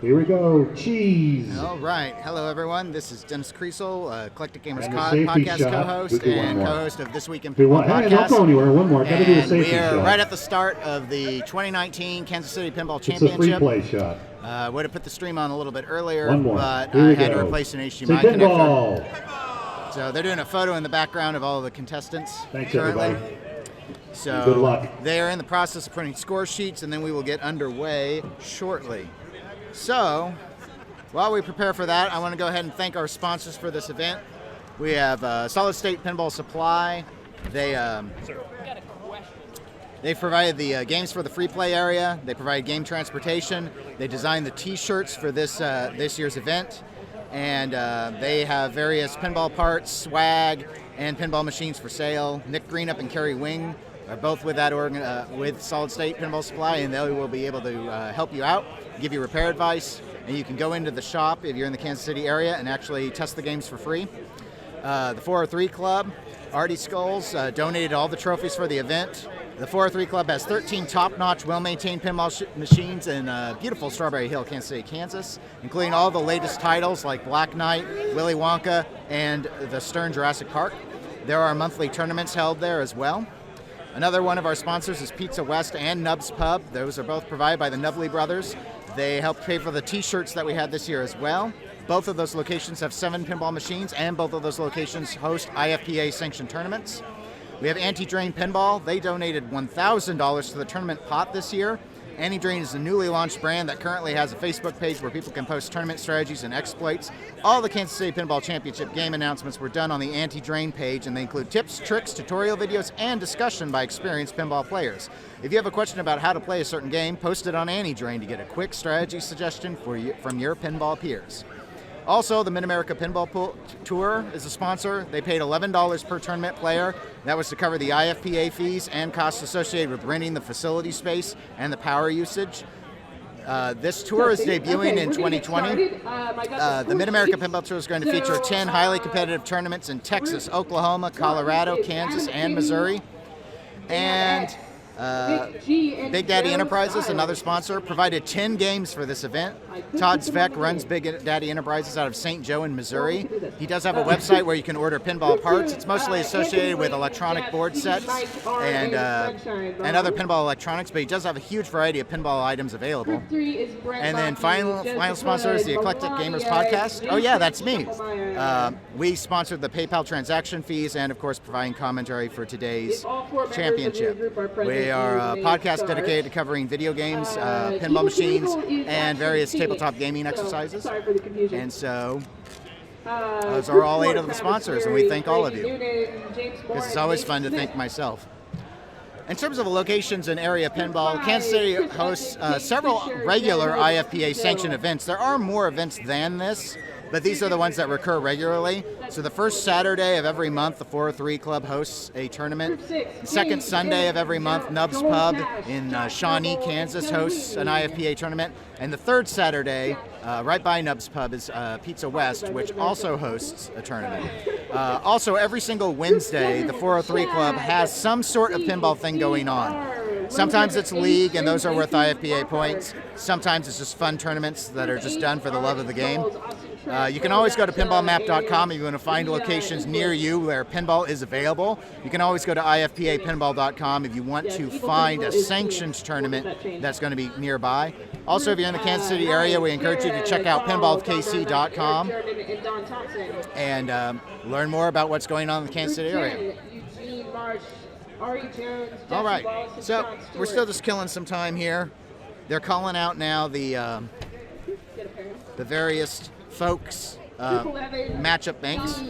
Here we go. Cheese. All right. Hello, everyone. This is Dennis Kriesel, Eclectic Gamers And the safety podcast shot. co-host We do one and more. co-host of This Week in Hey, Pinball hey, don't podcast. go anywhere. One more. Gotta do a And safety we are shot. right at the start of the 2019 Kansas City Pinball It's a Championship. free play shot. Would have put the stream on a little bit earlier, One more. but Here I we had to go. replace an Say HDMI connector. pinball. So they're doing a photo in the background of all the contestants Thanks, currently. everybody. So Good luck. they are in the process of printing score sheets, and then we will get underway shortly. So while we prepare for that, I want to go ahead and thank our sponsors for this event. We have Solid State Pinball Supply. They provided the games for the free play area. They provide game transportation. They designed the T-shirts for this year's event, and they have various pinball parts, swag, and pinball machines for sale. Nick Greenup and Kerry Wing are both with that with Solid State Pinball Supply, and they will be able to help you out, give you repair advice, and you can go into the shop if you're in the Kansas City area and actually test the games for free. The 403 Club, Artie Skulls, donated all the trophies for the event. The 403 Club has 13 top-notch, well-maintained pinball machines in beautiful Strawberry Hill, Kansas City, Kansas, including all the latest titles like Black Knight, Willy Wonka, and the Stern Jurassic Park. There are monthly tournaments held there as well. Another one of our sponsors is Pizza West and Nub's Pub. Those are both provided by the Nubley brothers. They helped pay for the T-shirts that we had this year as well. Both of those locations have 7 pinball machines, and both of those locations host IFPA-sanctioned tournaments. We have Anti-Drain Pinball. They donated $1,000 to the tournament pot this year. Anti-Drain is a newly launched brand that currently has a Facebook page where people can post tournament strategies and exploits. All the Kansas City Pinball Championship game announcements were done on the Anti-Drain page, and they include tips, tricks, tutorial videos, and discussion by experienced pinball players. If you have a question about how to play a certain game, post it on Anti-Drain to get a quick strategy suggestion from your pinball peers. Also, the Mid-America Pinball Tour is a sponsor. They paid $11 per tournament player. That was to cover the IFPA fees and costs associated with renting the facility space and the power usage. This tour is debuting in 2020. The Mid-America Pinball Tour is going to feature 10 highly competitive tournaments in Texas, Oklahoma, Colorado, Kansas, and Missouri. And Big Daddy Enterprises, another sponsor, provided 10 games for this event. Todd Zvek runs Big Daddy Enterprises out of St. Joe in Missouri. He does have a website where you can order pinball parts. It's mostly associated with electronic board sets and other pinball electronics, but he does have a huge variety of pinball items available. And then final sponsor is the Eclectic Gamers podcast. Oh yeah, that's me. We sponsored the PayPal transaction fees and, of course, providing commentary for today's championship. We are a podcast dedicated to covering video games, pinball machines, and various tabletop gaming exercises. And so those are all 8 of the sponsors, and we thank all of you, because it's always fun to thank myself. In terms of locations and area pinball, Kansas City hosts several regular IFPA sanctioned events. There are more events than this, but these are the ones that recur regularly. So the first Saturday of every month, the 403 Club hosts a tournament. The second Sunday of every month, Nub's Pub in Shawnee, Kansas hosts an IFPA tournament. And the third Saturday, right by Nub's Pub, is Pizza West, which also hosts a tournament. Also, every single Wednesday, the 403 Club has some sort of pinball thing going on. Sometimes it's league, and those are worth IFPA points. Sometimes it's just fun tournaments that are just done for the love of the game. You can always go to pinballmap.com if you want to find locations near you where pinball is available. You can always go to ifpapinball.com if you want to find a sanctioned tournament that's going to be nearby. Also, if you're in the Kansas City area, we encourage you to check out pinballkc.com and learn more about what's going on in the Kansas City area. All right, so we're still just killing some time here. They're calling out now the various folks matchup banks.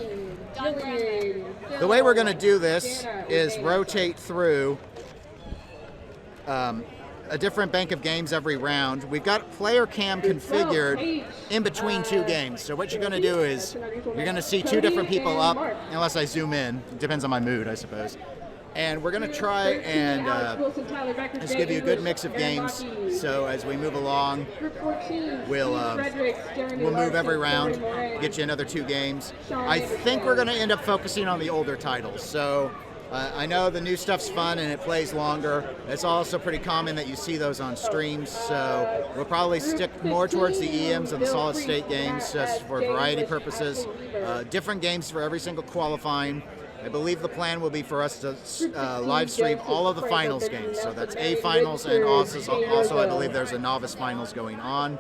The way we're going to do this is rotate through a different bank of games every round. We've got player cam configured in between 2 games. So what you're going to do is you're going to see 2 different people up, unless I zoom in. It depends on my mood, I suppose. And we're going to try and just give you a good mix of games. So as we move along, we'll move every round, get you another 2 games. I think we're going to end up focusing on the older titles. So I know the new stuff's fun and it plays longer. It's also pretty common that you see those on streams, so we'll probably stick more towards the EMs and the solid state games just for variety purposes. Different games for every single qualifying. I believe the plan will be for us to live stream all of the finals games. So that's A finals, and also I believe there's a novice finals going on.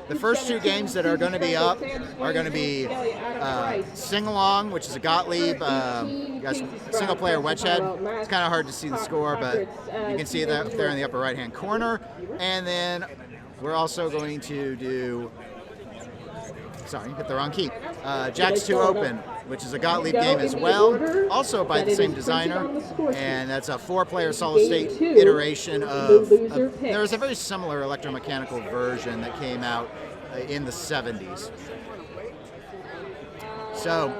The first two games that are going to be up are going to be Sing Along, which is a Gottlieb single player wedge head. It's kind of hard to see the score, but you can see that up there in the upper right hand corner. And then we're also going to do, sorry, hit the wrong key, Jacks 2 Open, which is a Gottlieb game as well, also by the same designer, and that's a 4-player solid state iteration of there was a very similar electromechanical version that came out in the 70s. So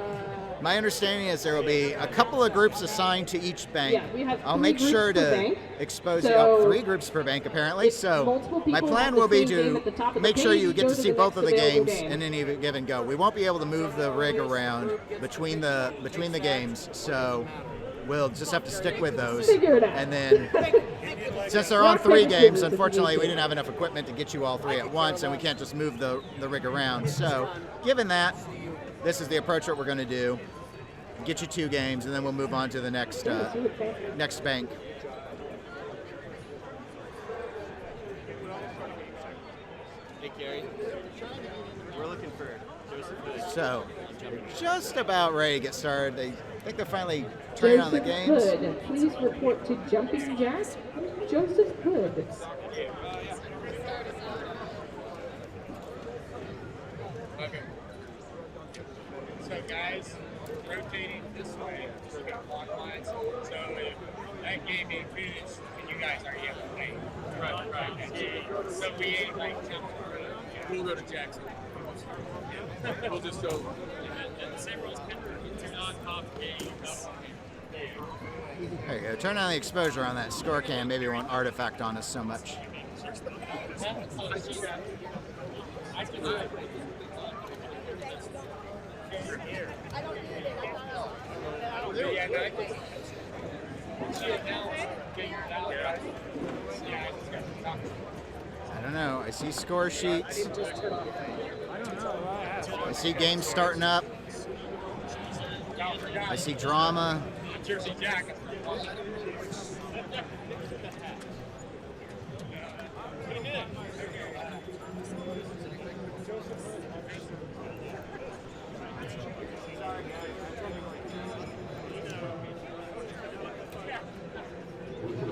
my understanding is there will be a couple of groups assigned to each bank. I'll make sure to expose 3 groups per bank apparently. So my plan will be to make sure you get to see both of the games in any given go. We won't be able to move the rig around between the games, so we'll just have to stick with those. And then since they're on 3 games, unfortunately we didn't have enough equipment to get you all 3 at once, and we can't just move the rig around. So given that, this is the approach that we're going to do. Get you 2 games, and then we'll move on to the next bank. Hey, Gary. We're looking for Joseph Hood. So, just about ready to get started. I think they're finally turning on the games. Hood, please report to Jumping Jack. Joseph Hood. Okay. So guys, rotating this way, we're gonna block lines. So if that game ain't finished and you guys aren't yet playing. Right. So we ain't like we'll go to Jackson. We'll just go. And the same rules do not top games. There you go. Turn on the exposure on that score cam. Maybe it won't artifact on us so much. I don't know. I see score sheets. I see games starting up. I see drama. Jersey Jack.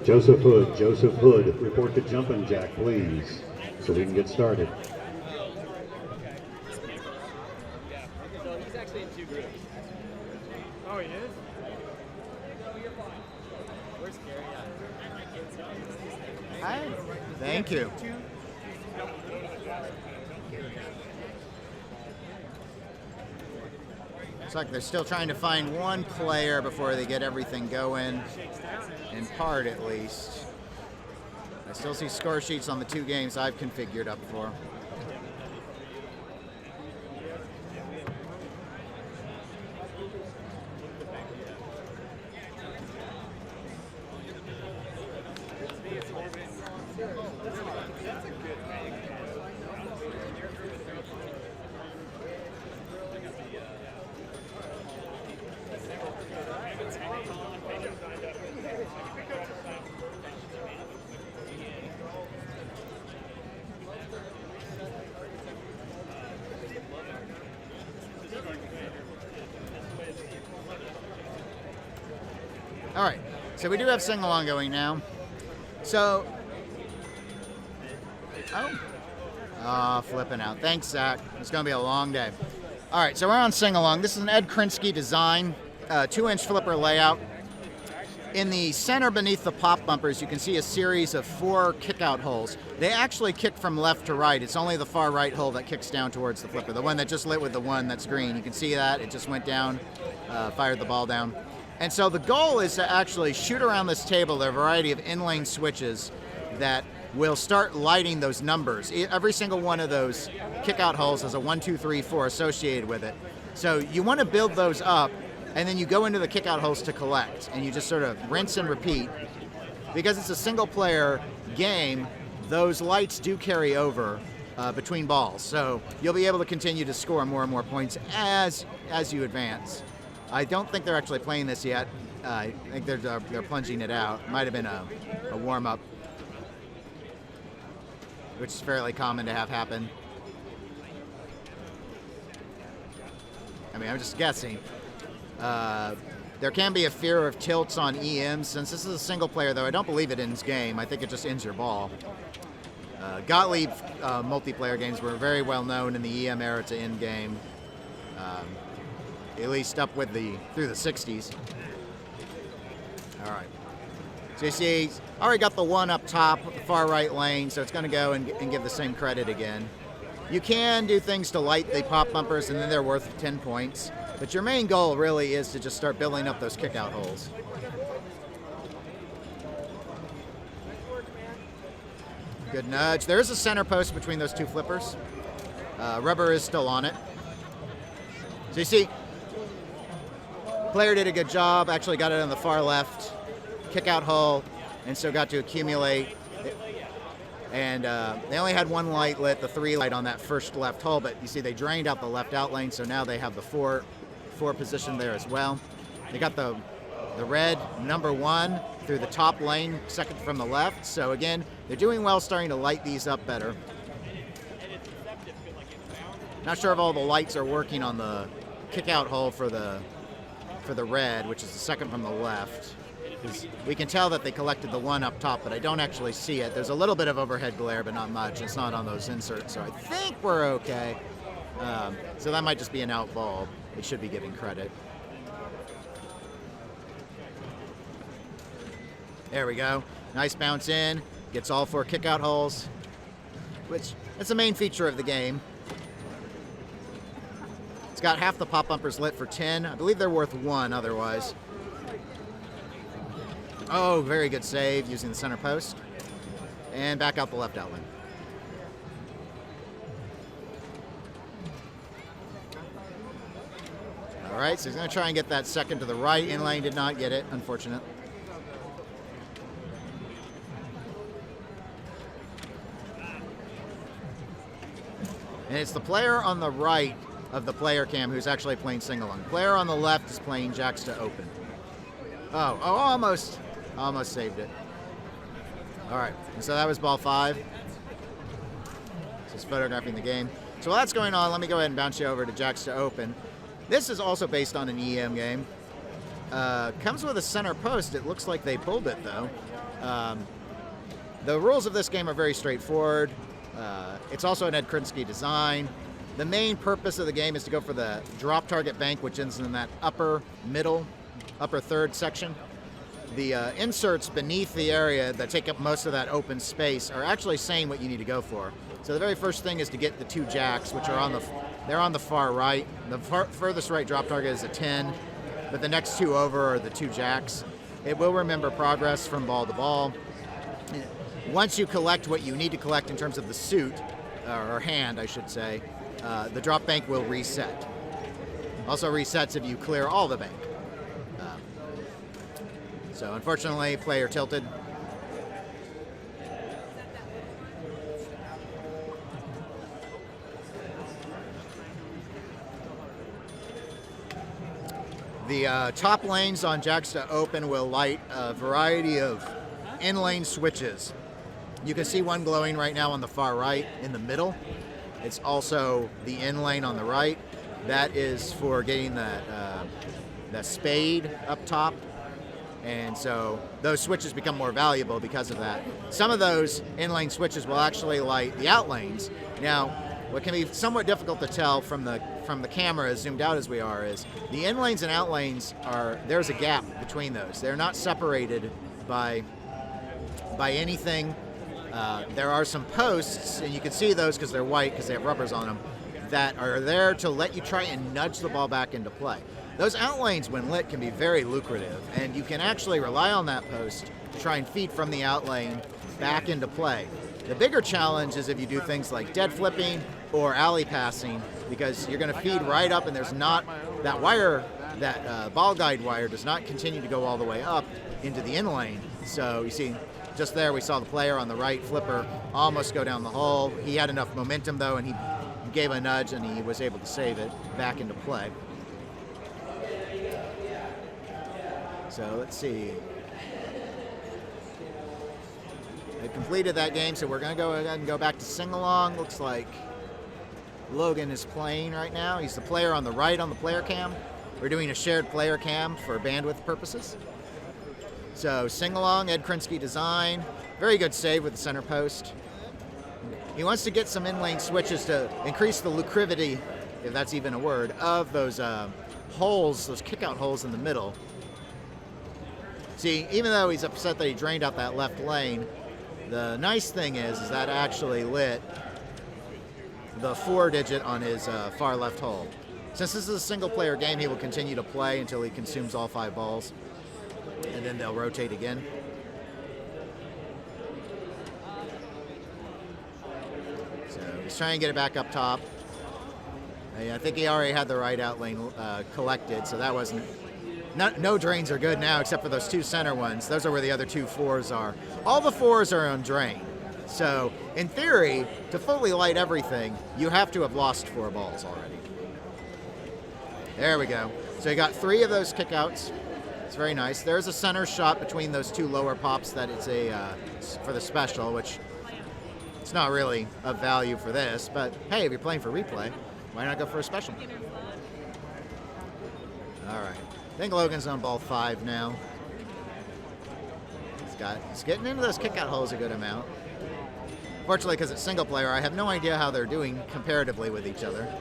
Joseph Hood, report to Jumpin' Jack, please, so we can get started. So he's actually in 2 groups. Oh, he is? Where's Gary? Hi. Thank you. Looks like they're still trying to find one player before they get everything going, in part at least. I still see score sheets on the 2 games I've configured up for. All right, so we do have sing-along going now. So, flipping out. Thanks, Zach. It's going to be a long day. All right, so we're on sing-along. This is an Ed Krinsky design, 2-inch flipper layout. In the center beneath the pop bumpers, you can see a series of 4 kick-out holes. They actually kick from left to right. It's only the far right hole that kicks down towards the flipper, the one that just lit with the 1 that's green. You can see that. It just went down, fired the ball down. And so the goal is to actually shoot around this table. There are a variety of in-lane switches that will start lighting those numbers. Every single one of those kick-out holes has a 1, 2, 3, 4 associated with it. So you want to build those up and then you go into the kick-out holes to collect, and you just sort of rinse and repeat. Because it's a single-player game, those lights do carry over between balls, so you'll be able to continue to score more and more points as you advance. I don't think they're actually playing this yet. I think they're plunging it out. Might have been a warm-up, which is fairly common to have happen. I mean, I'm just guessing. There can be a fear of tilts on EM. Since this is a single player, though, I don't believe it ends game. I think it just ends your ball. Gottlieb multiplayer games were very well known in the EM era to end game, at least up with through the 60s. All right. So you see, already got the one up top, the far right lane, so it's going to go and give the same credit again. You can do things to light the pop bumpers, and then they're worth 10 points. But your main goal really is to just start building up those kick-out holes. Good nudge. There is a center post between those two flippers. Rubber is still on it. So you see, player did a good job, actually got it on the far left, kick-out hole, and so got to accumulate. And they only had one light lit, the 3 light on that first left hole, but you see they drained out the left out lane, so now they have the 4 position there as well. They got the red number 1 through the top lane, second from the left. So again, they're doing well starting to light these up better. Not sure if all the lights are working on the kick-out hole for the red, which is the second from the left. We can tell that they collected the 1 up top, but I don't actually see it. There's a little bit of overhead glare, but not much. It's not on those inserts, so I think we're okay. So that might just be an out bulb. It should be giving credit. There we go. Nice bounce in. Gets all 4 kick-out holes, which that's the main feature of the game. It's got half the pop bumpers lit for 10. I believe they're worth 1 otherwise. Oh, very good save using the center post. And back out the left outlet. All right, so he's going to try and get that second to the right. In lane did not get it, unfortunate. And it's the player on the right of the player cam who's actually playing sing-along. Player on the left is playing jacks to open. Oh, almost saved it. All right, and so that was ball 5. Just photographing the game. So while that's going on, let me go ahead and bounce you over to jacks to open. This is also based on an EM game. Comes with a center post. It looks like they pulled it, though. The rules of this game are very straightforward. It's also an Ed Krinsky design. The main purpose of the game is to go for the drop target bank, which ends in that upper third section. The inserts beneath the area that take up most of that open space are actually saying what you need to go for. So the very first thing is to get the 2 jacks, which are they're on the far right. The furthest right drop target is a 10, but the next 2 over are the 2 jacks. It will remember progress from ball to ball. Once you collect what you need to collect in terms of the suit, or hand, I should say, the drop bank will reset. Also resets if you clear all the bank. So unfortunately, player tilted. The top lanes on jacks to open will light a variety of in-lane switches. You can see one glowing right now on the far right in the middle. It's also the in lane on the right. That is for getting the spade up top. And so those switches become more valuable because of that. Some of those in-lane switches will actually light the out lanes. Now, what can be somewhat difficult to tell from the camera, as zoomed out as we are, is the in lanes and out lanes there's a gap between those. They're not separated by anything. There are some posts, and you can see those because they're white because they have rubbers on them, that are there to let you try and nudge the ball back into play. Those out lanes, when lit, can be very lucrative, and you can actually rely on that post to try and feed from the out lane back into play. The bigger challenge is if you do things like dead flipping or alley passing, because you're going to feed right up, and there's not that wire that ball guide wire does not continue to go all the way up into the in lane. So you see, just there we saw the player on the right flipper almost go down the hole. He had enough momentum though, and he gave a nudge and he was able to save it back into play. So let's see. They completed that game, so we're going to go ahead and go back to sing-along. Looks like Logan is playing right now. He's the player on the right on the player cam. We're doing a shared player cam for bandwidth purposes. So sing-along, Ed Krinsky design. Very good save with the center post. He wants to get some in-lane switches to increase the lucrativity, if that's even a word, of those holes, those kick-out holes in the middle. See, even though he's upset that he drained out that left lane, the nice thing is that actually lit the 4-digit on his far left hole. Since this is a single-player game, he will continue to play until he consumes all 5 balls, and then they'll rotate again. So he's trying to get it back up top. I think he already had the right out lane collected, so that wasn't... No drains are good now except for those 2 center ones. Those are where the other 2 4s are. All the 4s are on drain. So in theory, to fully light everything, you have to have lost 4 balls already. There we go. So you got 3 of those kickouts. It's very nice. There's a center shot between those 2 lower pops that it's a for the special, which it's not really of value for this. But hey, if you're playing for replay, why not go for a special? All right. I think Logan's on ball 5 now. He's getting into those kick-out holes a good amount. Fortunately, because it's single player, I have no idea how they're doing comparatively with each other.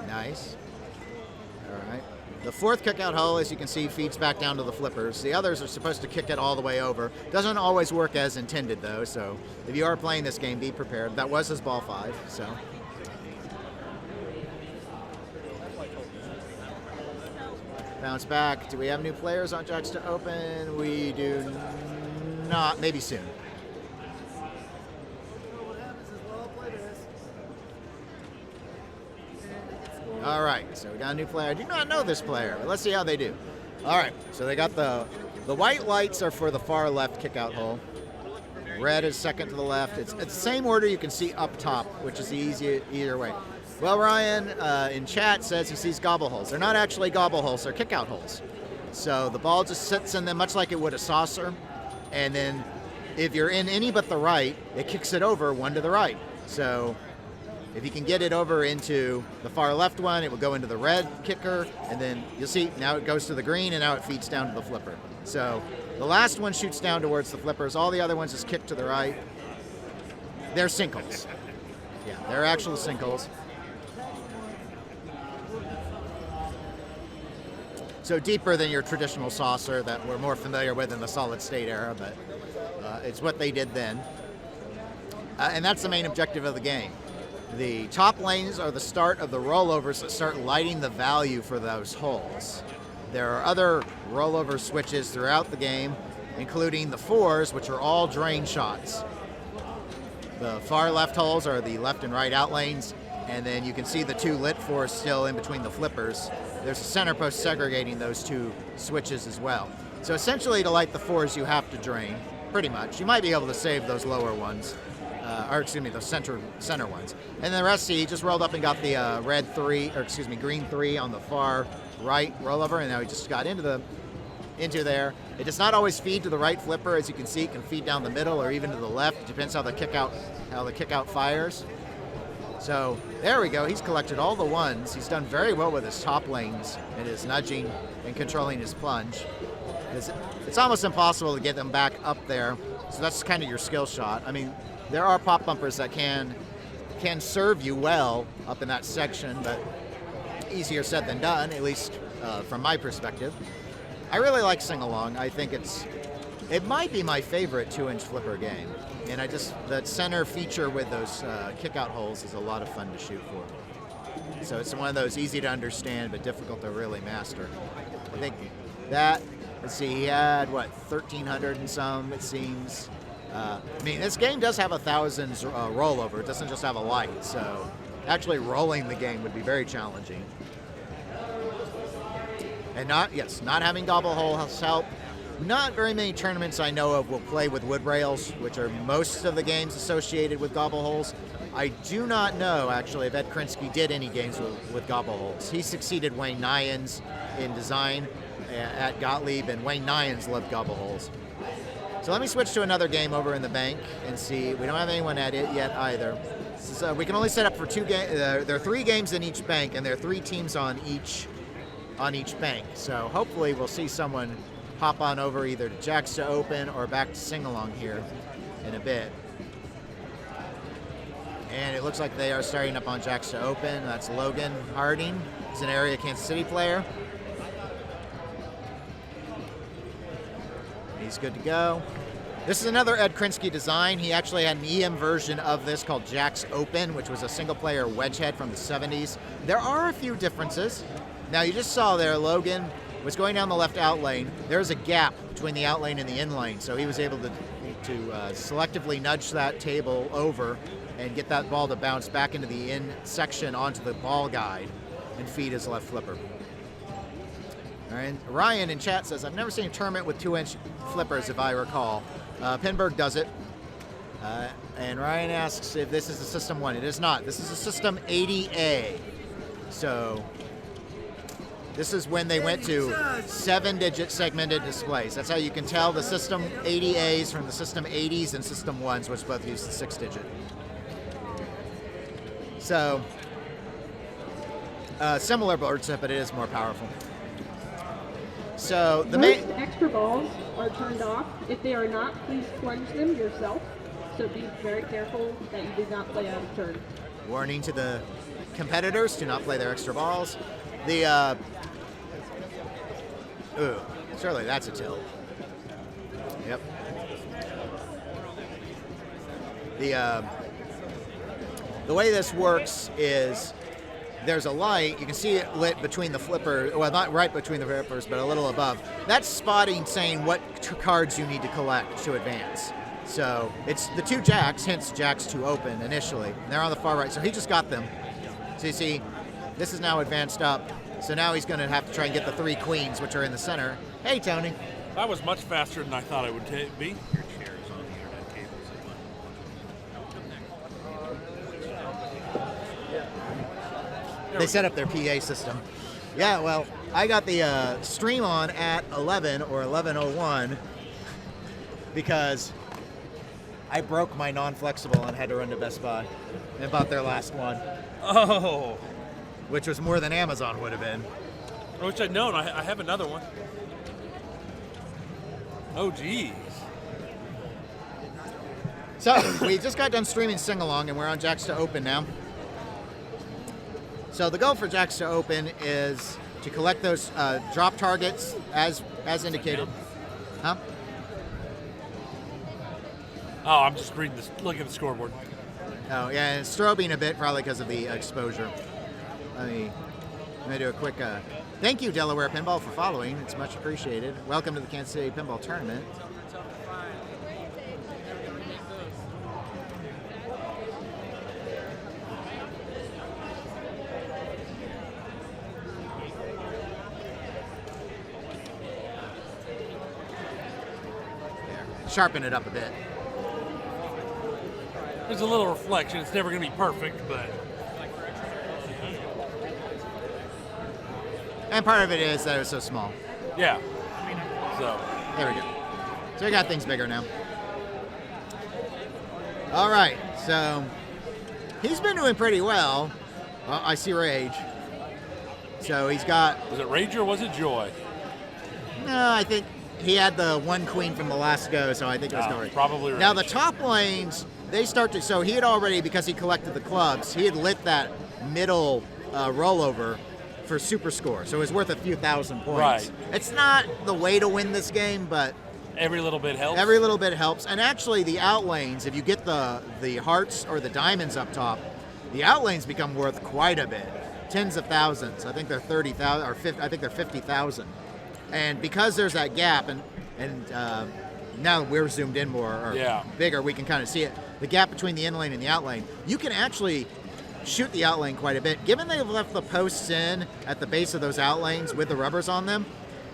Nice. All right. The 4th kick-out hole, as you can see, feeds back down to the flippers. The others are supposed to kick it all the way over. Doesn't always work as intended, though, so if you are playing this game, be prepared. That was his ball 5, so. Bounce back. Do we have new players on Jacks to open? We do not. Maybe soon. All right, so we got a new player. I do not know this player, but let's see how they do. All right, so they got the white lights are for the far left kick-out hole. Red is second to the left. It's the same order you can see up top, which is easy either way. Well, Ryan in chat says he sees gobble holes. They're not actually gobble holes, they're kick-out holes. So the ball just sits in them much like it would a saucer, and then if you're in any but the right, it kicks it over 1 to the right. So if you can get it over into the far left one, it will go into the red kicker, and then you'll see now it goes to the green, and now it feeds down to the flipper. So the last one shoots down towards the flippers. All the other ones just kick to the right. They're sinkholes. Yeah, they're actual sinkholes. So deeper than your traditional saucer that we're more familiar with in the solid state era, but it's what they did then. And that's the main objective of the game. The top lanes are the start of the rollovers that start lighting the value for those holes. There are other rollover switches throughout the game, including the 4s, which are all drain shots. The far left holes are the left and right out lanes, and then you can see the 2 lit 4s still in between the flippers. There's a center post segregating those 2 switches as well. So essentially to light the 4s you have to drain, pretty much. You might be able to save those lower ones. The center ones. And the rest, see, he just rolled up and got the green 3 on the far right rollover, and now he just got into there. It does not always feed to the right flipper, as you can see. It can feed down the middle or even to the left. It depends how the kick-out fires. So there we go. He's collected all the 1s. He's done very well with his top lanes and his nudging and controlling his plunge. It's almost impossible to get them back up there. So that's kind of your skill shot. I mean, there are pop bumpers that can serve you well up in that section, but easier said than done, at least from my perspective. I really like Sing Along. I think it might be my favorite 2-inch flipper game, and that center feature with those kick-out holes is a lot of fun to shoot for. So it's one of those easy to understand but difficult to really master. I think that, let's see, he had 1,300 and some, it seems. I mean, this game does have a thousands rollover. It doesn't just have a light, so actually rolling the game would be very challenging. And not having gobble holes help. Not very many tournaments I know of will play with wood rails, which are most of the games associated with gobble holes. I do not know, actually, if Ed Krinsky did any games with gobble holes. He succeeded Wayne Nyans in design at Gottlieb, and Wayne Nyans loved gobble holes. So let me switch to another game over in the bank and see. We don't have anyone at it yet either. So we can only set up for 2 games. There are 3 games in each bank, and there are 3 teams on each bank. So hopefully we'll see someone hop on over either to Jacks to Open or back to Sing-Along here in a bit. And it looks like they are starting up on Jacks to Open. That's Logan Harding. He's an area Kansas City player. He's good to go. This is another Ed Krinsky design. He actually had an EM version of this called Jacks Open, which was a single-player wedge head from the 70s. There are a few differences. Now, you just saw there, Logan was going down the left out lane. There's a gap between the out lane and the in lane, so he was able to selectively nudge that table over and get that ball to bounce back into the in section onto the ball guide and feed his left flipper. All right. Ryan in chat says, I've never seen a tournament with 2-inch flippers, if I recall. Pinberg does it. And Ryan asks if this is a System 1. It is not. This is a System 80A. So this is when they went to 7-digit segmented displays. That's how you can tell the System 80As from the System 80s and System 1s, which both use the 6-digit. So similar board set, but it is more powerful. So the Most extra balls are turned off. If they are not, please plunge them yourself. So be very careful that you did not play out of turn. Warning to the competitors, do not play their extra balls. Ooh, surely that's a tilt. Yep. The way this works is there's a light. You can see it lit between the flipper, well, not right between the flippers, but a little above. That's spotting saying what cards you need to collect to advance. So it's the 2 jacks, hence Jacks to Open initially. They're on the far right, so he just got them. So you see, this is now advanced up. So now he's going to have to try and get the 3 queens, which are in the center. Hey, Tony. That was much faster than I thought it would be. They set up their PA system. Yeah, well, I got the stream on at 11 or 11:01 because I broke my non-flexible and had to run to Best Buy and bought their last one. Oh. Which was more than Amazon would have been. I wish I'd known. I have another one. Oh, geez. So, we just got done streaming Sing-Along, and we're on Jacks to Open now. So the goal for Jacks to Open is to collect those drop targets as indicated. Huh? Oh, I'm just reading this. Look at the scoreboard. Oh, yeah, and it's strobing a bit, probably because of the exposure. Let me do a quick thank you, Delaware Pinball, for following. It's much appreciated. Welcome to the Kansas City Pinball Tournament. Sharpen it up a bit. There's a little reflection. It's never going to be perfect, but... And part of it is that it was so small. Yeah. So... There we go. So we got things bigger now. All right, so he's been doing pretty well. I see Rage. So he's got... Was it Rage or was it Joy? No, I think he had the 1 queen from the last go, so I think it was Rage. Probably Rage. Now the top lanes, they start to... So he had already, because he collected the clubs, he had lit that middle rollover for super score. So it was worth a few thousand points. Right. It's not the way to win this game, but... Every little bit helps. Every little bit helps. And actually, the out lanes, if you get the hearts or the diamonds up top, the out lanes become worth quite a bit. Tens of thousands. I think they're 30,000 or 50, I think they're 50,000. And because there's that gap, and now we're zoomed in more or Yeah. bigger, we can kind of see it. The gap between the in lane and the out lane. You can actually shoot the out lane quite a bit. Given they've left the posts in at the base of those out lanes with the rubbers on them,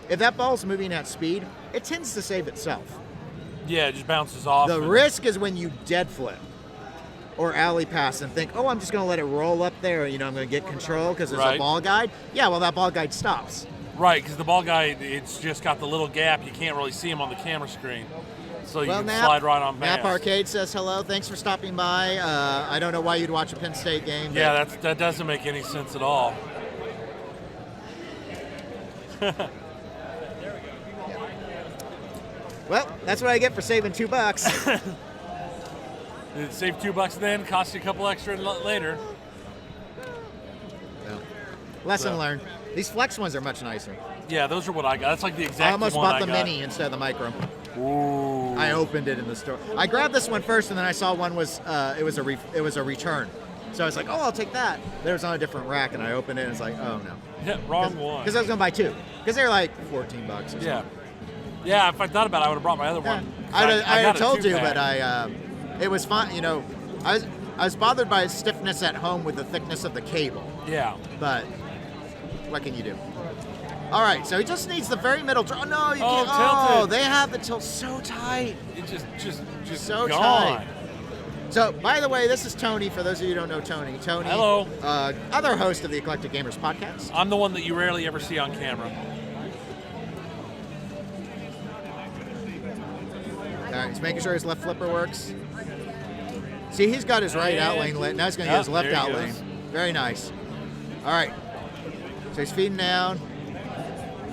if that ball's moving at speed, it tends to save itself. Yeah, it just bounces off. The and- risk is when you dead flip or alley pass and think, oh, I'm just going to let it roll up there. I'm going to get control because there's a Right. ball guide. Yeah, well, that ball guide stops. Right, because the ball guy, it's just got the little gap. You can't really see him on the camera screen. So you Well, can Nap, slide right on past. Nap Arcade says hello. Thanks for stopping by. I don't know why you'd watch a Penn State game. but- Yeah, that doesn't make any sense at all. Well, that's what I get for saving $2. Did it save $2 then? Cost you a couple extra later. Lesson So- learned. These Flex ones are much nicer. Yeah, those are what I got. That's like the exact I almost one bought I the got. Mini instead of the Micro. Ooh. I opened it in the store. I grabbed this one first, and then I saw one was it was a return. So I was like, oh, I'll take that. There was on a different rack, and I opened it, and it's like, oh no. Yeah, wrong one. Because I was gonna buy two. Because they're like $14 or something. Yeah. Yeah, if I thought about it, I would have brought my other one. I got had a told you, two-pack. but it was fun. I was bothered by stiffness at home with the thickness of the cable. Yeah. But what can you do? All right, so he just needs the very middle. No, you Oh, can't. Oh, tilted. they have the tilt so tight. It just So gone. tight. So, by the way, this is Tony. For those of you who don't know Tony, Hello. Other host of the Eclectic Gamers podcast. I'm the one that you rarely ever see on camera. All right, he's making sure his left flipper works. See, he's got his right out lane lit. Now he's going to get his left there he out lane. goes. Very nice. All right. So he's feeding down.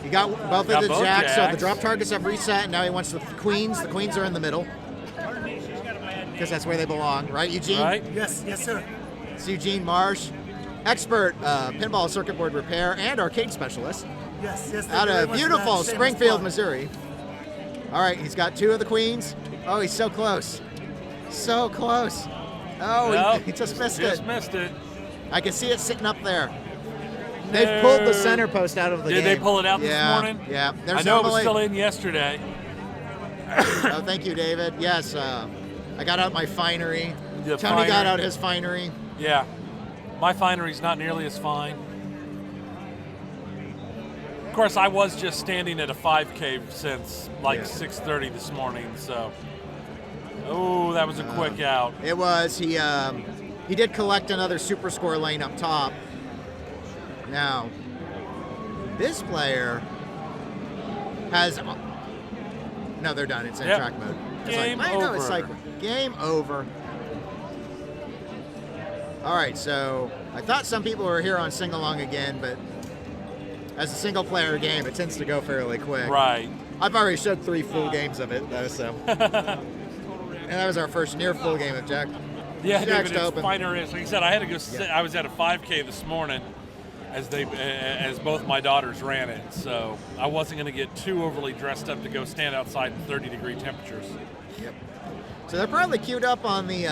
He got both Got of the both jacks, so the jacks. drop targets have reset, and now he wants the queens. The queens are in the middle. Because that's where they belong, right, Eugene? Right? Yes, sir. It's Eugene Marsh, expert pinball circuit board repair and arcade specialist Yes. out of beautiful Springfield, Missouri. All right, he's got two of the queens. Oh, he's so close. So close. Oh, Nope, he just missed Just it. missed it. I can see it sitting up there. They've pulled the center post out of the game. Did they pull it out this morning? Yeah. I There's know it was normally- still in yesterday. Oh, thank you, David. Yes, I got out my finery. The Tony got finery. out his finery. Yeah. My finery's not nearly as fine. Of course, I was just standing at a 5K since like Yeah. 6:30 this morning, so. Oh, that was a quick out. It was. He did collect another super score lane up top. Now, this player has. No, they're done. It's in Yep. track mode. It's Game I know, it's like over. game over. All right, so I thought some people were here on sing along again, but as a single player game, it tends to go fairly quick. Right. I've already showed 3 full games of it though, so. And that was our first near full game of Jack. Yeah, Jack's David, it's open. finer is. Like I said, I had to go. Sit, I was at a 5K this morning, as both my daughters ran it. So I wasn't going to get too overly dressed up to go stand outside in 30-degree temperatures. Yep. So they're probably queued up on the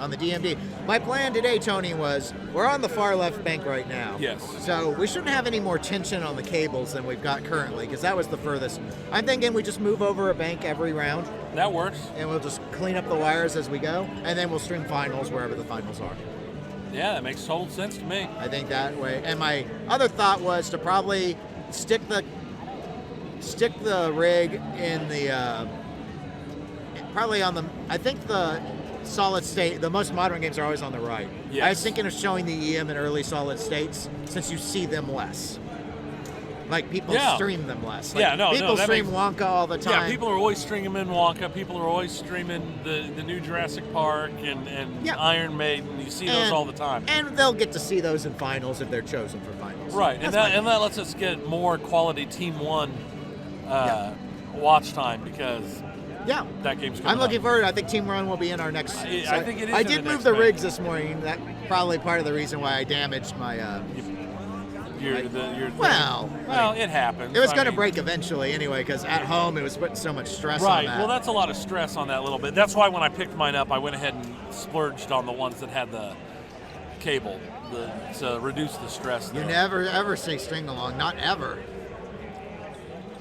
DMD. My plan today, Tony, was we're on the far left bank right now. Yes. So we shouldn't have any more tension on the cables than we've got currently, because that was the furthest. I'm thinking we just move over a bank every round, That works. and we'll just clean up the wires as we go, and then we'll stream finals wherever the finals are. Yeah, that makes total sense to me. I think that way. And my other thought was to probably stick the rig in the probably on the. I think the solid state. The most modern games are always on the right. Yes. I was thinking of showing the EM in early solid states since you see them less. Like people Yeah. stream them less. Like Yeah, no, people that stream makes- Wonka all the time. Yeah, people are always streaming in Wonka. People are always streaming the new Jurassic Park and Yeah. Iron Maiden. You see those all the time. And they'll get to see those in finals if they're chosen for finals. Right, That's and my- that lets us get more quality Team 1 watch time because yeah. that game's coming I'm looking up. forward. I think Team Run will be in our next. I think it is I in the did move next the match. rigs this morning. That probably part of the reason why I damaged my. Well, it happens. it was I going to mean, break eventually anyway, because at home it was putting so much stress on Right. that. Well, that's a lot of stress on that little bit. That's why when I picked mine up, I went ahead and splurged on the ones that had the cable to reduce the stress. You there. never ever say string along, not ever.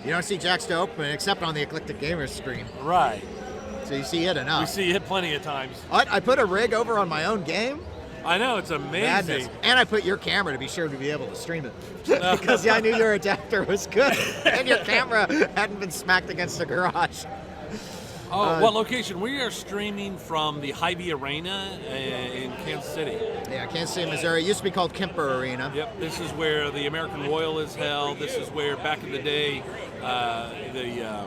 You don't see Jack's to open except on the Eclectic Gamers stream. Right. So you see it enough. We see it plenty of times. I put a rig over on my own game. I know, it's amazing. Madness. And I put your camera to be sure to be able to stream it. Because I knew your adapter was good. And your camera hadn't been smacked against the garage. Oh, what location? We are streaming from the Hy-Vee Arena in Kansas City. Yeah, Kansas City, Missouri. It used to be called Kemper Arena. Yep, this is where the American Royal is held. This is where back in the day the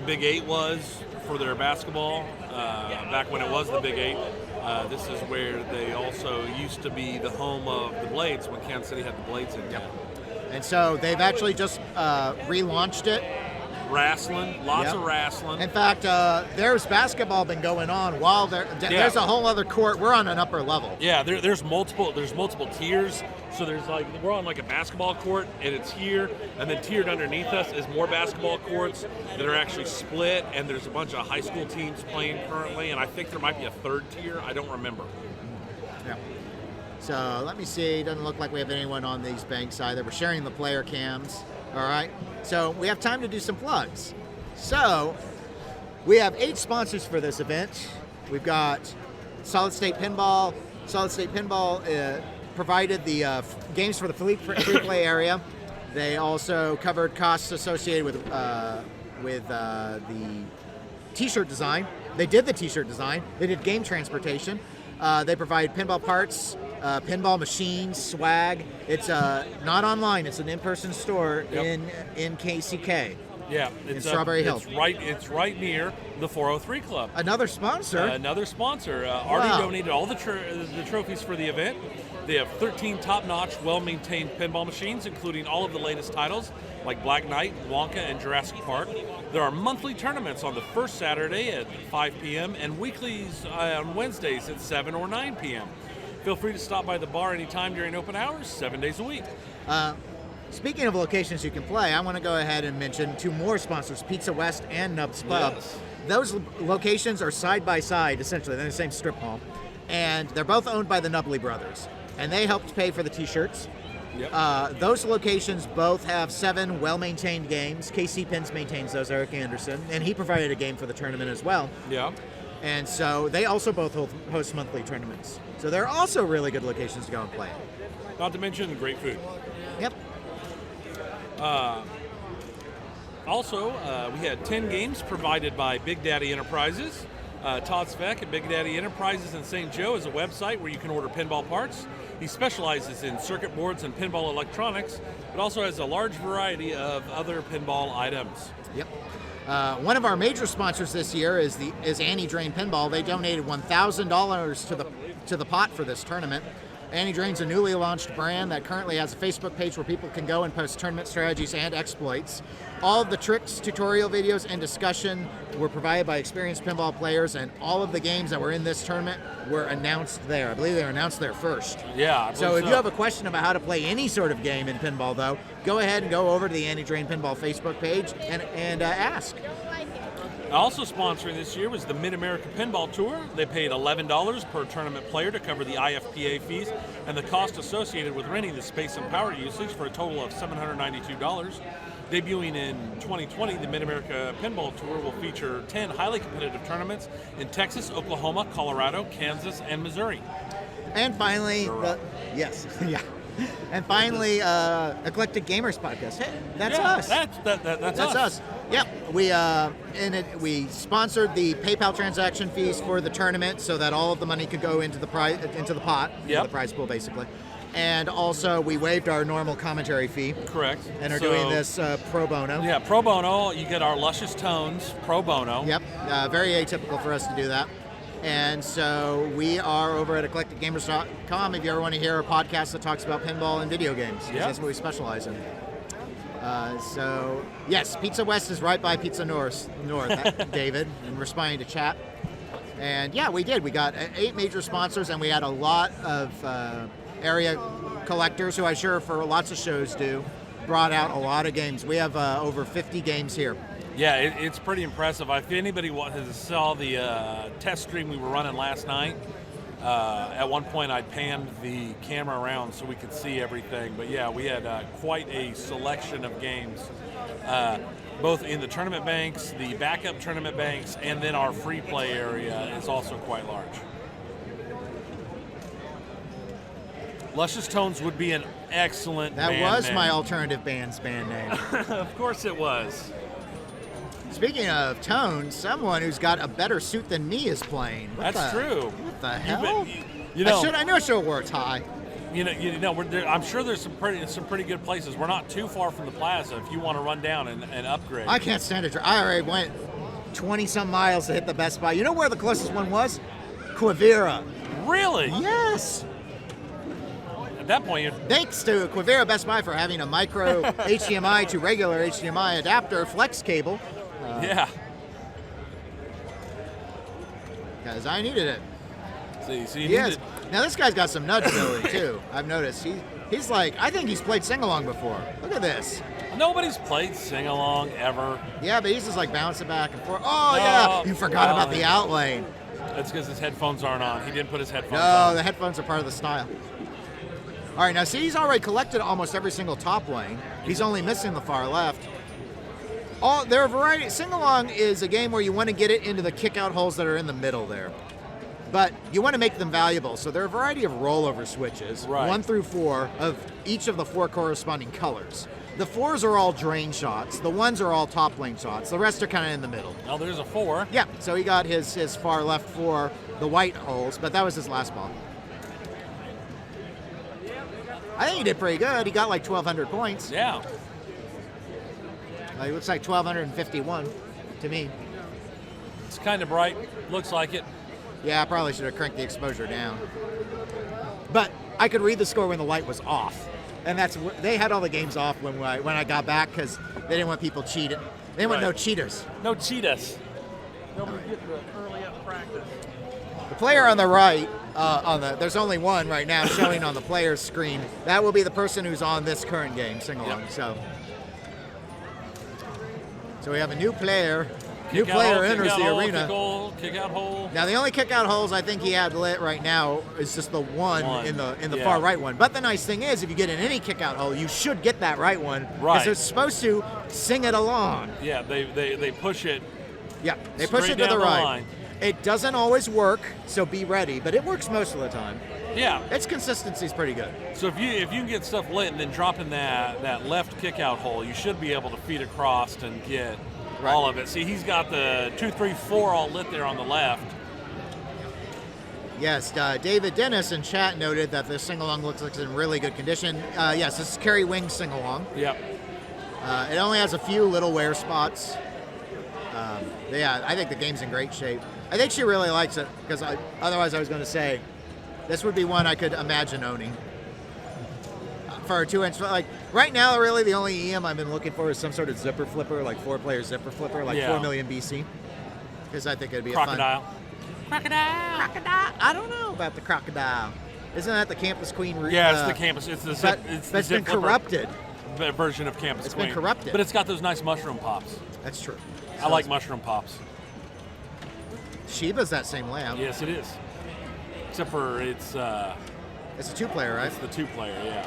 Big 8 was for their basketball, back when it was the Big 8. This is where they also used to be the home of the Blades when Kansas City had the Blades in town. And so they've actually just relaunched it. Wrestling, lots of wrestling. In fact, there's basketball been going on while there's a whole other court. We're on an upper level. Yeah, there's multiple tiers. So we're on like a basketball court, and it's here, and then tiered underneath us is more basketball courts that are actually split, and there's a bunch of high school teams playing currently, and I think there might be a third tier. I don't remember. Yeah. So let me see. Doesn't look like we have anyone on these banks either. We're sharing the player cams. All right. So we have time to do some plugs. So we have 8 sponsors for this event. We've got Solid State Pinball. Solid State Pinball provided the games for the free play area. They also covered costs associated with the T-shirt design. They did the T-shirt design. They did game transportation. They provide pinball parts, pinball machines, swag. It's not online. It's an in-person store in KCK. Yeah, it's in Strawberry Hill. It's right near the 403 Club. Another sponsor. Artie donated all the trophies for the event. They have 13 top-notch, well-maintained pinball machines, including all of the latest titles like Black Knight, Wonka, and Jurassic Park. There are monthly tournaments on the first Saturday at 5 p.m. and weeklies on Wednesdays at 7 or 9 p.m. Feel free to stop by the bar anytime during open hours, 7 days a week. Speaking of locations you can play, I want to go ahead and mention 2 more sponsors, Pizza West and Nub's Pub. Yes. Those locations are side by side, essentially. They're in the same strip mall. And they're both owned by the Nubley brothers. And they helped pay for the T-shirts. Yep. Those locations both have 7 well-maintained games. KC Pins maintains those, Eric Anderson. And he provided a game for the tournament as well. Yeah. And so they also both host monthly tournaments. So they're also really good locations to go and play. Not to mention great food. Yep. Also, we had 10 games provided by Big Daddy Enterprises. Todd Speck at Big Daddy Enterprises in St. Joe is a website where you can order pinball parts. He specializes in circuit boards and pinball electronics, but also has a large variety of other pinball items. Yep. One of our major sponsors this year is Annie Drain Pinball. They donated $1,000 to the pot for this tournament. Annie Drain's a newly launched brand that currently has a Facebook page where people can go and post tournament strategies and exploits. All of the tricks, tutorial videos, and discussion were provided by experienced pinball players, and all of the games that were in this tournament were announced there. I believe they were announced there first. Yeah. So if you have a question about how to play any sort of game in pinball, though, go ahead and go over to the Annie Drain Pinball Facebook page and ask. Also sponsoring this year was the Mid-America Pinball Tour. They paid $11 per tournament player to cover the IFPA fees and the cost associated with renting the space and power usage for a total of $792. Debuting in 2020, the Mid-America Pinball Tour will feature 10 highly competitive tournaments in Texas, Oklahoma, Colorado, Kansas, and Missouri. And finally, And finally, Eclectic Gamers Podcast. Hey, that's us. That's us. Yep. We sponsored the PayPal transaction fees for the tournament so that all of the money could go into the pot, the prize pool, basically. And also, we waived our normal commentary fee. Correct. And are doing this pro bono. Yeah, pro bono. You get our luscious tones, pro bono. Yep. Very atypical for us to do that. And so we are over at eclecticgamers.com if you ever want to hear a podcast that talks about pinball and video games. Yep. That's what we specialize in. So, yes, Pizza West is right by Pizza North, David, and responding to chat. And yeah, we did. We got 8 major sponsors, and we had a lot of area collectors who I'm sure for lots of shows brought out a lot of games. We have over 50 games here. Yeah, it's pretty impressive. If anybody saw the test stream we were running last night, At one point, I panned the camera around so we could see everything. But yeah, we had quite a selection of games, both in the tournament banks, the backup tournament banks, and then our free play area is also quite large. Luscious Tones would be an excellent That band was name. my alternative band's band name. Of course it was. Speaking of Tones, someone who's got a better suit than me is playing. That's true. What the hell? You know, I knew I should have worked high. I'm sure there's some pretty good places. We're not too far from the plaza if you want to run down and upgrade. I can't stand it. I already went 20-some miles to hit the Best Buy. You know where the closest one was? Quivira. Really? Yes. At that point, you're Thanks to Quivira Best Buy for having a micro HDMI to regular HDMI adapter flex cable. yeah. Because I needed it. So you Yes. need Now this guy's got some nudge ability too. I've noticed. He's like, I think he's played sing along before. Look at this. nobody's played sing along ever. Yeah, but he's just like bouncing back and forth. Oh yeah, you forgot about the out lane. That's because his headphones aren't on. He didn't put his headphones No, on. the headphones are part of the style. All right, now see, he's already collected almost every single top lane. He's only missing the far left. There are a variety. Sing along is a game where you want to get it into the kick out holes that are in the middle there. But you want to make them valuable, so there are a variety of rollover switches, Right. 1 through 4, of each of the 4 corresponding colors. The 4s are all drain shots, the 1s are all top lane shots, the rest are kind of in the middle. Oh, there's a 4. Yeah, so he got his far left 4, the white holes, but that was his last ball. I think he did pretty good. He got like 1,200 points. Yeah. It looks like 1,251 to me. It's kind of bright. looks like it. Yeah, I probably should have cranked the exposure down. But I could read the score when the light was off. And they had all the games off when I got back because they didn't want people cheating. They didn't want no cheaters. No cheetahs. Nobody get the early up practice. The player on the right, there's only one right now showing on the player's screen. That will be the person who's on this current game, sing along. Yep. So we have a new player. Kick New out player hole, enters kick out the hole, arena. Kick out hole. Now the only kick out holes I think he had lit right now is just the one in the Yeah. far right one. But the nice thing is, if you get in any kick out hole, you should get that right one. Right. Because it's supposed to sing it along. Yeah, they push it. Yeah, they push it Straight to the down the right. line. It doesn't always work, so be ready. But it works most of the time. Yeah. Its consistency is pretty good. So if you can get stuff lit and then drop in that left kick out hole, you should be able to feed across and get all of it. See, he's got the 2, 3, 4 all lit there on the left. Yes, David Dennis in chat noted that this sing-along looks like it's in really good condition. Yes, this is Kerry Wing's sing-along. Yep. It only has a few little wear spots. Yeah, I think the game's in great shape. I think she really likes it because otherwise I was going to say this would be one I could imagine owning. For a 2-inch, like right now, really the only EM I've been looking for is some sort of zipper flipper, like 4-player zipper flipper, like 4 million BC. Because I think it'd be Crocodile. a fun. Crocodile. I don't know about the crocodile. Isn't that the Campus Queen? Yeah, it's the campus. It's the zip. It's the That's been zip flipper corrupted. version of Campus It's Queen. been corrupted. But it's got those nice mushroom pops. That's true. I like mushroom pops. Shiba's that same layout. Yes, it is. Except for it's a 2-player, right? It's the 2-player, yeah.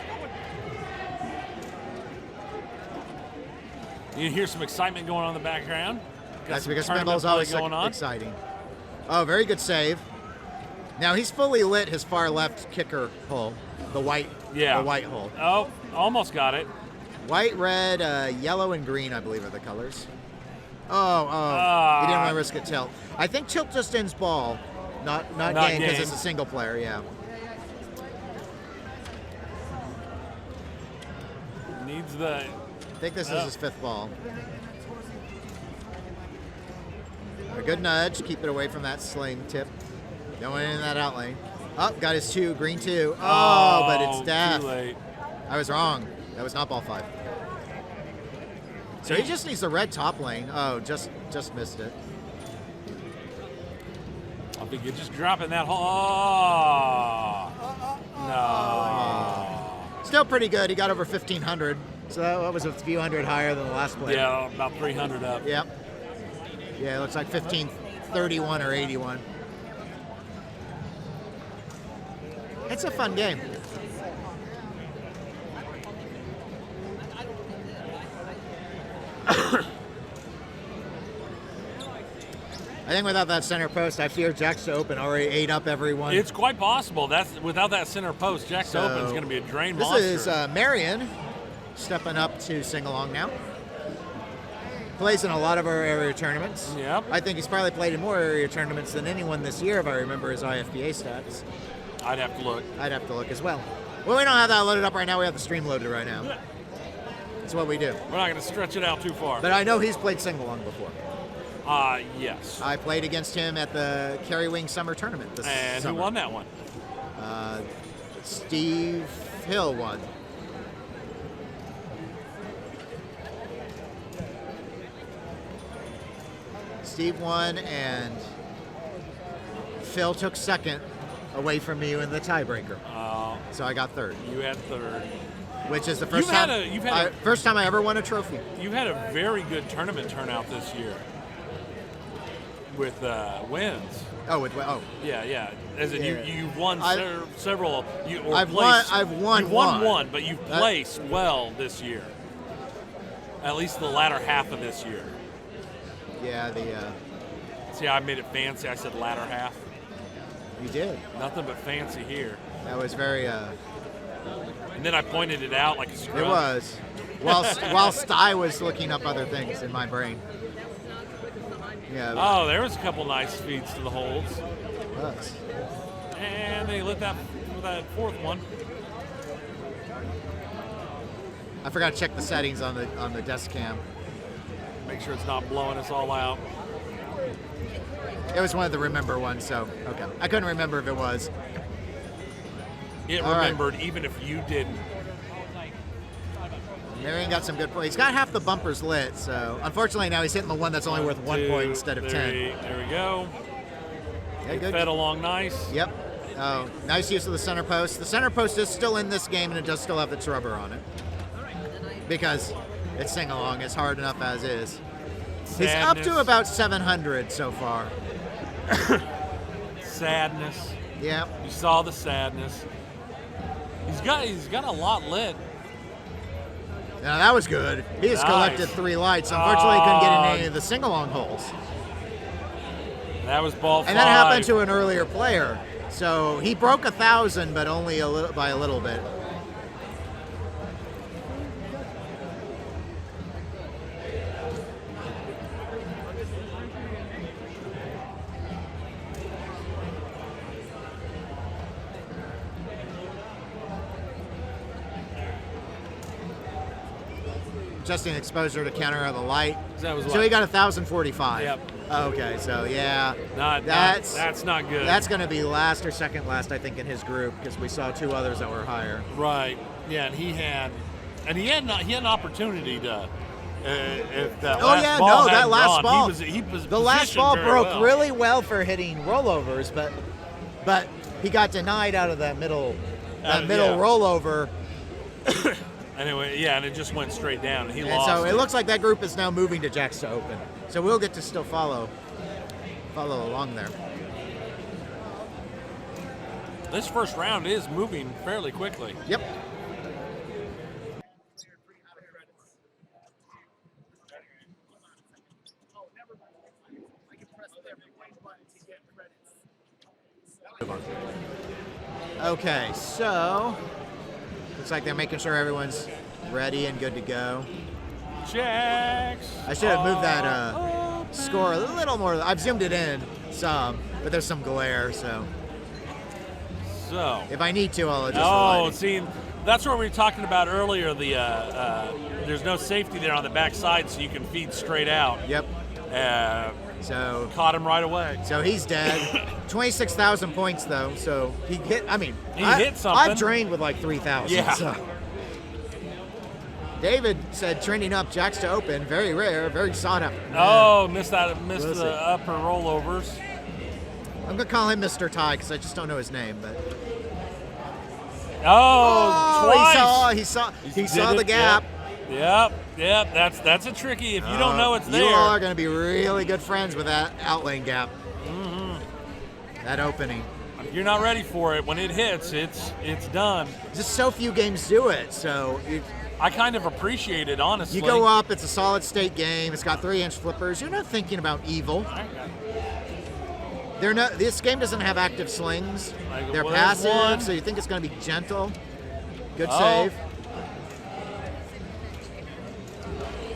You hear some excitement going on in the background. Got That's some because tournament pinball's always play going on. exciting. Oh, very good save. Now he's fully lit his far left kicker hole, the white hole. Oh, almost got it. White, red, yellow, and green, I believe, are the colors. Oh, he didn't want to risk a tilt. I think tilt just ends ball, not game, because it's a single player, yeah. Needs the... I think this is his 5th ball. A good nudge, keep it away from that sling tip. Don't want it in that out lane. Oh, got his 2, green 2. Oh, but it's death. Too late. I was wrong. That was not ball 5. So he just needs the red top lane. Oh, just missed it. I think you're just dropping that hole. Oh. No. Still pretty good. He got over 1,500. So that was a few hundred higher than the last player. Yeah, about 300 up. Yep. Yeah, it looks like 1,531 or 81. It's a fun game. I think without that center post, I fear Jacks to Open already ate up everyone. It's quite possible. That's without that center post, Jacks to Open is going to be a drain monster. This is Marion stepping up to sing along now. Plays in a lot of our area tournaments. Yep. I think he's probably played in more area tournaments than anyone this year, if I remember his IFBA stats. I'd have to look. I'd have to look as well. Well, we don't have that loaded up right now. We have the stream loaded right now. That's what we do. We're not going to stretch it out too far. But I know he's played sing-along before. Yes. I played against him at the Kerry Wing Summer Tournament this And summer. who won that one? Steve Hill won. Steve won, and Phil took second away from me in the tiebreaker. So I got third, You had third. which is the first You've had a- first time I ever won a trophy. You had a very good tournament turnout this year with wins. Yeah. As in Yeah. you've won several. I've won You've won one. one, but you've placed well this year. At least the latter half of this year. Yeah, See, I made it fancy. I said latter half. you did. Nothing but fancy here. That was very. And then I pointed it out like a scrub. It was. Whilst I was looking up other things in my brain. Yeah. Oh, there was a couple nice feeds to the holds. It was. And they lit that fourth one. I forgot to check the settings on the desk cam. Make sure it's not blowing us all out. It was one of the remember ones, so okay. I couldn't remember if it was. It All right. remembered even if you didn't. Marion got some good points. He's got half the bumpers lit, so unfortunately now he's hitting the one that's only worth 1 point instead of 10. There we go. Yeah, It good. fed along nice. Yep. Oh, nice use of the center post. The center post is still in this game, and it does still have its rubber on it. Because it's sing-along. It's hard enough as is. He's up to Sadness. about 700 so far. Sadness. Yeah. You saw the sadness. He's got a lot lit. Now that was good. He has Nice. collected 3 lights. Unfortunately, he couldn't get in any of the sing-along holes. That was ball 5. And that happened to an earlier player. So he broke 1,000, but only by a little bit. Adjusting exposure to counter the light. That was So what? he got 1,045. Yep. Okay, so yeah. That's not good. That's going to be last or second last, I think, in his group, because we saw 2 others that were higher. right. Yeah, and he had an opportunity to. If that last yeah, ball no, that hadn't last gone, ball. He was The last positioned ball very broke well. really well for hitting rollovers, but he got denied out of that middle Yeah. rollover. Anyway, yeah, and it just went straight down, and he And lost. so it looks like that group is now moving to Jacks to Open. So we'll get to still follow along there. This first round is moving fairly quickly. Yep. Okay, so looks like they're making sure everyone's ready and good to go. Jacks. I should have moved that score a little more. I've zoomed it in some, but there's some glare, so So. if I need to, I'll adjust the Oh, lighting. see, that's what we were talking about earlier. There's no safety there on the backside, so you can feed straight out. Yep. Uh, So caught him right away. he's dead. 26,000 points though. So he hit. I mean, He hit something. I've drained with like 3,000. Yeah. So. David said trending up Jacks to Open, very rare, very sought after. Oh, missed We'll the see. upper rollovers. I'm gonna call him Mr. Ty because I just don't know his name. But Twice. he saw Did the it, gap. Yep. That's a tricky. If you don't know it's there. You all are gonna be really good friends with that outlane gap. Mm-hmm. That opening. You're not ready for it. When it hits, it's done. Just so few games do it, so I kind of appreciate it, honestly. you go up, it's a solid state game, it's got 3-inch flippers, you're not thinking about evil. This game doesn't have active slings. They're There's passive, one. so you think it's going to be gentle. Good Oh. save.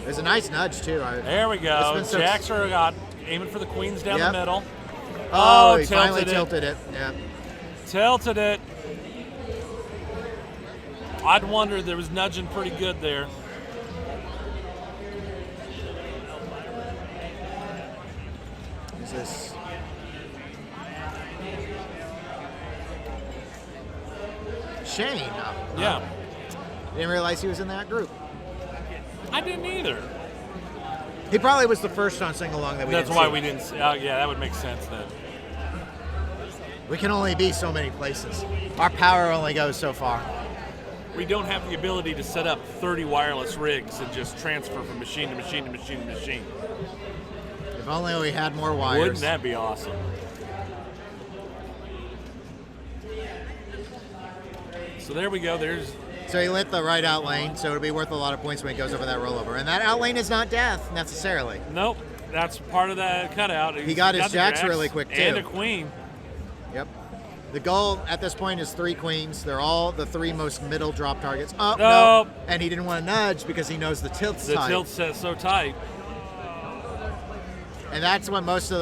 There's a nice nudge, too. There we It's go. been so- Jackson got aiming for the queens down Yep. the middle. Oh, he tilted finally it. tilted it. Yeah. Tilted it. I'd wonder there was nudging pretty good there. Who's this? Shane. Yeah. Didn't realize he was in that group. I didn't either. He probably was the first on sing along that we That's didn't why see. we didn't see. Yeah, that would make sense then. We can only be so many places. Our power only goes so far. We don't have the ability to set up 30 wireless rigs and just transfer from machine to machine to machine to machine. If only we had more wires. Wouldn't that be awesome? So there we go. There's So he lit the right out lane, so it'll be worth a lot of points when he goes over that rollover. And that out lane is not death, necessarily. nope. That's part of that cutout. He got his the jacks really quick, and too. a queen. Yep. The goal at this point is 3 queens. They're all the 3 most middle drop targets. Oh, no. Nope. And he didn't want to nudge because he knows the tilt's The tight. tilt's set so tight. And that's what most of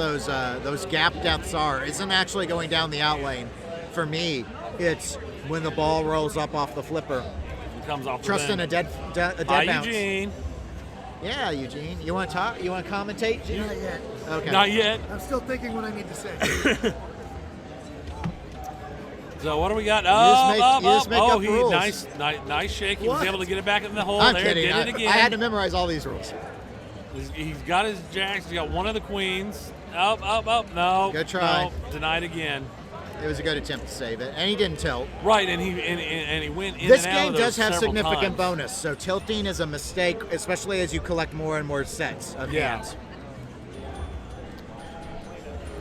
those gap deaths are. Isn't actually going down the out lane. For me, it's when the ball rolls up off the flipper. It comes off. Trusting the a dead Hi, bounce. Eugene. Yeah, Eugene. You want to talk? You want to commentate? Gene? Not yet. Okay. Not yet. I'm still thinking what I need to say. So what do we got? just Oh, make- you just make up he rules. nice shake. He was What? able to get it back in the hole. I'm there, kidding. did it again. I had to memorize all these rules. He's got his jacks. He's got one of the queens. Up. No. Good try. No, denied again. It was a good attempt to save it, and he didn't tilt. Right, and he went in This and out game of does those have several significant times. bonus, so tilting is a mistake, especially as you collect more and more sets of Yeah. hands.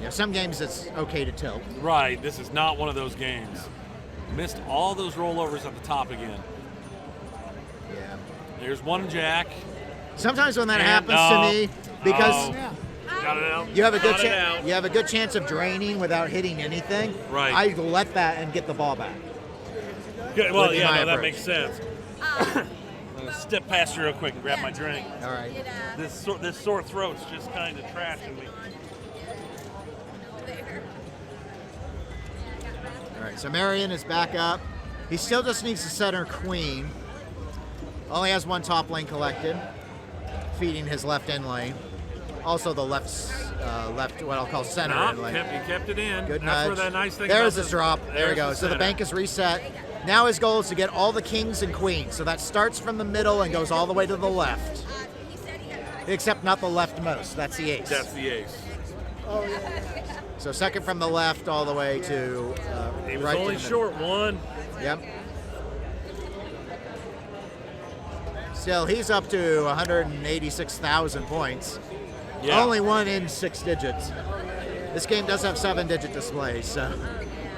Yeah, some games it's okay to tilt. Right, this is not one of those games. Missed all those rollovers at the top again. Yeah. There's one jack. Sometimes when that And happens no. to me, because Oh. Got it out. you have a good Got it chance, out. you have a good chance of draining without hitting anything. Right. I let that and get the ball back. Good. Well, would be my yeah, no, that approach. makes sense. I'm gonna step past you real quick and grab my drink. All right. This sore throat's just kind of trashing me. All right. So Marion is back up. He still just needs to center queen. Only has 1 top lane collected, feeding his left end lane. Also the left, what I'll call center No, end lane. he kept it in. Good That's nudge. where that nice thing There's about his this- drop. There we there's go. So the center. bank is reset. Now his goal is to get all the kings and queens. So that starts from the middle and goes all the way to the left. Except not the leftmost. That's the ace. That's the ace. So second from the left all the way to He was right to only the middle. short one. Yep. Still, he's up to 186,000 points. Yeah. Only one in 6 digits. This game does have 7-digit displays, so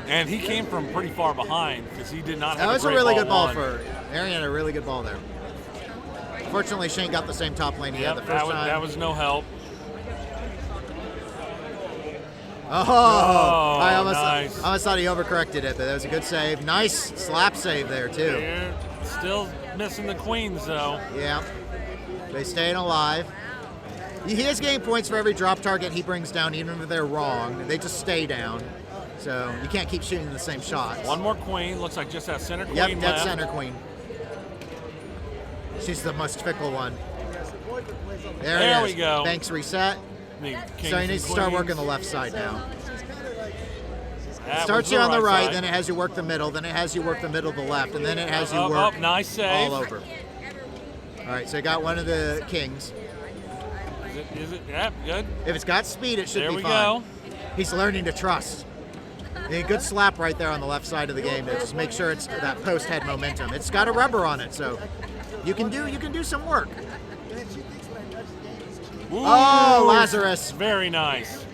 And he came from pretty far behind because he did not have that was a great really good ball one. for Arian. A really good ball there. Fortunately, Shane got the same top lane he had the Yep, first that time. that was no help. Oh, I nice. almost thought he overcorrected it, but that was a good save. Nice slap save there too. They're still missing the queens though. Yeah, they staying alive. He is getting points for every drop target he brings down, even if they're wrong. They just stay down, so you can't keep shooting the same shots. One more queen. Looks like just that center queen Yep, dead left. center queen. She's the most fickle one. There There it we is. go. Banks reset. The So kings he and needs to start queens. working the left side now. That Starts was you on the right, side. then it has you work the middle, then it has you work the middle to the left, and then it has you Up, work up, nice save. all over. All right, so you got one of the kings. Is it? Yeah, good. If it's got speed, it should There be we fine. go. He's learning to trust. A good slap right there on the left side of the game to just make sure it's that post head momentum. It's got a rubber on it, so you can do some work. Ooh, Oh, Lazarus. Very nice.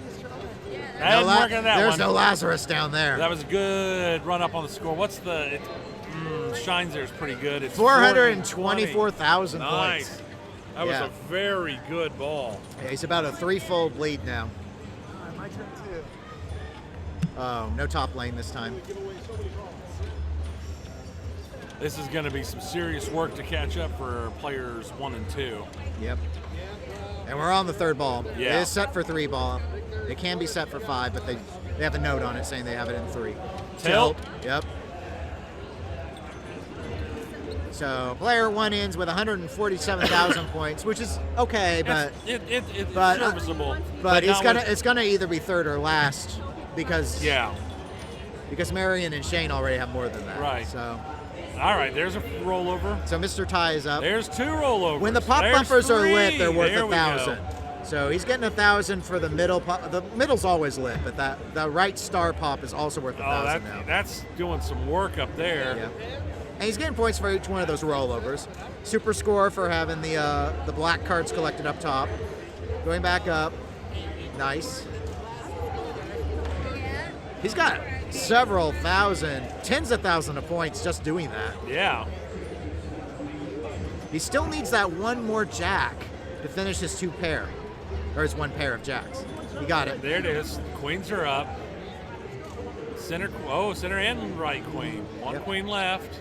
I didn't work on that There's one. no Lazarus down there. That was a good run up on the score. What's the Shines there is pretty good. It's 424,000 Nice. points. That was Yeah. a very good ball. Yeah, he's about a 3-fold lead now. My turn too. Oh, no top lane this time. This is going to be some serious work to catch up for players 1 and 2. Yep. And we're on the third ball. Yeah. It is set for 3 ball. It can be set for 5, but they have a note on it saying they have it in 3. Tilt. Yep. So player 1 ends with 147,000 points, which is okay, but It's but, serviceable. but it's not it's gonna either be third or last because because Marion and Shane already have more than that. Right. So All right, there's a rollover. Mr. Ty is up. There's 2 rollovers. When the pop There's bumpers are 3. lit, they're worth There we go. 1,000. So he's getting 1,000 for the middle pop. The middle's always lit, but the right star pop is also worth 1,000 now. That's doing some work up there. Yeah. And he's getting points for each one of those rollovers. Super score for having the black cards collected up top. Going back up. Nice. He's got several thousand, tens of thousands of points just doing that. Yeah. He still needs that one more jack to finish his 2 pair. Or his 1 pair of jacks. He got it. There it is. Queens are up. Center and right queen. One Yep. queen left.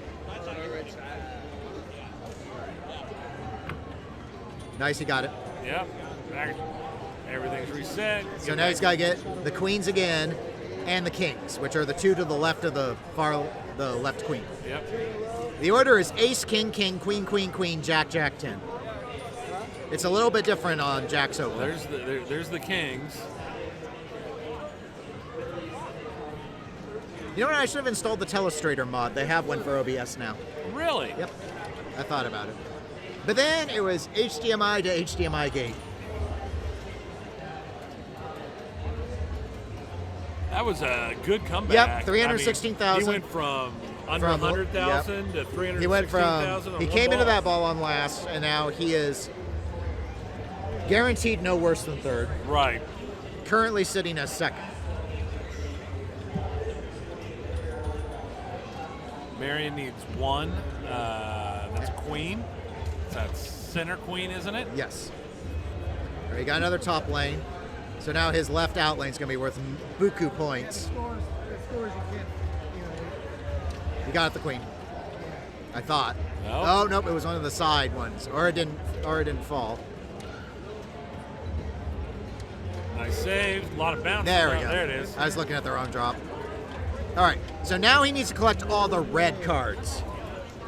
Nice, he got it. Yep. Back. Everything's reset. So now he's got to get the queens again and the kings, which are the 2 to the left of the left queen. Yep. The order is ace, king, king, queen, queen, queen, jack, jack, 10. It's a little bit different on Jack's Open. There's the kings. You know what? I should have installed the Telestrator mod. They have one for OBS now. Really? Yep. I thought about it. But then it was HDMI to HDMI gate. That was a good comeback. Yep, 316,000. He went from under From- 100,000 to 316,000. He went from, on he one came into ball. that ball on last, and now he is guaranteed no worse than third. Right. Currently sitting as second. Marion needs 1. That's queen. That's center queen, isn't it? Yes. All right, he got another top lane. So now his left out lane is going to be worth buku points. Scores you can't, you know. He got the queen. I thought. No. Oh nope, it was one of the side ones, or it didn't fall. Nice save. A lot of bounce. There we go. There it is. I was looking at the wrong drop. All right, so now he needs to collect all the red cards.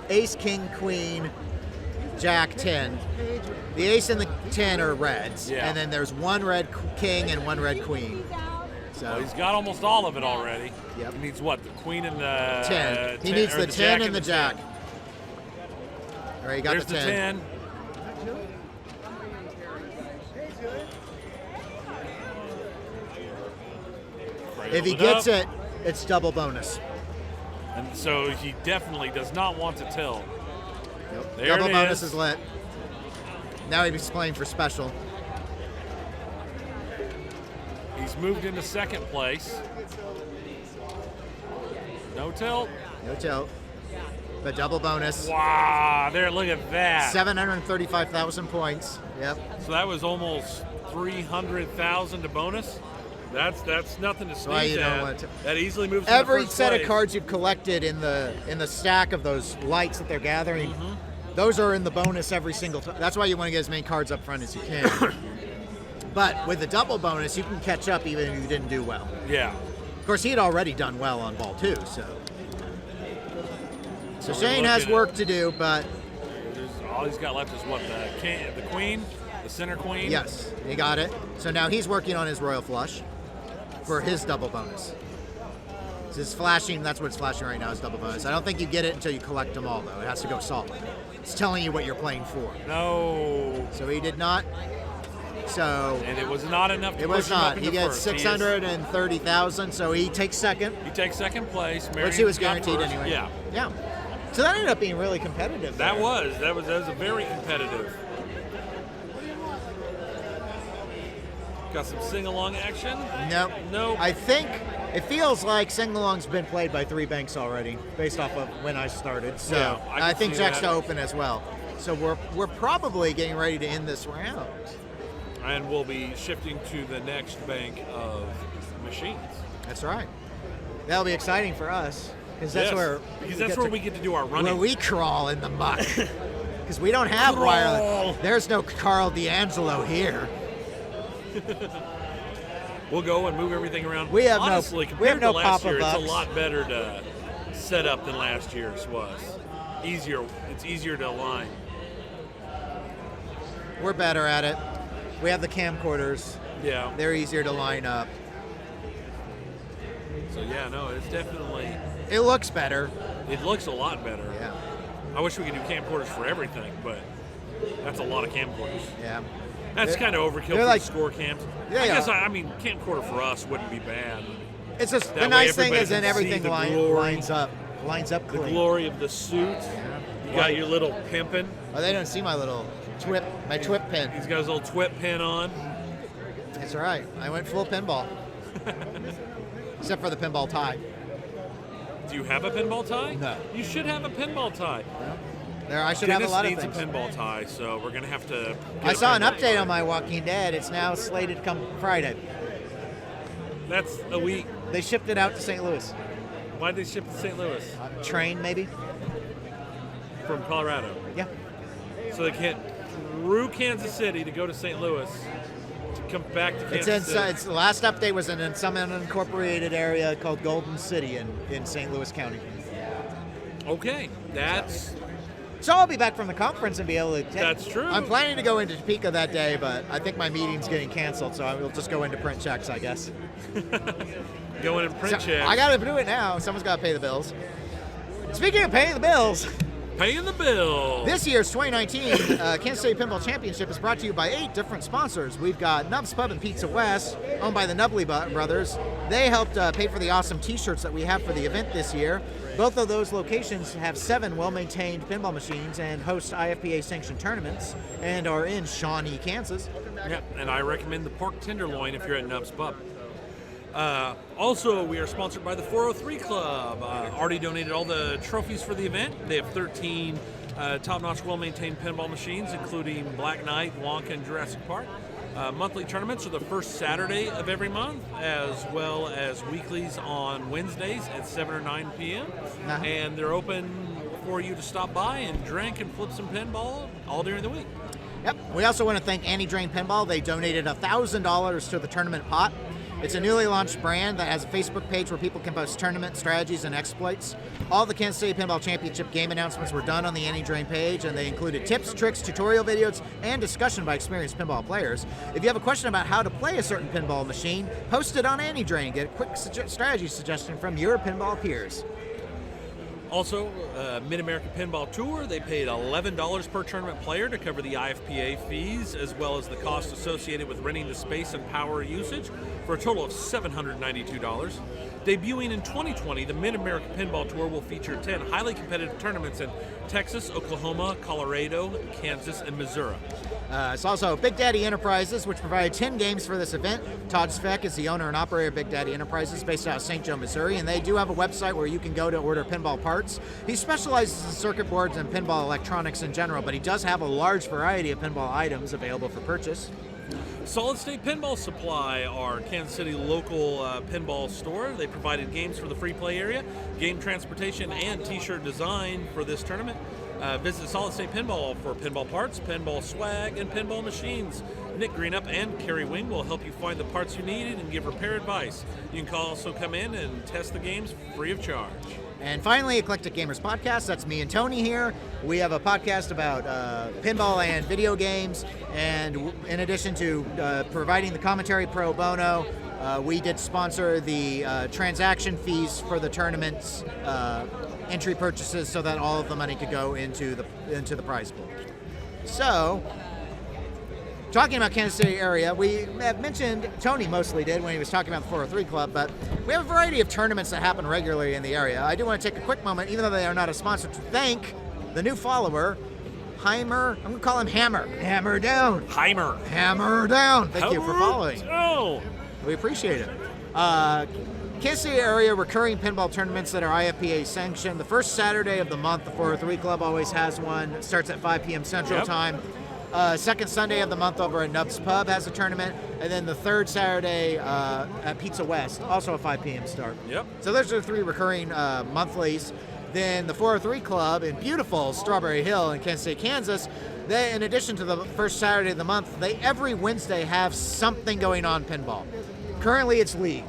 Ace, king, queen, jack, 10. The ace and the 10 are reds, Yeah. and then there's 1 red king and 1 red queen. So Well, he's got almost all of it already. Yep. He needs what? The queen and the 10. He needs or the 10 jack and the jack. All right, he got There's the the 10. 10. If he gets it, it's double bonus. And so he definitely does not want to tilt. Nope. There Double it bonus is. is lit. Now he's playing for special. He's moved into second place. No tilt. No tilt. But double bonus. Wow, there, look at that. 735,000 points. Yep. So that was almost 300,000 to bonus. That's nothing to Why you sneeze don't at. want to- That easily moves to Every the first set place. of cards you've collected in the stack of those lights that they're gathering, Mm-hmm. those are in the bonus every single time. That's why you want to get as many cards up front as you can. But with the double bonus, you can catch up even if you didn't do well. Yeah. Of course, he had already done well on ball 2, so. So we're Shane has looking at- work to do, but All he's got left is what, the queen, the center queen. yes, he got it. So now he's working on his royal flush for his double bonus. So it's flashing, that's what it's flashing right now, is double bonus. I don't think you get it until you collect them all, though. It has to go solid. It's telling you what you're playing for. No. So he did not. So And it was not enough to it push was him up not. into He gets first. 630,000, so he takes second, He takes second place. which he was Marion's got guaranteed first. anyway. Yeah. Yeah. So that ended up being really competitive. That there. was a very competitive. Got some sing-along action. Nope. Nope. I think it feels like sing-along's been played by 3 banks already, based off of when I started. So Yeah, I I can think see Juxta that. open as well. So we're probably getting ready to end this round. And we'll be shifting to the next bank of machines. That's right. That'll be exciting for us because that's Yes, where because that's where we get to do our running. where we crawl in the muck. Because we don't have Crawl. wireless. There's no Carl D'Angelo here. We'll go and move everything around. We have Honestly, we compared have no to last year, Papa it's a Bucks. lot better to set up than last year's was. Easier. It's easier to align. We're better at it. We have the camcorders. Yeah. They're easier to line up. So yeah, no, it's definitely. It looks better. It looks a lot better. Yeah. I wish we could do camcorders for everything, but that's a lot of camcorders. Yeah. That's They're- kind of overkill they're for like- the score cams. Yeah, I guess yeah. I mean camcorder for us wouldn't be bad. It's just That the way nice thing everybody is then can see everything the glory. lines up The clean. glory of the suit. You got your little pimpin'. Oh, they don't see my little twip pin. He's got his little twip pin on. That's all right. I went full pinball. Except for the pinball tie. Do you have a pinball tie? No. You should have a pinball tie. There, I should Dennis have a lot of needs things. a pinball tie, so we're gonna have to. I get a saw an pinball update tie. on my Walking Dead. It's now slated to come Friday. That's a week. They shipped it out to St. Louis. Why'd they ship to St. Louis Train, maybe? from Colorado? Yeah. So they can't through Kansas City to go to St. Louis to come back to It's Kansas in. City. It's the last update was in some unincorporated area called Golden City in St. Louis County. Okay, that's So I'll be back from the conference and be able to. That's true. I'm planning to go into Topeka that day, but I think my meeting's getting canceled, so I will just go into print checks, I guess. going in print So, checks. I got to do it now. Someone's got to pay the bills. Speaking of paying the bills, paying the bill. this year's 2019 Kansas City Pinball Championship is brought to you by 8 different sponsors. We've got Nub's Pub and Pizza West, owned by the Nubley brothers. They helped pay for the awesome T-shirts that we have for the event this year. Both of those locations have 7 well-maintained pinball machines and host IFPA-sanctioned tournaments and are in Shawnee, Kansas. Yep, and I recommend the pork tenderloin if you're at Nub's Pub. Also, we are sponsored by the 403 Club. Already donated all the trophies for the event. They have 13 top-notch, well-maintained pinball machines, including Black Knight, Wonka, and Jurassic Park. Monthly tournaments are the first Saturday of every month, as well as weeklies on Wednesdays at 7 or 9 p.m. Uh-huh. And they're open for you to stop by and drink and flip some pinball all during the week. Yep. We also want to thank Annie Drain Pinball. They donated $1,000 to the tournament pot. It's a newly launched brand that has a Facebook page where people can post tournament strategies and exploits. All the Kansas City Pinball Championship game announcements were done on the Annie Drain page, and they included tips, tricks, tutorial videos, and discussion by experienced pinball players. If you have a question about how to play a certain pinball machine, post it on Annie Drain. Get a quick strategy suggestion from your pinball peers. Also, Mid-America Pinball Tour, they paid $11 per tournament player to cover the IFPA fees, as well as the cost associated with renting the space and power usage, for a total of $792. Debuting in 2020, the Mid-America Pinball Tour will feature 10 highly competitive tournaments in Texas, Oklahoma, Colorado, Kansas, and Missouri. It's also Big Daddy Enterprises, which provided 10 games for this event. Todd Speck is the owner and operator of Big Daddy Enterprises, based out of St. Joe, Missouri, and they do have a website where you can go to order pinball parts. He specializes in circuit boards and pinball electronics in general, but he does have a large variety of pinball items available for purchase. Solid State Pinball Supply, our Kansas City local pinball store. They provided games for the free play area, game transportation, and t-shirt design for this tournament. Visit Solid State Pinball for pinball parts, pinball swag, and pinball machines. Nick Greenup and Kerry Wing will help you find the parts you need and give repair advice. You can also come in and test the games free of charge. And finally, Eclectic Gamers Podcast. That's me and Tony here. We have a podcast about pinball and video games. And in addition to providing the commentary pro bono, we did sponsor the transaction fees for the tournament's entry purchases, so that all of the money could go into the prize pool. So, talking about Kansas City area, we have mentioned, Tony mostly did when he was talking about the 403 Club, but we have a variety of tournaments that happen regularly in the area. I do want to take a quick moment, even though they are not a sponsor, to thank the new follower, Heimer. I'm gonna call him Hammer. Hammer down. Heimer. Hammer down. Thank you for following. Oh. We appreciate it. Kansas City area recurring pinball tournaments that are IFPA sanctioned. The first Saturday of the month, the 403 Club always has one. It starts at 5 p.m. Central Time. Second Sunday of the month over at Nub's Pub has a tournament. And then the third Saturday at Pizza West, also a 5 p.m. start. Yep. So those are the 3 recurring monthlies. Then the 403 Club in beautiful Strawberry Hill in Kansas City, Kansas, they, in addition to the first Saturday of the month, they every Wednesday have something going on pinball. Currently it's League,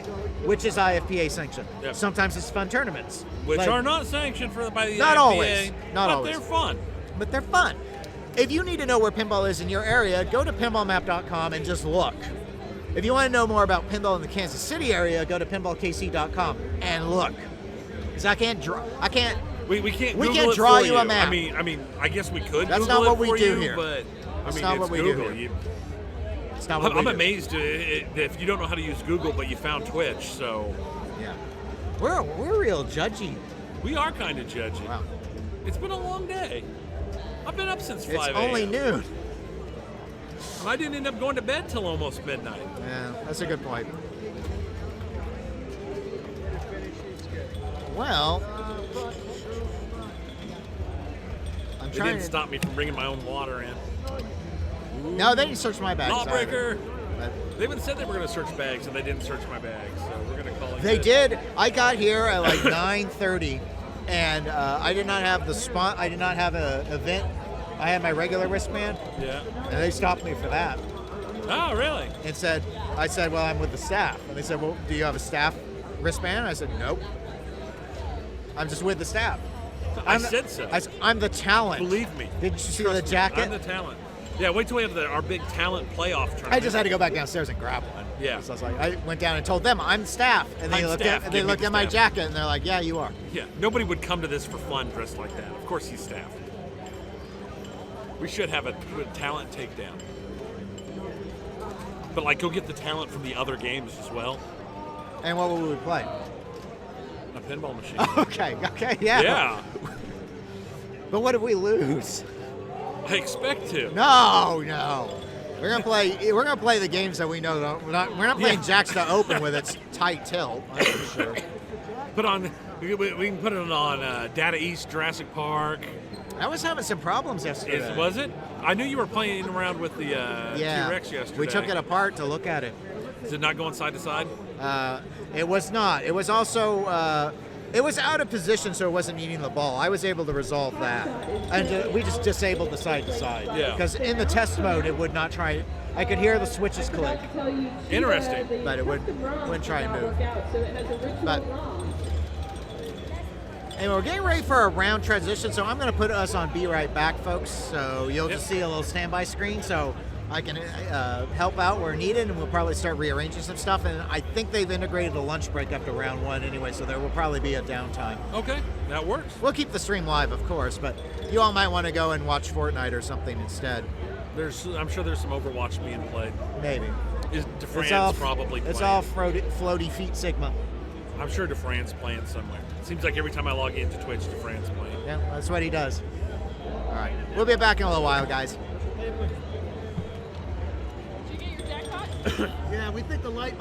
which is IFPA sanctioned. Yep. Sometimes it's fun tournaments. Which Like, are not sanctioned by the Not IFPA. always. Not but always. they're fun. But they're fun. If you need to know where pinball is in your area, go to pinballmap.com and just look. If you want to know more about pinball in the Kansas City area, go to pinballkc.com and look. Because I can't We can't. We Google can't it draw for you a map. I mean, I guess we could. That's Google not what it we for do you, here. But That's I mean, not it's what we do Google. here. It's not what I'm we do. amazed if you don't know how to use Google, but you found Twitch. So Yeah. We're real judgy. we are kind of judgy. Wow. It's been a long day. I've been up since 5 It's a.m. only noon. And I didn't end up going to bed till almost midnight. Yeah, that's a good point. Well, I'm They trying didn't to stop me from bringing my own water in. No, they didn't search my bags. Lawbreaker. either. They even said they were going to search bags, and they didn't search my bags. So we're going to call it. They good. did. I got here at like 9:30, and I did not have the spot. I did not have an event. I had my regular wristband, Yeah. and they stopped me for that. Oh, really? And said, I said, well, I'm with the staff. And they said, well, do you have a staff wristband? I said, nope. I'm just with the staff. I said so. I'm the talent. Believe me. Did you see Trust the me, jacket? I'm the talent. Yeah, wait till we have our big talent playoff tournament. I just had to go back downstairs and grab one. Yeah. So I was like, I went down and told them I'm staff, and they I'm looked staff. at they Give me looked the at my staff. jacket, and they're like, yeah, you are. Yeah, nobody would come to this for fun dressed like that. Of course he's staff. We should have a talent takedown. But like, go get the talent from the other games as well. And what would we play? A pinball machine. Okay, yeah. Yeah, But what if we lose? I expect to. No. We're gonna play the games that we know. We're not playing Jacks to open with its tight tilt. That's for sure. Put on. We can put it on Data East, Jurassic Park. I was having some problems yesterday. Was it? I knew you were playing around with the Yeah. T-Rex yesterday. We took it apart to look at it. Is it not going side to side? It was not. It was also. It was out of position, so it wasn't eating the ball. I was able to resolve that, and we just disabled the side to side. Yeah. Because in the test mode, it would not try. I could hear the switches click, Interesting. but it wouldn't try and move. But anyway, we're getting ready for a round transition, so I'm going to put us on Be Right Back, folks. So you'll just see a little standby screen, so I can help out where needed, and we'll probably start rearranging some stuff. And I think they've integrated a lunch break up to round 1 anyway, so there will probably be a downtime. Okay, that works. We'll keep the stream live, of course, but you all might want to go and watch Fortnite or something instead. I'm sure there's some Overwatch being played. Maybe. Is DeFran's probably playing? It's all floaty feet Sigma. I'm sure DeFran's playing somewhere. It seems like every time I log into Twitch, DeFran's playing. Yeah, that's what he does. All right. We'll be back in a little while, guys. Did you get your jackpot? Yeah, we think the light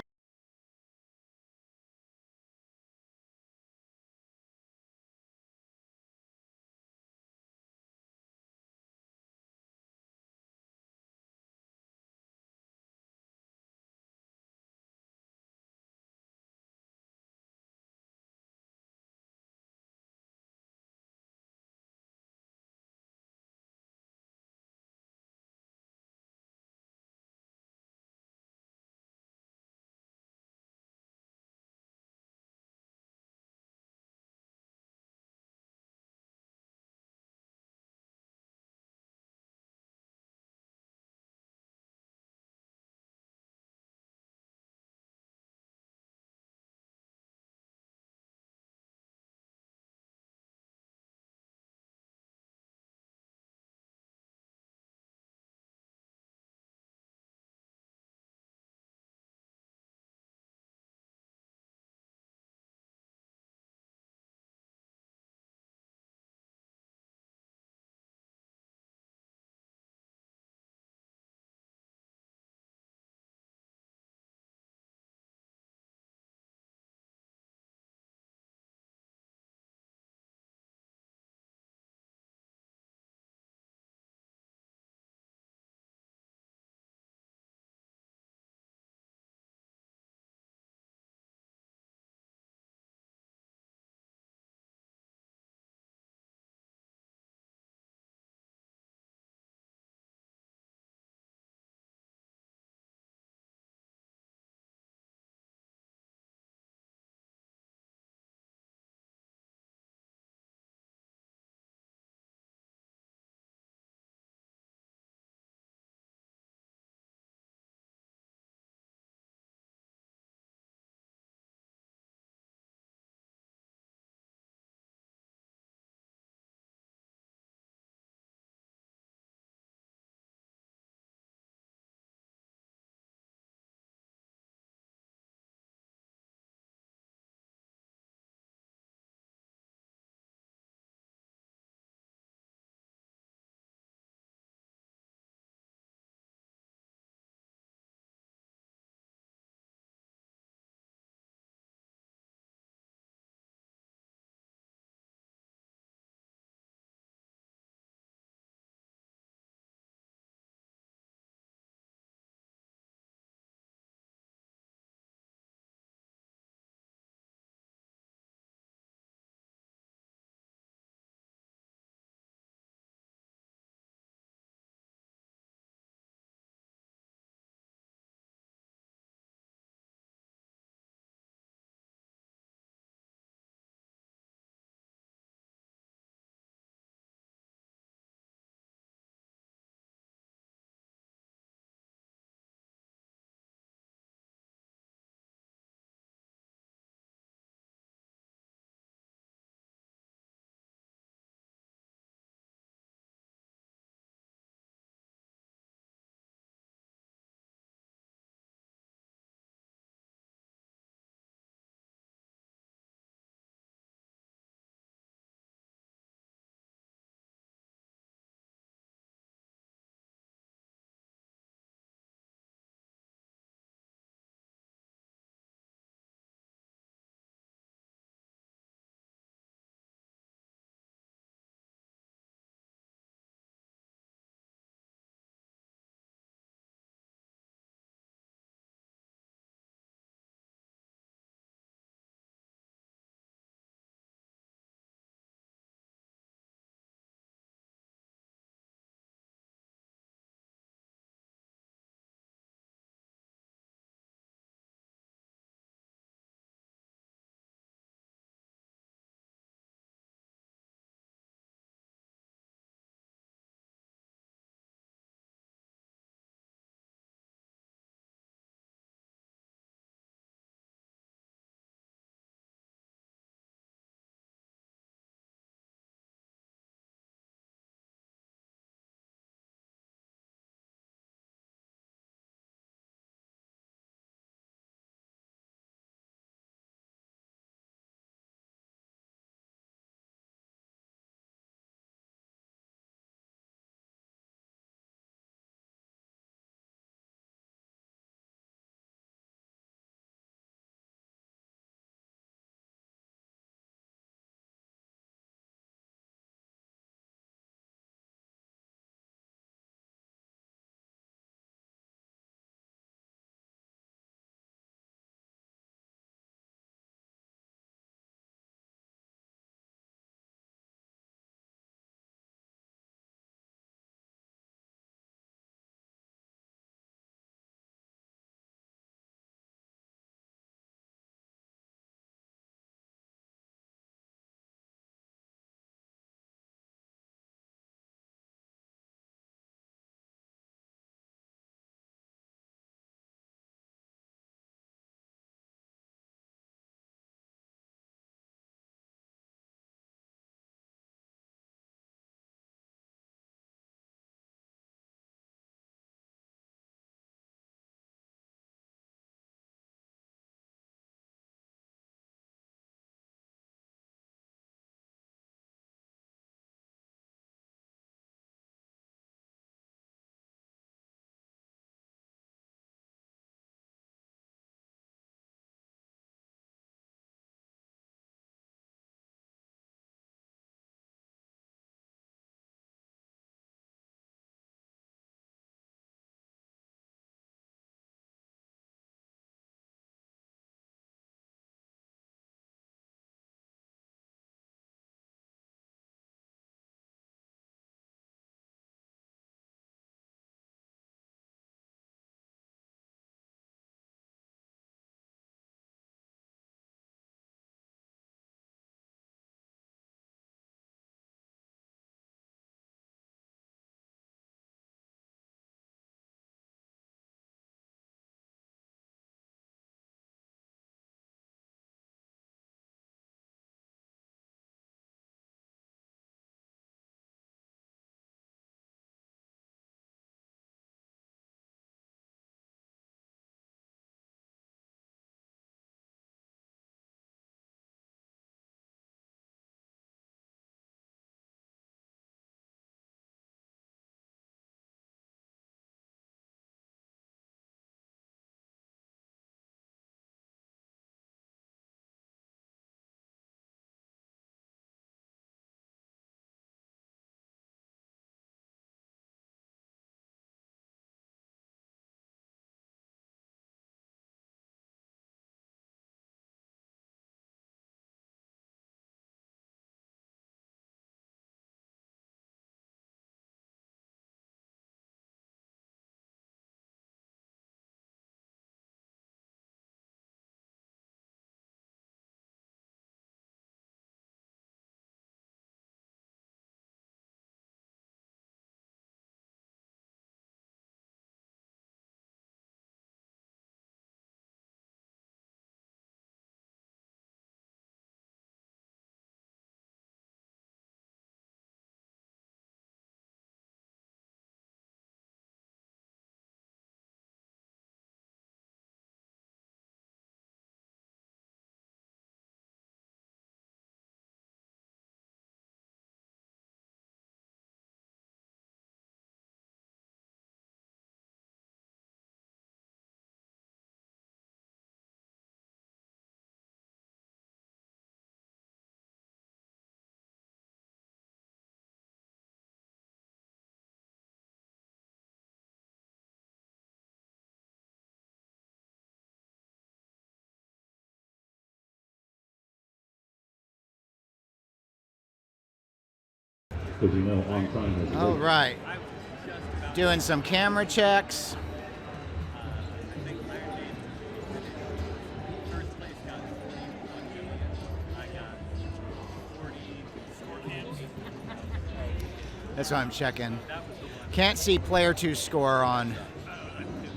Because you know on time is All late. right. Doing some camera checks. That's what I'm checking. Can't see player 2 score on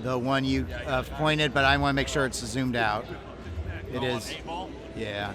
the one you pointed, but I want to make sure it's zoomed out. It is. Yeah.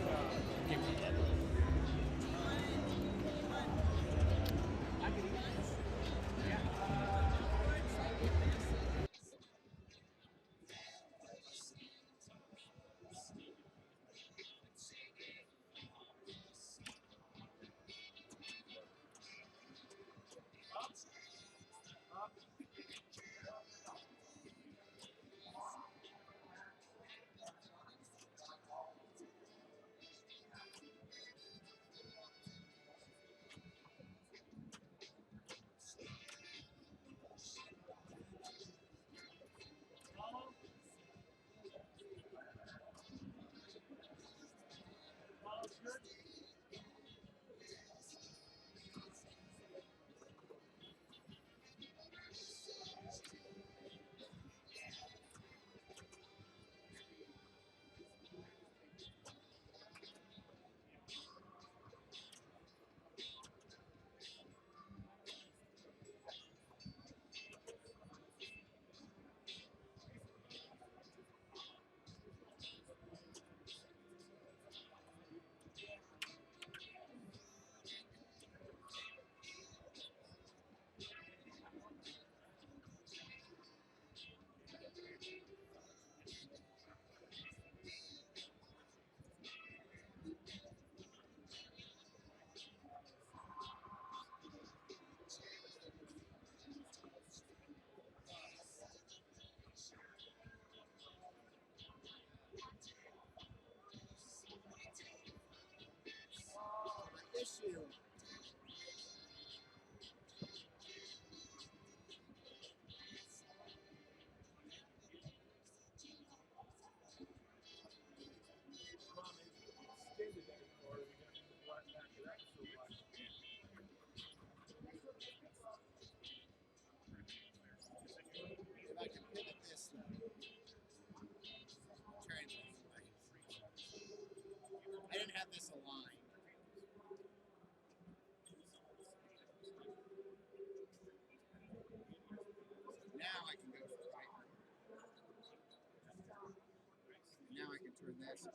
I didn't have this aligned. Now I can go to the right. Now I can turn this.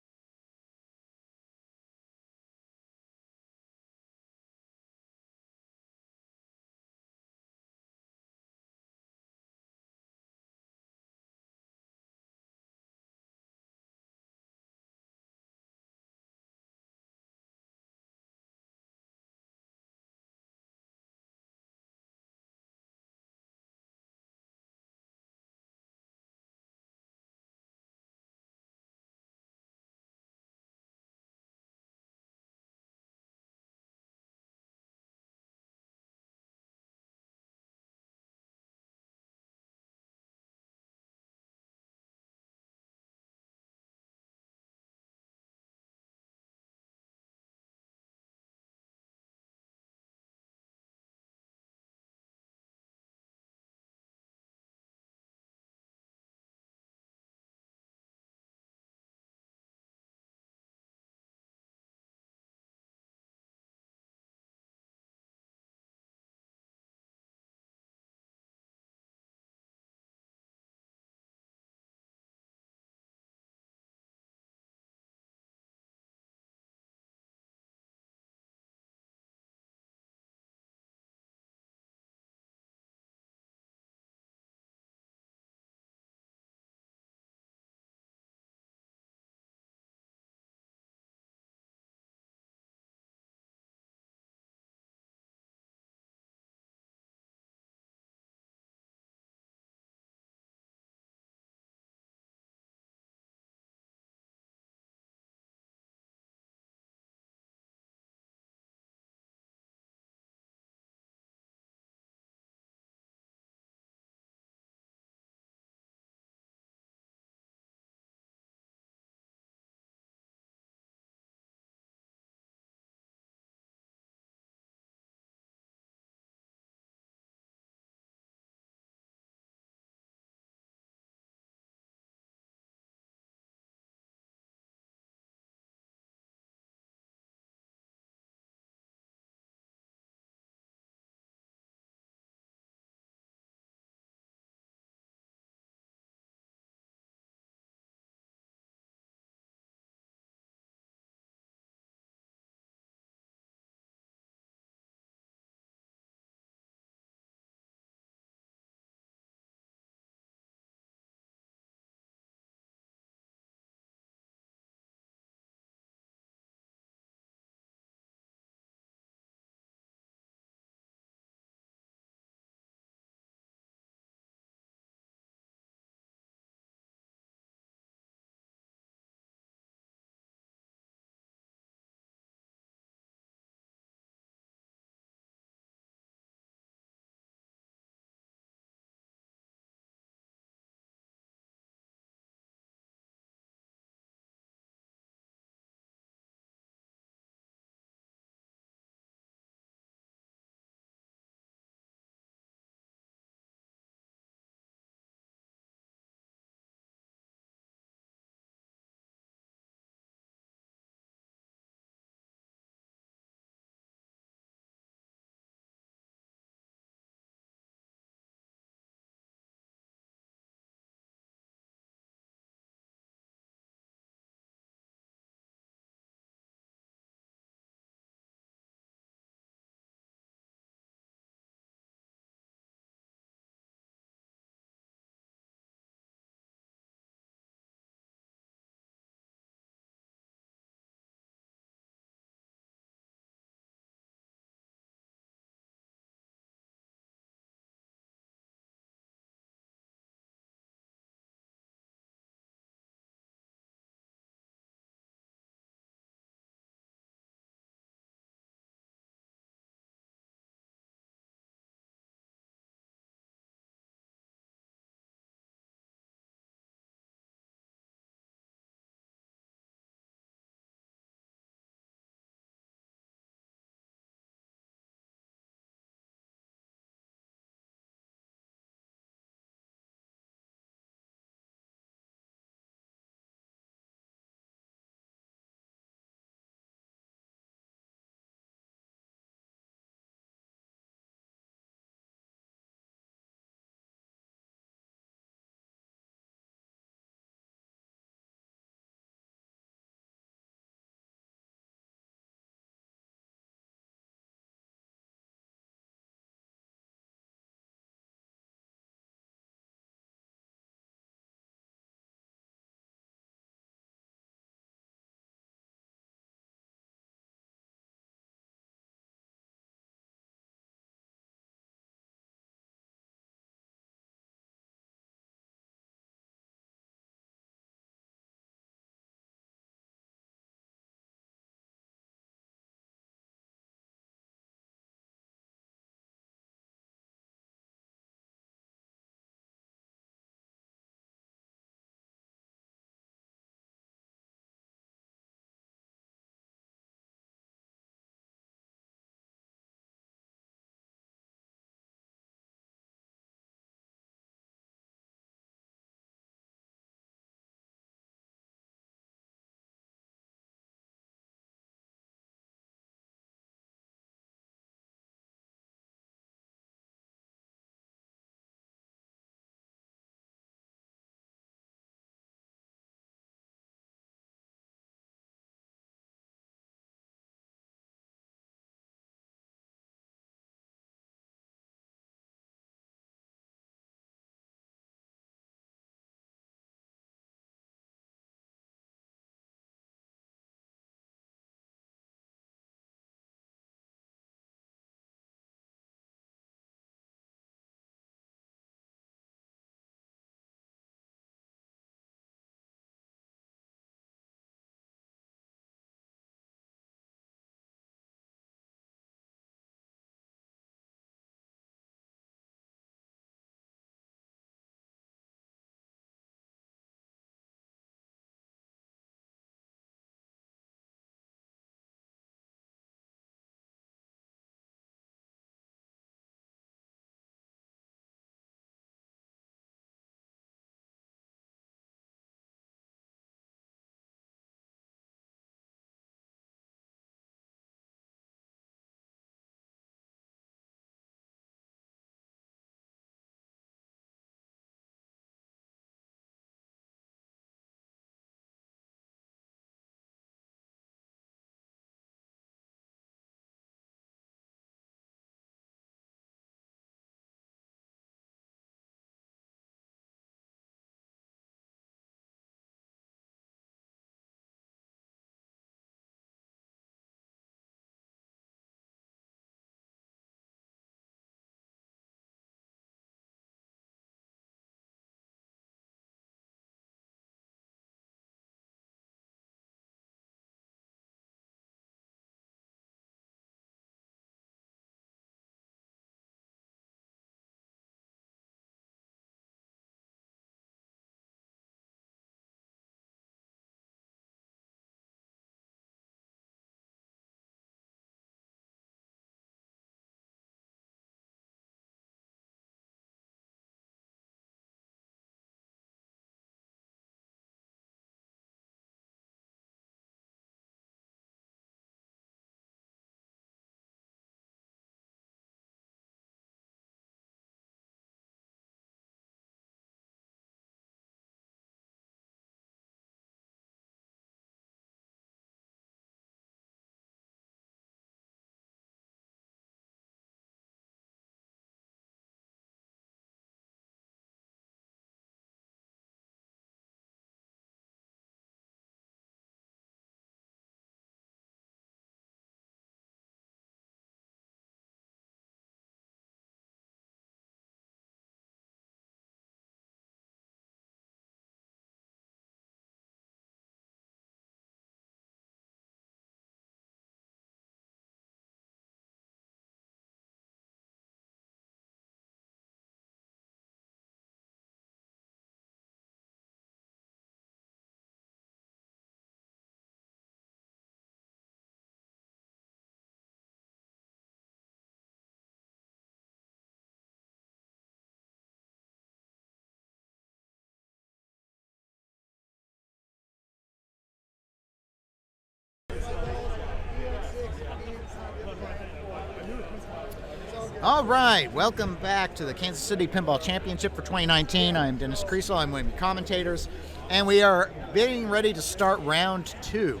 All right, welcome back to the Kansas City Pinball Championship for 2019. I'm Dennis Creasel, I'm one of the commentators, and we are getting ready to start round 2.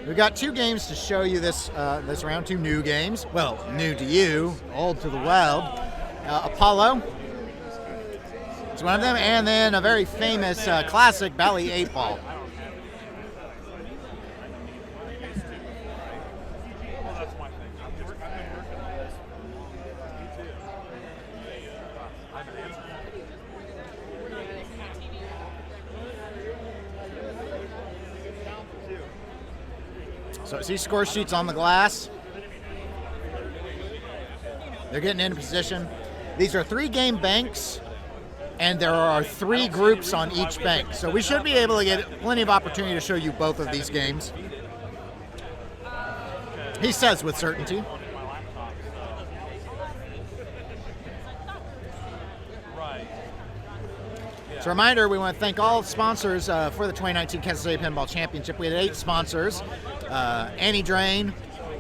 We've got 2 games to show you this round 2, new games. Well, new to you, old to the world. Apollo is one of them, and then a very famous classic, Bally 8 Ball. So see score sheets on the glass. They're getting into position. These are 3-game banks, and there are 3 groups on each bank. So we should be able to get plenty of opportunity to show you both of these games. He says with certainty. As a reminder, we want to thank all sponsors for the 2019 Kansas City Pinball Championship. We had 8 sponsors: Annie Drain,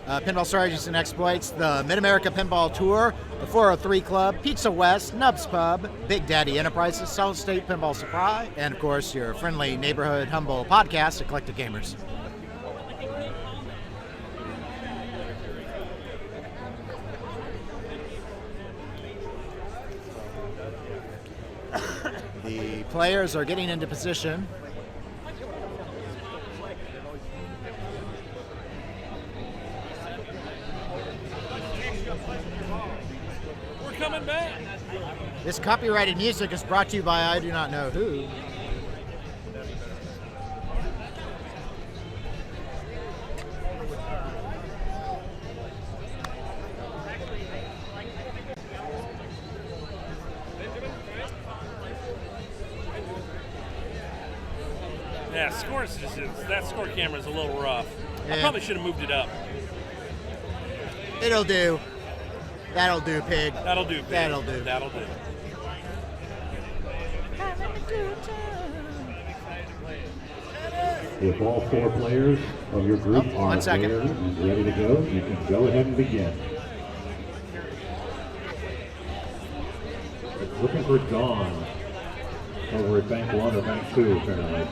Pinball Strategies and Exploits, the Mid-America Pinball Tour, the 403 Club, Pizza West, Nubs Pub, Big Daddy Enterprises, South State Pinball Supply, and of course your friendly neighborhood humble podcast, Eclectic Gamers. The players are getting into position. We're coming back. This copyrighted music is brought to you by I do not know who. Yeah, that score camera is a little rough. I Yeah. probably should have moved it up. It'll do. That'll do, pig. That'll do, babe. That'll do. That'll do. If all 4 players of your group Oh, are 1 second. there and ready to go, you can go ahead and begin. Looking for Dawn over at Bank 1 or Bank 2, apparently.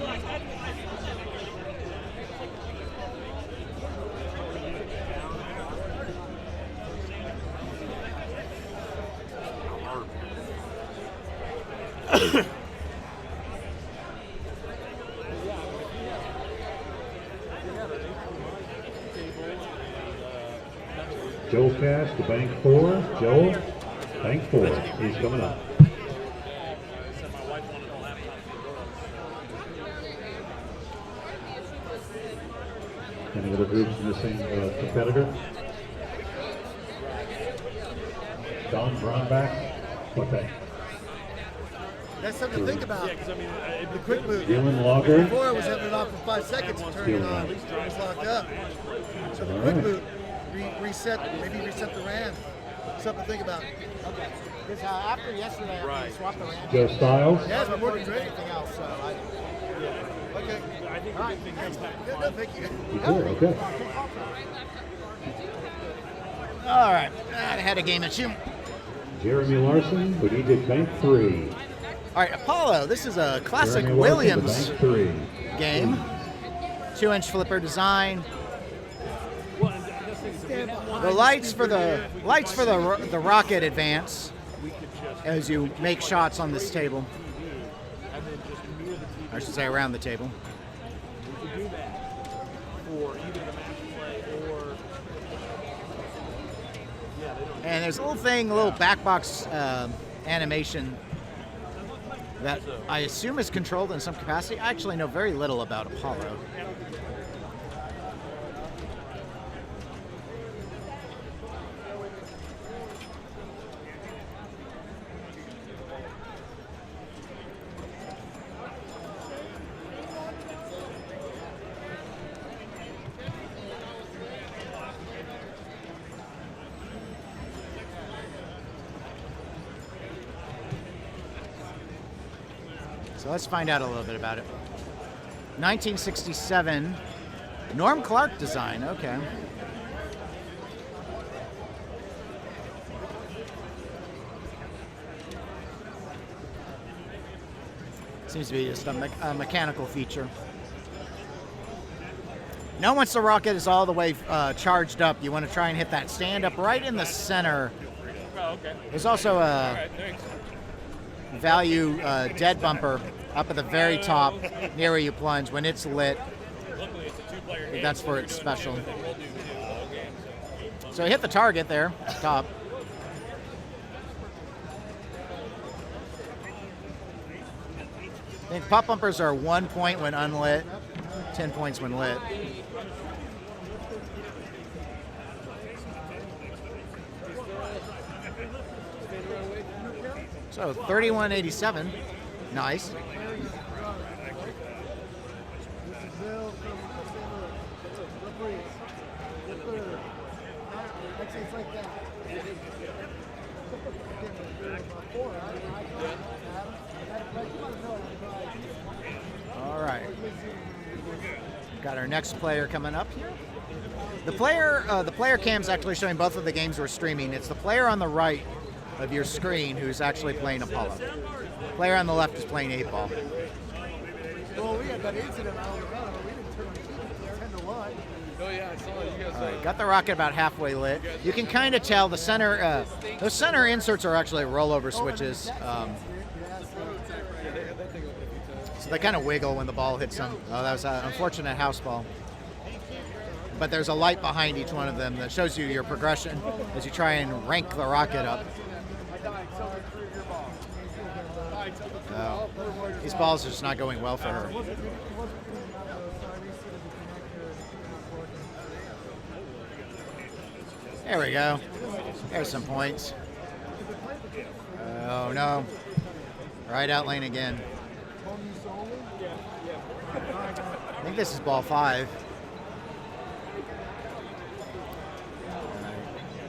Joel Cash to Bank 4. Joel, Bank 4. He's coming up. Any other groups missing competitor? Don Brownback. What bank? That's something to think about. Yeah, because I mean, The quick move. Dylan Logger. Before I was having it off for 5 seconds and turning it on. It was locked up. So the quick move, maybe reset the RAM. Something to think about. Okay. Because after yesterday, I swapped the RAM. Joe Styles. Yeah, it's been working great. Anything else? So Okay. I think the big thing comes back. Yeah, no, thank you. You cool, okay. all right. I had a game at you. Jeremy Larson, we needed Bank 3. All right, Apollo. This is a classic Jeremy Larson to Williams Bank 3. game. 2-inch flipper design. The lights for the rocket advance as you make shots on this table. I should say around the table. And there's a little back box animation that I assume is controlled in some capacity. I actually know very little about Apollo. So let's find out a little bit about it. 1967, Norm Clark design, okay. Seems to be just a mechanical feature. Now once the rocket is all the way charged up, you want to try and hit that stand up right in the center. Oh, okay. There's also All a right, thanks. value dead bumper up at the very top near where you plunge. When it's lit, Luckily, it's a two-player game. that's for its special. We'll do two games. So hit the target there, top. I think pop bumpers are 1 point when unlit, 10 points when lit. So 3187, nice. All right. Got our next player coming up here. The player cam's actually showing both of the games we're streaming. It's the player on the right of your screen who's actually playing Apollo. The player on the left is playing 8-ball. Well, we had that incident on the run. We didn't turn on 10-1. Oh yeah, I saw it. You guys All right, got the rocket about halfway lit. You can kind of tell the center, those center inserts are actually rollover switches. So they kind of wiggle when the ball hits them. Oh, that was an unfortunate house ball. But there's a light behind each one of them that shows you your progression as you try and rank the rocket up. Oh, these balls are just not going well for her. There we go. There's some points. Oh no. Right out lane again. I think this is ball 5.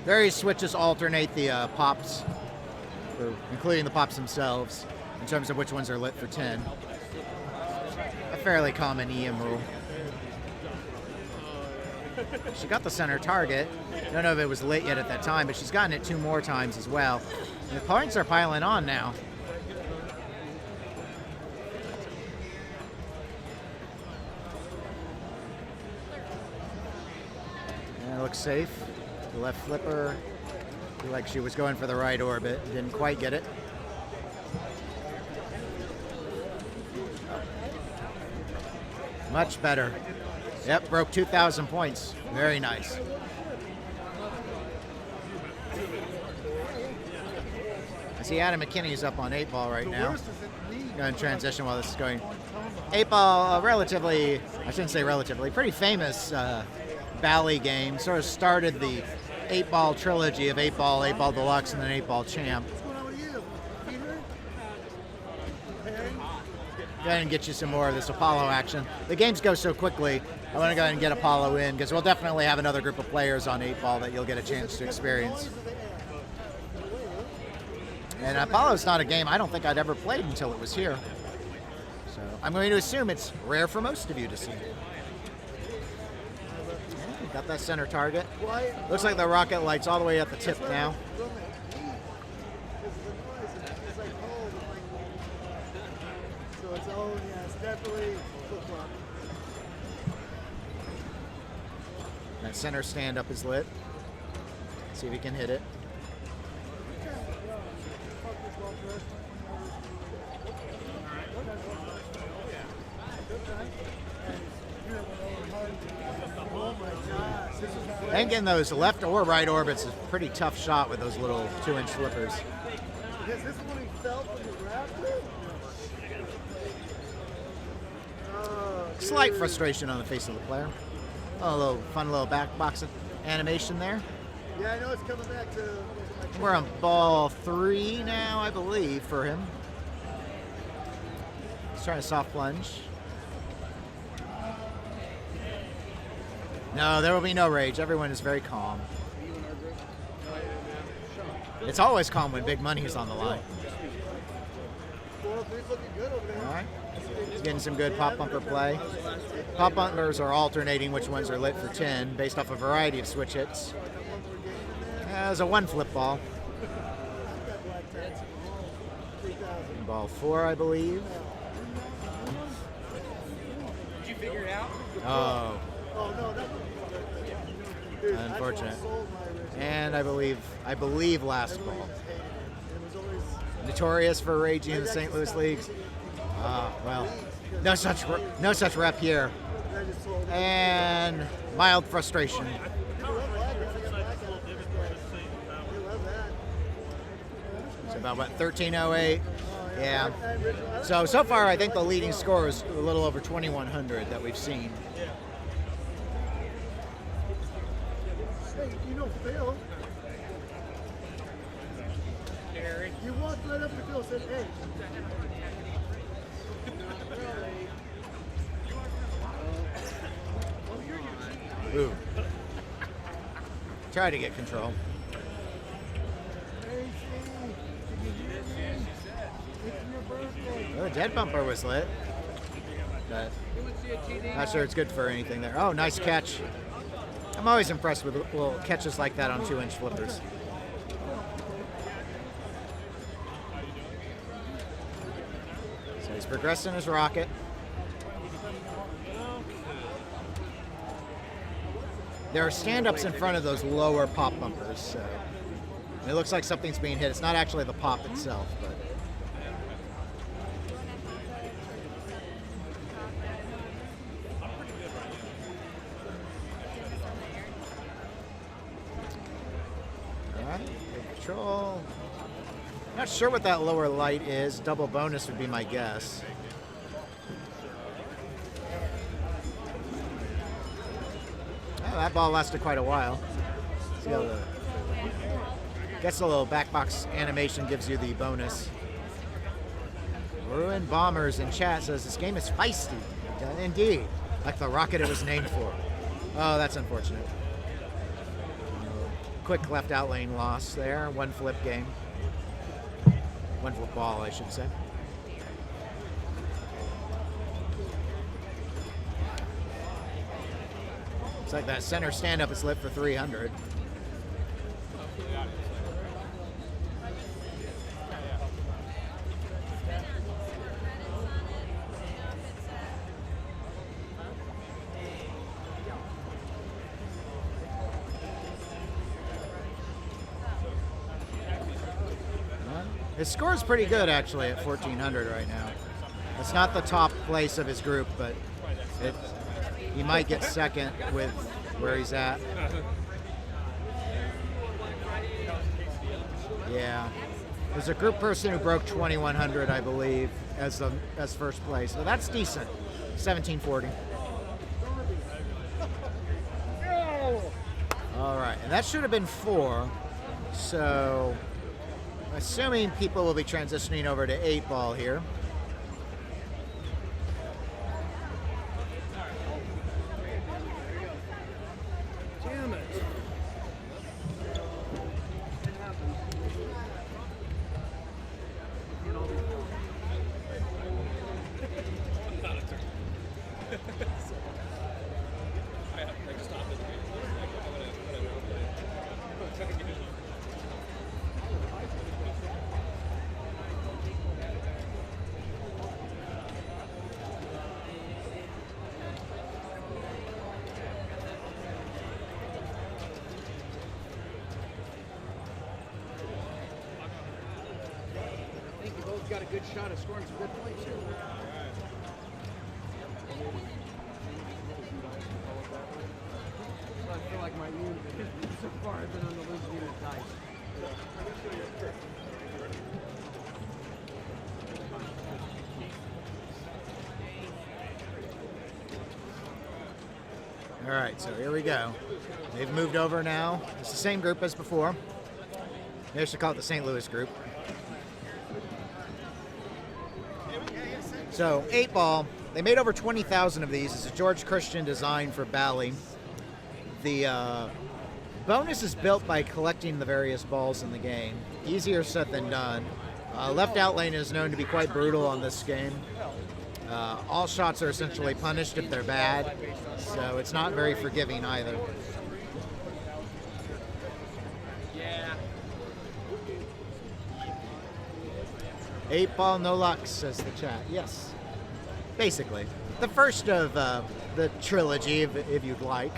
Various switches alternate the pops, including the pops themselves, in terms of which ones are lit for 10. A fairly common EM rule. She got the center target. Don't know if it was lit yet at that time, but she's gotten it 2 more times as well. And the points are piling on now. And it looks safe. The left flipper, looked like she was going for the right orbit. Didn't quite get it. Much better. Yep, broke 2,000 points. Very nice. I see Adam McKinney's up on 8-ball right now. Going to transition while this is going. 8-ball, relatively, I shouldn't say relatively, pretty famous Bally game. Sort of started the 8-ball trilogy of 8-ball, 8-ball Deluxe, and then 8-ball Champ. Go ahead and get you some more of this Apollo action. The games go so quickly, I want to go ahead and get Apollo in, because we'll definitely have another group of players on 8-ball that you'll get a chance to experience. And Apollo's not a game I don't think I'd ever played until it was here. So I'm going to assume it's rare for most of you to see. Yeah, got that center target. Looks like the rocket light's all the way at the tip now. That center stand-up is lit. See if he can hit it. And getting those left or right orbits is a pretty tough shot with those little 2-inch flippers. Slight frustration on the face of the player. Oh, a little fun little back box animation there. Yeah, I know it's coming back to. We're on ball 3 now, I believe, for him. He's trying to soft plunge. No, there will be no rage. Everyone is very calm. It's always calm when big money is on the line. All right. He's getting some good pop bumper play. Pop bumpers are alternating which ones are lit for 10 based off a variety of switch hits. There's a 1 flip ball. Ball 4, I believe. figure it out. Oh, Oh no, dude, unfortunate. I sold my original. And I believe last ball. It was always Notorious for raging in the St. Louis leagues. Well, no such rep here. I just sold it. And mild frustration. People love that. They love that. It's about what, 1308? Yeah. So far, I think the leading score is a little over 2,100 that we've seen. Hey, you know Phil. You walked right up to Phil and said, hey. Ooh. Try to get control. Hey, Steve, did you hear me? It's your birthday. Oh, the dead bumper was lit. But not sure it's good for anything there. Oh, nice catch. I'm always impressed with little catches like that on 2-inch flippers. So he's progressing his rocket. There are stand-ups in front of those lower pop bumpers. So it looks like something's being hit. It's not actually the pop itself, but. Control. Not sure what that lower light is. Double bonus would be my guess. Oh, that ball lasted quite a while. See how the gets a little back box animation, gives you the bonus. Ruin Bombers in chat says this game is feisty. Indeed, like the rocket it was named for. Oh, that's unfortunate. Quick left out lane loss there. One flip game. One flip ball, I should say. Looks like that center stand-up is lit for 300. His score is pretty good, actually, at 1,400 right now. It's not the top place of his group, but he might get second with where he's at. Yeah. There's a group person who broke 2,100, I believe, as first place. So that's decent. 1,740. All right, and that should have been 4. So assuming people will be transitioning over to 8-ball here. Damn it. Got a good shot of scoring some good points here. I feel like my unit so far I've been on the lose unit dice. All right, so here we go. They've moved over now. It's the same group as before. They should call it the St. Louis group. So 8-ball, they made over 20,000 of these. It's a George Christian design for Bally. The bonus is built by collecting the various balls in the game. Easier said than done. Left out lane is known to be quite brutal on this game. All shots are essentially punished if they're bad, so it's not very forgiving either. Yeah. 8-ball, no luck, says the chat. Yes. basically. The first of the trilogy, if you'd like.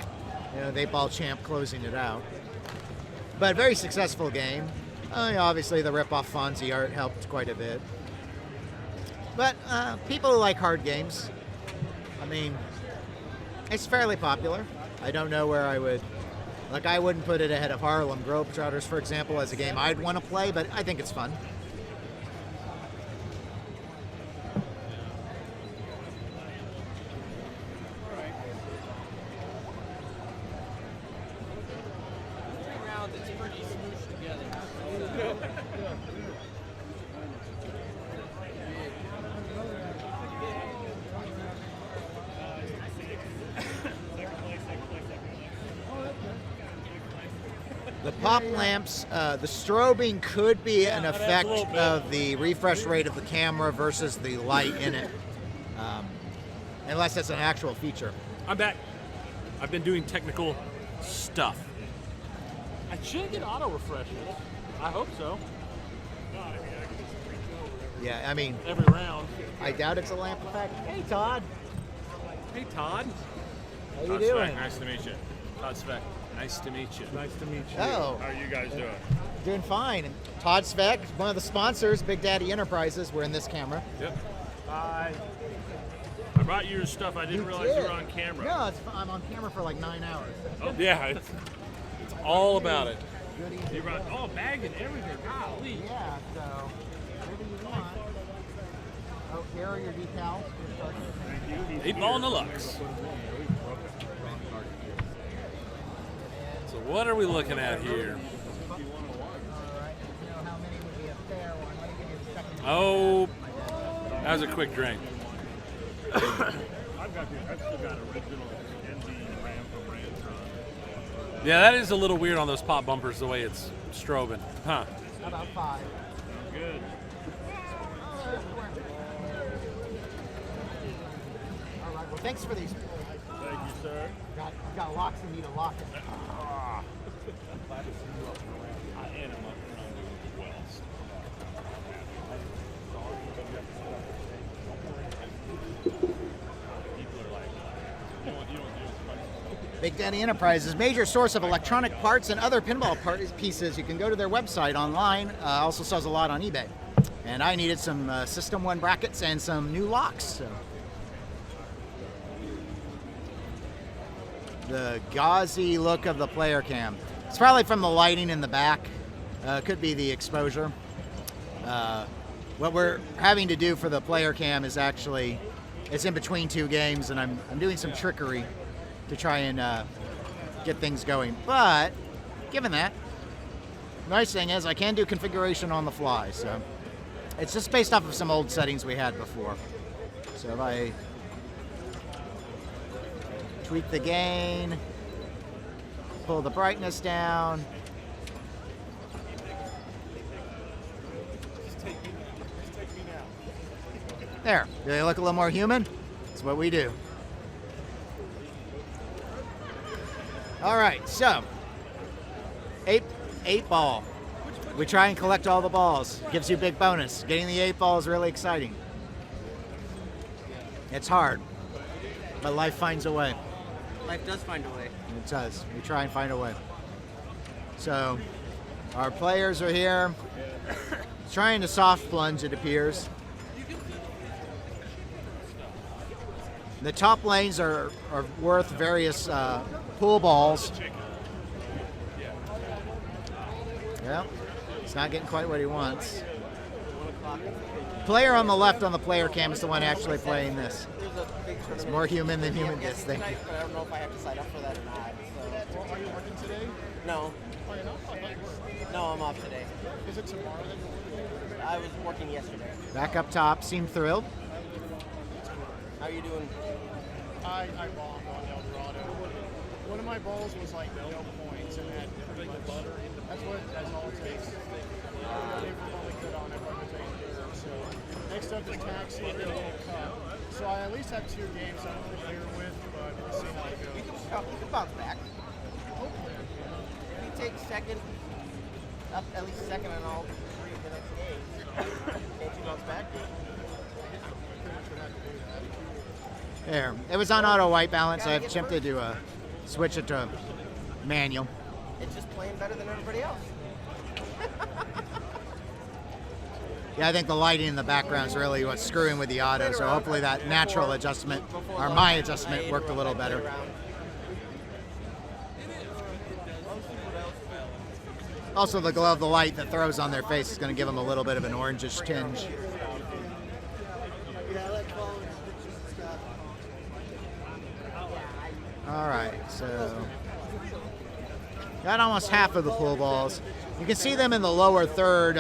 The 8-Ball Champ closing it out. But very successful game. Obviously, the rip-off Fonzie art helped quite a bit. But people who like hard games, I mean, it's fairly popular. I don't know where I would... Like, I wouldn't put it ahead of Harlem Globetrotters, for example, as a game I'd want to play, but I think it's fun. The pop lamps, the strobing could be an effect of the refresh rate of the camera versus the light in it, unless it's an actual feature. I'm back. I've been doing technical stuff. I should get auto refresh. I hope so. Yeah, I mean, Every round. I doubt it's a lamp effect. Hey, Todd. Hey, Todd. How you doing? Nice to meet you. Todd Speck. Nice to meet you. Nice to meet you. Oh, How are you guys doing? doing fine. And Todd Speck, one of the sponsors, Big Daddy Enterprises. We're in this camera. Yep. Hi. I brought you your stuff. I didn't realize you were on camera. No, I'm on camera for like 9 hours. Oh, Yeah, it's all about it. Good evening. you brought bag and everything. Golly. Yeah, so whatever you want. Oh, here are your decals. 8-Ball Deluxe. So what are we looking at here? Oh, that was a quick drink. I've still got original ND Ram from Ramtron. Yeah, that is a little weird on those pop bumpers, the way it's strobing. Huh. About 5. Good. All right, well, thanks for these. Thank you, sir. Got locks and need a lock. I am up well. Big Daddy Enterprises, major source of electronic parts and other pinball pieces. You can go to their website online. Also sells a lot on eBay. And I needed some System 1 brackets and some new locks. So. The gauzy look of the player cam. It's probably from the lighting in the back. Could be the exposure. What we're having to do for the player cam is actually, it's in between 2 games, and I'm doing some trickery to try and get things going. But given that, nice thing is I can do configuration on the fly. So it's just based off of some old settings we had before. So if I tweak the gain, pull the brightness down. There, do they look a little more human? That's what we do. All right, so 8-ball. We try and collect all the balls. Gives you a big bonus. Getting the 8-ball is really exciting. It's hard, but life finds a way. Life does find a way. It does. We try and find a way. So, our players are here, trying to soft plunge, it appears. The top lanes are worth various pool balls. Yeah, it's not getting quite what he wants. Player on the left on the player cam is the one actually playing this. It's more human than human. Yes, thank you. But I don't know if I have to sign up for that or not. So. Are you working today? No. Oh, you're not? I thought you were. No, I'm off today. Is it tomorrow that I was working yesterday. Back up top, seem thrilled. How are you doing? I bombed on El Dorado. One of my balls was like no points and had pretty much butter in the. That's all it takes. They were probably good on everyone was able to. So next up is Taxi and a little cup. So I at least have 2 games I'm familiar with, but we'll see how it You goes. can bounce back. If you take second, up at least second on all 3 of the next games, can't you bounce back? Pretty much would have to do that. There. It was on auto white balance. I've attempted to switch it to manual. It's just playing better than everybody else. Yeah, I think the lighting in the background is really what's screwing with the auto, so hopefully that natural adjustment, or my adjustment, worked a little better. Also, the glow of the light that throws on their face is going to give them a little bit of an orangish tinge. All right, so got almost half of the pool balls. You can see them in the lower third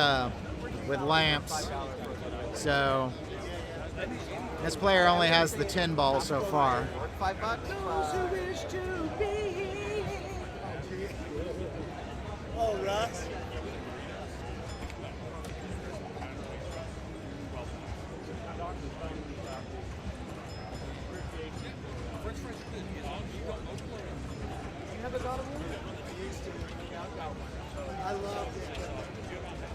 with lamps. So this player only has the 10 balls so far. $5. Oh, Russ.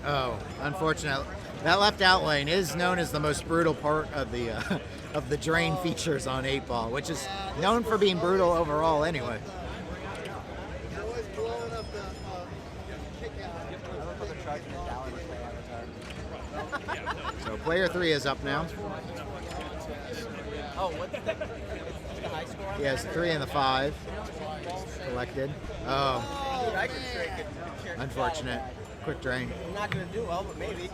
Oh, unfortunate. That left out lane is known as the most brutal part of the drain features on 8-ball, which is known for being brutal overall anyway. So player 3 is up now. Oh, what's the high score? He has 3 and the 5 collected. Oh, Dude, I could drink it. unfortunate. Quick drain. I'm not going to do well, but maybe.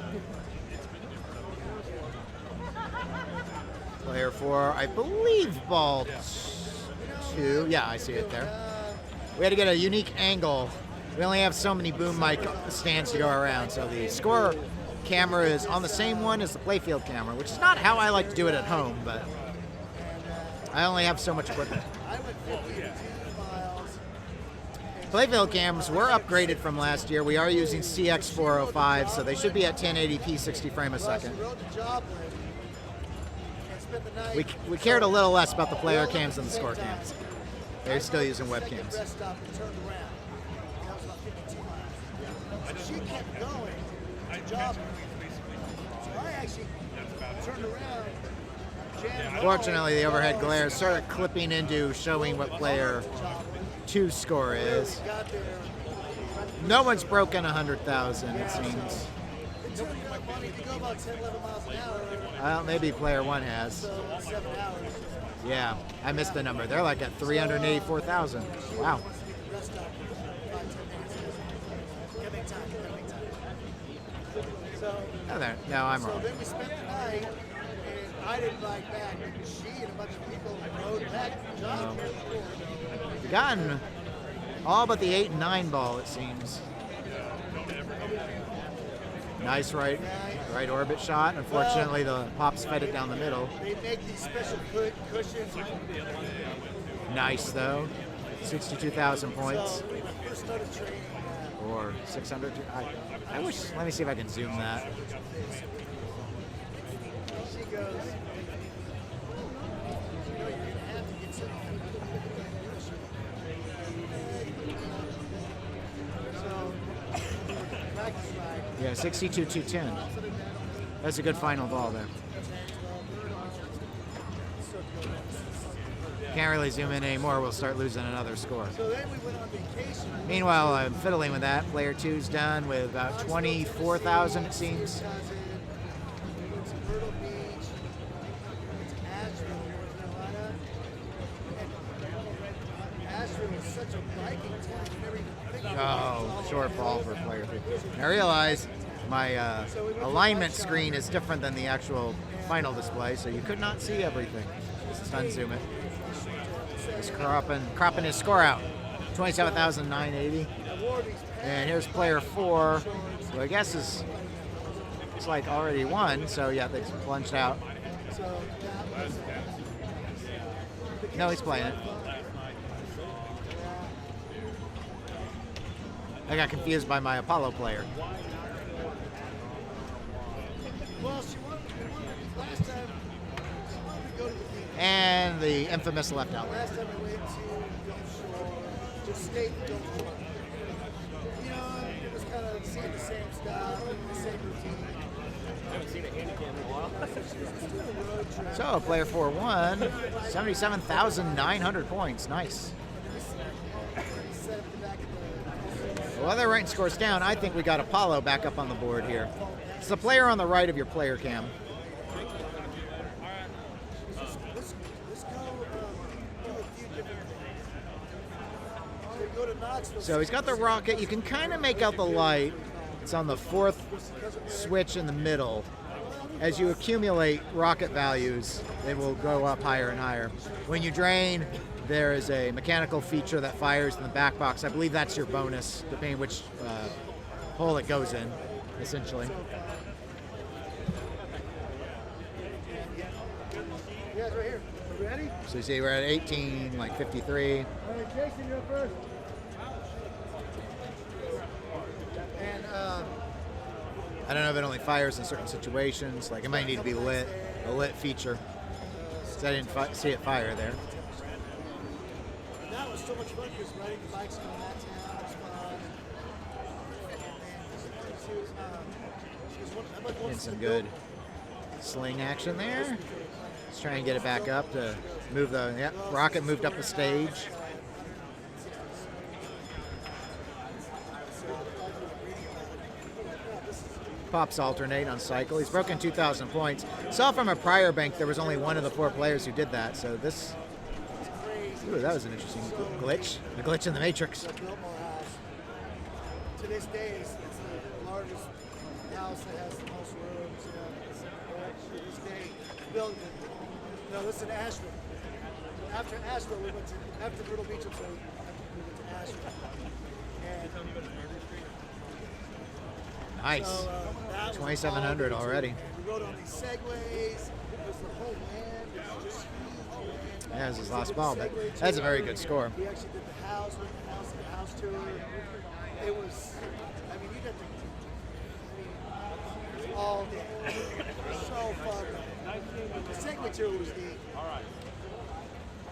Player 4, I believe ball 2. Yeah, I see it there. We had to get a unique angle. We only have so many boom mic stands to go around, so the score camera is on the same one as the playfield camera, which is not how I like to do it at home, but I only have so much equipment. Playfield cams were upgraded from last year. We are using CX405, so they should be at 1080p 60 frame a second. We cared a little less about the player cams than the score cams. They're still using webcams. She kept going to job. So I actually turned around. Fortunately, the overhead glare started clipping into showing what player 2's score is. No one's broken 100,000, it seems. Well, maybe player 1 has. Yeah, I missed the number. They're like at 384,000. Wow. Oh, there. No, I'm wrong. So then we spent the night, and I didn't ride back because she and a bunch of people rode back to the job. We've gotten all but the 8 and 9 ball, it seems. Nice right orbit shot. Unfortunately, the pops fed it down the middle. They make these special cushions. Nice, though. 62,000 points. So when I first started training, Or 600. I wish. Let me see if I can zoom that. she goes, you know, you're going to have to get something. So, practice ride. Yeah, 62,210. That's a good final ball there. Can't really zoom in anymore. We'll start losing another score. So then we went on vacation. Meanwhile, I'm fiddling with that. Player 2's done with about 24,000, it seems. It's Myrtle Beach. It's Asheville, North Carolina. And Asheville is such a biking town. You never even think of it. Oh, short ball for player 3. I realize my alignment screen is different than the actual final display, so you could not see everything. Just unzoom it. He's cropping his score out. 27,980. And here's player 4, who I guess is like already won, so yeah, they plunged out. No, he's playing it. I got confused by my Apollo player. Well, she wanted to last time. She wanted to go to the beach. And the infamous left out. Last time I went to Gulf Shore, just stayed in Gulf Shore. You know, it was kind of seeing the same stuff, the same routine. So player 4 won 77,900 points. Nice. While they're writing scores down, I think we got Apollo back up on the board here. It's the player on the right of your player cam. So he's got the rocket. You can kind of make out the light. It's on the 4th switch in the middle. As you accumulate rocket values, they will go up higher and higher. When you drain, there is a mechanical feature that fires in the back box. I believe that's your bonus, depending which hole it goes in, essentially. Yeah, right here. You ready? So you see we're at 18, like 53. All right, Jason, you're first. And I don't know if it only fires in certain situations. Like it might need to be lit, a lit feature. So I didn't see it fire there. that was so much fun because riding the bikes on that town was fun. Getting some good sling action there. Let's try and get it back up to move the, yep, rocket moved up the stage. Pops alternate on cycle. He's broken 2,000 points. Saw from a prior bank there was only one of the 4 players who did that. So this, ooh, that was an interesting glitch. A glitch in the matrix. To this day, it's the largest house that has the most rooms. To this day, built. No, this is in Asheville. After Asheville, we went to after Myrtle Beach, we went to Asheville. And Nice. so, that was 2,700 all. already. We rode on these segways. It was the whole land. It was just huge. Yeah, it was his last ball, but that's a very good score. We actually did the house, went to the house tour. It was, I mean, you got to, it was all day. It was so fun. The segway tour was neat. All right.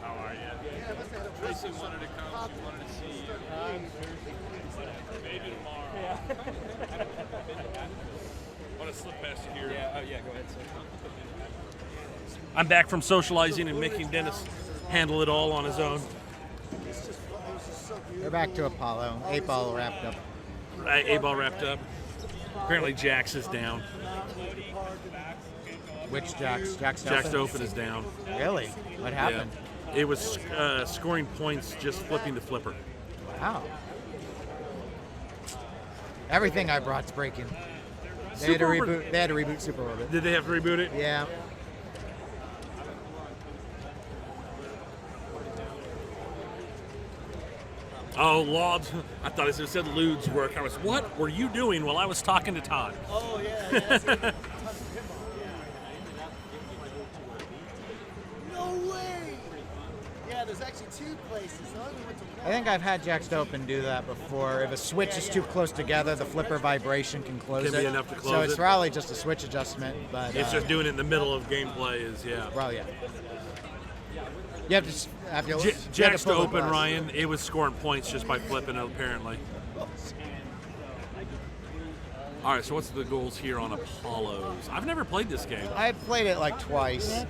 How are you? Yeah, I must have had a Tracy wanted to come. She wanted to see you. Maybe tomorrow. Yeah. Want to slip past you here? Yeah. Oh, yeah. Go ahead, sir. I'm back from socializing and making Dennis handle it all on his own. It's just, it was just so beautiful. We're back to Apollo. 8 ball wrapped up. A-ball wrapped up. Apparently Jax is down. Which Jax? Jax Jax Open is down. Really? What happened? Yeah. It was scoring points just flipping the flipper. Wow. Everything I brought's breaking. They had to reboot Super Orbit. Did they have to reboot it? Yeah. Oh, Lord. I thought it said Lude's work. I was, what were you doing while I was talking to Todd? Oh, yeah. No way! Yeah, there's actually 2 places. I only went to one. I think I've had Jax Open do that before. If a switch is too close together, the flipper vibration can close Can it. be enough to close so it's it. probably just a switch adjustment, but It's just doing it in the middle of gameplay is, yeah. well, yeah. You have to Jax to pull the Open, bus. Ryan, it was scoring points just by flipping it, apparently. All right, so what's the goals here on Apollos? I've never played this game. I've played it like twice.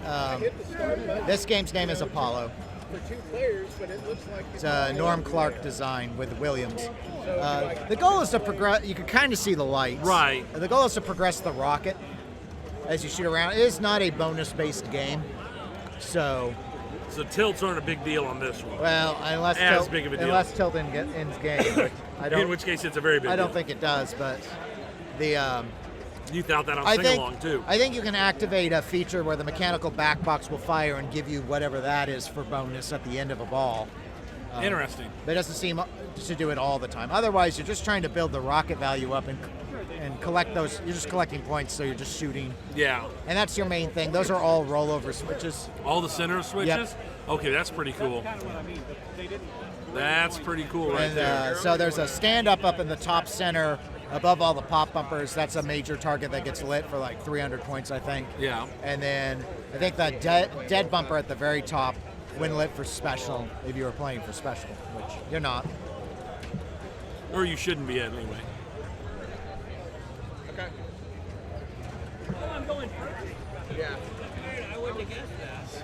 This game's name is Apollo. For 2 players, but it looks like It's a Norm Clark design with Williams. The goal is to progress. You can kind of see the lights. Right. The goal is to progress the rocket as you shoot around. It is not a bonus-based game, so tilts aren't a big deal on this one. well, unless As big of a deal. unless tilt ends game. Which I don't. In which case, it's a very big I don't deal. think it does, but the. You thought that on I sing-along, too. think you can activate a feature where the mechanical back box will fire and give you whatever that is for bonus at the end of a ball. Interesting. But it doesn't seem to do it all the time. Otherwise, you're just trying to build the rocket value up and collect those. You're just collecting points, so you're just shooting. Yeah. And that's your main thing. Those are all rollover switches. All the center switches? Yep. Okay, that's pretty cool. That's pretty cool right And there. so there's a stand-up up in the top center above all the pop bumpers. That's a major target that gets lit for like 300 points, I think. Yeah. And then I think the dead bumper at the very top, when lit for special, if you were playing for special, which you're not. Or you shouldn't be anyway. going first? Yeah. I wouldn't have guessed that.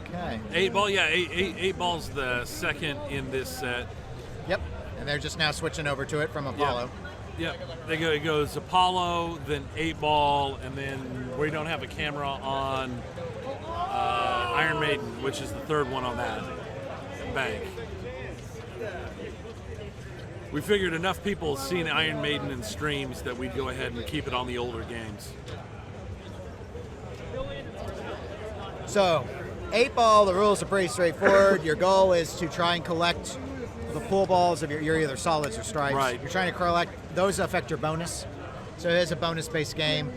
Okay. 8-ball, yeah, eight ball's the second in this set. Yep. And they're just now switching over to it from Apollo. Yep. It goes Apollo, then 8-ball, and then we don't have a camera on Iron Maiden, which is the third one on that bank. We figured enough people seen Iron Maiden in streams that we'd go ahead and keep it on the older games. So, 8-ball, the rules are pretty straightforward. Your goal is to try and collect the pool balls of you're either solids or stripes. Right. You're trying to collect, those affect your bonus. So it is a bonus-based game.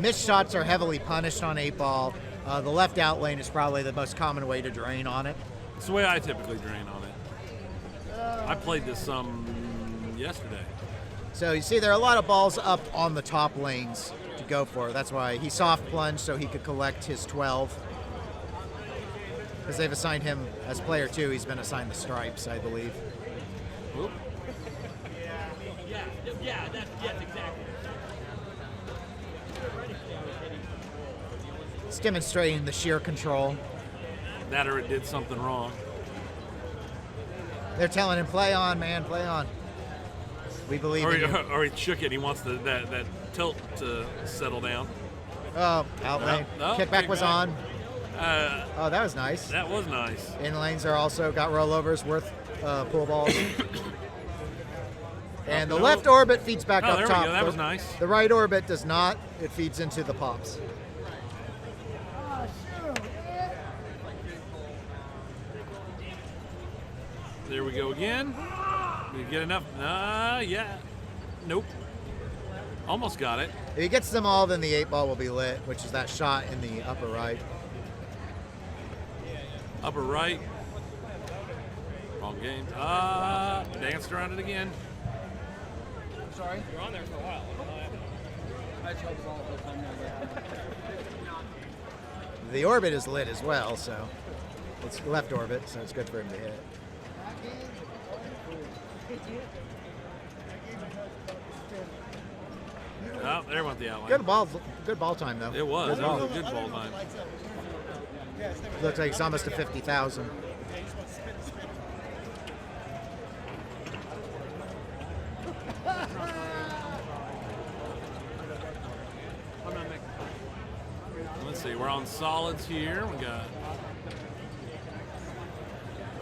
Missed shots are heavily punished on 8-ball. The left out lane is probably the most common way to drain on it. It's the way I typically drain on it. I played this some yesterday. So you see there are a lot of balls up on the top lanes to go for. That's why he soft plunged so he could collect his 12. Because they've assigned him as player 2, he's been assigned the stripes, I believe. Oop. Yeah, yes, exactly. It's demonstrating the sheer control. That or it did something wrong. They're telling him, play on, man, play on. We believe in you. Or he shook it. He wants that tilt to settle down. Oh, out lane. No, Kickback was kickback. on. Oh, that was nice. That was nice. In lanes are also got rollovers worth pool balls. And the left orbit feeds back up there top. we go. That was nice. The right orbit does not. It feeds into the pops. There we go again. Did we get enough? Yeah. Nope. Almost got it. If he gets them all, then the 8-ball will be lit, which is that shot in the upper right. Upper right. Wrong game. Danced around it again. Sorry? You're on there for a while. I just hope it's all the time now. The orbit is lit as well, so it's left orbit, so it's good for him to hit. Oh, there went the outline. Good ball time though. It was. Good It ball. was a good ball time. Looks like it's almost to 50,000. Let's see. We're on solids here. We got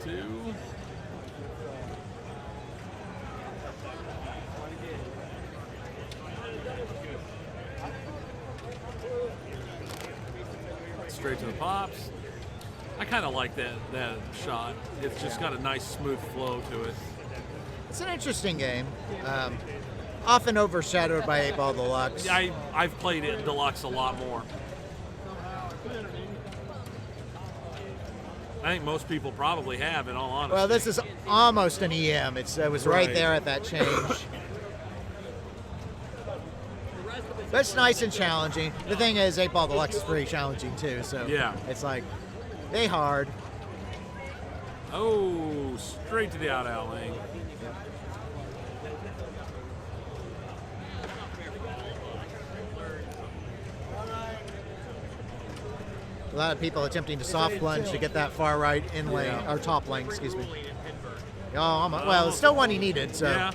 2. Straight to the pops. I kind of like that shot. It's just got a nice smooth flow to it. It's an interesting game. Often overshadowed by 8-ball deluxe. I've played it in deluxe a lot more. I think most people probably have, in all honesty. Well, this is almost an EM. It was right there at that change. But it's nice and challenging. The thing is, 8-ball deluxe is pretty challenging too. So yeah, it's like they hard. Oh, straight to the out lane. A lot of people attempting to soft plunge to get that far right in lane, or top lane, excuse me. Oh, almost. Well, it's still one he needed, so. Yeah.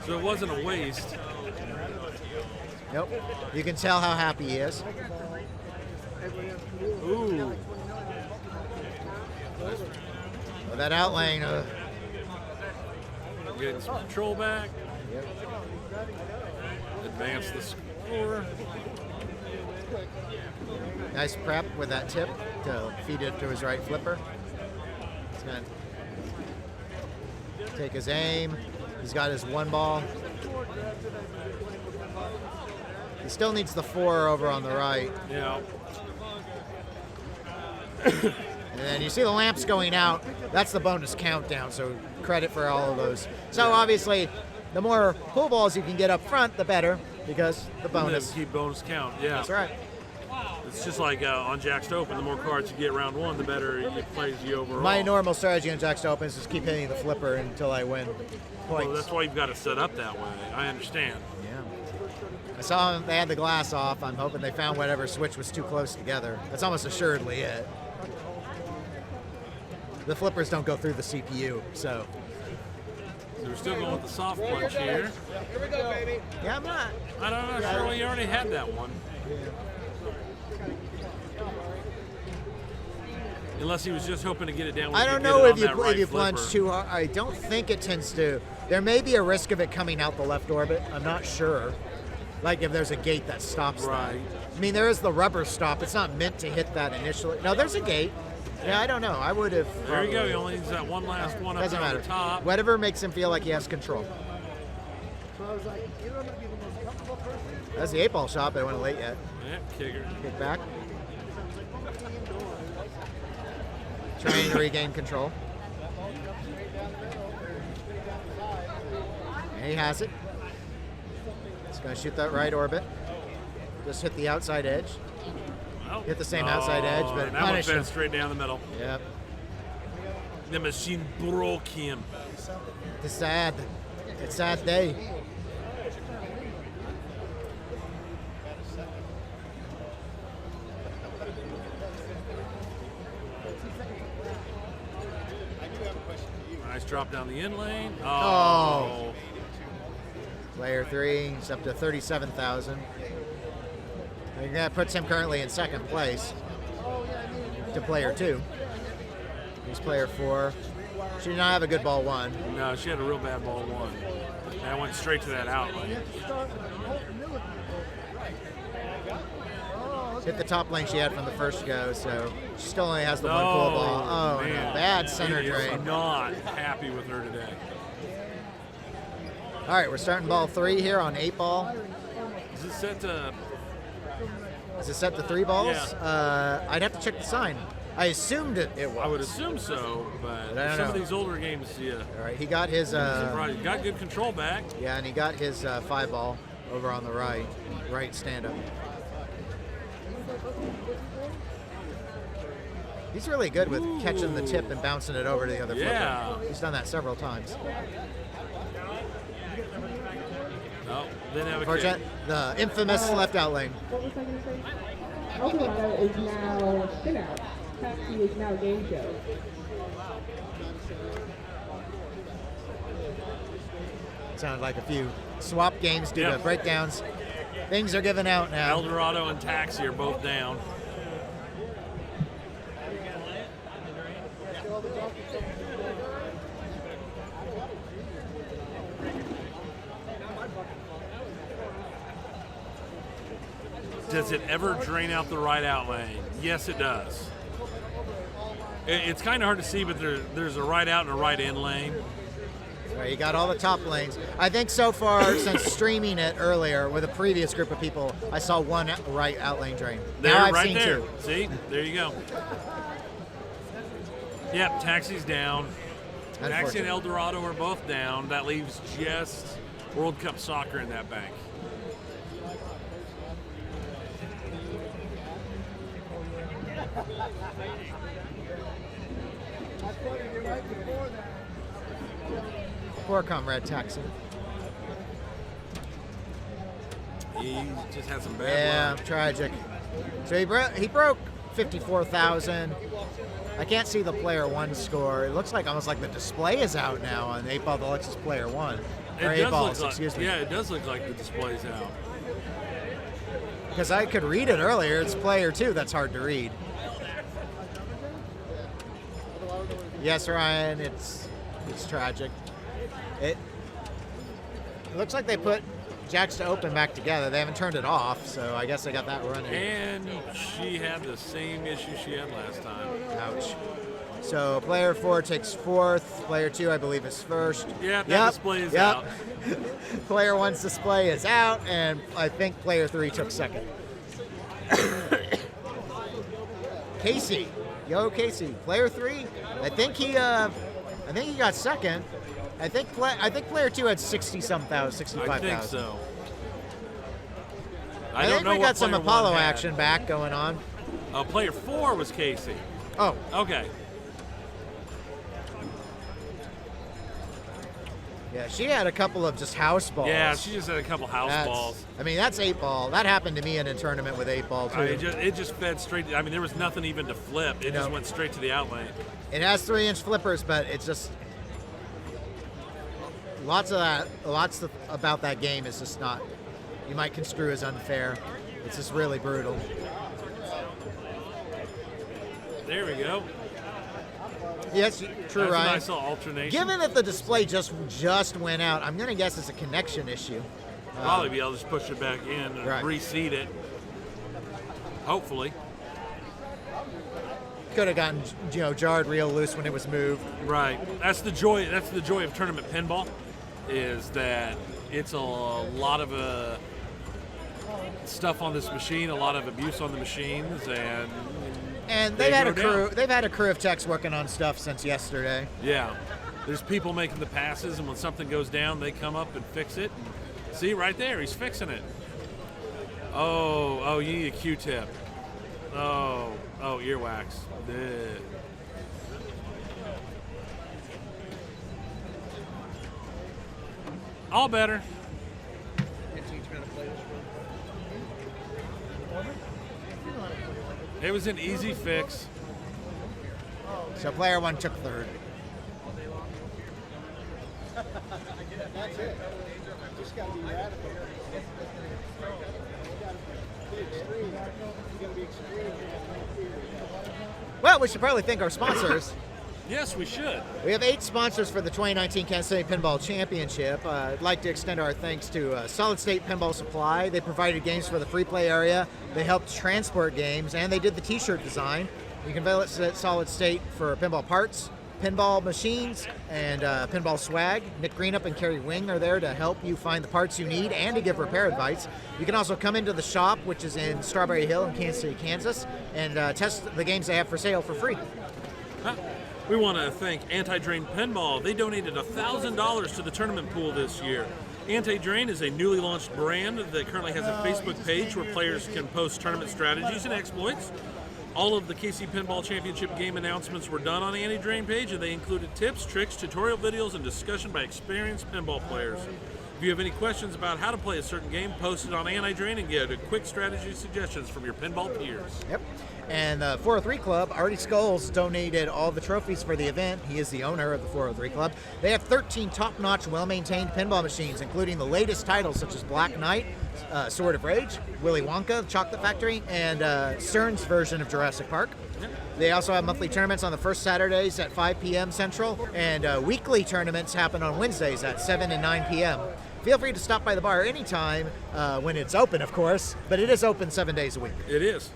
So it wasn't a waste. Nope. You can tell how happy he is. Ooh. Well, that out lane. Getting some control back. Yep. Advance the score. Nice prep with that tip to feed it to his right flipper. He's going to take his aim. He's got his 1 ball. He still needs the 4 over on the right. Yeah. And then you see the lamps going out. That's the bonus countdown, so credit for all of those. So obviously, the more pool balls you can get up front, the better, because the bonus. Keep bonus count, yeah. That's right. It's just like on Jack's to Open, the more cards you get round one, the better it plays you overall. My normal strategy on Jack's to Open is just keep hitting the flipper until I win points. Well, that's why you've got to set up that way. I understand. Yeah. I saw them, they had the glass off. I'm hoping they found whatever switch was too close together. That's almost assuredly it. The flippers don't go through the CPU, so. So we're still going with the soft punch here. Here we go, baby. Yeah, I'm not. I don't know, Shirley, you already had that one. Unless he was just hoping to get it down. I don't know if you plunge too hard. I don't think it tends to. There may be a risk of it coming out the left orbit. I'm not sure. Like if there's a gate that stops that. I mean, there is the rubber stop. It's not meant to hit that initially. No, there's a gate. Yeah, I don't know. I would have. There you go. He only needs that one last one up Doesn't there matter. on the top. Whatever makes him feel like he has control. That's the 8-ball shot, but I wasn't late yet. Yeah, kicker. Kick back. Trying to regain control. And he has it. He's going to shoot that right orbit. Just hit the outside edge. Hit the same outside edge, but that one fed straight down the middle. Yep. The machine broke him. It's sad. It's a sad day. Nice drop down the in lane. Oh. Player 3, he's up to 37,000. I think that puts him currently in second place to player 2. He's player 4. She did not have a good ball 1. No, she had a real bad ball 1. That went straight to that out lane. Hit the top lane she had from the first go, so she still only has the one full ball. Oh, man. and a bad center He is drain. not happy with her today. All right, we're starting ball 3 here on 8-ball. Is it set to... Is it set to 3 balls? Yeah. I'd have to check the sign. I assumed it was. I would assume so, but I don't some know. of these older games, yeah. All right, he got his... He got good control back. Yeah, and he got his 5-ball over on the right stand-up. He's really good with catching the tip and bouncing it over to the other Yeah. flipper. He's done that several times. Oh, then have a Unfortunate, the infamous left out lane. What was I going to say? Eldorado is now spin out. Taxi is now game show. Sounded like a few swap games due to breakdowns. Things are given out now. Eldorado and Taxi are both down. Does it ever drain out the right out lane? Yes, it does. It's kind of hard to see, but there's a right out and a right in lane. Right, you got all the top lanes. I think so far, since streaming it earlier with a previous group of people, I saw one right out lane drain. There, now I've right seen there. 2. See, there you go. Yep, Taxi's down. Taxi and Eldorado are both down. That leaves just World Cup Soccer in that bank. Poor Comrade Taxi. He just had some bad Yeah, luck. tragic. So he broke 54,000. I can't see the player 1 score. It looks like almost like the display is out now on 8-ball Deluxe's player 1. Or It 8 does balls, look excuse like, me. yeah, it does look like the display's out. Because I could read it earlier. It's player 2 that's hard to read. Yes, Ryan, it's tragic. It looks like they put Jacks to Open back together. They haven't turned it off, so I guess they got that running. And she had the same issue she had last time. Ouch. So player 4 takes 4th. Player 2, I believe, is 1st. Yeah, that display is out. Player 1's display is out, and I think player 3 took 2nd. Casey. Yo, Casey. Player 3. I think he got 2nd. I think player 2 had 60-some thousand, 65,000. I think so. I don't think know we what got some player Apollo one had. action back going on. Player 4 was Casey. Oh, Okay. yeah, she had a couple of just house balls. Yeah, she just had a couple house balls. I mean, that's 8-ball. That happened to me in a tournament with 8-ball too. It just fed straight. I mean, there was nothing even to flip. It just No. went straight to the out lane. It has 3-inch flippers, but it's just lots about that game is just not. You might construe as unfair. It's just really brutal. There we go. Yes, true, That's Ryan. a nice little alternation. Given that the display just went out, I'm going to guess it's a connection issue. Probably be able to just push it back in and Right. reseat it. Hopefully. Could have gotten jarred real loose when it was moved. Right. That's the joy. That's the joy of tournament pinball, is that it's a lot of stuff on this machine, a lot of abuse on the machines, And They they've had go a crew. down. They've had a crew of techs working on stuff since yesterday. yeah. There's people making the passes, and when something goes down, they come up and fix it. See, right there, he's fixing it. Oh, you need a Q-tip. Oh, earwax. Ugh. All better. It was an easy fix. So player 1 took third. That's it. Just got to be radical. Be extreme. You got to be extreme. Well, we should probably thank our sponsors. Yes, we should. We have 8 sponsors for the 2019 Kansas City Pinball Championship. I'd like to extend our thanks to Solid State Pinball Supply. They provided games for the free play area. They helped transport games, and they did the T-shirt design. You can visit Solid State for pinball parts, pinball machines, and pinball swag. Nick Greenup and Kerry Wing are there to help you find the parts you need and to give repair advice. You can also come into the shop, which is in Strawberry Hill in Kansas City, Kansas, and test the games they have for sale for free. We want to thank Anti-Drain Pinball. They donated $1,000 to the tournament pool this year. Anti-Drain is a newly launched brand that currently has a Facebook page where players can post tournament strategies and exploits. All of the KC Pinball Championship game announcements were done on the Anti-Drain page, and they included tips, tricks, tutorial videos, and discussion by experienced pinball players. If you have any questions about how to play a certain game, post it on Anti-Drain and get a quick strategy suggestions from your pinball peers. Yep. And the 403 Club, Artie Scholes donated all the trophies for the event. He is the owner of the 403 Club. They have 13 top-notch, well-maintained pinball machines, including the latest titles such as Black Knight, Sword of Rage, Willy Wonka, The Chocolate Factory, and Stern's version of Jurassic Park. They also have monthly tournaments on the first Saturdays at 5 p.m. Central, and weekly tournaments happen on Wednesdays at 7 and 9 p.m. Feel free to stop by the bar anytime when it's open, of course, but it is open 7 days a week. It is.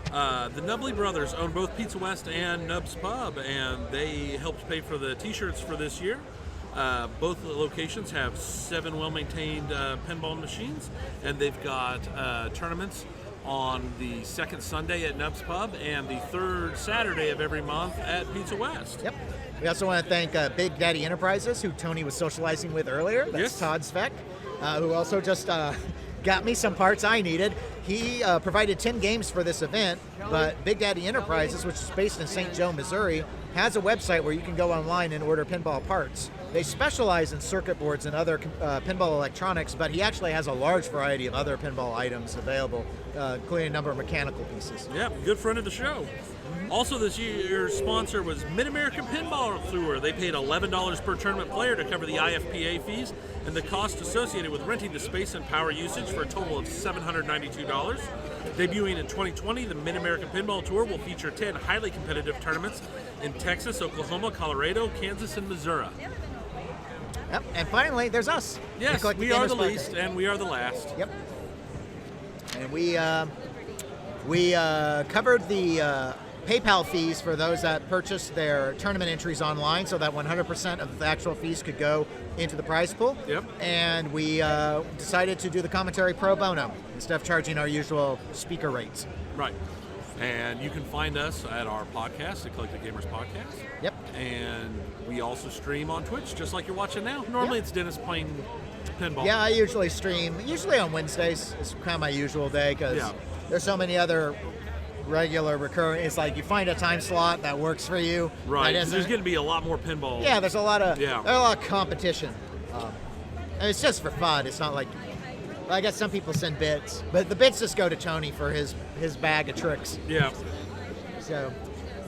The Nubley brothers own both Pizza West and Nub's Pub, and they helped pay for the T-shirts for this year. Both locations have 7 well-maintained pinball machines, and they've got tournaments on the second Sunday at Nub's Pub and the third Saturday of every month at Pizza West. Yep. We also want to thank Big Daddy Enterprises, who Tony was socializing with earlier. That's Yes. Todd Sveck, who also just got me some parts I needed. He provided 10 games for this event, but Big Daddy Enterprises, which is based in St. Joe, Missouri, has a website where you can go online and order pinball parts. They specialize in circuit boards and other pinball electronics, but he actually has a large variety of other pinball items available, including a number of mechanical pieces. Yeah, good friend of the show. Also this year's sponsor was Mid-American Pinball Tour. They paid $11 per tournament player to cover the IFPA fees and the cost associated with renting the space and power usage for a total of $792. Debuting in 2020, the Mid-American Pinball Tour will feature 10 highly competitive tournaments in Texas, Oklahoma, Colorado, Kansas, and Missouri. Yep. And finally, there's us. Yes, Collect we are the Gamers Podcast. least and we are the last. Yep. And we covered the PayPal fees for those that purchased their tournament entries online, so that 100% of the actual fees could go into the prize pool. Yep. And we decided to do the commentary pro bono instead of charging our usual speaker rates. Right. And you can find us at our podcast, the Collective Gamers Podcast. Yep. And we also stream on Twitch, just like you're watching now. Normally it's Dennis playing pinball. Yeah, I usually stream, usually on Wednesdays. It's kind of my usual day because there's so many other regular recurring. It's like you find a time slot that works for you. Right, because there's going to be a lot more pinball. Yeah, there's a lot of competition. And it's just for fun. It's not like, I guess some people send bits, but the bits just go to Tony for his bag of tricks. Yeah. So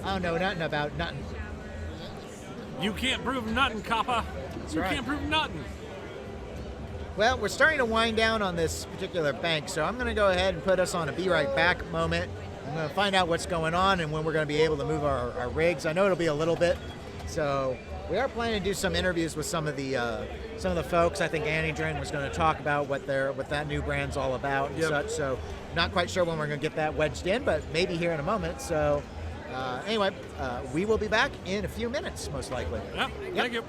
I don't know nothing about nothing. You can't prove nothing, Kappa. That's you right. can't prove nothing. Well, we're starting to wind down on this particular bank, so I'm going to go ahead and put us on a be right back moment. I'm going to find out what's going on and when we're going to be able to move our rigs. I know it'll be a little bit, so we are planning to do some interviews with some of the folks. I think Annie Dren was going to talk about what that new brand's all about and such. So not quite sure when we're going to get that wedged in, but maybe here in a moment. So anyway, we will be back in a few minutes, most likely. Yep. Thank you.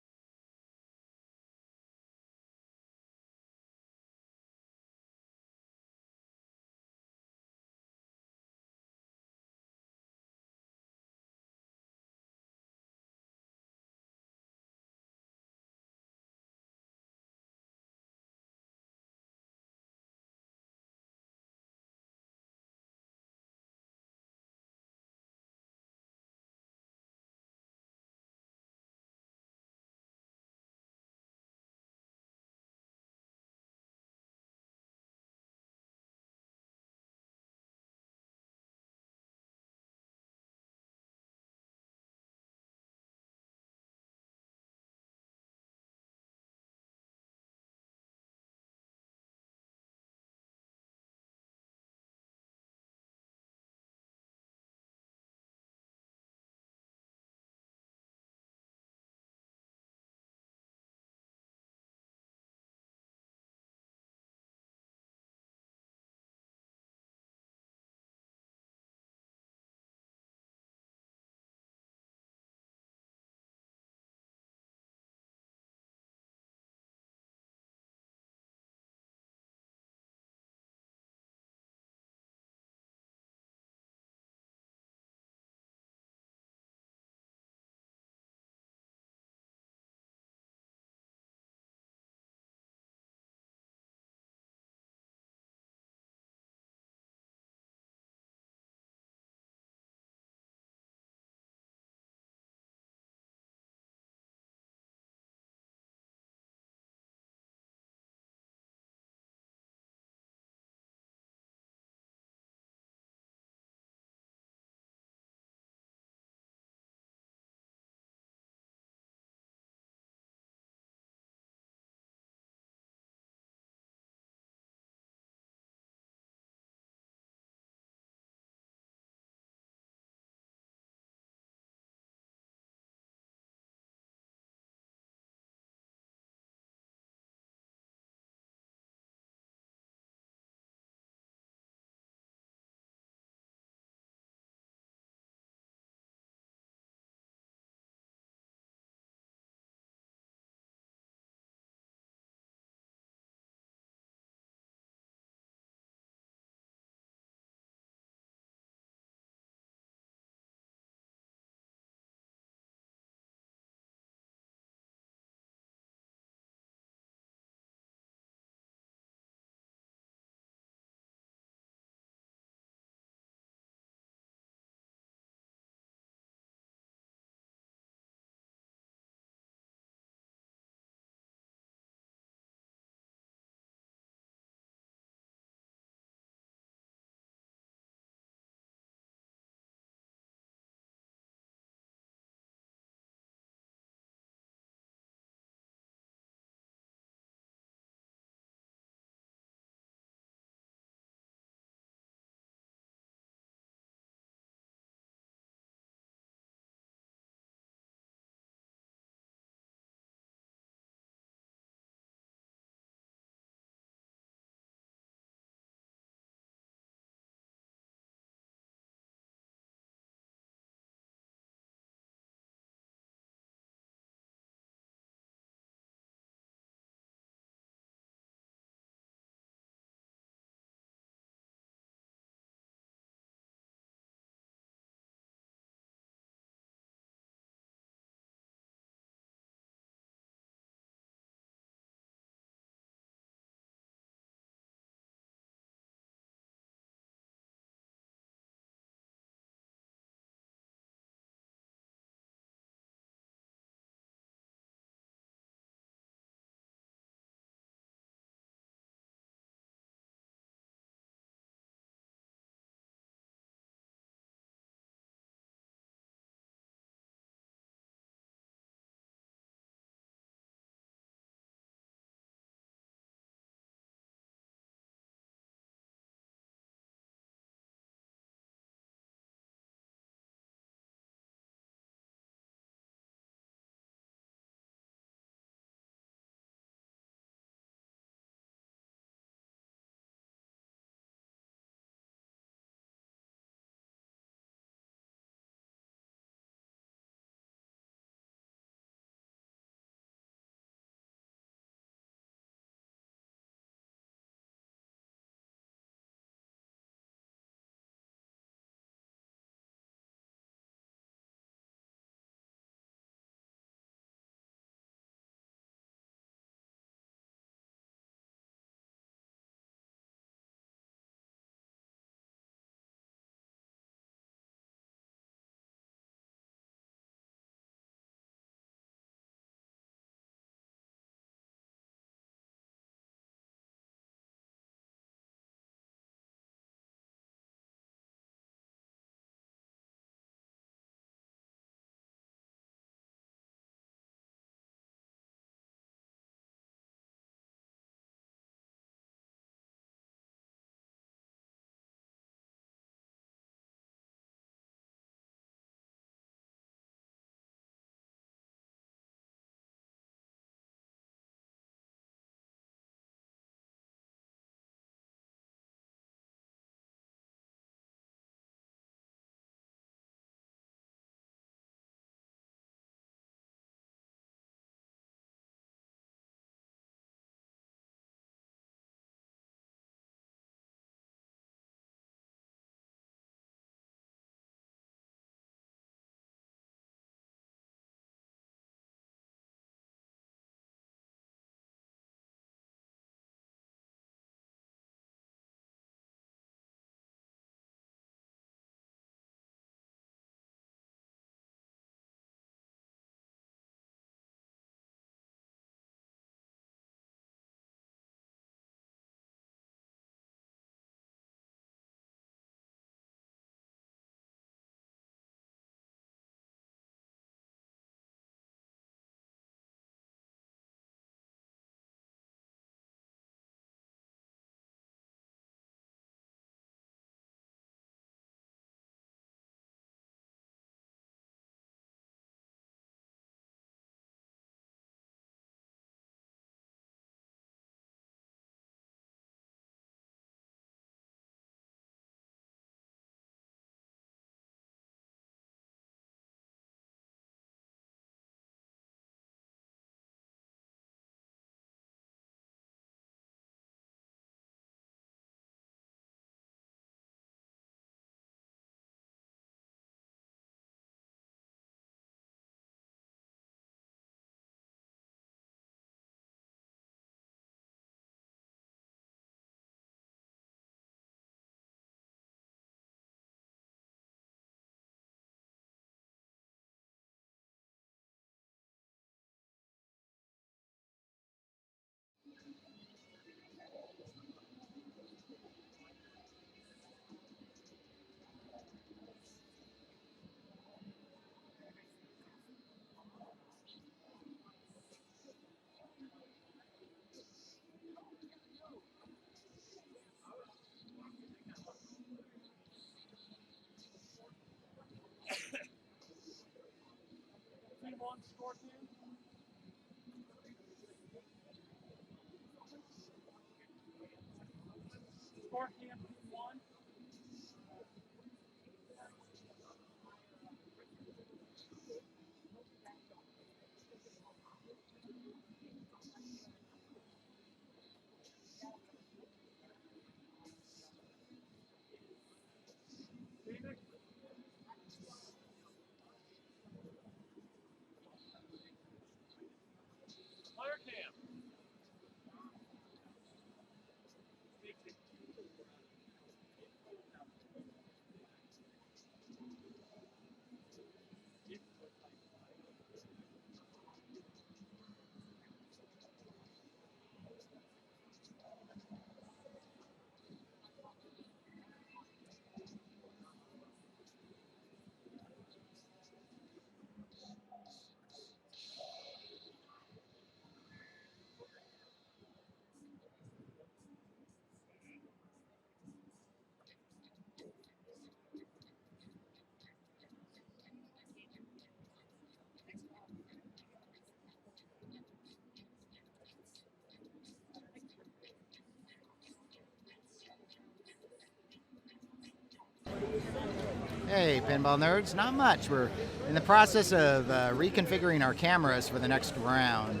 Hey, pinball nerds, not much. We're in the process of reconfiguring our cameras for the next round.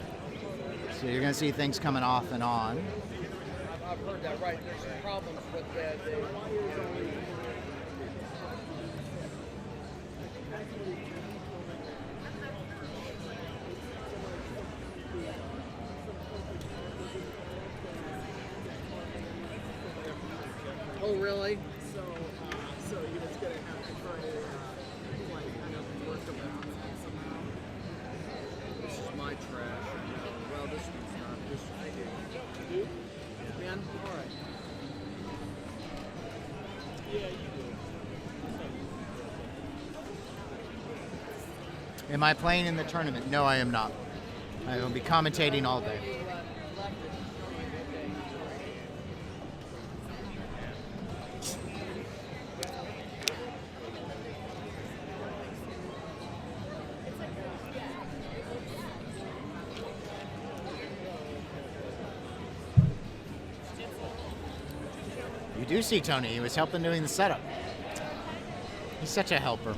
So you're going to see things coming off and on. I've heard that, right. There's some problems with the Oh, really? So you're just gonna have to try to like kind of work around that somehow. This is my trash. Well, this one's not. This I do. You? Man, all right. Yeah, you do. Am I playing in the tournament? No, I am not. I will be commentating all day. You do see Tony. He was helping doing the setup. He's such a helper.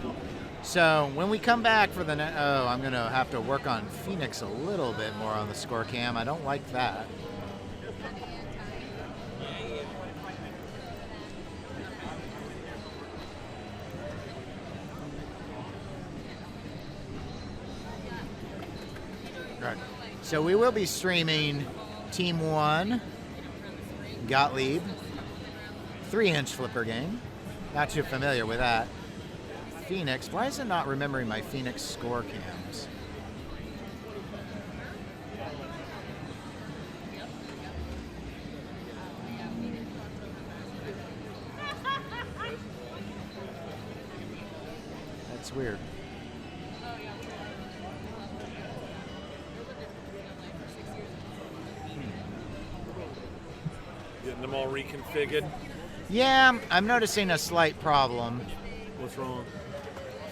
So when we come back for the I'm going to have to work on Phoenix a little bit more on the score cam. I don't like that. Right. So we will be streaming Team 1, Gottlieb, 3-inch flipper game. Not too familiar with that. Phoenix. Why is it not remembering my Phoenix score cams? That's weird. Getting them all reconfigured. Yeah, I'm noticing a slight problem. What's wrong?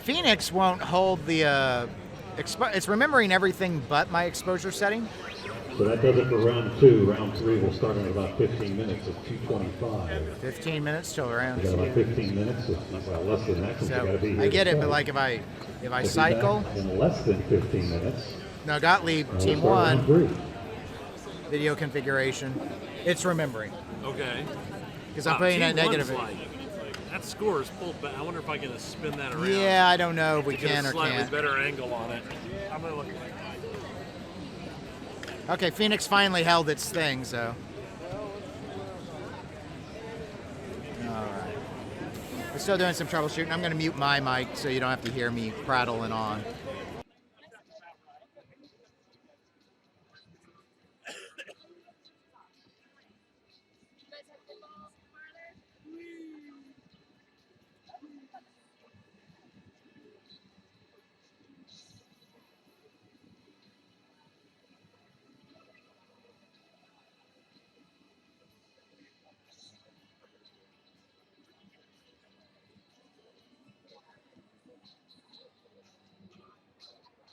Phoenix won't hold the it's remembering everything but my exposure setting. So that does it for round 2. Round 3 will start in about 15 minutes at 2:25. 15 minutes till round You got 2. about 15 minutes, well, less than that, since you gotta be So here. I get to it, but start. like if I We'll be cycle, back in less than 15 minutes. no, Gottlieb, We'll Team start round 1, 3. video configuration. It's remembering. Okay. Because I'm putting at Team negative. one's like, that score is pulled back. I wonder if I can spin that around. Yeah, I don't know if we to get can a or slightly can't. better angle on it. I'm gonna look. Okay, Phoenix finally held its thing, so. All right. We're still doing some troubleshooting. I'm going to mute my mic so you don't have to hear me prattling on.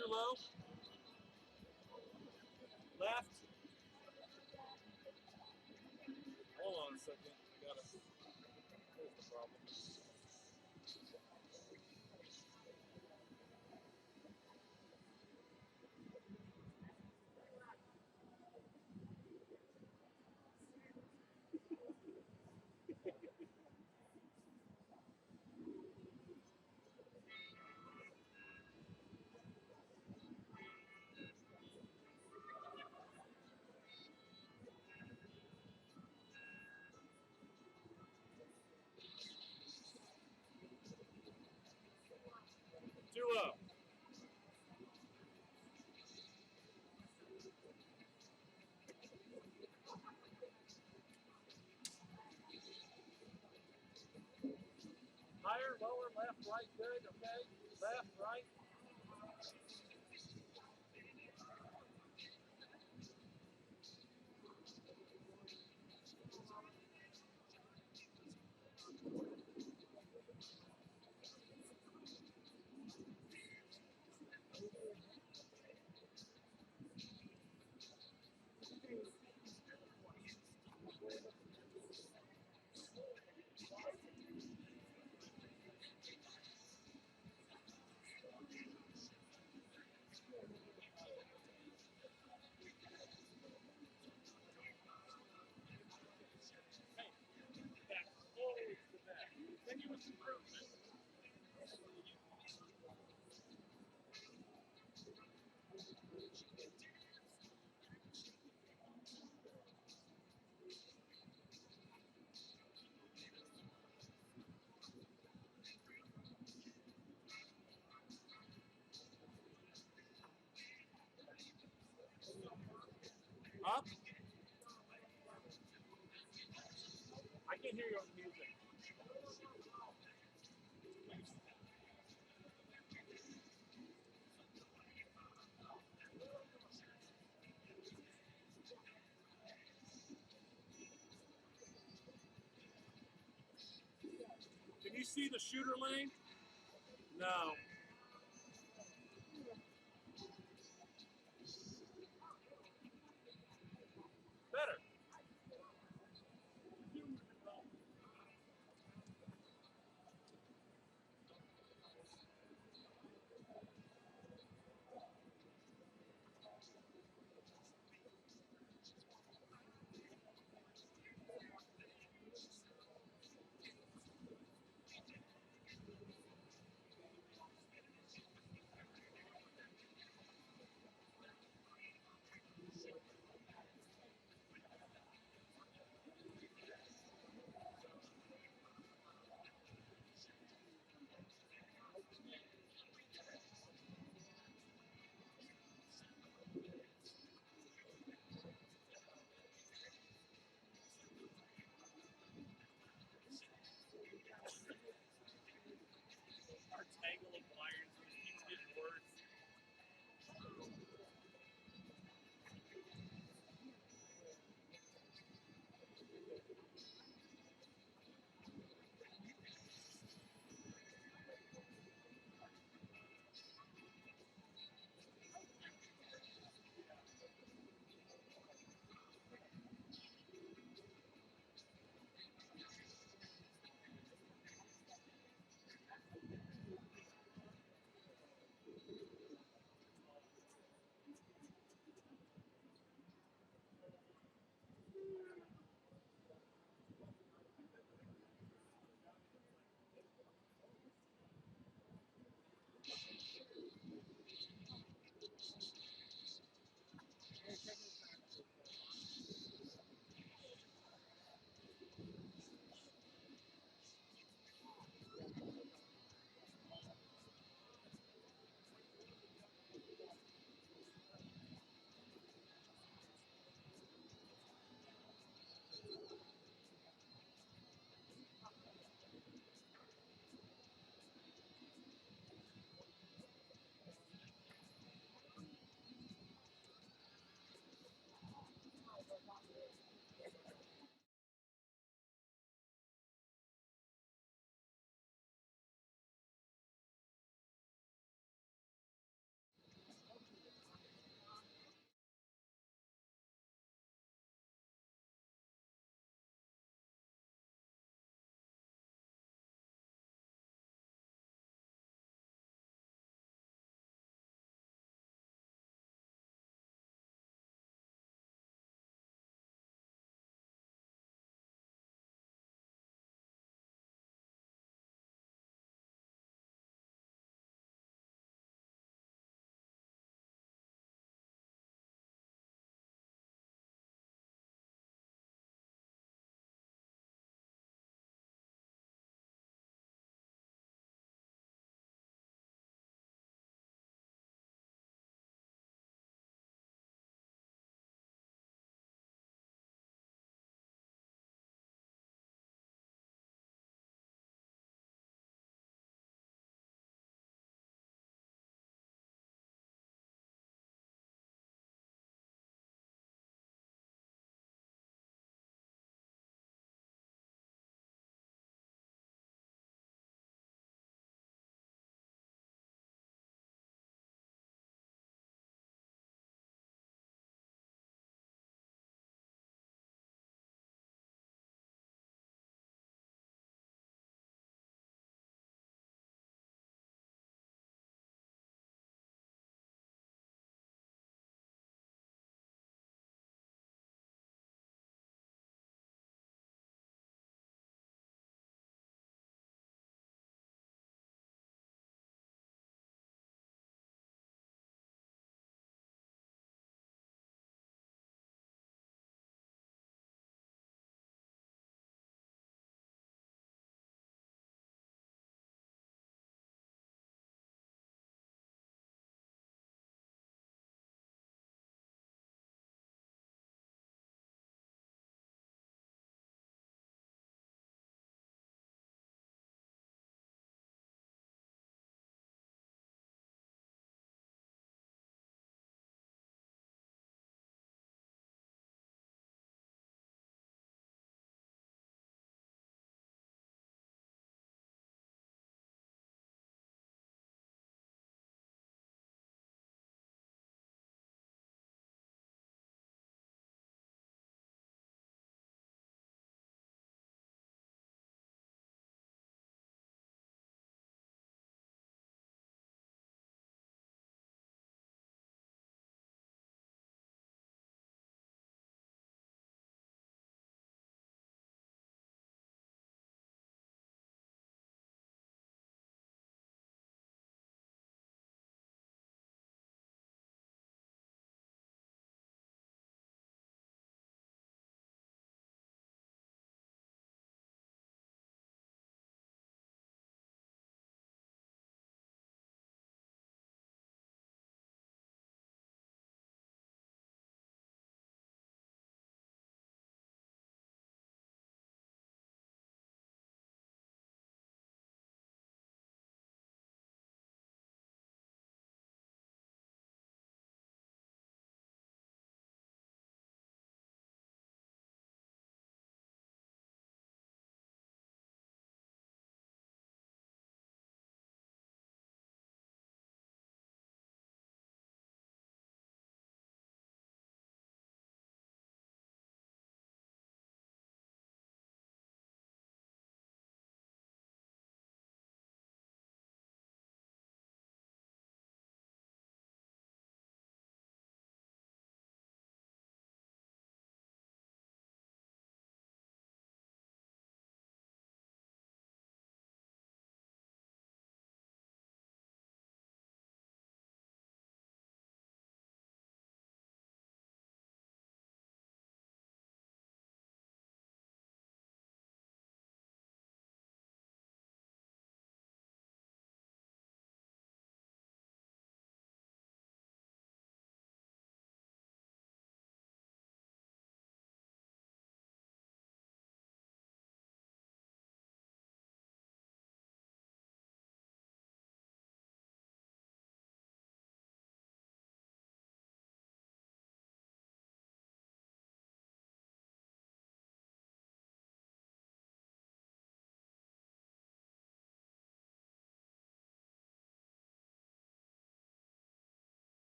Too low? lower, left, right, good, okay? Left, right. That's always the best. Continuous improvement. Up. I can't hear you on the music. Can you see the shooter lane? No. Better.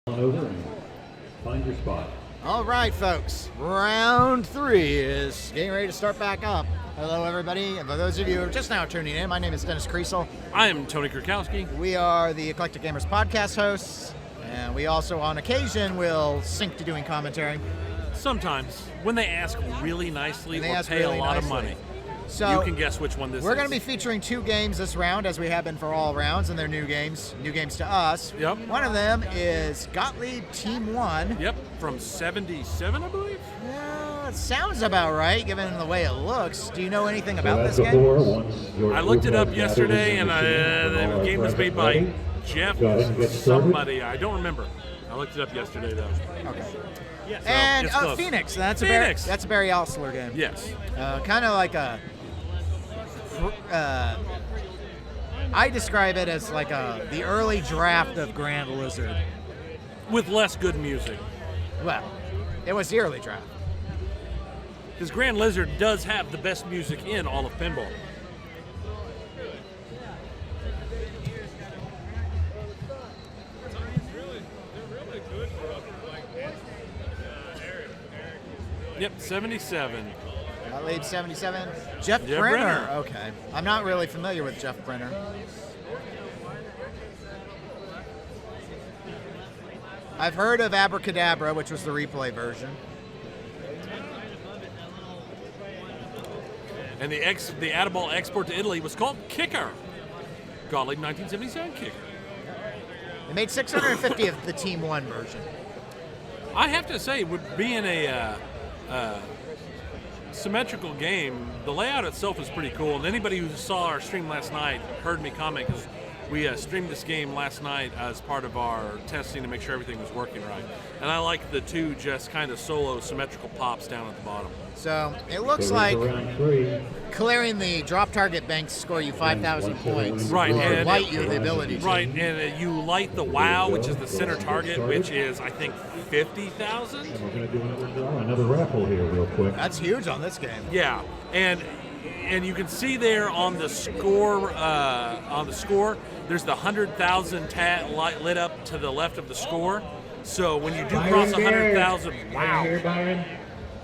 On over and find your spot. All right, folks. Round 3 is getting ready to start back up. Hello, everybody. And for those of you who are just now tuning in, my name is Dennis Kriesel. I am Tony Kurkowski. We are the Eclectic Gamers podcast hosts, and we also, on occasion, will sink to doing commentary. Sometimes, when they ask really nicely or pay a lot of money, So you can guess which one this is. we're going to be featuring 2 games this round, as we have been for all rounds, and they're new games to us. Yep. One of them is Gottlieb Team 1. Yep, from 77, I believe. Yeah, it sounds about right, given the way it looks. Do you know anything about That's this game? before, once your I looked it group up has yesterday, gathered and in the the machine, game was made by ready. Jeff Go ahead and get started. somebody. I don't remember. I looked it up yesterday, though. Okay. So, And it's close. Phoenix. That's Phoenix. that's a Barry Osler game. Yes. Kind of like a. I describe it as like the early draft of Grand Lizard. With less good music. Well, it was the early draft. Because Grand Lizard does have the best music in all of pinball. Yep, 77. Gottlieb 77. Jeff Jeff Brenner. Brenner. Okay. I'm not really familiar with Jeff Brenner. I've heard of Abracadabra, which was the replay version. And the Adaball export to Italy was called Kicker. Gottlieb 1977 Kicker. They made 650 of the Team 1 version. I have to say, with being a symmetrical game, the layout itself is pretty cool. And anybody who saw our stream last night heard me comment, because we streamed this game last night as part of our testing to make sure everything was working right. And I like the 2 just kind of solo symmetrical pops down at the bottom. So it looks So like round 3. clearing the drop target banks score you 5,000 points. Right, Or and light you the ability to. Right, and you light the WOW, which is the center target, which is, I think, 50,000? And we're going to do another draw, another raffle here real quick. That's huge on this game. Yeah, and you can see there on the score, there's the 100,000 light lit up to the left of the score. So when you do cross 100,000, wow. Here, Byron.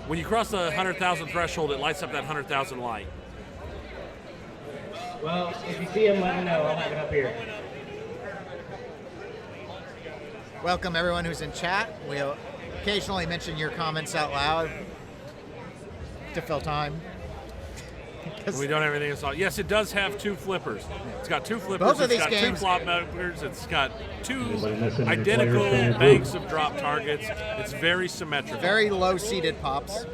When you cross the 100,000 threshold, it lights up that 100,000 light. Well, if you see him, let me know. I'll have it up here. Welcome everyone who's in chat. We'll occasionally mention your comments out loud to fill time. We don't have anything else on. Yes, it does have 2 flippers. It's got 2 flippers. Both of these it's got games- 2 flop flippers. It's got 2 Anybody missing any identical players from the banks group? of drop targets. It's very symmetrical. Very low seated pops.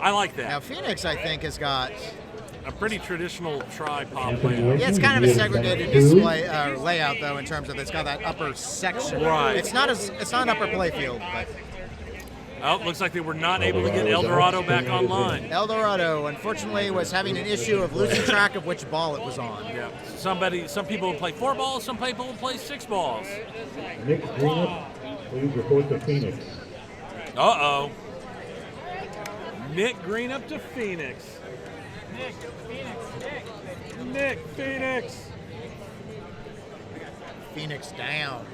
I like that. Now Phoenix, I think, has got. A pretty traditional tri-pop Anthony layout. Wade. Yeah, it's kind of a segregated display layout though, in terms of it's got that upper section. Right. It's not an upper playfield, but Oh, looks like they were not able to get El Dorado back online. El Dorado, unfortunately, was having an issue of losing track of which ball it was on. Yeah. Some people will play 4 balls, some people will play 6 balls. Nick Greenup, please report to Phoenix. Uh-oh. Nick Green up to Phoenix. Nick Phoenix. Phoenix down.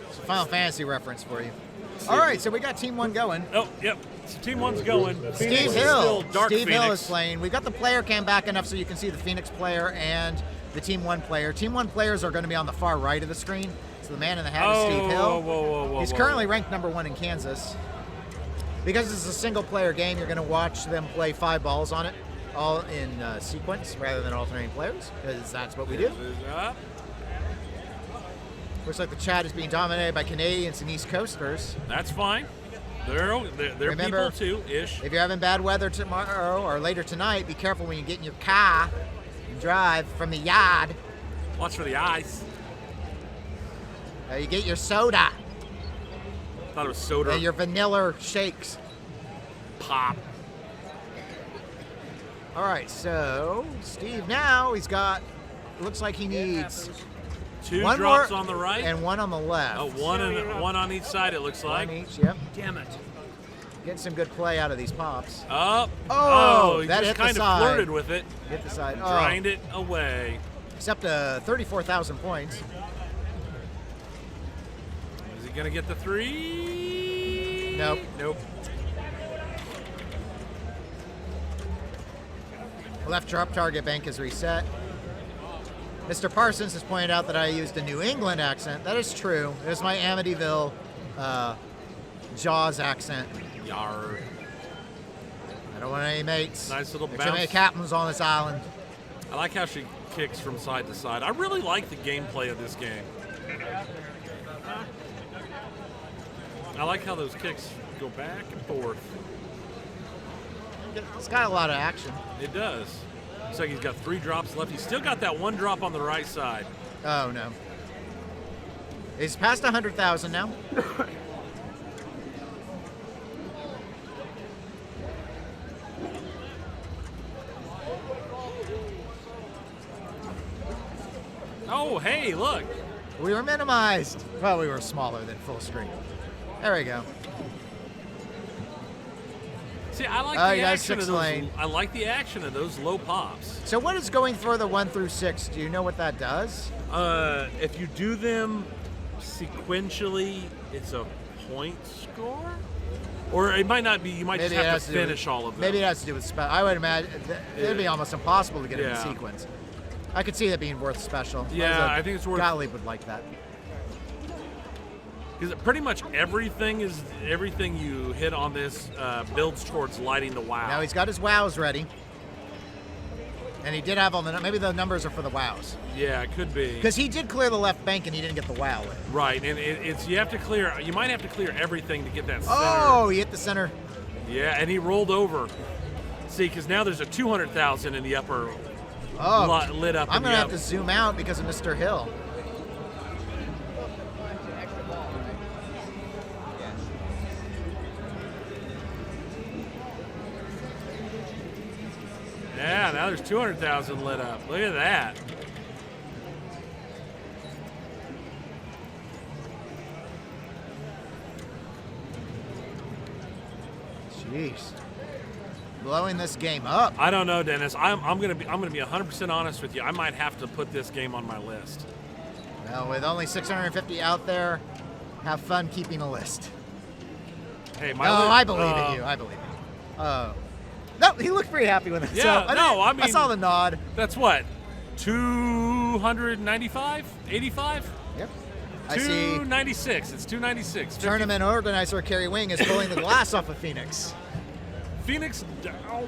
It's a Final Fantasy reference for you. All right, so we got Team 1 going. Oh, yep. So Team 1's going. Phoenix Steve is Hill. still Dark Steve Phoenix. Hill is playing. We got the player cam back enough so you can see the Phoenix player and the Team 1 player. Team 1 players are going to be on the far right of the screen. So the man in the hat is Steve Hill. Whoa, He's currently ranked number 1 in Kansas. Because it's a single player game, you're going to watch them play 5 balls on it, all in sequence rather than alternating players, because that's what we do. Looks like the chat is being dominated by Canadians and East Coasters. That's fine. They're Remember, people too, ish. If you're having bad weather tomorrow or later tonight, be careful when you get in your car and drive from the yard. Watch for the ice. You get your soda. Thought it was soda. And your vanilla shakes. Pop. All right, so Steve now he's got. Looks like he needs 2 one drops more on the right and 1 on the left. Oh, one on each side. It looks like. 1 each. Yep. Damn it. Getting some good play out of these pops. Up. Oh, He that just hit the kind of side. flirted with it. Hit the side. Grind it away. He's up to 34,000 points. gonna get the 3? Nope. Nope. Left drop target bank is reset. Mr. Parsons has pointed out that I used a New England accent. That is true. It was my Amityville Jaws accent. Yar. I don't want any mates. Nice little There's bounce. too many captains on this island. I like how she kicks from side to side. I really like the gameplay of this game. I like how those kicks go back and forth. It's got a lot of action. It does. Looks like he's got 3 drops left. He's still got that 1 drop on the right side. Oh, no. He's past 100,000 now. Oh, hey, look. We were minimized. Well, we were smaller than full screen. There we go. See, I like Oh, the you got action of 6 those. lane. I like the action of those low pops. So what is going for the 1 through 6? Do you know what that does? If you do them sequentially, it's a point score? Or it might not be. You might Maybe just it have has to to do with- finish all of them. Maybe it has to do with special. I would imagine it'd be Yeah. almost impossible to get it in Yeah. sequence. I could see that being worth special. Yeah, I think it's worth- Gottlieb would like that. Because pretty much everything you hit on this builds towards lighting the wow. Now he's got his wows ready. And he did have all the, maybe the numbers are for the wows. Yeah, it could be. Because he did clear the left bank and he didn't get the wow in. Right, and it's you have to clear. You might have to clear everything to get that center. Oh, he hit the center. Yeah, and he rolled over. See, because now there's a 200,000 in the upper lit up. I'm in going to the have to zoom out because of Mr. Hill. Yeah, now there's 200,000 lit up. Look at that. Jeez. Blowing this game up. I don't know, Dennis. I'm gonna be 100% honest with you. I might have to put this game on my list. Well, with only 650 out there, have fun keeping a list. Hey, No, I believe in you. I believe in you. No, he looked pretty happy with it. Yeah, so, no, I mean, I saw the nod. That's what, 295, 85. Yep. I see 296. It's 296. tournament organizer Kerry Wing is pulling the glass off of Phoenix. Phoenix down.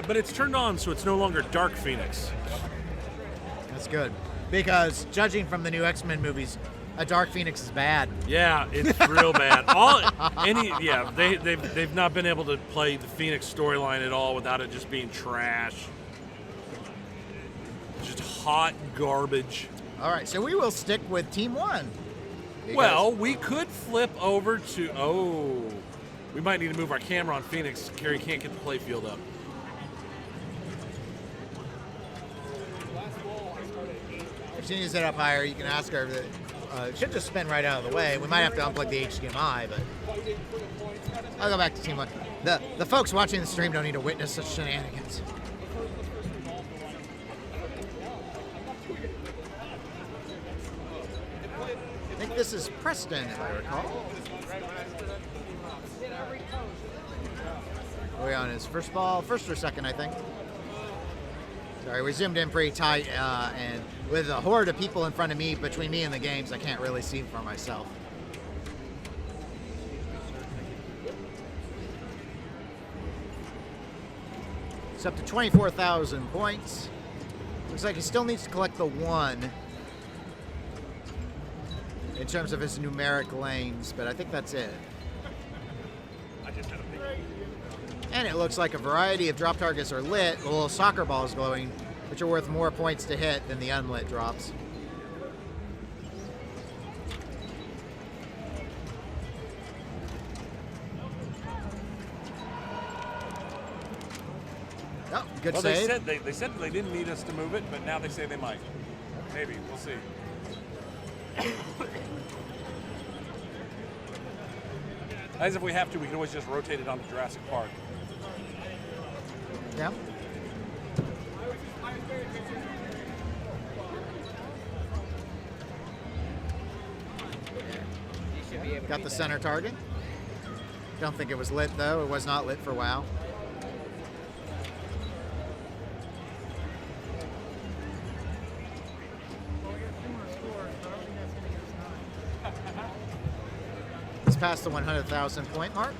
But it's turned on, so it's no longer Dark Phoenix. That's good. Because judging from the new X-Men movies, a Dark Phoenix is bad. Yeah, it's real bad. They've not been able to play the Phoenix storyline at all without it just being trash. Just hot garbage. All right, so we will stick with Team 1. Well, we could flip over to... we might need to move our camera on Phoenix. Kerry can't get the play field up. If she needs it up higher, you can ask her. That, it should just spin right out of the way. We might have to unplug the HDMI, but I'll go back to Team 1. The folks watching the stream don't need to witness such shenanigans. I think this is Preston, if I recall. Are we on his first ball? First or second, I think. Sorry, we zoomed in pretty tight, and with a horde of people in front of me, between me and the games, I can't really see for myself. It's up to 24,000 points. Looks like he still needs to collect the 1 in terms of his numeric lanes, but I think that's it. And it looks like a variety of drop targets are lit. The little soccer ball is glowing, which are worth more points to hit than the unlit drops. Oh, good Well, save. they said they didn't need us to move it, but now they say they might. Maybe. We'll see. As if we have to, we can always just rotate it onto Jurassic Park. Yeah. Got the center target. Don't think it was lit though. It was not lit for WoW. It's past the 100,000 point mark.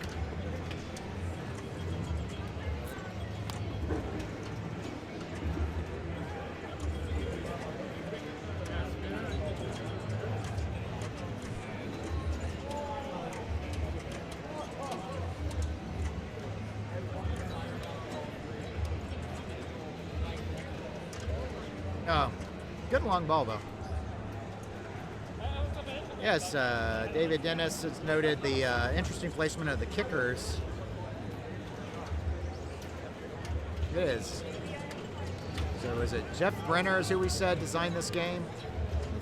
Oh, good long ball though. Yes, David Dennis has noted the interesting placement of the kickers. It is. So is it Jeff Brenner, is who we said designed this game?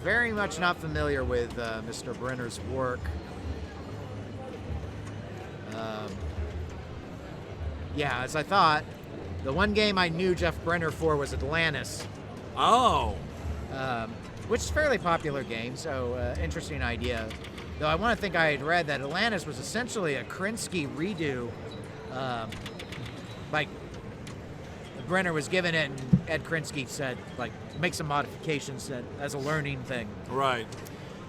Very much not familiar with Mr. Brenner's work. Yeah, as I thought, the one game I knew Jeff Brenner for was Atlantis. Oh. Which is a fairly popular game, so interesting idea. Though I want to think I had read that Atlantis was essentially a Krinsky redo. Like, Brenner was given it, and Ed Krinsky said, like, make some modifications as a learning thing. Right.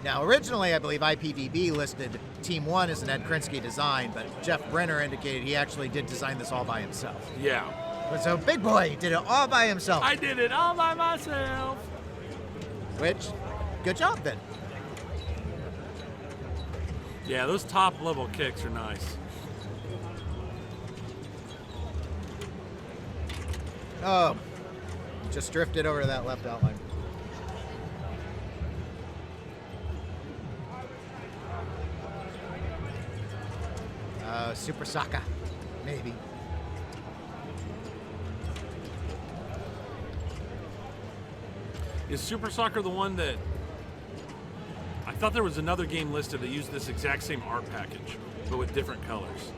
Now, originally, I believe IPDB listed Team 1 as an Ed Krinsky design, but Jeff Brenner indicated he actually did design this all by himself. Yeah. But so Big Boy did it all by himself. I did it all by myself. Which, good job then. Yeah, those top level kicks are nice. Oh, just drifted over to that left outline. Super Soccer, maybe. Is Super Soccer the one that... I thought there was another game listed that used this exact same art package, but with different colors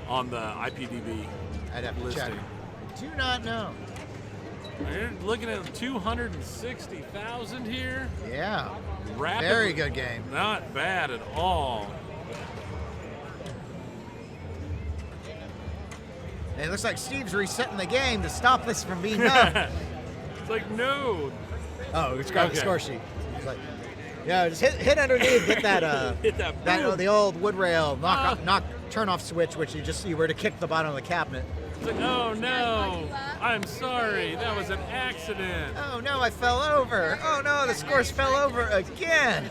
on the IPDB I'd have to listing. check. I do not know. You're looking at 260,000 here. Yeah. Rapidly. Very good game. Not bad at all. And it looks like Steve's resetting the game to stop this from being done. It's like, no. Oh, it's got the Okay. score sheet. It's like, yeah, just hit underneath, hit that Hit that boom. the old wood rail knock turn off switch, which you were to kick the bottom of the cabinet. It's like, oh no, I'm sorry, that was an accident. Oh no, I fell over. Oh no, the scores fell over again.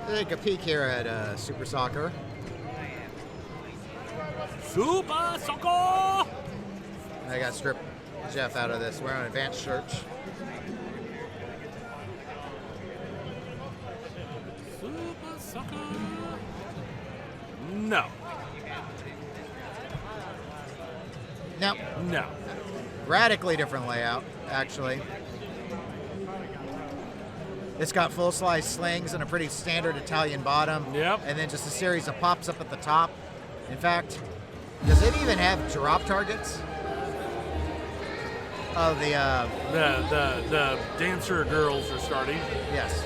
Take a peek here at Super Soccer. Super Soccer! I got stripped Jeff out of this. We're on advanced search. Super Soccer. No. No. Radically different layout, actually. It's got full slice slings and a pretty standard Italian bottom. Yep. And then just a series of pops up at the top. In fact, does it even have drop targets? Oh, The dancer girls are starting. Yes.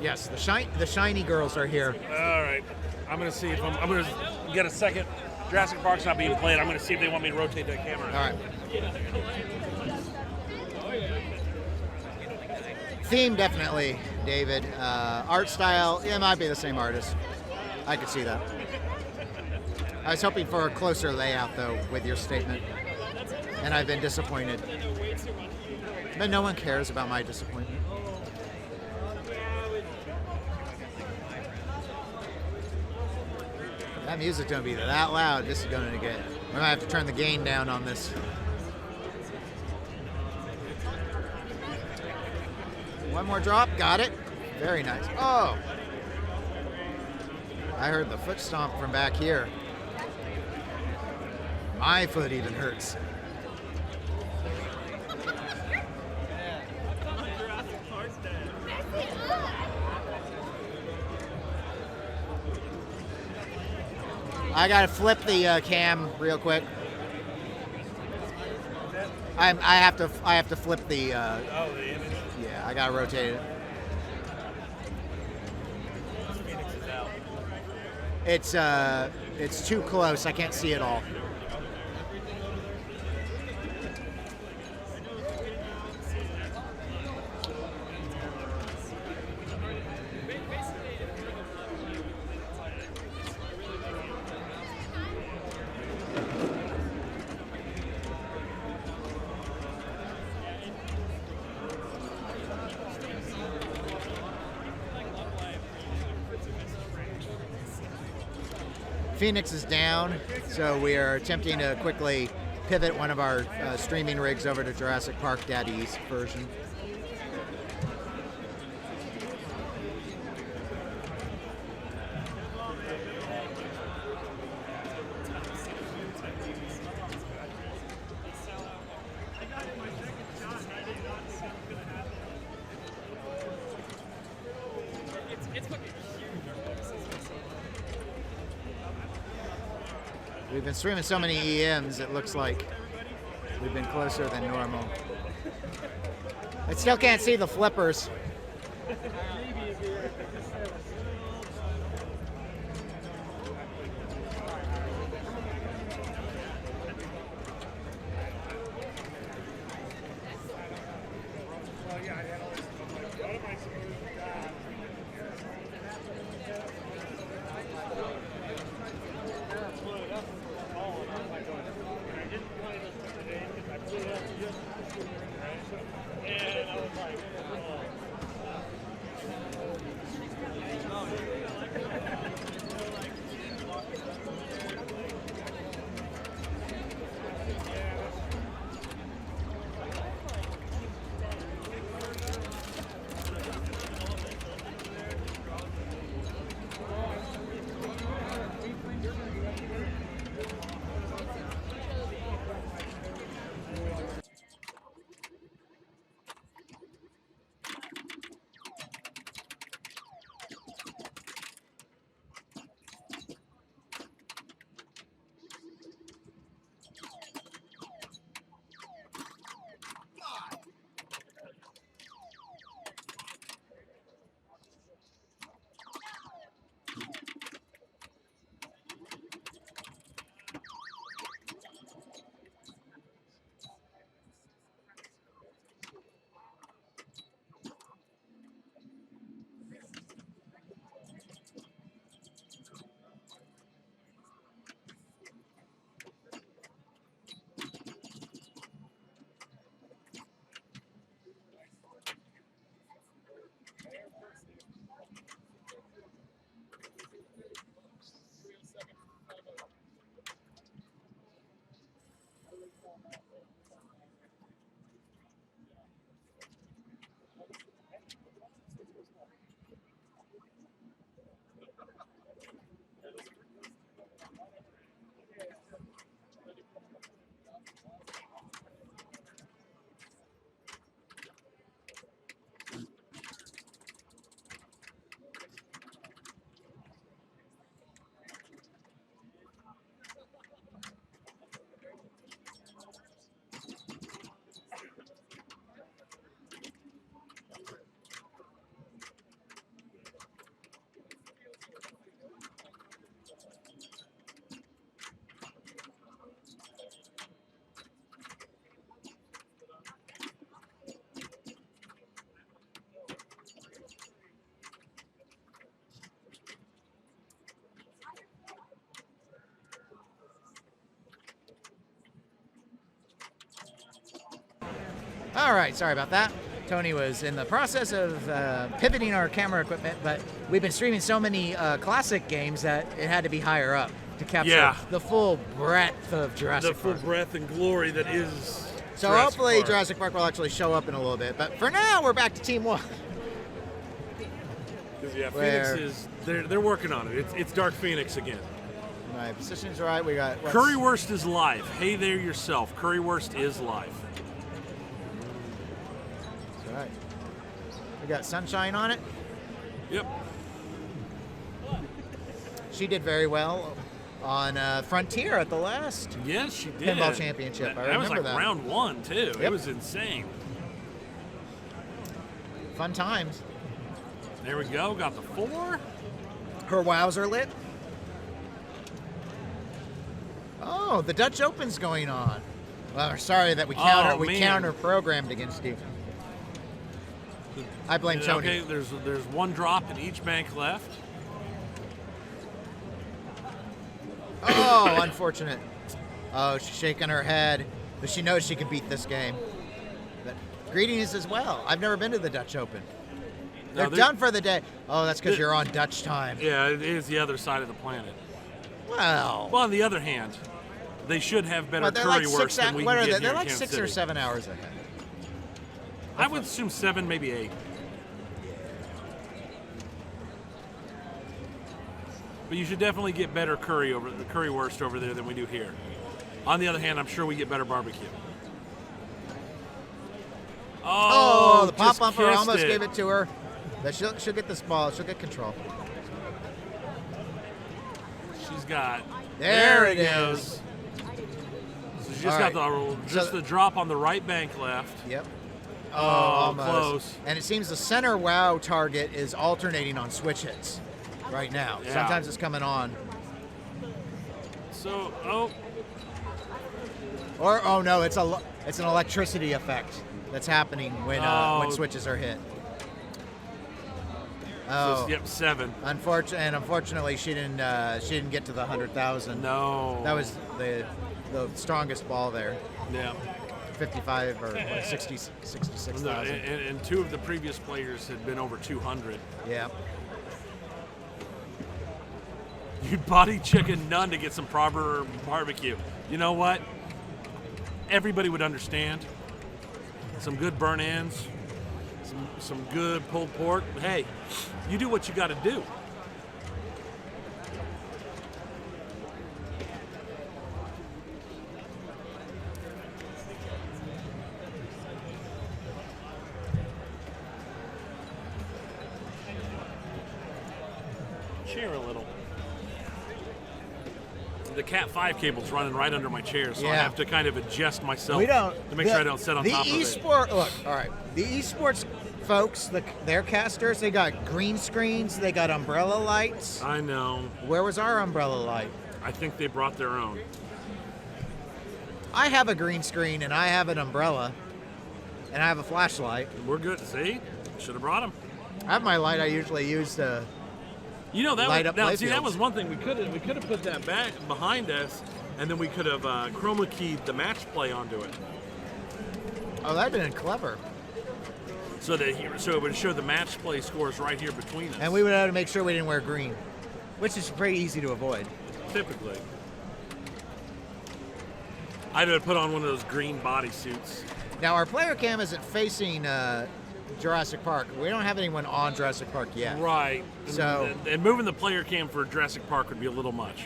Yes, the shiny girls are here. All right. I'm going to see if I'm going to get a second. Jurassic Park's not being played. I'm going to see if they want me to rotate that camera. All right. Theme, definitely, David. Art style, it might be the same artist. I could see that. I was hoping for a closer layout, though, with your statement. And I've been disappointed. But no one cares about my disappointment. That music's going to be that loud. This is going to get... We're going to have to turn the gain down on this. One more drop. Got it. Very nice. Oh! I heard the foot stomp from back here. My foot even hurts. I gotta flip the cam real quick. I have to flip the. The image. Yeah, I gotta rotate it. Phoenix is out. It's too close. I can't see it all. Phoenix is down, so we are attempting to quickly pivot one of our streaming rigs over to Jurassic Park Daddy's version. We've been streaming so many EMs, it looks like we've been closer than normal. I still can't see the flippers. All right, sorry about that. Tony was in the process of pivoting our camera equipment, but we've been streaming so many classic games that it had to be higher up to capture the full breadth of Jurassic Park. The full breadth and glory that is So Jurassic hopefully Park. Jurassic Park will actually show up in a little bit. But for now, we're back to Team 1. Yeah, Phoenix is, they're working on it. It's Dark Phoenix again. My position's right. We got... Currywurst is live. Hey there yourself. Currywurst is live. All right. We got Sunshine on it. Yep. She did very well on Frontier at the last Yes, she did. Pinball Championship. I That was remember like that. round 1 too. Yep. It was insane. Fun times. There we go. Got the 4. Her wows are lit. Oh, the Dutch Open's going on. Well, sorry that we man. counter programmed against you. I blame Tony. Okay, there's 1 drop in each bank left. Oh, unfortunate. Oh, she's shaking her head, but she knows she can beat this game. But greetings as well. I've never been to the Dutch Open. They're done for the day. Oh, that's because you're on Dutch time. Yeah, it is the other side of the planet. Well, on the other hand, they should have better they're curry like works than we can get here They're in like Kansas 6 or City. 7 hours ahead. I would assume 7, maybe 8. But you should definitely get better currywurst over there than we do here. On the other hand, I'm sure we get better barbecue. Oh, the pop just bumper kissed almost gave it to her. But she'll get this ball. She'll get control. She's got. There it goes. is. So she just All got the drop on the right bank left. Yep. Oh, almost. close. And it seems the center wow target is alternating on switch hits right now. Yeah. Sometimes it's coming on. So, oh. Or, oh no, it's an electricity effect that's happening when switches are hit. Oh, So, yep, 7. Unfortunately, she didn't get to the 100,000. No. That was the strongest ball there. Yeah. 55 or 66,000. And 2 of the previous players had been over 200. Yeah. You'd body chicken none to get some proper barbecue. You know what? Everybody would understand. Some good burnt ends, some good pulled pork. Hey, you do what you got to do. Chair a little. The Cat 5 cable's running right under my chair, so I Yeah. have to kind of adjust myself to make the- sure I don't sit on top of it. Look, all right. The esports folks, their casters, they got green screens, they got umbrella lights. I know. Where was our umbrella light? I think they brought their own. I have a green screen and I have an umbrella and I have a flashlight. We're good. See? Should have brought them. I have my light I usually use to light up that playfields. was one thing we could have put that back behind us, and then we could have chroma keyed the match play onto it. Oh, that'd been clever. So it would show the match play scores right here between us. And we would have to make sure we didn't wear green, which is pretty easy to avoid. Typically. I'd have put on one of those green bodysuits. Now, our player cam isn't facing Jurassic Park. We don't have anyone on Jurassic Park yet. Right. So, and moving the player cam for Jurassic Park would be a little much.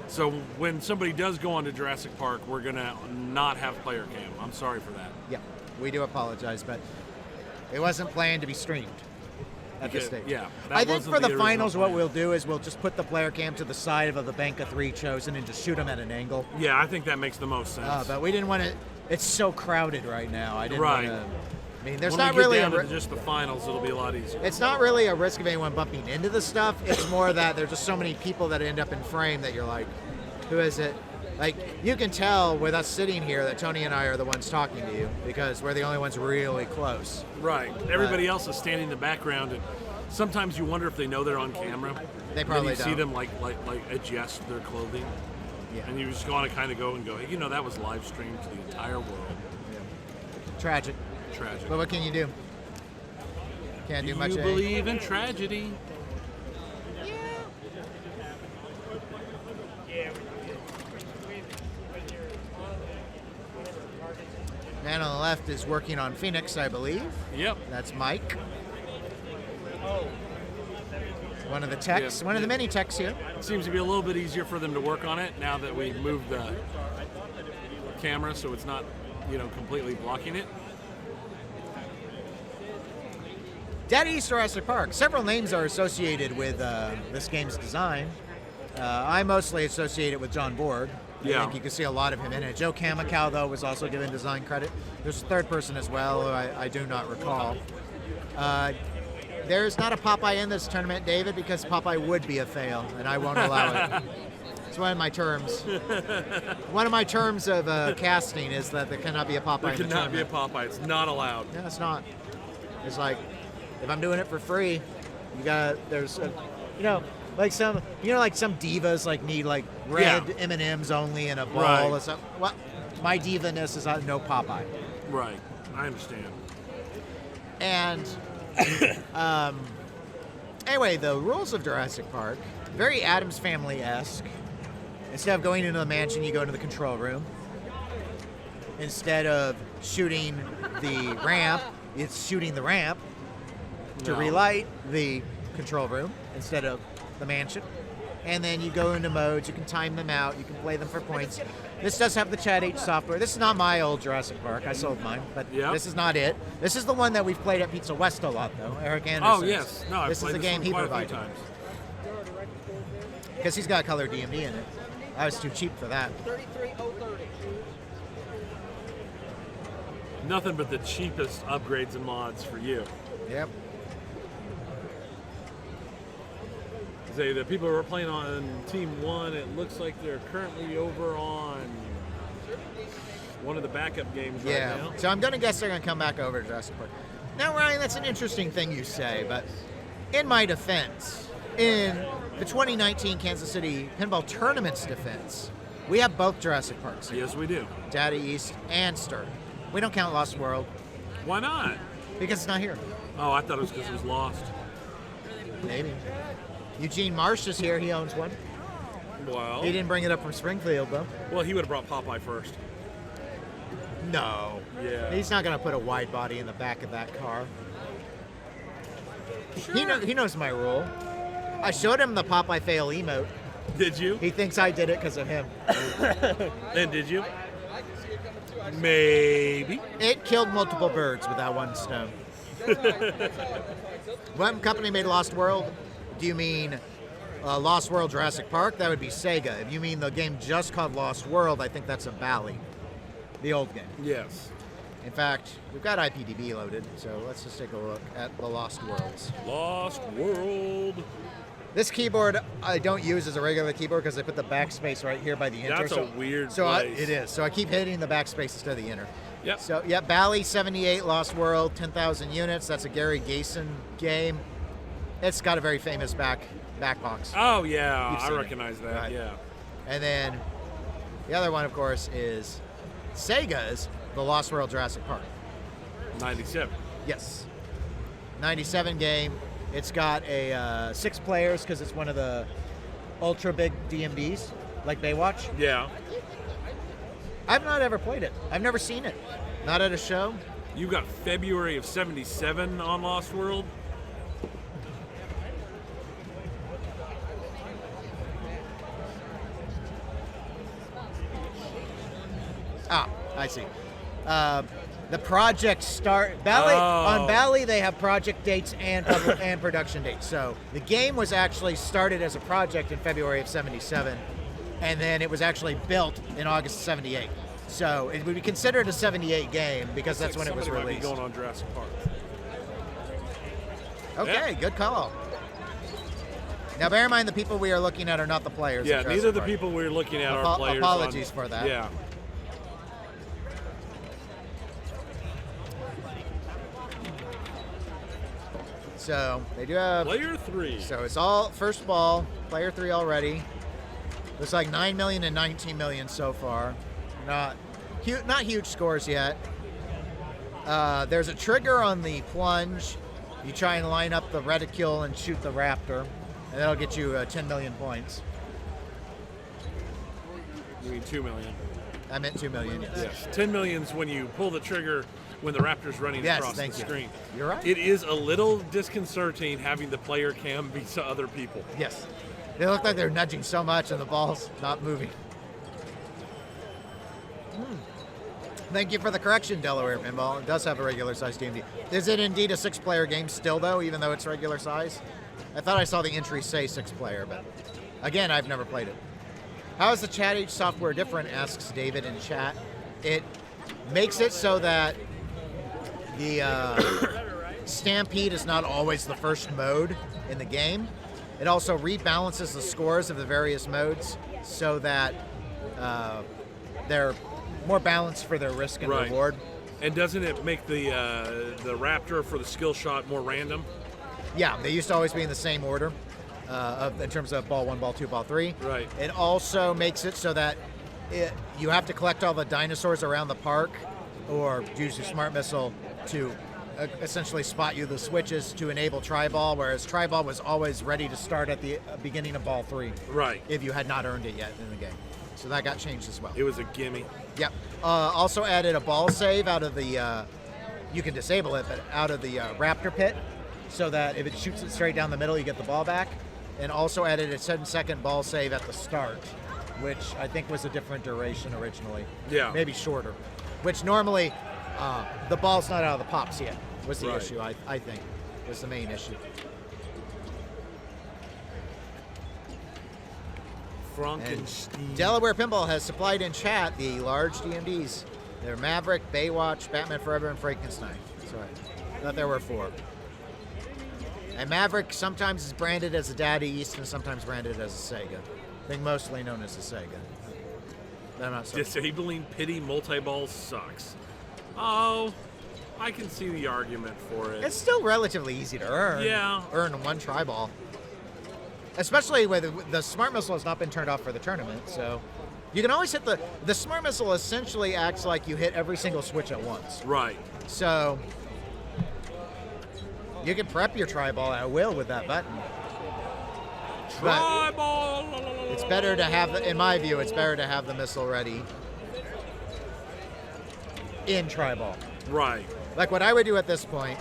So when somebody does go on to Jurassic Park, we're going to not have player cam. I'm sorry for that. yeah, we do apologize, but it wasn't planned to be streamed at this stage. Yeah. I think wasn't for the original finals, what plan. we'll do is we'll just put the player cam to the side of the bank of 3 chosen and just shoot them at an angle. Yeah, I think that makes the most sense. But we didn't want to. It's so crowded right now. I didn't Right. want to. I mean, there's When not we get really down a. to just the finals, it'll be a lot easier. It's not really a risk of anyone bumping into the stuff. It's more that there's just so many people that end up in frame that you're like, who is it? Like, you can tell with us sitting here that Tony and I are the ones talking to you because we're the only ones really close. Right. Everybody else is standing in the background, and sometimes you wonder if they know they're on camera. They probably and you see don't. them like adjust their clothing. Yeah. And you just want to kind of go and go, hey, that was live streamed to the entire world. Tragic. Tragic. But what can you do? Can't do much. You believe in tragedy? Man on the left is working on Phoenix, I believe. Yep. That's Mike. One of the techs, one of the many techs here. It seems to be a little bit easier for them to work on it now that we moved the camera so it's not, completely blocking it. Dead East Jurassic Park. Several names are associated with this game's design. I mostly associate it with John Borg. I Yeah. think you can see a lot of him in it. Joe Kamikow, though, was also given design credit. There's a third person as well, who I do not recall. There's not a Popeye in this tournament, David, because Popeye would be a fail, and I won't allow it. It's one of my terms. One of my terms of casting is that there cannot be a Popeye There in the cannot be a tournament. Popeye. It's not allowed. No, it's not. It's like, if I'm doing it for free, you gotta, there's, like some divas like need like red M&Ms only in a bowl Right. or something. Well, my diva-ness is no Popeye. Right. I understand. And anyway, the rules of Jurassic Park, very Addams Family-esque. Instead of going into the mansion, you go into the control room. Instead of shooting the ramp, it's shooting the ramp to No. relight the control room instead of the mansion. And then you go into modes, you can time them out, you can play them for points. This does have the Chat H software. This is not my old Jurassic Park. I sold mine, but Yep. this is not it. This is the one that we've played at Pizza West a lot, though. Eric Anderson. Oh, yes. No, I've this is played the this game one he quite a few provided. times. Because he's got color DMD in it. I was too cheap for that. 33,030. Nothing but the cheapest upgrades and mods for you. Yep. Say the people who are playing on Team 1, it looks like they're currently over on one of the backup games right Yeah. now. So I'm going to guess they're going to come back over to Jurassic Park. Now, Ryan, that's an interesting thing you say, but in my defense, in the 2019 Kansas City Pinball Tournament's defense, we have both Jurassic Parks. Yes, we do. Data East and Stern. We don't count Lost World Why not? because it's not here. Oh, I thought it was because it was lost. Maybe. Eugene Marsh is here. He owns one. Well, He didn't bring it up from Springfield, though. well, he would have brought Popeye first. No. Yeah. He's not going to put a wide body in the back of that car. He knows my rule. I showed him the Popeye fail emote. Did you? He thinks I did it because of him. And did you? Maybe. It killed multiple birds with that one stone. What company made Lost World? Do you mean Lost World Jurassic Park? That would be Sega. If you mean the game just called Lost World, I think that's a Bally, the old game. Yes. In fact, we've got IPDB loaded, so let's just take a look at the Lost Worlds. Lost World. This keyboard I don't use as a regular keyboard because I put the backspace right here by the enter. That's a weird so place. it is. So I keep hitting the backspace instead of the enter. Yep. So, yeah, Bally 78, Lost World, 10,000 units. That's a Gary Gayson game. It's got a very famous back box. Oh, yeah. You've I seen it. recognize that. Right. Yeah. And then the other one, of course, is Sega's The Lost World Jurassic Park. 97. Yes. 97 game. It's got a 6 players because it's one of the ultra big DMDs, like Baywatch. Yeah. I've not ever played it. I've never seen it. Not at a show. You got February of 77 on Lost World. Ah, I see. The project start Bally on Bally. They have project dates and and production dates. So the game was actually started as a project in February of '77, and then it was actually built in August of '78. So it would be considered a '78 game because that's when it was Somebody might be released. going on Jurassic Park. Okay, good call. Now, bear in mind the people we are looking at are not the players. of Yeah, Jurassic neither the Park. people we're looking at are Apo- players. apologies on, for that. Yeah. So they do have Player 3. So it's all first ball, player 3 already. Looks like 9 million and 19 million so far. Not huge scores yet. There's a trigger on the plunge. You try and line up the reticule and shoot the raptor, and that'll get you 10 million points. You mean 2 million? I meant 2 million, yes. Yes. 10 million's when you pull the trigger when the raptor's running Yes, across the thank you. screen. You're right. It is a little disconcerting having the player cam be to other people. Yes. They look like they're nudging so much and the ball's not moving. Thank you for the correction, Delaware Pinball. It does have a regular size DMD. Is it indeed a 6-player game still, though, even though it's regular size? I thought I saw the entry say 6-player, but Again, I've never played it. How is the chat age software different, asks David in chat. It makes it so that the Stampede is not always the first mode in the game. It also rebalances the scores of the various modes so that they're more balanced for their risk and reward. And doesn't it make the Raptor for the skill shot more random? Yeah, they used to always be in the same order in terms of ball 1, ball 2, ball 3. Right. It also makes it so that you have to collect all the dinosaurs around the park or use your smart missile to essentially spot you the switches to enable tri-ball, whereas tri-ball was always ready to start at the beginning of ball 3. Right. If you had not earned it yet in the game. So that got changed as well. It was a gimme. Yep. Also added a ball save out of the, you can disable it, but out of the Raptor pit, so that if it shoots it straight down the middle, you get the ball back. And also added a 10-second ball save at the start, which I think was a different duration originally. Yeah. Maybe shorter. Which normally, the ball's not out of the pops yet, was the issue, I think, was the main issue. Frankenstein. Delaware Pinball has supplied in chat the large DMDs. They're Maverick, Baywatch, Batman Forever, and Frankenstein. Sorry, thought there were 4. And Maverick sometimes is branded as a Daddy East and sometimes branded as a Sega. I think mostly known as a Sega. But I'm not certain. Disabling pity multi-ball sucks. Oh, I can see the argument for it. It's still relatively easy to earn. Yeah. Earn 1 tri-ball. Especially with the smart missile has not been turned off for the tournament, so you can always hit the smart missile essentially acts like you hit every single switch at once. Right. So you can prep your tri-ball at will with that button. Tri-ball! It's better to have, in my view, it's better to have the missile ready in tri-ball. Right. Like what I would do at this point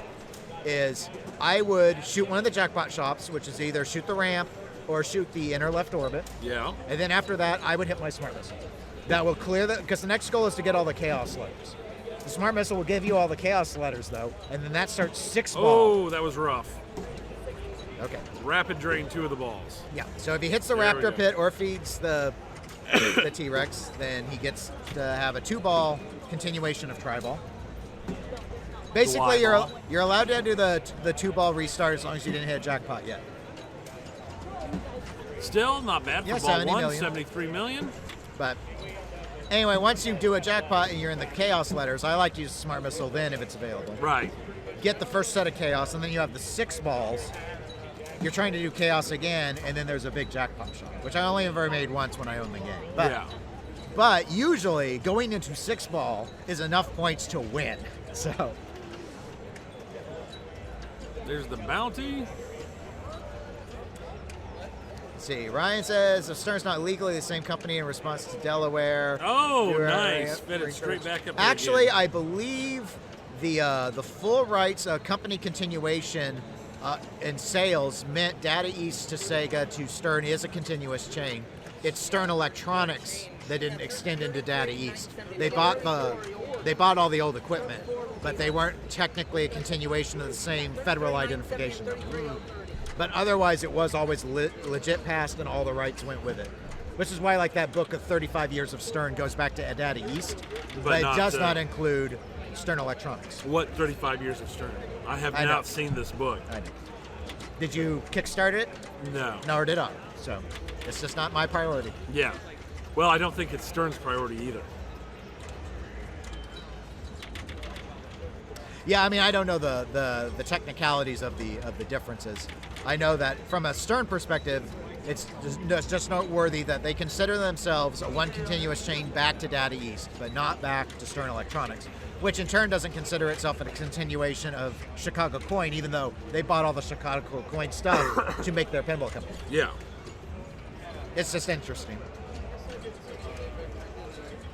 is I would shoot one of the jackpot shops, which is either shoot the ramp or shoot the inner left orbit. Yeah. And then after that, I would hit my smart missile. That will clear the, because the next goal is to get all the chaos letters. The smart missile will give you all the chaos letters though, and then that starts 6 balls. Oh, that was rough. Okay. Rapid drain 2 of the balls. Yeah. So if he hits the There we Raptor go. pit or feeds the T-Rex, then he gets to have a 2-ball continuation of tri-ball. Basically, Y-ball. you're allowed to do the 2-ball restart as long as you didn't hit a jackpot yet. Still not bad for Yeah, ball 70 1, million. 73 million. But anyway, once you do a jackpot and you're in the chaos letters, I like to use Smart Missile then if it's available. Right. Get the first set of chaos, and then you have the 6 balls. You're trying to do chaos again, and then there's a big jackpot shot, which I only ever made once when I owned the game. But, Yeah. But usually, going into 6-ball is enough points to win. So There's the bounty. let's see. Ryan says, if Stern's not legally the same company in response to Delaware. Oh, you're- nice. Fit it straight back up. Actually, again. I believe the full rights company continuation in sales meant Data East to Sega to Stern is a continuous chain. It's Stern Electronics that didn't extend into Data East. They bought all the old equipment, but they weren't technically a continuation of the same federal identification number. But otherwise, it was always legit passed, and all the rights went with it. Which is why, like, that book of 35 years of Stern goes back to Data East, but it does not include Stern Electronics. What 35 years of Stern? I have I know. not seen this book. I know. Did you kickstart it? No. Nor did I. So it's just not my priority. Yeah. Well, I don't think it's Stern's priority either. Yeah, I mean, I don't know the technicalities of the differences. I know that from a Stern perspective, it's just noteworthy that they consider themselves a one continuous chain back to Data East, but not back to Stern Electronics, which in turn doesn't consider itself a continuation of Chicago Coin, even though they bought all the Chicago Coin stuff to make their pinball company. Yeah. It's just interesting.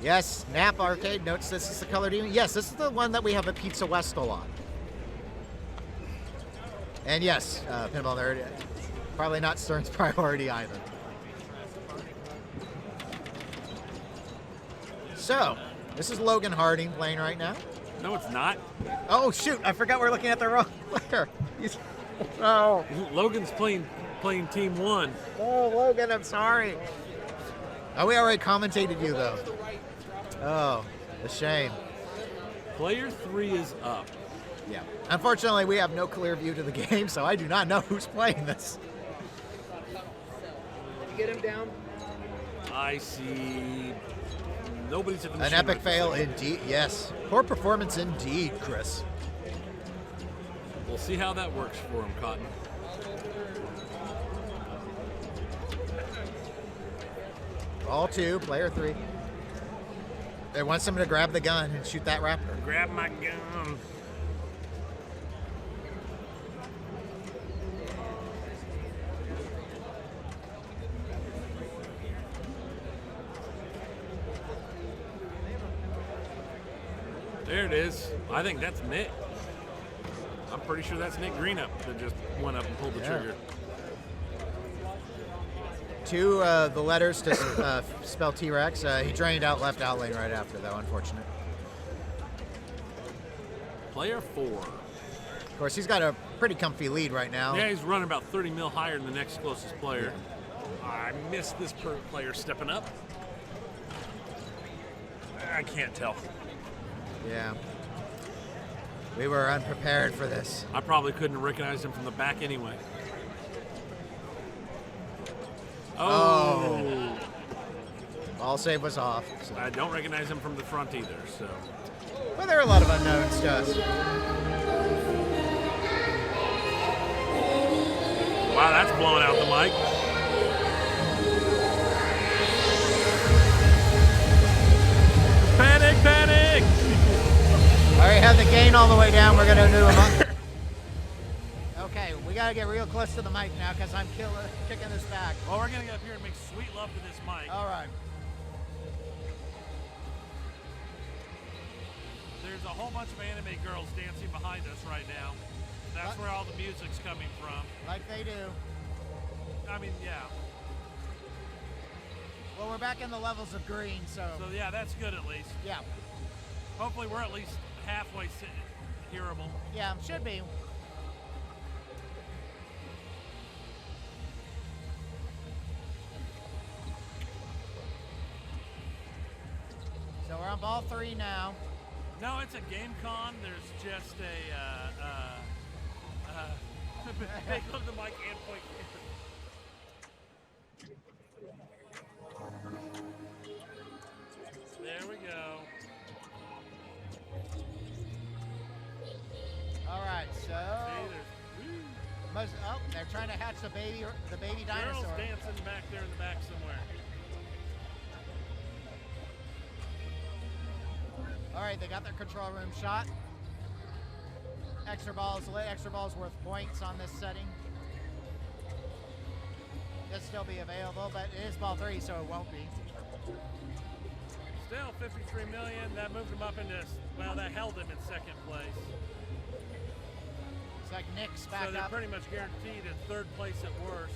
Yes, Nap Arcade notes this is the color demon. Yes, this is the one that we have at Pizza West a lot. And yes, Pinball Nerd, probably not Stern's priority either. So, this is Logan Harding playing right now. No, it's not. Oh shoot, I forgot we're looking at the wrong player. Oh. Logan's playing playing Team 1. Oh, Logan, I'm sorry. Oh, we already commentated you, though. Oh, a shame. Player 3 is up. Yeah. Unfortunately, we have no clear view to the game, so I do not know who's playing this. Did you get him down? I see nobody's at the An machine epic right fail this second. indeed. Yes. Poor performance indeed, Chris. We'll see how that works for him, Cotton. All 2, player 3. They want someone to grab the gun and shoot that raptor. Grab my gun. There it is. I think that's Nick. I'm pretty sure that's Nick Greenup that just went up and pulled the Yeah. trigger. 2, the letters to spell T-Rex. He drained out left out lane right after, though, unfortunate. Player 4. Of course, he's got a pretty comfy lead right now. Yeah, he's running about 30 mil higher than the next closest player. I missed this player stepping up. I can't tell. Yeah. We were unprepared for this. I probably couldn't recognize him from the back anyway. Oh. Ball save was off. So. I don't recognize him from the front either, so. Well, there are a lot of unknowns to us. Wow, that's blowing out the mic. Panic, panic! All right, have the gain all the way down. We're going to do a month. Okay, we got to get real close to the mic now because I'm kicking this back. Well, we're going to get up here and make sweet love to this mic. All right. There's a whole bunch of anime girls dancing behind us right now. That's where all the music's coming from. Like they do. I mean, yeah. Well, we're back in the levels of green, so. So, yeah, that's good at least. Yeah. Hopefully we're at least halfway hearable. Yeah, should be. So we're on ball 3 now. No, it's a game con. There's just a big look at the mic and point. There we go. All right, so they're trying to hatch the baby dinosaur. Girls dancing back there in the back somewhere. All right, they got their control room shot. Extra balls lit. Extra balls worth points on this setting. It'll still be available, but it is ball 3, so it won't be. Still 53 million. That moved him up into, well, that held him in second place. It's like Nick's back So they're up. pretty much guaranteed in third place at worst.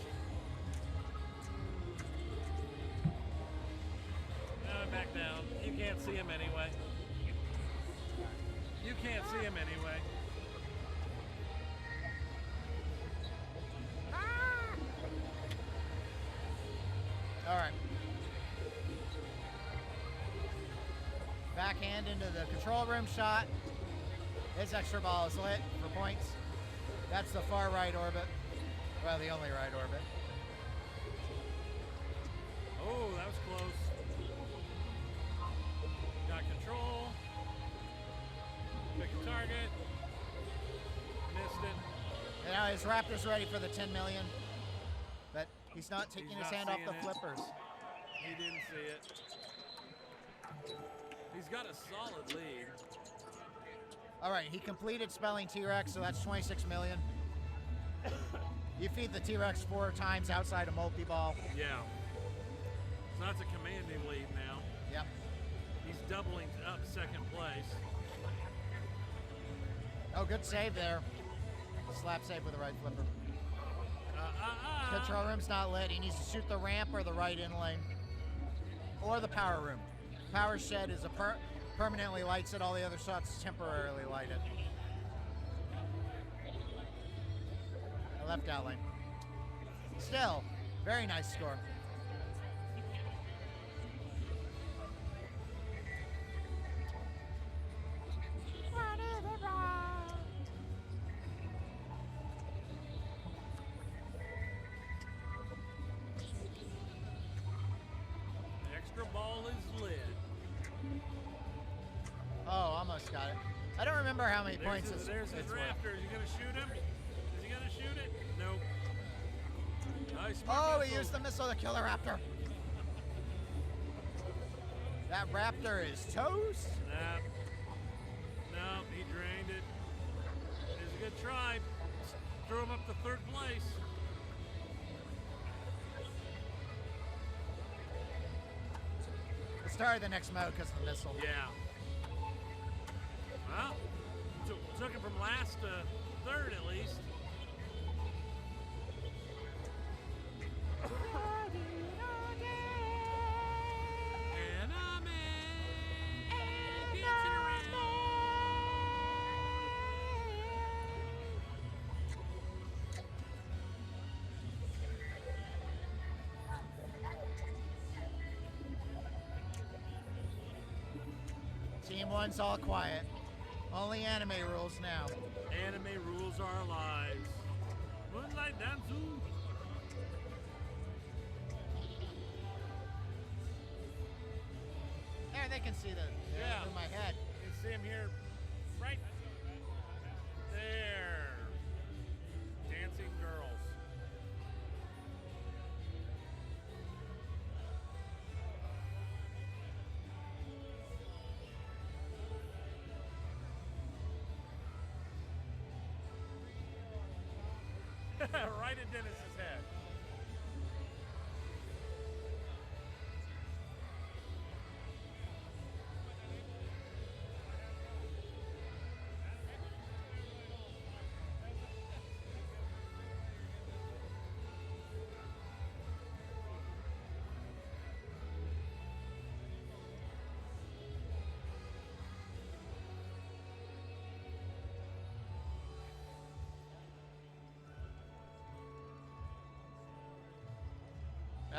Back down. You can't see him anyway. You can't see him anyway. All right. Backhand into the control room shot. His extra ball is lit for points. That's the far right orbit. Well, the only right orbit. Oh, that was close. Got control. Pick a target. Missed it. You know, his Raptor's ready for the 10 million, but he's not taking his not hand off the seeing it. flippers. He didn't see it. He's got a solid lead. All right, he completed spelling T-Rex, so that's 26 million. You feed the T-Rex 4 times outside a multi-ball. Yeah. So that's a commanding lead now. Yep. He's doubling up second place. Oh, good save there. Slap save with the right flipper. Control room's not lit. He needs to shoot the ramp or the right in lane. Or the power room. Power shed is permanently lights it. All the other shots temporarily light it. Left out lane. still, very nice score. The extra ball is lit. Oh, almost got it. I don't remember how many points There's his it's worth. rafter. Is he going to shoot him? Is he going to shoot it? Nope. Nice. Oh, he used the missile to kill the raptor. That raptor is toast. Snap. No, he drained it. It was a good try. Threw him up to third place. It started the next mode because of the missile. Yeah. Well, took him from last to third at least. And I'm dancing around. Team 1's all quiet. Only anime rules now. Anime rules our lives. Moonlight Danzu. There, they can see the through my head. You can see him here, right there. Dancing girls. Right at Dennis's head.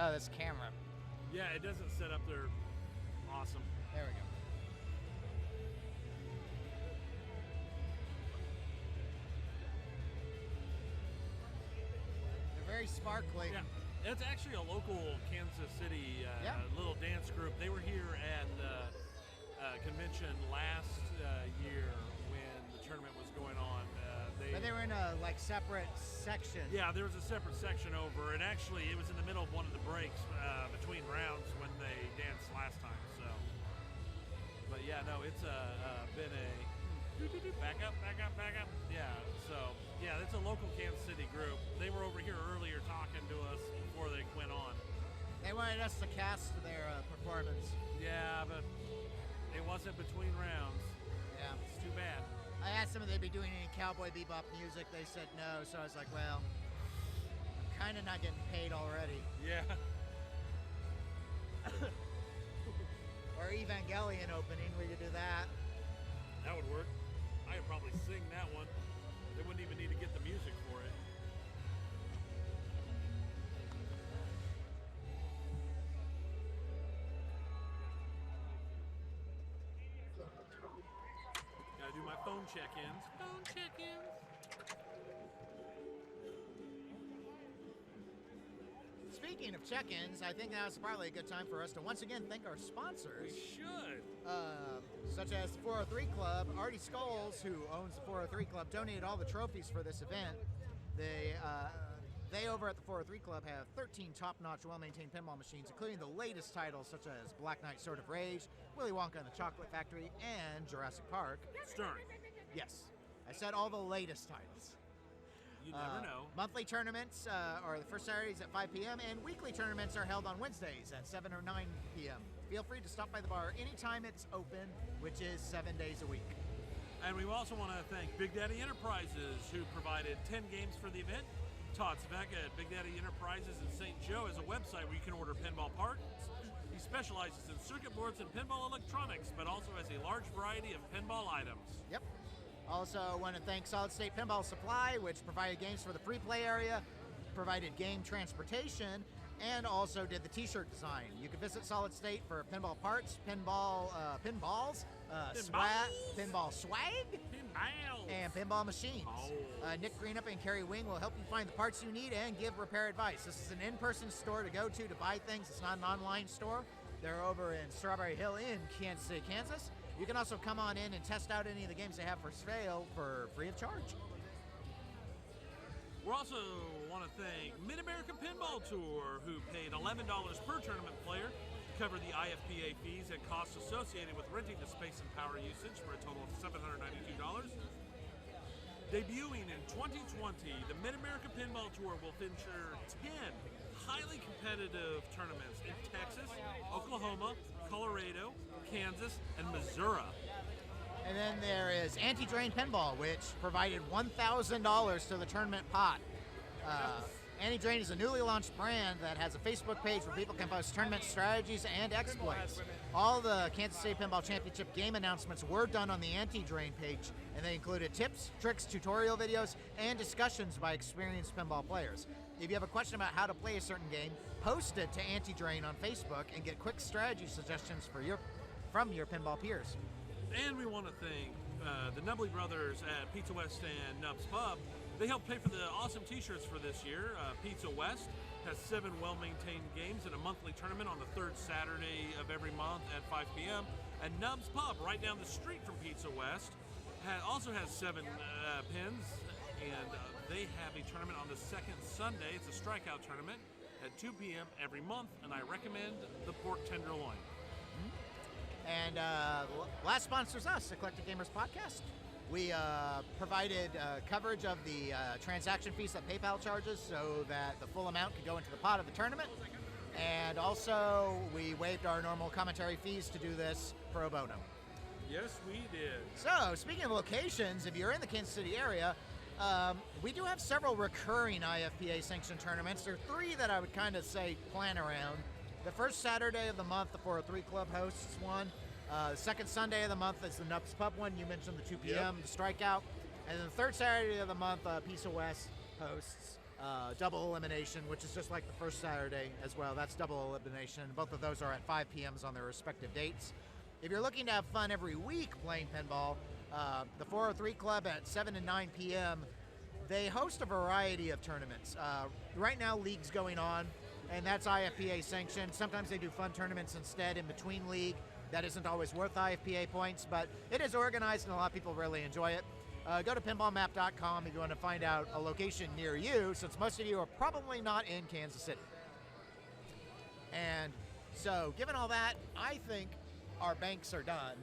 Oh, this camera. Yeah, it doesn't set up there. Awesome. There we go. They're very sparkly. Yeah, it's actually a local Kansas City little dance group. They were here at the convention last year when the tournament was going on. But they were in a separate section. Yeah, there was a separate section over, and actually it was in the middle of one of the breaks between rounds when they danced last time. So, but yeah, no, it's been a back up. Yeah, so yeah, it's a local Kansas City group. They were over here earlier talking to us before they went on. They wanted us to cast their performance. Yeah, but it wasn't between rounds. Yeah, it's too bad. I asked them if they'd be doing any Cowboy Bebop music. They said no, so I was like, well, I'm kind of not getting paid already. Yeah. Or Evangelion opening, we could do that. That would work. I could probably sing that one. They wouldn't even need to get the music for it. Gotta do my phone check-ins. Phone check-ins. Speaking of check-ins, I think now's probably a good time for us to once again thank our sponsors. We should. Such as the 403 Club. Artie Skulls, who owns the 403 Club, donated all the trophies for this event. They over at the 403 Club have 13 top-notch, well-maintained pinball machines, including the latest titles such as Black Knight Sword of Rage, Willy Wonka and the Chocolate Factory, and Jurassic Park. Starring. Yes. I said all the latest titles. You never know. Monthly tournaments are the first Saturdays at 5 p.m., and weekly tournaments are held on Wednesdays at 7 or 9 p.m. Feel free to stop by the bar anytime it's open, which is 7 days a week. And we also want to thank Big Daddy Enterprises, who provided 10 games for the event. Todd Sveka at Big Daddy Enterprises in St. Joe has a website where you can order pinball parts. He specializes in circuit boards and pinball electronics, but also has a large variety of pinball items. Yep. Also want to thank Solid State Pinball Supply, which provided games for the free play area, provided game transportation and also did the t-shirt design. You can visit Solid State for pinball parts, pinballs, pinball swag, and pinball machines. Nick Greenup and Kerry Wing will help you find the parts you need and give repair advice. This is an in-person store to go to buy things. It's not an online store. They're over in Strawberry Hill in Kansas City, Kansas. You can also come on in and test out any of the games they have for sale for free of charge. We also want to thank Mid-American Pinball Tour, who paid $11 per tournament player to cover the IFPA fees and costs associated with renting the space and power usage for a total of $792. Debuting in 2020, the Mid-American Pinball Tour will feature 10 highly competitive tournaments in Texas, Oklahoma, Colorado, Kansas, and Missouri. And then there is Anti-Drain Pinball, which provided $1,000 to the tournament pot. Anti-Drain is a newly launched brand that has a Facebook page where people can post tournament strategies and exploits. All the Kansas City Pinball Championship game announcements were done on the Anti-Drain page, and they included tips, tricks, tutorial videos, and discussions by experienced pinball players. If you have a question about how to play a certain game, post it to Anti-Drain on Facebook and get quick strategy suggestions from your pinball peers. And we want to thank the Nubley brothers at Pizza West and Nub's Pub. They helped pay for the awesome t-shirts for this year. Pizza West has 7 well-maintained games in a monthly tournament on the 3rd Saturday of every month at 5 p.m. And Nub's Pub, right down the street from Pizza West, also has 7 pins, and they have a tournament on the 2nd Sunday. It's a strikeout tournament at 2 p.m. every month, and I recommend the pork tenderloin. And last sponsors us, Eclectic Gamers Podcast. We provided coverage of the transaction fees that PayPal charges so that the full amount could go into the pot of the tournament. And also, we waived our normal commentary fees to do this pro bono. Yes, we did. So, speaking of locations, if you're in the Kansas City area, we do have several recurring IFPA sanctioned tournaments. There are 3 that I would kind of say plan around. The first Saturday of the month, the 403 Club hosts one. The second Sunday of the month is the Nups Pub one. You mentioned the 2 p.m., the strikeout. And then the third Saturday of the month, Pizza West hosts Double Elimination, which is just like the first Saturday as well. That's Double Elimination. Both of those are at 5 p.m.s on their respective dates. If you're looking to have fun every week playing pinball, the 403 Club at 7 and 9 p.m., they host a variety of tournaments. Right now, league's going on, and that's IFPA sanctioned. Sometimes they do fun tournaments instead in between league. That isn't always worth IFPA points, but it is organized and a lot of people really enjoy it. Go to pinballmap.com if you want to find out a location near you, since most of you are probably not in Kansas City. And so, given all that, I think our banks are done.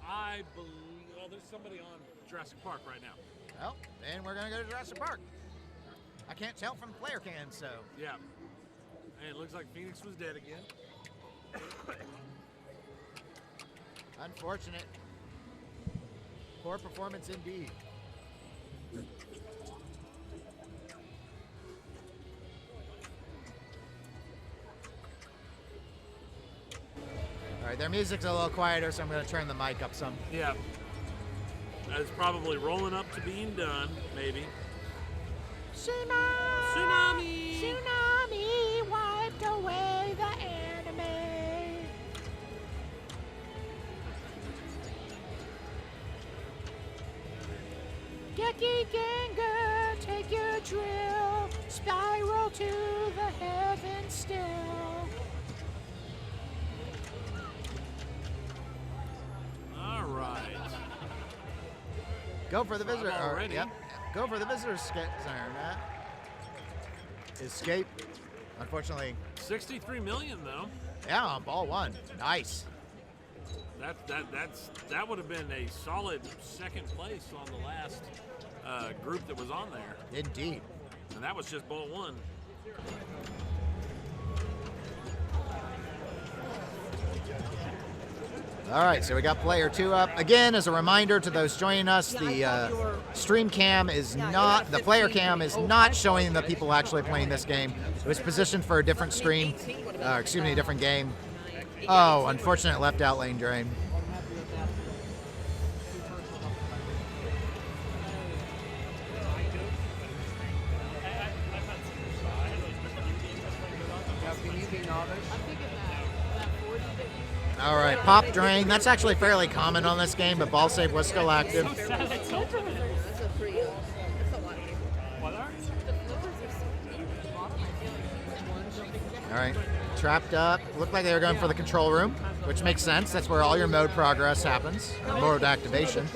I believe, well, there's somebody on Jurassic Park right now. Well, then we're going to go to Jurassic Park. I can't tell from the player cam, so. Yeah. And it looks like Phoenix was dead again. Unfortunate. Poor performance indeed. All right, their music's a little quieter, so I'm going to turn the mic up some. Yeah. It's probably rolling up to being done, maybe. Tsunami! Tsunami wiped away the anime. Geki Ganger, take your drill, spiral to the heavens still. All right. Go for the visitor. Already. Yep. Go for the visitor's zone. Escape. Unfortunately. 63 million though. Yeah, on ball 1. Nice. That would have been a solid second place on the last group that was on there. Indeed. And that was just ball 1. All right, so we got player 2 up. Again, as a reminder to those joining us, the stream cam is not, the player cam is not showing the people actually playing this game. It was positioned for a different stream, a different game. Oh, unfortunate left out lane drain. All right, pop drain. That's actually fairly common on this game, but ball save was still active. All right, trapped up. Looked like they were going for the control room, which makes sense. That's where all your mode progress happens, or mode activation.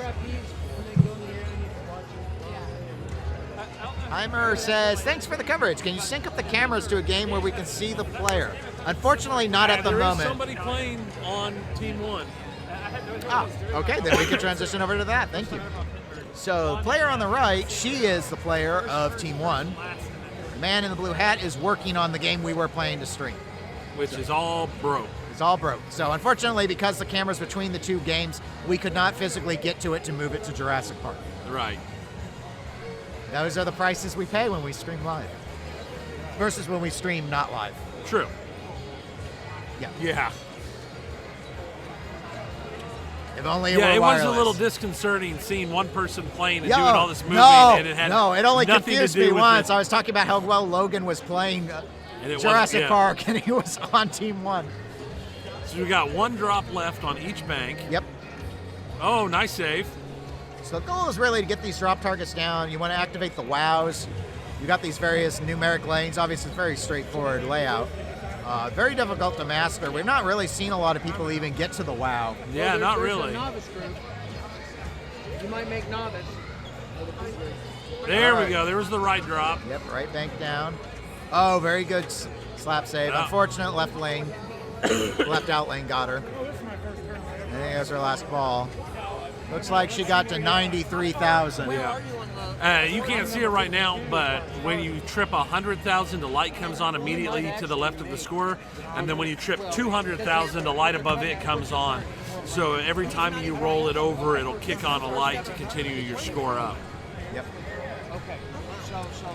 Heimer says, thanks for the coverage. Can you sync up the cameras to a game where we can see the player? Unfortunately, not at the moment. There is somebody playing on Team 1. Ah, okay, then we can transition over to that. Thank you. So, player on the right, she is the player of Team 1. The man in the blue hat is working on the game we were playing to stream. Which is all broke. It's all broke. So, unfortunately, because the camera's between the two games, we could not physically get to it to move it to Jurassic Park. Right. Those are the prices we pay when we stream live versus when we stream not live. True. Yeah. Yeah. If only it yeah, were it wireless. was a little disconcerting seeing one person playing and Yo, doing all this moving, no, and it had no, it only nothing confused to do me with once. it. I was talking about how well Logan was playing And it wasn't- Jurassic yeah. Park, and he was on Team 1. So we got one drop left on each bank. Yep. Oh, nice save. So the goal is really to get these drop targets down. You want to activate the wows. You got these various numeric lanes. Obviously, it's a very straightforward layout. Very difficult to master. We've not really seen a lot of people even get to the wow. Yeah, not There's really. A novice group. You might make novice. There All we right. go. There was the right drop. Yep, right bank down. Oh, very good slap save. Yeah. Unfortunate left lane. Left out lane got her. I think that's her last ball. Looks like she got to 93,000. Yeah. You can't see it right now, but when you trip 100,000, the light comes on immediately to the left of the score, and then when you trip 200,000, the light above it comes on. So every time you roll it over, it'll kick on a light to continue your score up. Yep.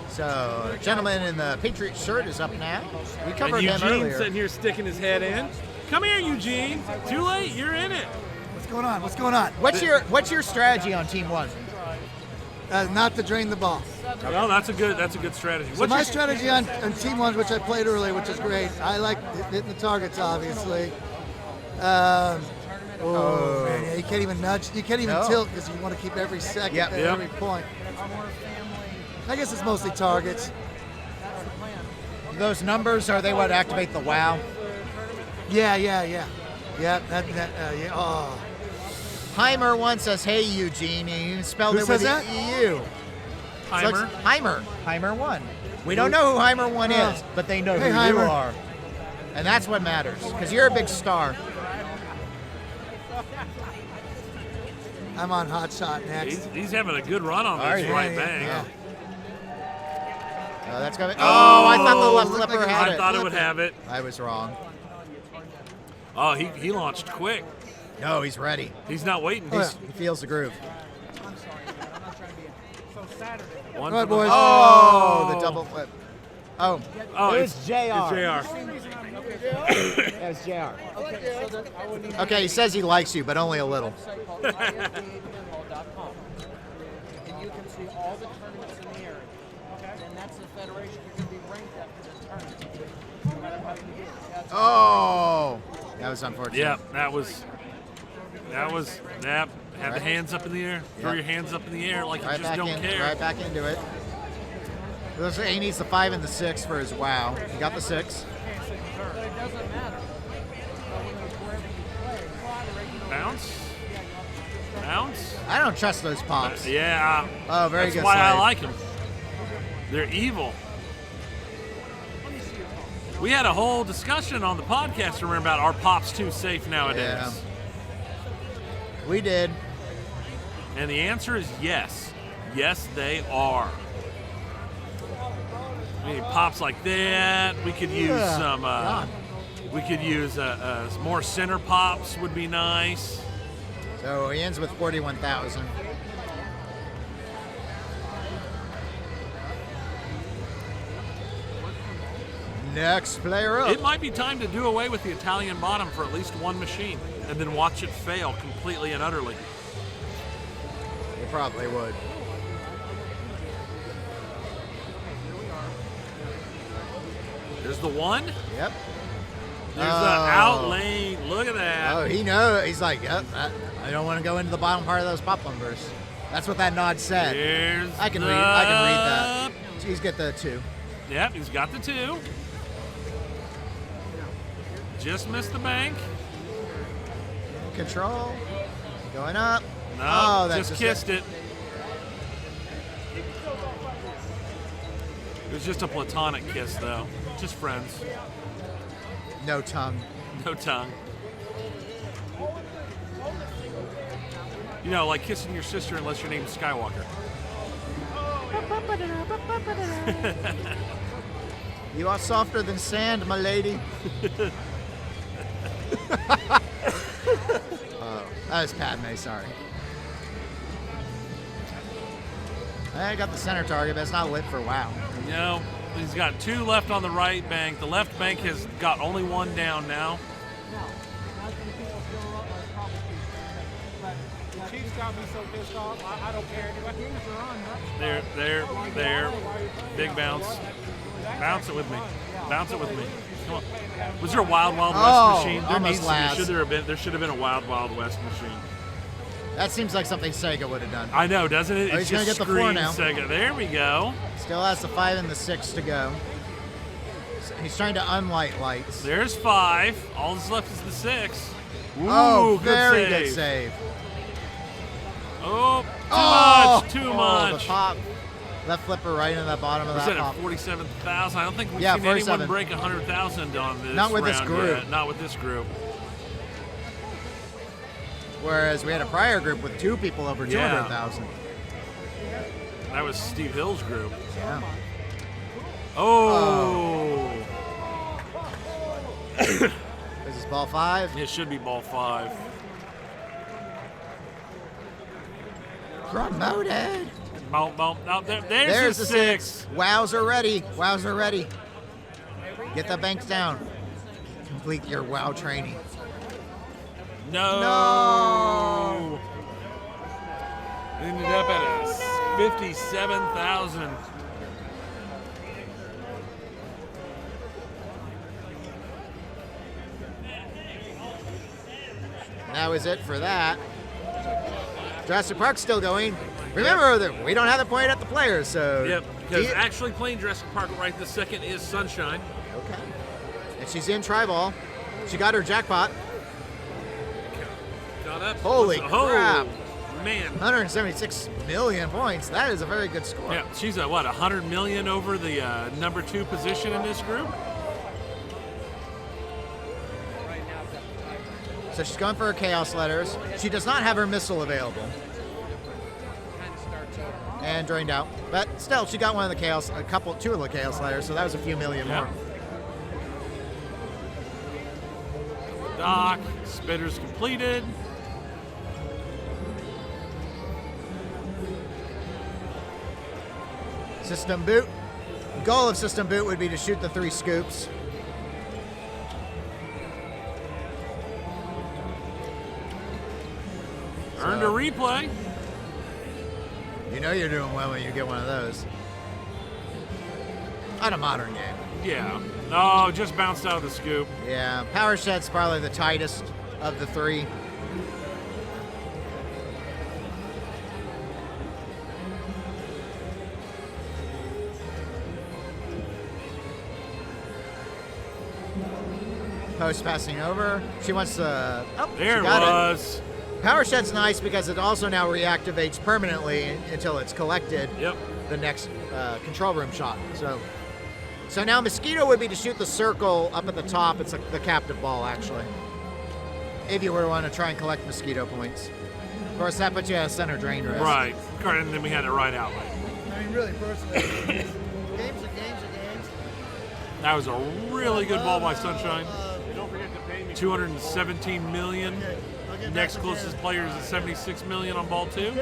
So, gentleman in the Patriot shirt is up now. We covered And him Eugene's earlier. sitting here sticking his head in. Come here, Eugene. Too late. You're in it. What's going on? What's going on? What's your strategy on Team 1? Not to drain the ball. Well, that's a good strategy. So my strategy on Team 1, which I played earlier, which is great. I like hitting the targets, obviously. Man, yeah, you can't even nudge. You can't even tilt because you want to keep every second at every point. I guess it's mostly targets. Those numbers, are they what activate the wow? Yeah. Yeah, oh. Heimer once says, hey, Eugene. He spelled Who it with says an that? EU. Heimer? So it's Heimer. Heimer 1. We don't know who Heimer 1 is, but they know Hey, who you Heimer. are. And that's what matters, because you're a big star. I'm on hot shot next. He's having a good run on this right bank. Yeah. Oh, that's coming. Oh, I thought the left looked flipper like had I it. thought it would have it. I was wrong. Oh, he launched quick. No, he's ready. He's not waiting. Oh, He's He feels the groove. one All right, for the- boys. Oh, the double flip. Oh, Oh, it was it's JR. It's It was JR. Okay, he says he likes you, but only a little. And you can see all the tournaments in the area. And that's the federation. You can be ranked after the tournament. No matter how you do. That's Oh, that was unfortunate. Yeah, that was. Have the hands up in the air. Throw your hands up in the air like you Right just back don't in. care. Right back into it. He needs the 5 and the 6 for his wow. He got the 6. But it doesn't matter. Wherever you play, Bounce. Bounce. I don't trust those pops. Yeah. Oh, very That's good why I slide. like them. They're evil. We had a whole discussion on the podcast, remember, about are pops too safe nowadays? Yeah. We did. And the answer is yes. Yes, they are. I mean, pops like that. We could use some. We could use more center pops. Would be nice. So he ends with 41,000. Next player up. It might be time to do away with the Italian bottom for at least one machine, and then watch it fail completely and utterly. He probably would. There's the one. Yep. There's the out lane. Look at that. Oh, he knows. He's like, yep, I don't want to go into the bottom part of those pop bumpers. That's what that nod said. I can read that. He's got the 2. Yep, he's got the 2. Just missed the bank. Control. Going up. No, just kissed it. It was just a platonic kiss, though. Just friends. No tongue. No tongue. You know, like kissing your sister unless your name's Skywalker. You are softer than sand, my lady. That was Padme, sorry. I got the center target, but it's not lit for WoW. No, he's got 2 left on the right bank. The left bank has got only 1 down now. Chiefs got me so pissed off. I don't care. There. Big bounce. Bounce it with me. Bounce it with me. Come on. Was there a Wild Wild West machine? There should have been a Wild Wild West machine. That seems like something Sega would have done. I know, doesn't it? Oh, he's going to get the 4 now. Sega. There we go. Still has the 5 and the 6 to go. He's trying to unlight lights. There's 5. All that's left is the 6. Ooh, very good save. Oh, too much. The pop. Left flipper right in the bottom of that pop. 47,000. I don't think we've seen anyone break 100,000 on this. Not with round this group. Yet. Not with this group. Whereas we had a prior group with 2 people over 200,000. That was Steve Hill's group. Yeah. Oh. This is ball 5. It should be ball 5. Promoted. Oh, there's the 6. Wows are ready. Wows are ready. Get the banks down. Complete your WoW training. No. Ended up at 57,000. That was it for that. Jurassic Park's still going. Remember that we don't have the point at the players, so. Yep, because actually playing Jurassic Park right this second is Sunshine. Okay. And she's in Tri-Ball. She got her jackpot. Got up. Holy crap. Man. 176 million points. That is a very good score. Yeah, she's at 100 million over the number 2 position in this group. So she's going for her Chaos Letters. She does not have her missile available. And drained out. But still, she got one of the Chaos, 2 of the Chaos Letters, so that was a few million more. Dock, spitters completed. System boot. The goal of system boot would be to shoot the 3 scoops. Earned a replay. You know you're doing well when you get one of those. On a modern game. Yeah. Oh, just bounced out of the scoop. Yeah, Power Shed's probably the tightest of the 3. Post passing over. She wants to. Oh, there it was. Power Shed's nice because it also now reactivates permanently until it's collected. Yep. The next control room shot. So now Mosquito would be to shoot the circle up at the top. It's like the captive ball, actually. If you were to want to try and collect Mosquito points. Of course, that puts you at a center drain risk. Right. And then we had it right out. I mean, really, personally, games are games are games. That was a really good ball by Sunshine. 217 million. Next closest player is at 76 million on ball 2.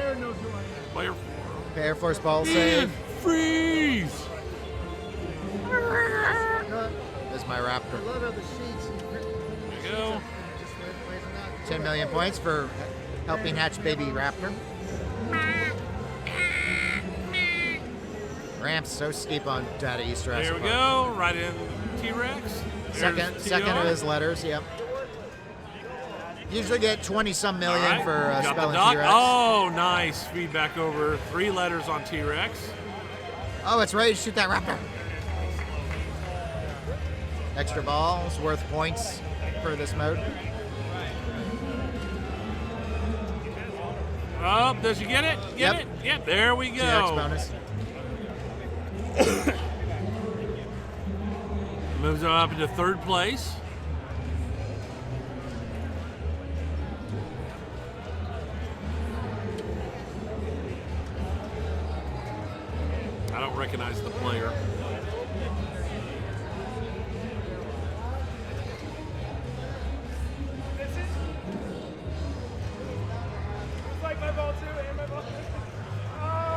Player 4. Air Force ball save. Freeze! There's my Raptor. There you go. 10 million points for helping hatch baby Raptor. Ramp's so steep on Data East Jurassic There we Park. go. Right in T-Rex. Second of his letters, yep. Usually get 20-some million All right, for got the spelling doc. T-Rex. Oh, nice. Feedback over 3 letters on T-Rex. Oh, it's ready to shoot that raptor. Extra ball is worth points for this mode. Oh, does you get it? Get Yep. it? Yep, there we go. T-Rex bonus. Moves up into 3rd place. I don't recognize the player.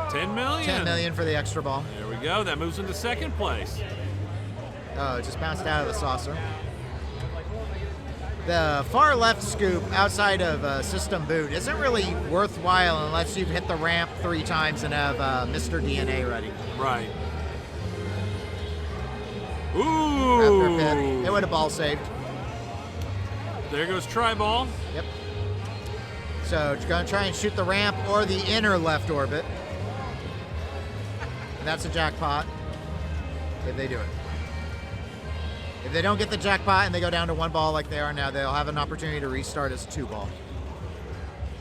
$10 million. 10 million for the extra ball. There we go. That moves into 2nd place. Oh, it just bounced out of the saucer. The far left scoop outside of system boot isn't really worthwhile unless you've hit the ramp 3 times and have Mr. DNA ready. Right. Raptor Ooh. pit. It would have ball saved. There goes Tri-Ball. Yep. So you're going to try and shoot the ramp or the inner left orbit. And that's a jackpot if they do it. If they don't get the jackpot and they go down to 1 ball like they are now, they'll have an opportunity to restart as 2 ball.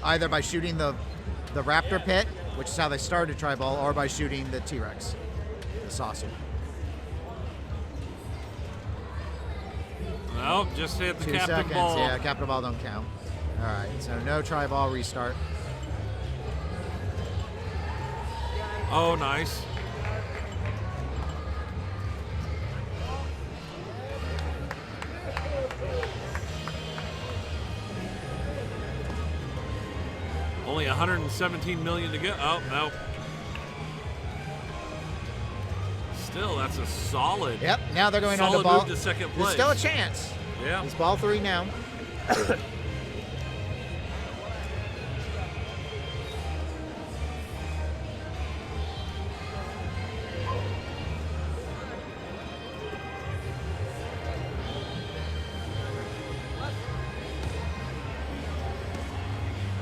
Either by shooting the Raptor pit, which is how they started Tri-Ball, or by shooting the T-Rex, the saucer. Nope, just hit the 2 captain seconds. ball. Yeah, captain ball don't count. All right, so no Tri-Ball restart. Oh, nice. Only 117 million to go. Oh, no. Still, that's a solid. Yep, now they're going on solid to ball. move to 2nd place. There's still a chance. Yeah. It's ball 3 now.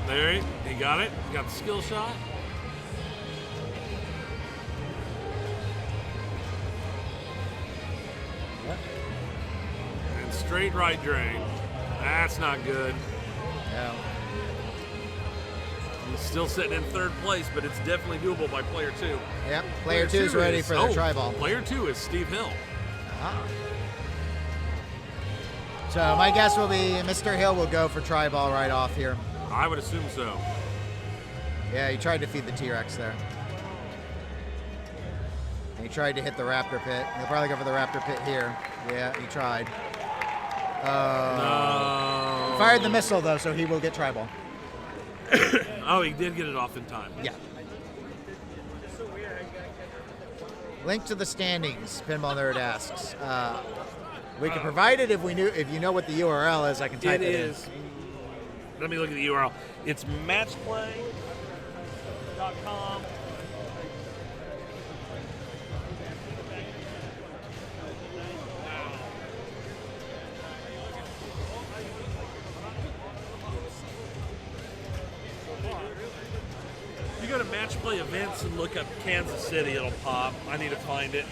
There he got it. He got the skill shot. And straight right drain. That's not good. Yeah. He's still sitting in 3rd place, but it's definitely doable by player 2. Yep, player 2 is ready for the Tri-Ball. Player 2 is Steve Hill. So my guess will be Mr. Hill will go for Tri-Ball right off here. I would assume so. Yeah, he tried to feed the T-Rex there. And he tried to hit the Raptor pit. He'll probably go for the Raptor pit here. Yeah, he tried. No. He fired the missile though, so he will get Tri-Ball. Oh, he did get it off in time. Yeah. Link to the standings, Pinball Nerd asks. We can provide it if you know what the URL is. I can type it in. Let me look at the URL. It's matchplay.com. If you go to Matchplay events and look up Kansas City, it'll pop. I need to find it.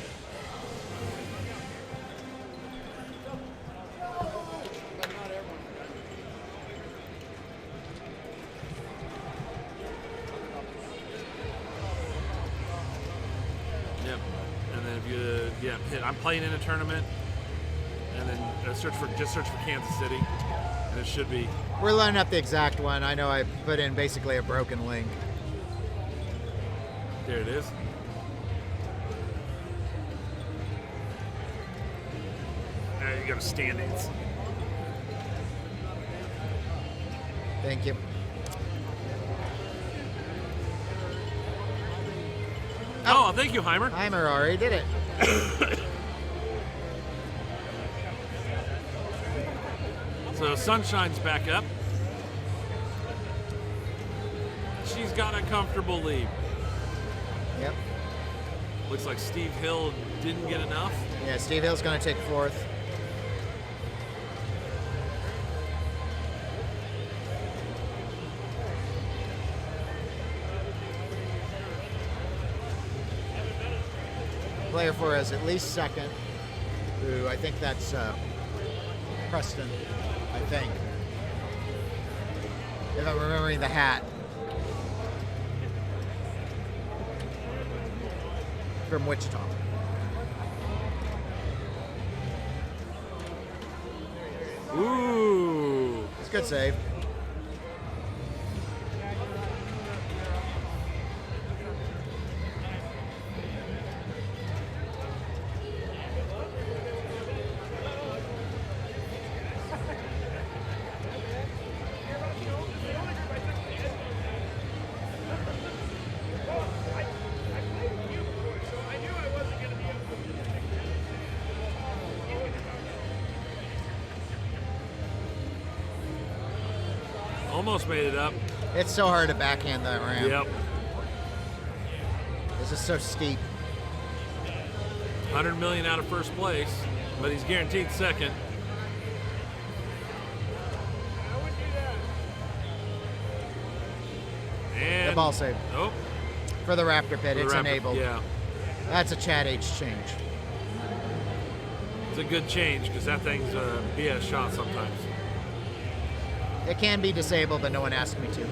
I'm playing in a tournament, and then search for Kansas City, and it should be. We're loading up the exact one. I know I put in basically a broken link. There it is. There you go, standings. Thank you. Oh, thank you, Heimer. Heimer already did it. So Sunshine's back up. She's got a comfortable lead. Yep. Looks like Steve Hill didn't get enough. Yeah, Steve Hill's going to take 4th. player for is at least second, who I think that's Preston, I think. If I'm remembering the hat. From Wichita. Ooh. It's a good save. Almost made it up. It's so hard to backhand that ramp. Yep. This is so steep. 100 million out of first place, but he's guaranteed second. And The ball save. Oh. For the Raptor pit, For the it's Raptor, enabled. yeah. That's a Chad H change. It's a good change because that thing's a BS shot sometimes. It can be disabled, but no one asked me to.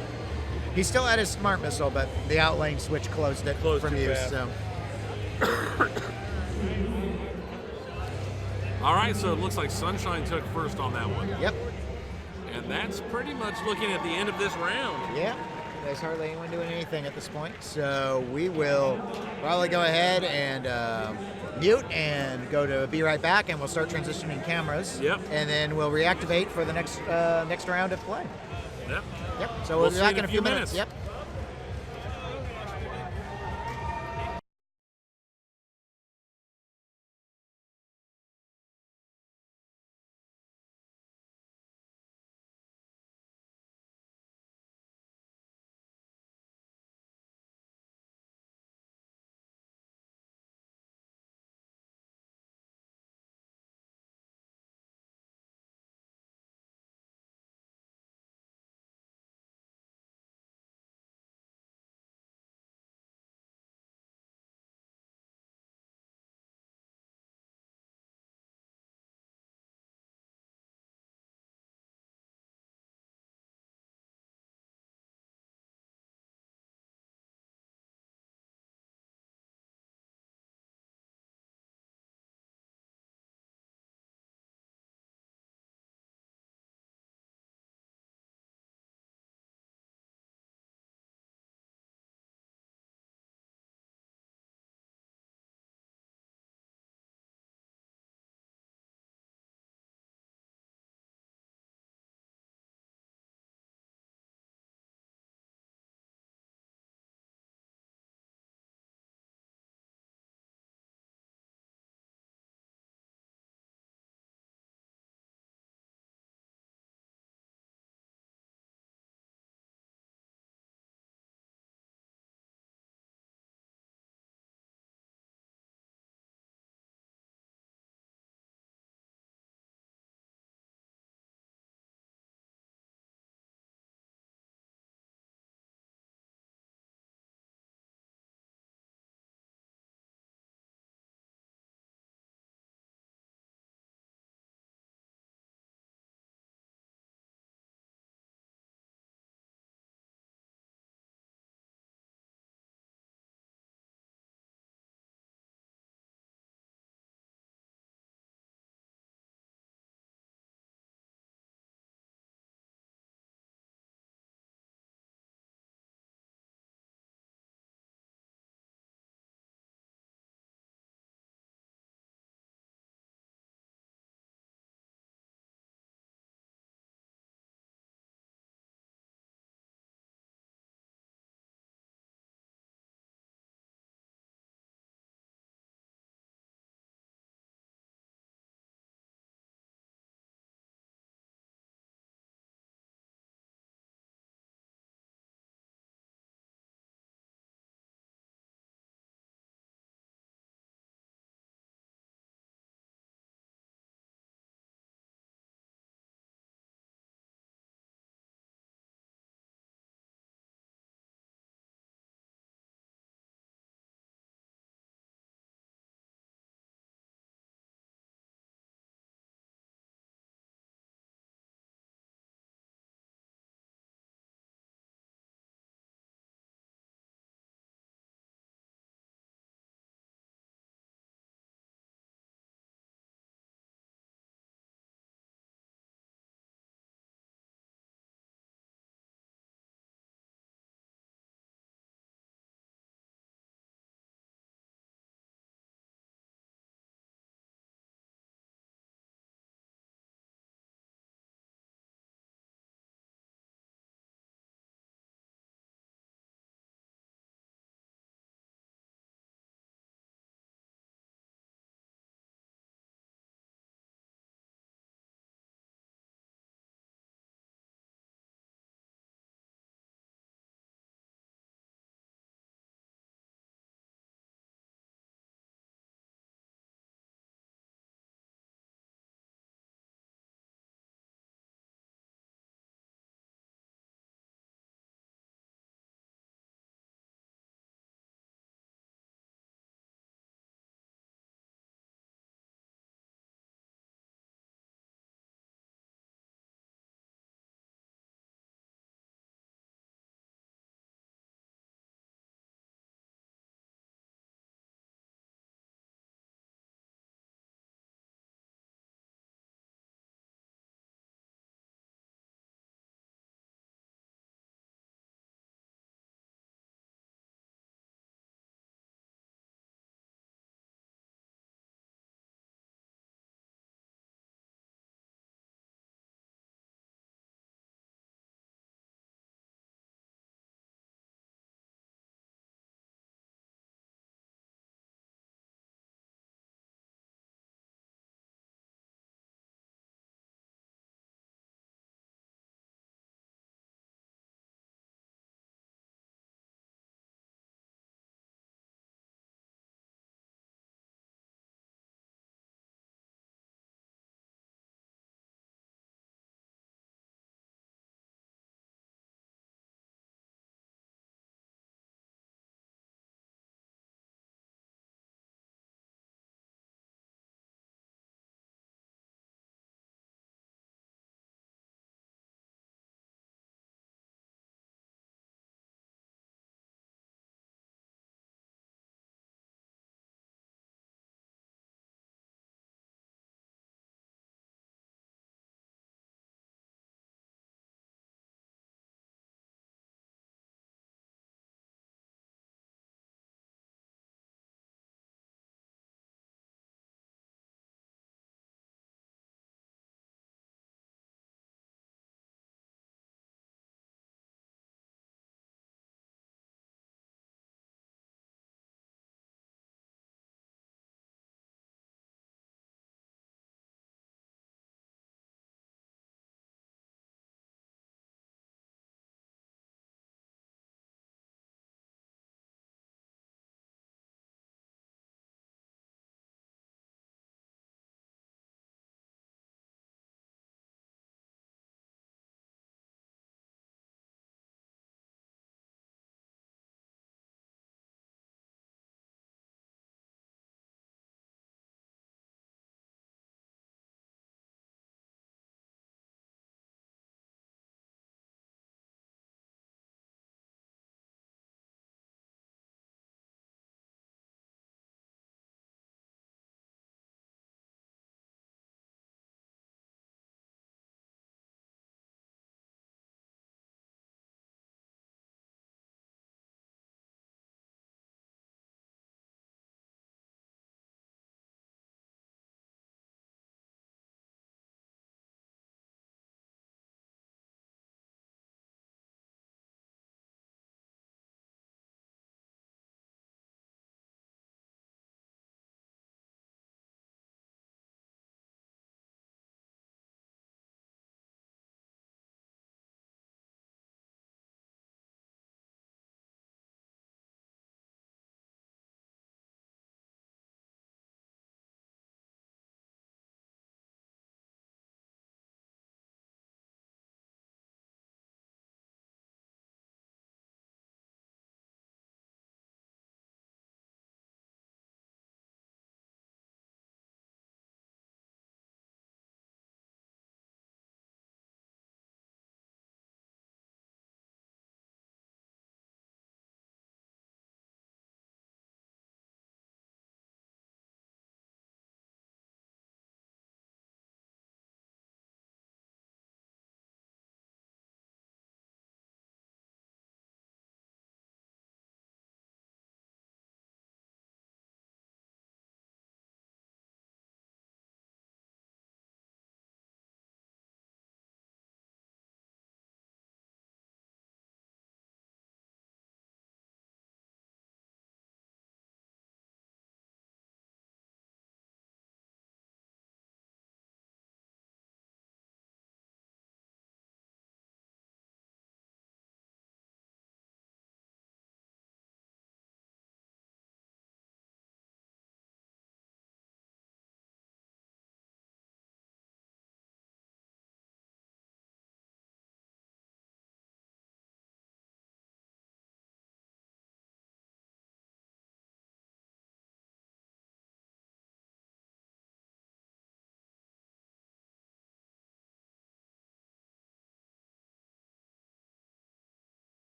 He still had his smart missile, but the outlane switch closed it from too use. fast. So All right, so it looks like Sunshine took first on that one. Yep. And that's pretty much looking at the end of this round. Yeah. There's hardly anyone doing anything at this point. So we will probably go ahead and mute and go to be right back, and we'll start transitioning cameras. Yep. And then we'll reactivate for the next round of play. Yep. Yep. So we'll be see back you in a few minutes. Yep.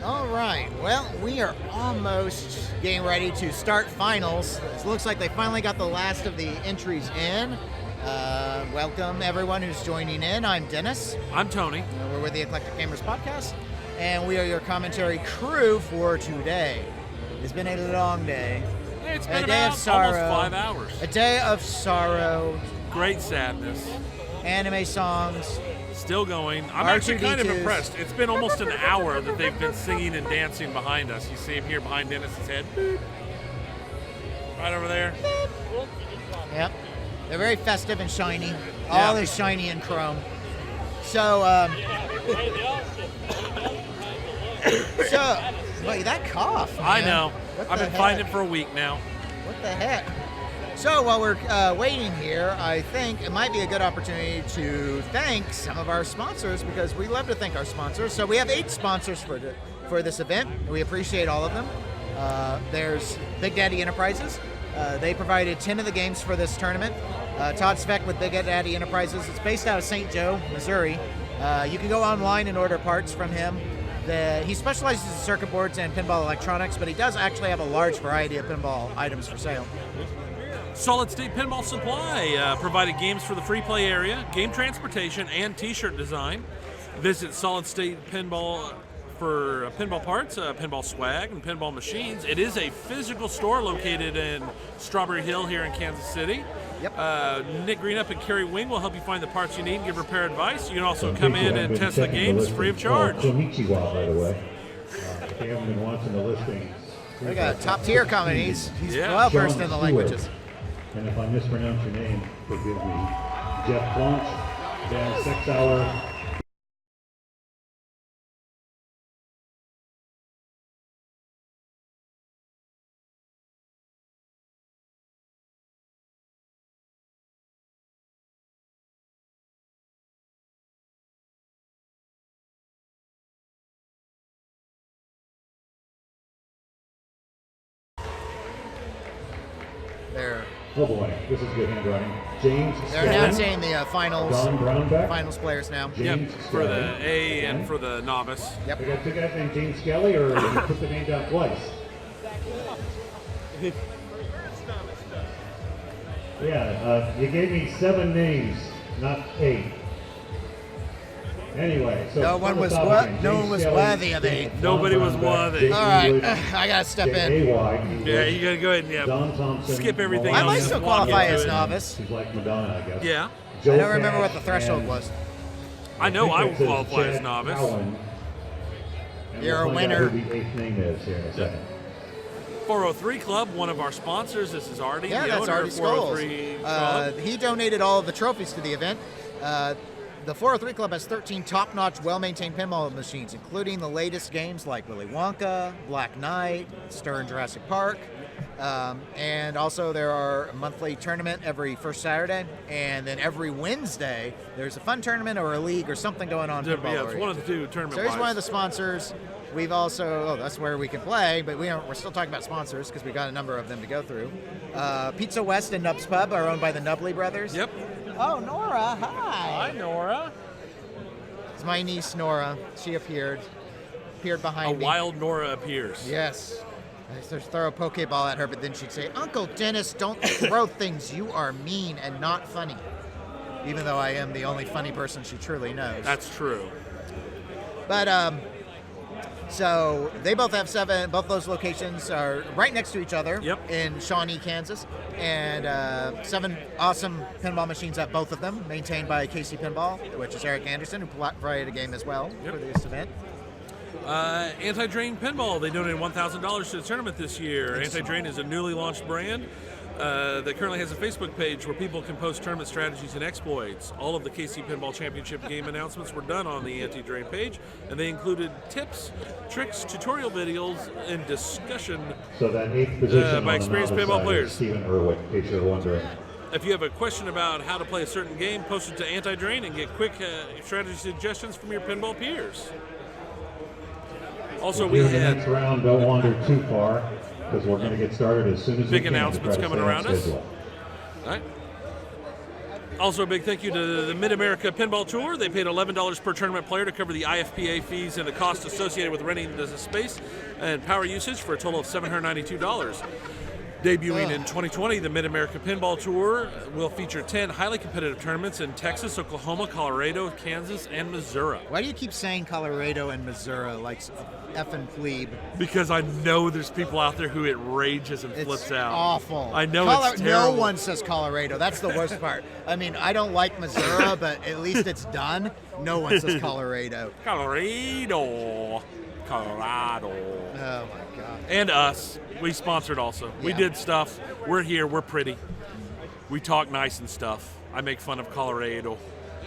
All right, well, we are almost getting ready to start finals. It looks like they finally got the last of the entries in. Welcome everyone who's joining in. I'm Dennis. I'm Tony. We're with the Eclectic Gamers Podcast, and we are your commentary crew for today. It's been a long day. It's been a day about of sorrow. almost 5 hours. A day of sorrow. Great sadness. Anime songs. Still going. I'm actually kind of R2D2s. impressed. It's been almost an hour that they've been singing and dancing behind us. You see him here behind Dennis's head. Right over there. Yep. They're very festive and shiny. Yeah. All is shiny and chrome. So, wait, that cough, man. I know. What I've the been heck? fighting it for a week now. What the heck? So while we're waiting here, I think it might be a good opportunity to thank some of our sponsors, because we love to thank our sponsors. So we have 8 sponsors for this event. We appreciate all of them. There's Big Daddy Enterprises. They provided 10 of the games for this tournament. Todd Speck with Big Daddy Enterprises. It's based out of St. Joe, Missouri. You can go online and order parts from him. He specializes in circuit boards and pinball electronics, but he does actually have a large variety of pinball items for sale. Solid State Pinball Supply provided games for the free play area, game transportation, and t-shirt design. Visit Solid State Pinball for pinball parts, pinball swag, and pinball machines. It is a physical store located in Strawberry Hill here in Kansas City. Yep. Nick Greenup and Kerry Wing will help you find the parts you need and give repair advice. You can also come in and test the games free of charge. Konnichiwa, by the way. If you haven't been watching the listing. We got a top tier comment. He's Yeah. well versed Sean in the Stewart. languages. And if I mispronounce your name, forgive me. Jeff Blanche, Dan 6 Hour. Oh boy, this is good handwriting. James They're Skelly, announcing the Don Brownback, finals players now. James Yep, for the Skelly. A and for the novice. Yep. We got two guys named James Skelly, or did you put the name down twice? Yeah, you gave me 7 names, not 8. Anyway, so No one was worthy of 8. Nobody was worthy. All right, I gotta step in. Yeah, you gotta go ahead and Don Thompson, skip everything I else. might and still walk qualify into as it. novice. She's like Madonna, I guess. Yeah. Joe I don't remember Cash what the threshold and was. I know I think would it says qualify as Chad novice. Cowan. And You're we'll a find out winner. who the 8th name is here in a second. 403 Club, one of our sponsors. This is Artie, Yeah, the that's owner Artie of Skulls. 403 Club. He donated all of the trophies to the event. The 403 Club has 13 top-notch, well-maintained pinball machines, including the latest games like Willy Wonka, Black Knight, Stern Jurassic Park, and also there are a monthly tournament every first Saturday, and then every Wednesday there's a fun tournament or a league or something going on. Yeah, pinball it's one of the two tournament. So he's one of the sponsors. We've also, that's where we can play, but we're still talking about sponsors because we've got a number of them to go through. Pizza West and Nub's Pub are owned by the Nubley brothers. Yep. Oh, Nora, hi. Hi, Nora. It's my niece, Nora. She appeared behind A me. wild Nora appears. Yes. I used to throw a Pokeball at her, but then she'd say, Uncle Dennis, don't throw things. You are mean and not funny. Even though I am the only funny person she truly knows. That's true. But, so they both have 7. Both those locations are right next to each other. Yep. In Shawnee, Kansas, and 7 awesome pinball machines at both of them, maintained by KC Pinball, which is Eric Anderson, who provided a game as well for this event. Anti-Drain Pinball, they donated $1,000 to the tournament this year. Anti-Drain is a newly launched brand that currently has a Facebook page where people can post tournament strategies and exploits. All of the KC Pinball Championship game announcements were done on the Anti-Drain page, and they included tips, tricks, tutorial videos, and discussion So that 8th position by on experienced the novice pinball side players. is Stephen Irwick, in case you're wondering. If you have a question about how to play a certain game, post it to Anti-Drain and get quick strategy suggestions from your pinball peers. Also, we Here's the had next round. Don't wander too far, because we're going to get started as soon as Big we can. announcements to try to coming stay on around us. schedule. All right. Also, a big thank you to the Mid-America Pinball Tour. They paid $11 per tournament player to cover the IFPA fees and the cost associated with renting the space and power usage for a total of $792. Debuting in 2020, the Mid-America Pinball Tour will feature 10 highly competitive tournaments in Texas, Oklahoma, Colorado, Kansas, and Missouri. Why do you keep saying Colorado and Missouri like effing plebe? Because I know there's people out there who it rages and flips out. Awful. I know it's terrible. No one says Colorado. That's the worst part. I mean, I don't like Missouri, but at least it's done. No one says Colorado. Colorado. Oh my God. And us. We sponsored also. We Yeah. did stuff. We're here. We're pretty. We talk nice and stuff. I make fun of Colorado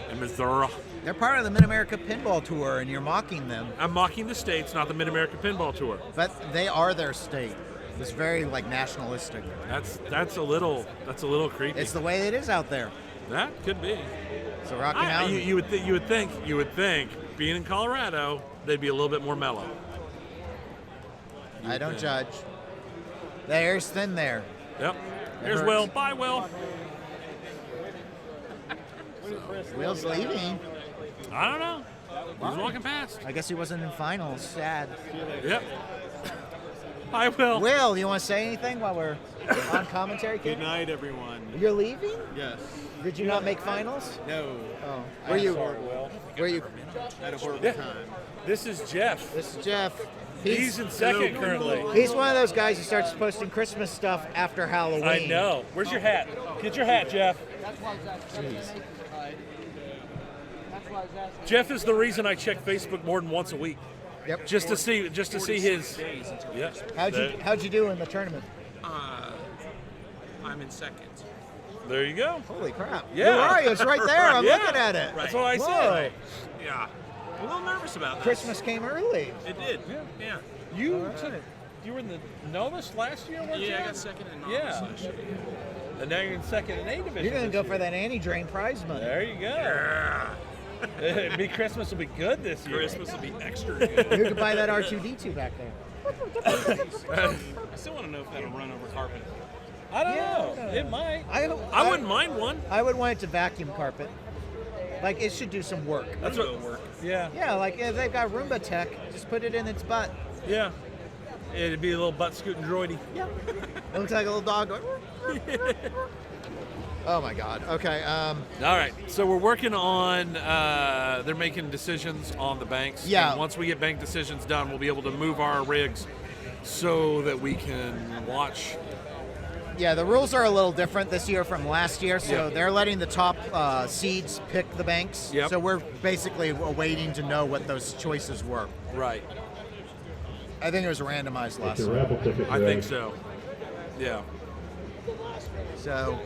and Missouri. They're part of the Mid-America Pinball Tour, and you're mocking them. I'm mocking the states, not the Mid-America Pinball Tour. But they are their state. It's very like nationalistic. That's a little creepy. It's the way it is out there. That could be. So Rocky Mountain. You would think being in Colorado, they'd be a little bit more mellow. I don't judge. The air's thin there. Yep. Here's Will. Bye, Will. Will's leaving. I don't know. He's walking past. I guess he wasn't in finals. Sad. Yep. Bye, Will. Will, you want to say anything while we're on commentary? Good night, everyone. You're leaving? Yes. Did you not make finals? No. Oh. Were you? Were you? Had a horrible time. This is Jeff. This is Jeff. He's in second currently. He's one of those guys who starts posting Christmas stuff after Halloween. I know. Where's your hat? Get your hat, Jeff. That's why Jeff is the reason I check Facebook more than once a week. Yep. Just to see his. Yeah. How'd you do in the tournament? I'm in second. There you go. Holy crap. Yeah. Where are you? It's right there. I'm Yeah. looking at it. That's what I Whoa. said. Yeah. I'm a little nervous about this. Christmas came early. It did. Yeah. You were in the novice last year, weren't you? Yeah, I got second in novice last year. And now you're in second in A division. You're going to go for that anti-drain prize money. There you go. Yeah. Christmas will be good this year. Christmas will be extra good. You could buy that R2D2 back there. I still want to know if that'll run over carpet. I don't know. It might. I wouldn't mind one. I would want it to vacuum carpet. Like, it should do some work. That's what work. Yeah. Yeah, like if they've got Roomba tech, just put it in its butt. Yeah. It'd be a little butt scooting droidy. Yeah. It looks like a little dog going. Oh my God. Okay. All right. So we're working on. They're making decisions on the banks. Yeah. And once we get bank decisions done, we'll be able to move our rigs so that we can watch. Yeah, the rules are a little different this year from last year, so they're letting the top seeds pick the banks. Yep. So we're basically waiting to know what those choices were. Right. I think it was randomized last Your year. raffle ticket, I Greg. think so. Yeah. So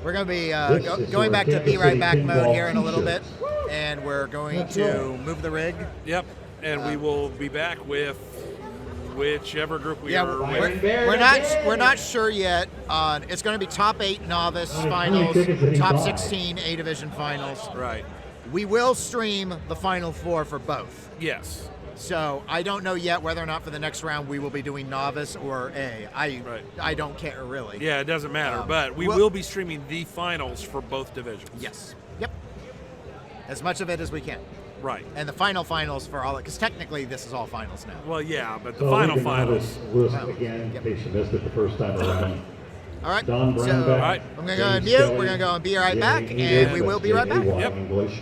we're going to be This is going for back to Kansas Be Right City Back mode Pinball here in a little bit, T-shirts. and we're going That's to right. move the rig. Yep. And we will be back with whichever group we Yeah, are with. we're not sure yet. It's going to be top 8 novice finals, top 16 A division finals. Right. We will stream the final 4 for both. Yes. So I don't know yet whether or not for the next round we will be doing novice or A. I don't care really. Yeah, it doesn't matter, but we will be streaming the finals for both divisions. Yes. Yep. As much of it as we can. Right. And the finals for all, because technically this is all finals now. Well, yeah, but the Well, final we can have finals. this list again, in case you missed it the first time around. All right. Don So Brownback, All right. I'm going to go on James mute. Kelly, We're going to go on Be Right Jamie Back, and English, we will be right back. J.A.Y. Yep. English.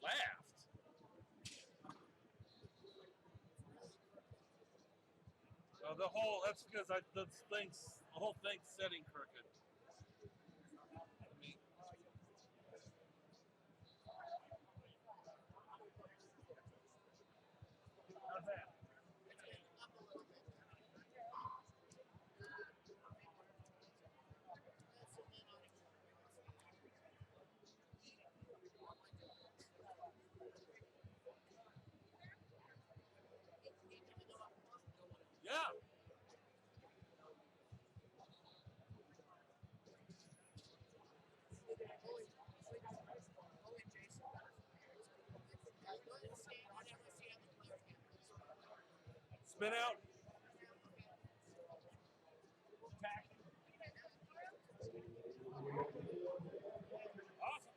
Laughed. That's because the whole thing's setting crooked. How's that? Yeah. Spin out. Awesome.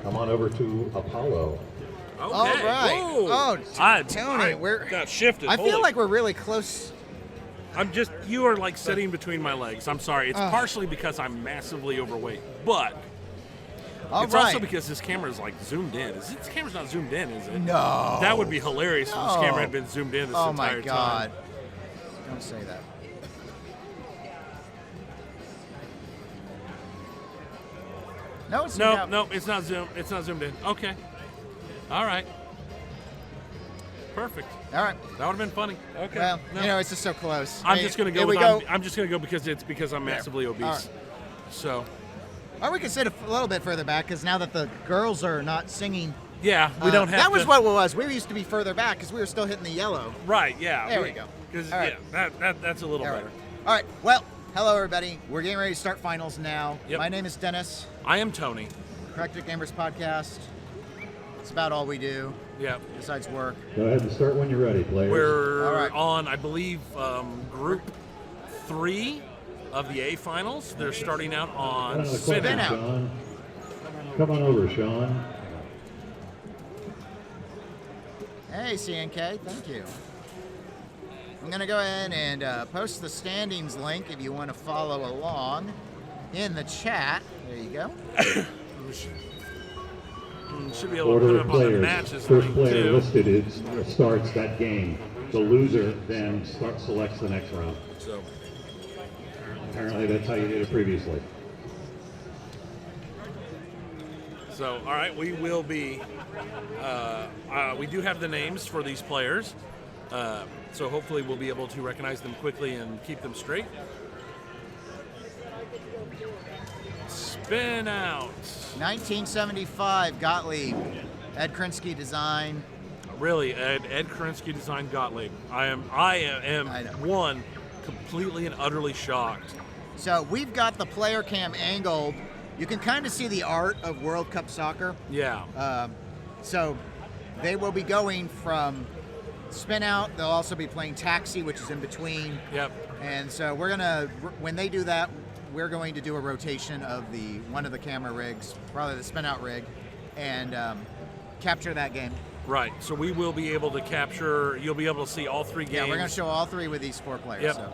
Come on over to Apollo. Okay. All right. Whoa. Tony, we're got shifted. I feel Holy- like we're really close. You are like sitting between my legs. I'm sorry. It's partially because I'm massively overweight, but it's also because this camera is like zoomed in. This camera's not zoomed in, is it? No. That would be hilarious if this camera had been zoomed in this Oh entire my God. time. Don't say that. No, it's not. No, it's not zoomed. It's not zoomed in. Okay. All right. Perfect. All right. That would have been funny. Okay. Well, No. it's just so close. I'm just gonna go. I'm just gonna go because I'm massively obese. All right. So. Or we could sit a little bit further back because now that the girls are not singing. Yeah, we don't have. That was what it was. We used to be further back because we were still hitting the yellow. Right. Yeah. There we go. Because All right. that's a little All better. right. All right. Well, hello everybody. We're getting ready to start finals now. Yep. My name is Dennis. I am Tony. Corrected Gamers Podcast. It's about all we do. Yeah. Besides work. Go ahead and start when you're ready, players. We're on, I believe, Group 3 of the A finals. They're starting out on Spin Out. Sean. Come on over, Sean. Hey, CNK. Thank you. I'm going to go ahead and post the standings link if you want to follow along in the chat. There you go. Should be able to Order put of up on the players. matches. First player listed starts that game. The loser then selects the next round. So apparently that's how you did it previously. So, all right, we will be. We do have the names for these players, so hopefully we'll be able to recognize them quickly and keep them straight. Spin Out. 1975 Gottlieb. Ed Krinsky design. Really, Ed Krinsky designed Gottlieb. I am one completely and utterly shocked. So we've got the player cam angled. You can kind of see the art of World Cup soccer. Yeah. So they will be going from Spin Out. They'll also be playing Taxi, which is in between. Yep. And so we're gonna, when they do that, we're going to do a rotation of one of the camera rigs, probably the Spin Out rig, and capture that game. Right. So we will be able to capture. You'll be able to see all three games. Yeah, we're going to show all three with these 4 players. Yep. So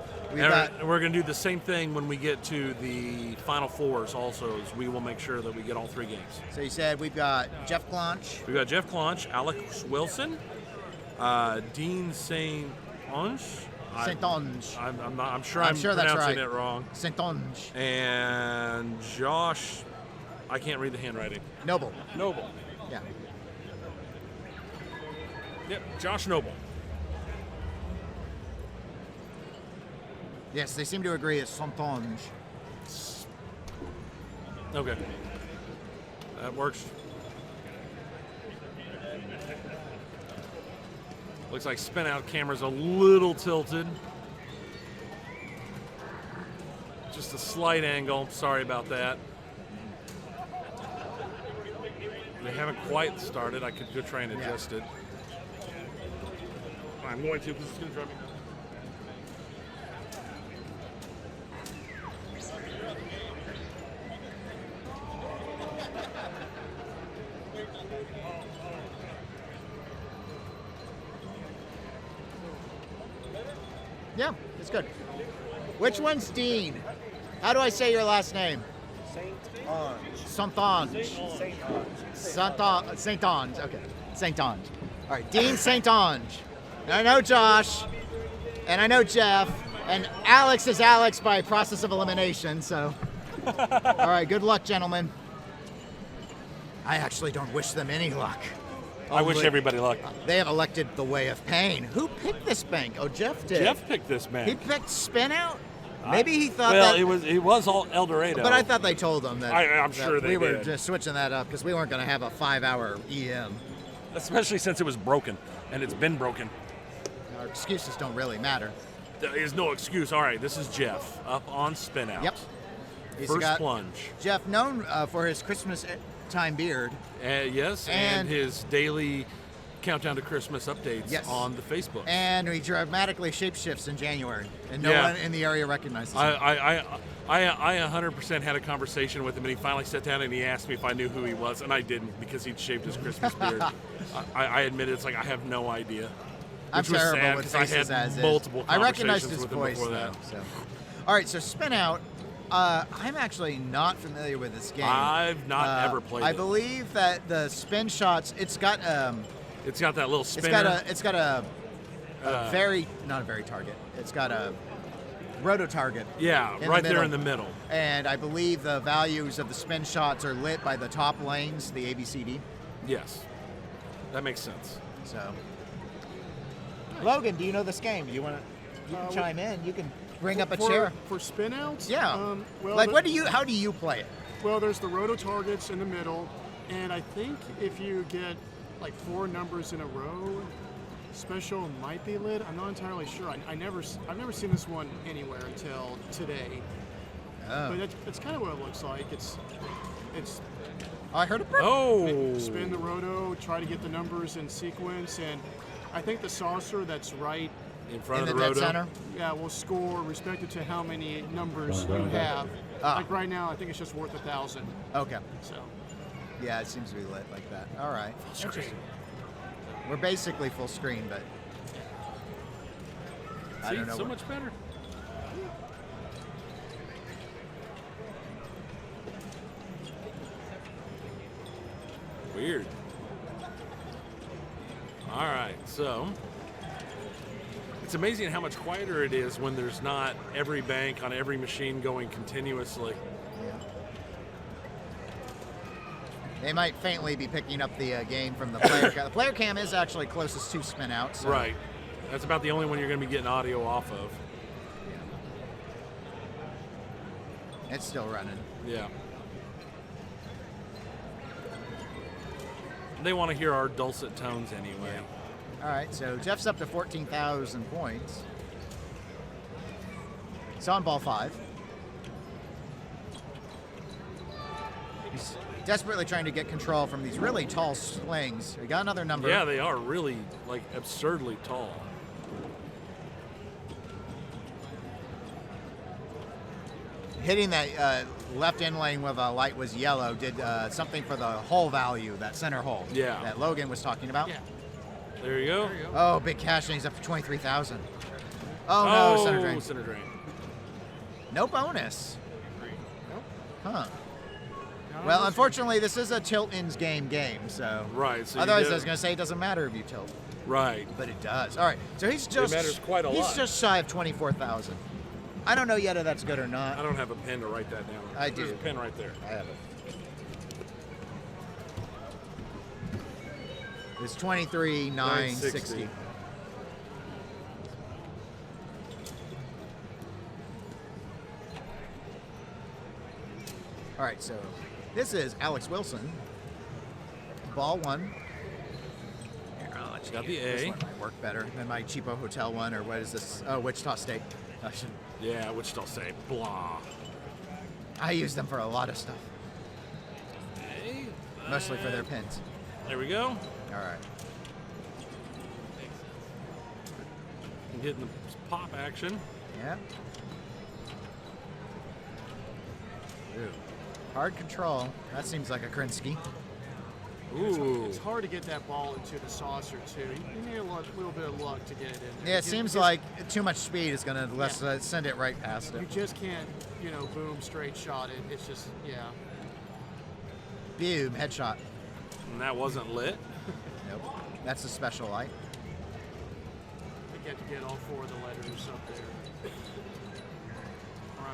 we're going to do the same thing when we get to the Final Fours. Also, is we will make sure that we get all 3 games. So you said we've got Jeff Clonch. We've got Jeff Clonch, Alex Wilson, Dean St. Onge. Saint-Onge. I'm sure I'm that's pronouncing right. it wrong. Saint-Onge. And Josh, I can't read the handwriting. Noble. Yeah. Yep, Josh Noble. Yes, they seem to agree it's Saint-Onge. Okay. That works. Looks like Spin Out camera's a little tilted. Just a slight angle. Sorry about that. They haven't quite started. I could go try and adjust it. I'm going to because it's going to drive me nuts. Yeah, it's good. Which one's Dean? How do I say your last name? Saint-Onge. Saint-Onge. Okay. Saint-Onge. All right, Dean Saint-Onge. And I know Josh, and I know Jeff, and Alex is Alex by process of elimination, so. All right, good luck, gentlemen. I actually don't wish them any luck. I wish everybody luck. They have elected the way of pain. Who picked this bank? Oh, Jeff did. Jeff picked this bank. He picked Spin Out? Maybe he thought that. Well, it was all El Dorado. But I thought they told him that. I'm sure they we were did. just switching that up because we weren't going to have a 5-hour EM. Especially since it was broken, and it's been broken. Our excuses don't really matter. There is no excuse. All right, this is Jeff up on Spin Out. Yep. First plunge. Jeff, known for his Christmas time beard. Yes, and his daily Countdown to Christmas updates Yes. on the Facebook. And he dramatically shapeshifts in January, and no one in the area recognizes him. I 100% had a conversation with him, and he finally sat down and he asked me if I knew who he was, and I didn't because he'd shaved his Christmas beard. I admitted it's like I have no idea. I'm Which was terrible sad with 'cause faces I had as multiple is. I recognized conversations his with him voice before though. that. So. All right, so Spin Out. I'm actually not familiar with this game. I've not ever played I it. believe that the spin shots. It's got that little spinner. It's got a very not a very target. It's got a roto target. Yeah, right there in the middle. And I believe the values of the spin shots are lit by the top lanes, the ABCD. Yes, that makes sense. So, Logan, do you know this game? You want to? You can chime in. You can bring up a chair for spin outs. Yeah. Well, like, how do you play it? Well, there's the roto targets in the middle, and I think if you get like 4 numbers in a row, special might be lit. I'm not entirely sure. I've never seen this one anywhere until today. Oh. But that's kind of what it looks like. It's. I heard it. Oh. Spin the roto, try to get the numbers in sequence, and I think the saucer that's right in front of the roto center. Yeah, will score respective to how many numbers you have. Like right now, I think it's just worth 1,000. Okay. So. Yeah, it seems to be lit like that. All right. Interesting. We're basically full screen, but I don't know. So much better. Weird. All right, so it's amazing how much quieter it is when there's not every bank on every machine going continuously. Yeah. They might faintly be picking up the game from the player cam. The player cam is actually closest to Spin Out. So. Right. That's about the only one you're going to be getting audio off of. Yeah. It's still running. Yeah. They want to hear our dulcet tones anyway. All right, so Jeff's up to 14,000 points. He's on ball 5. He's desperately trying to get control from these really tall slings. We got another number. Yeah, they are really, like, absurdly tall. Hitting that left in lane with a light was yellow did something for the hole value, that center hole. Yeah. That Logan was talking about. Yeah. There you go. Oh, big cash, and he's up to 23,000. Oh no, center drain. Center drain. No bonus. Nope. Huh. Well, unfortunately, this is a tilt-ins game, so. Right. So otherwise, I was going to say it doesn't matter if you tilt. Right. But it does. All right. So he's just. It matters quite a lot. He's just shy of 24,000. I don't know yet if that's good or not. I don't have a pen to write that down. I do. There's a pen right there. I have it. It's 23,960. All right, so this is Alex Wilson. Ball 1. Here, I'll let you Got the this A. one might work better than my cheapo hotel one, or what is this? Oh, Wichita State. Yeah, Wichita State. Blah. I use them for a lot of stuff. A. Mostly for their pins. There we go. All right. I'm getting the pop action. Yeah. Ooh. Hard control. That seems like a Krinsky. Ooh. It's hard to get that ball into the saucer, too. You need a little bit of luck to get it in there. Yeah, it seems like too much speed is going to send it right past You it. just can't, boom, straight shot it. It's just, yeah. Boom, headshot. And that wasn't lit. Nope. That's a special light. You get to get all 4 of the letters up there. Or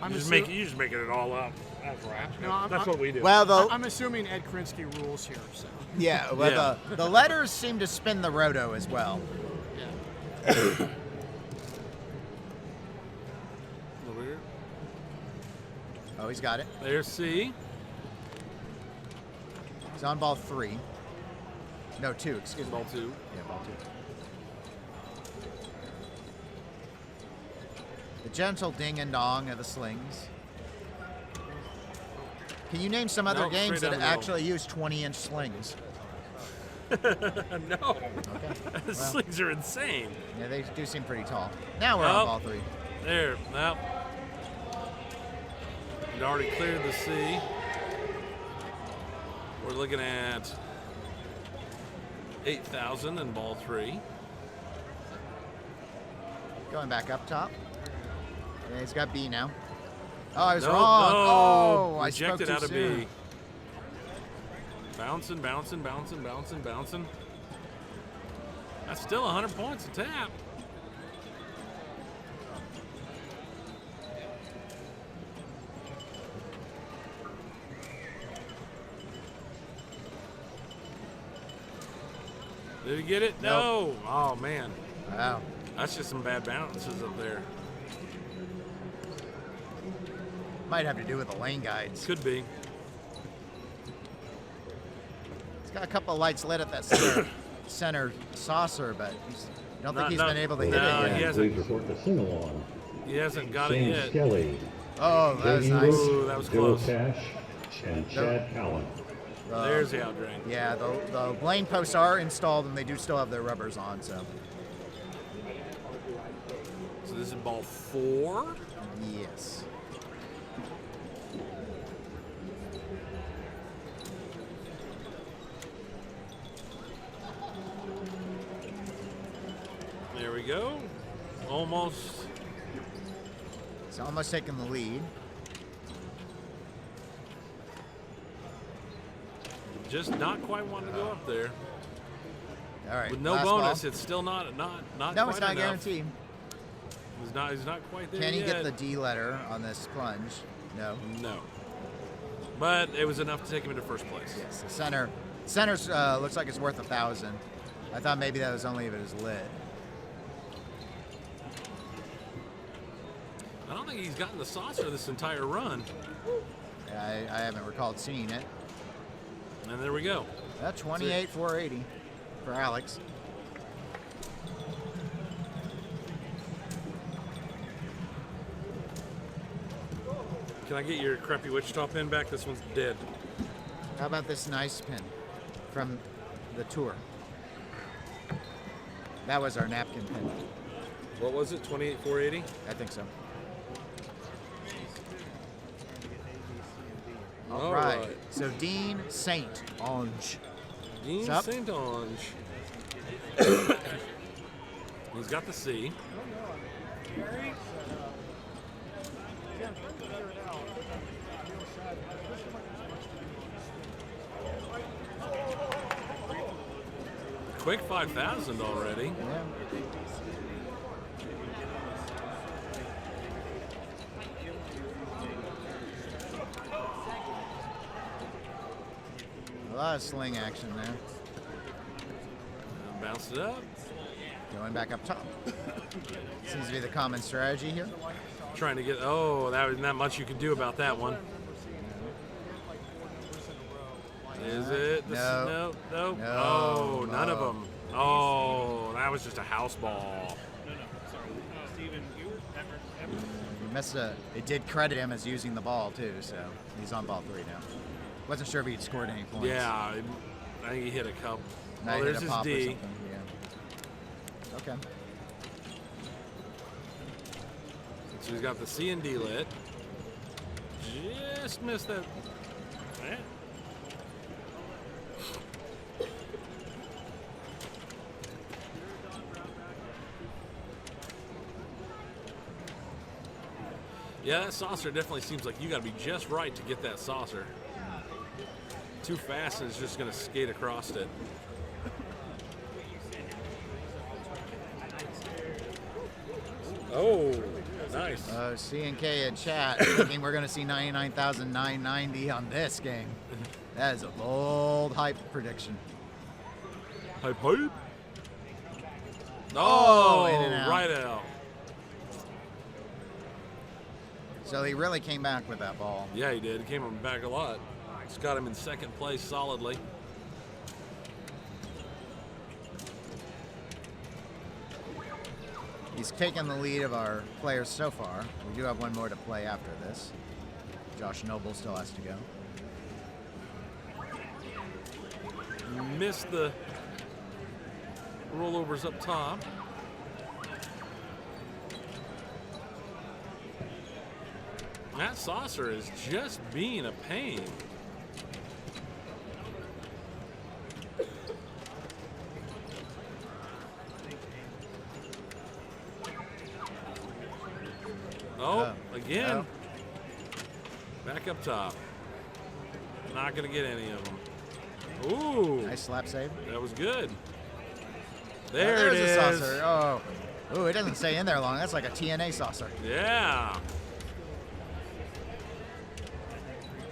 You're just making it all up. That's right. No, That's what we do. Well, I'm assuming Ed Krinsky rules here, so. Yeah, well, the letters seem to spin the roto as well. Yeah. Over here. Oh, he's got it. There's C. He's on ball 3. No, 2, excuse me. Ball 2. Yeah, ball 2. The gentle ding and dong of the slings. Can you name some other games that actually use 20-inch slings? No. Okay. The slings are insane. Yeah, they do seem pretty tall. Now we're on ball 3. There. Well, it already cleared the C. We're looking at 8,000 in ball 3. Going back up top. Yeah, he's got B now. Oh, I was Nope, wrong. no. Oh, I spoke Rejected too out of soon. B. Bouncing, bouncing, bouncing, bouncing, bouncing. That's still 100 points a tap. Did he get it? Nope. No. Oh, man. Wow. That's just some bad bounces up there. Might have to do with the lane guides. Could be. He's got a couple of lights lit at that center saucer, but I don't think he's been able to hit it yet. He hasn't. Report the single on. He hasn't got it Shane yet. Skelly, Oh, that was nice. Ooh, that was Joe close. Cash, and Chad Callan. There's the out drain. Yeah, the lane posts are installed, and they do still have their rubbers on. So this is ball 4. yes. There we go. Almost. He's almost taking the lead. Just not quite wanting to go up there. All right. With no last bonus, ball. it's still not No, quite it's not enough. guaranteed. He's not quite there Can he yet. get the D letter on this plunge? No. No. But it was enough to take him into first place. Yes. The center's looks like it's worth 1,000. I thought maybe that was only if it was lit. I don't think he's gotten the saucer this entire run. Yeah, I haven't recalled seeing it. And there we go. That's 28,480 for Alex. Can I get your crappy Wichita pin back? This one's dead. How about this nice pin from the tour? That was our napkin pin. What was it? 28,480? I think so. All All right. right. So Dean Saint Ange. Dean Sup? St. Ange. He's got the C. Quick 5,000 already. Yeah. A lot of sling action there. Bounced it up. Going back up top. Seems to be the common strategy here. Trying to get, oh, that was not much you could do about that one. Is it? No. No. No. Oh, none of them. Oh, that was just a house ball. It did credit him as using the ball too, so he's on ball 3 now. Wasn't sure if he'd scored any points. Yeah, I think he hit a couple. Now Oh, he hit there's a his pop or D. something. Yeah. Okay. So he's got the C and D lit. Just missed that. Eh. Yeah, that saucer definitely seems like you got to be just right to get that saucer. Too fast and it's just going to skate across it. Oh, nice. C&K in chat thinking we're going to see 99,990 on this game. That is a bold hype prediction. Hype. Oh, in and out. Right out. So he really came back with that ball. Yeah, he did. He came back a lot. It's got him in second place solidly. He's taken the lead of our players so far. We do have one more to play after this. Josh Noble still has to go. Missed the Rollovers up top. That saucer is just being a pain. Oh, again. Back up top. Not going to get any of them. Ooh. Nice slap save. That was good. There it is. A saucer. Oh. Ooh, it doesn't stay in there long. That's like a TNA saucer. Yeah.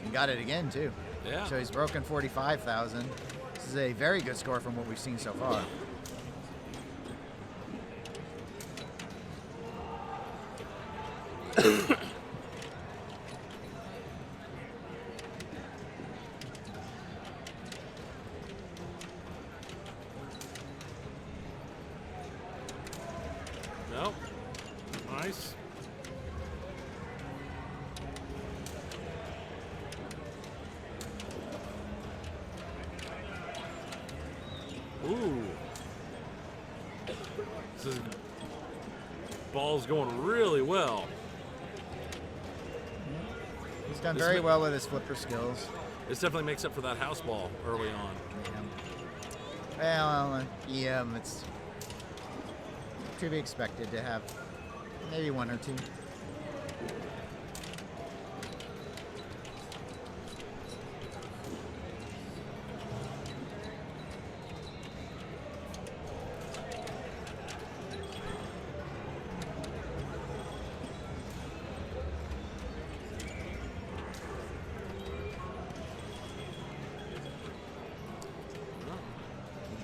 And got it again, too. Yeah. So he's broken 45,000. This is a very good score from what we've seen so far. Nope. Nice. Ooh. This is, ball's going really well. He's done very well with his flipper skills. This definitely makes up for that house ball early on. Well, yeah, it's to be expected to have maybe one or two.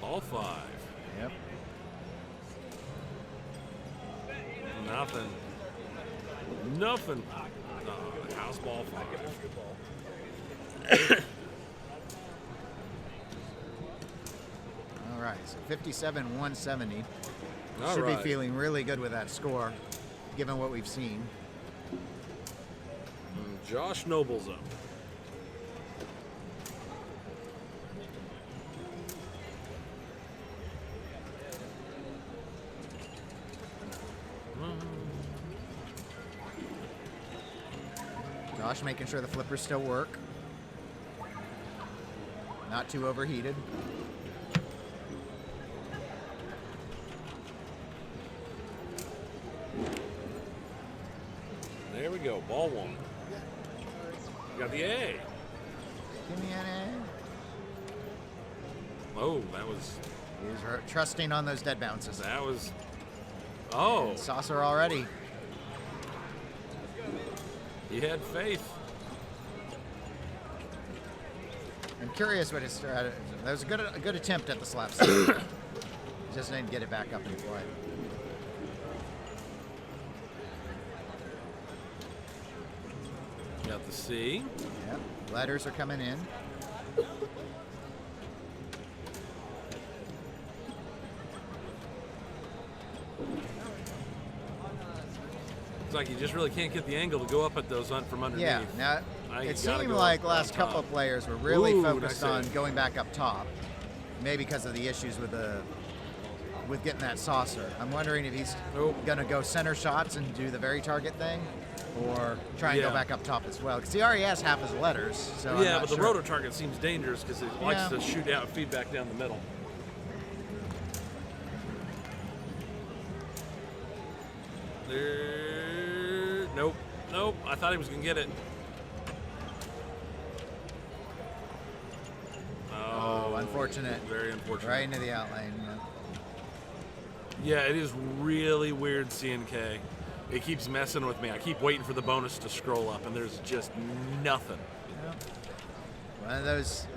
Ball 5. Yep. Nothing. Nothing. No, house ball 5. All right, so 57-170. All Should right. be feeling really good with that score, given what we've seen. Josh Noble's up. Josh making sure the flippers still work. Not too overheated. There we go. Ball 1. Got the A. Give me an A. Oh, that was... He was trusting on those dead bounces. That was... Oh. And saucer already. He had faith. I'm curious what his strategy. That was a good attempt at the slap. Just didn't get it back up in play. Got the C. Yep. Letters are coming in. It's like you just really can't get the angle to go up at those from underneath. Yeah. Now You it gotta seemed go like up last on couple top. of players were really Ooh, focused nice on save. going back up top. Maybe because of the issues with getting that saucer. I'm wondering if he's going to go center shots and do the very target thing, or try and go Yeah. back up top as well. Because he already has half his letters. So I'm Yeah, not but the sure. rotor target seems dangerous because it likes Yeah. to shoot out feedback down the middle. There, nope. I thought he was gonna get it. Oh, unfortunate. Very unfortunate. Right into the outline. Yeah, it is really weird seeing K. It keeps messing with me. I keep waiting for the bonus to scroll up, and there's just nothing. One of those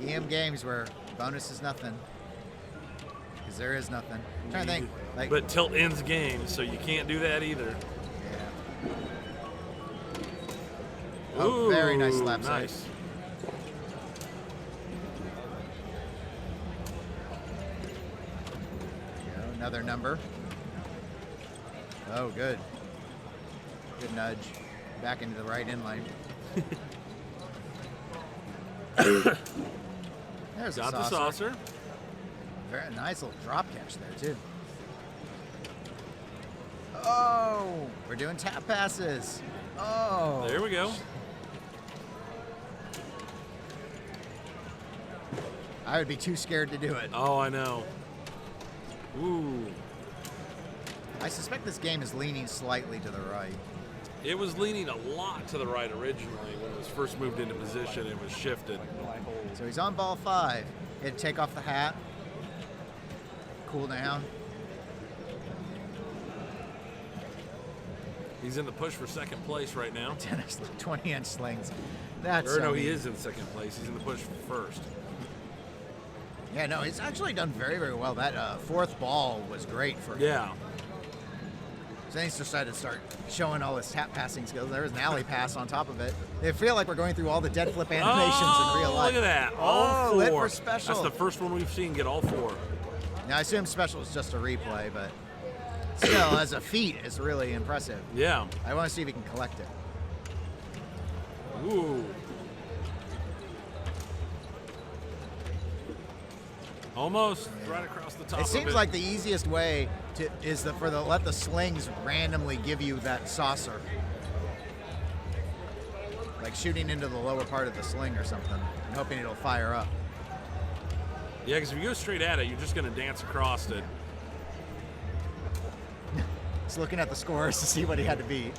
EM games where bonus is nothing. Because there is nothing. I'm trying to think. Like, But tilt ends game, so you can't do that either. Oh, very nice slap nice. save. There you go, another number. Oh, good. Good nudge. Back into the right inline. There's Got a the saucer. very nice little drop catch there, too. Oh, we're doing tap passes. Oh. There we go. I would be too scared to do it. Oh, I know. Ooh. I suspect this game is leaning slightly to the right. It was leaning a lot to the right originally when it was first moved into position. It was shifted. So he's on ball 5. He had to take off the hat. Cool down. He's in the push for second place right now. 20-inch slings. That's Or no, he is in second place. He's in the push for first. Yeah, no, he's actually done very, very well. That fourth ball was great for him. Yeah. So then he's decided to start showing all his tap passing skills. There was an alley pass on top of it. They feel like we're going through all the dead flip animations in real life. Look at that. All four. Lit for special. That's the first one we've seen get all 4. Now, I assume special is just a replay, but still, as a feat, it's really impressive. Yeah. I want to see if he can collect it. Ooh. Almost right across the top. It seems like the easiest way is let the slings randomly give you that saucer, like shooting into the lower part of the sling or something, and hoping it'll fire up. Yeah, because if you go straight at it, you're just going to dance across it. Just looking at the scores to see what he had to beat.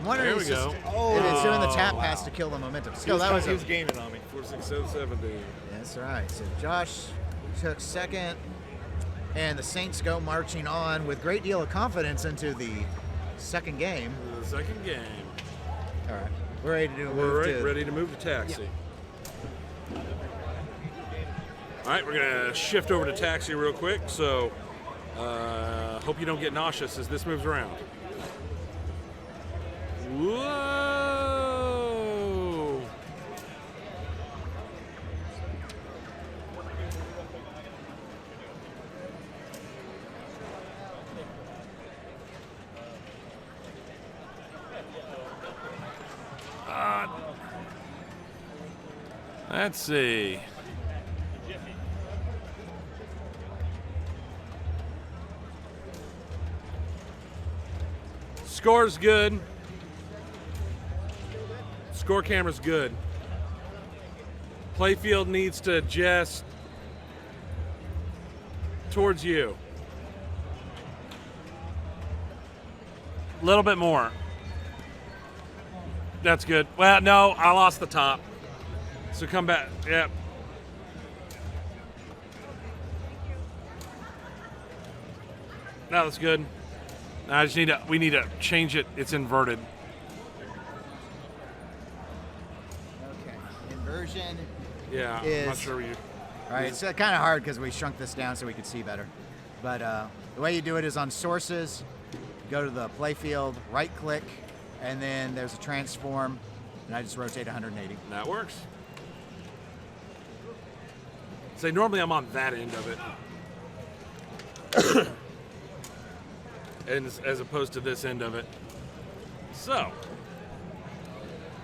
There we go. And it's doing the tap pass to kill the momentum. Still, that was he was gaining on me. 4, 6, 7, 70. That's right. So Josh took second, and the Saints go marching on with a great deal of confidence into the second game. The second game. All right, we're ready to do a We're move ready to move to taxi. All right, we're gonna shift over to taxi real quick. So, hope you don't get nauseous as this moves around. Whoa! Let's see. Score's good. Score camera's good. Playfield needs to adjust towards you. A little bit more. That's good. Well, no, I lost the top. So come back. Yep. No, that's good. I just we need to change it. It's inverted. Okay. Inversion. Yeah, is, I'm not sure you. All right, it's kind of hard because we shrunk this down so we could see better. But the way you do it is on sources, go to the playfield, right click, and then there's a transform, and I just rotate 180. That works. Say, normally I'm on that end of it. And as opposed to this end of it. So,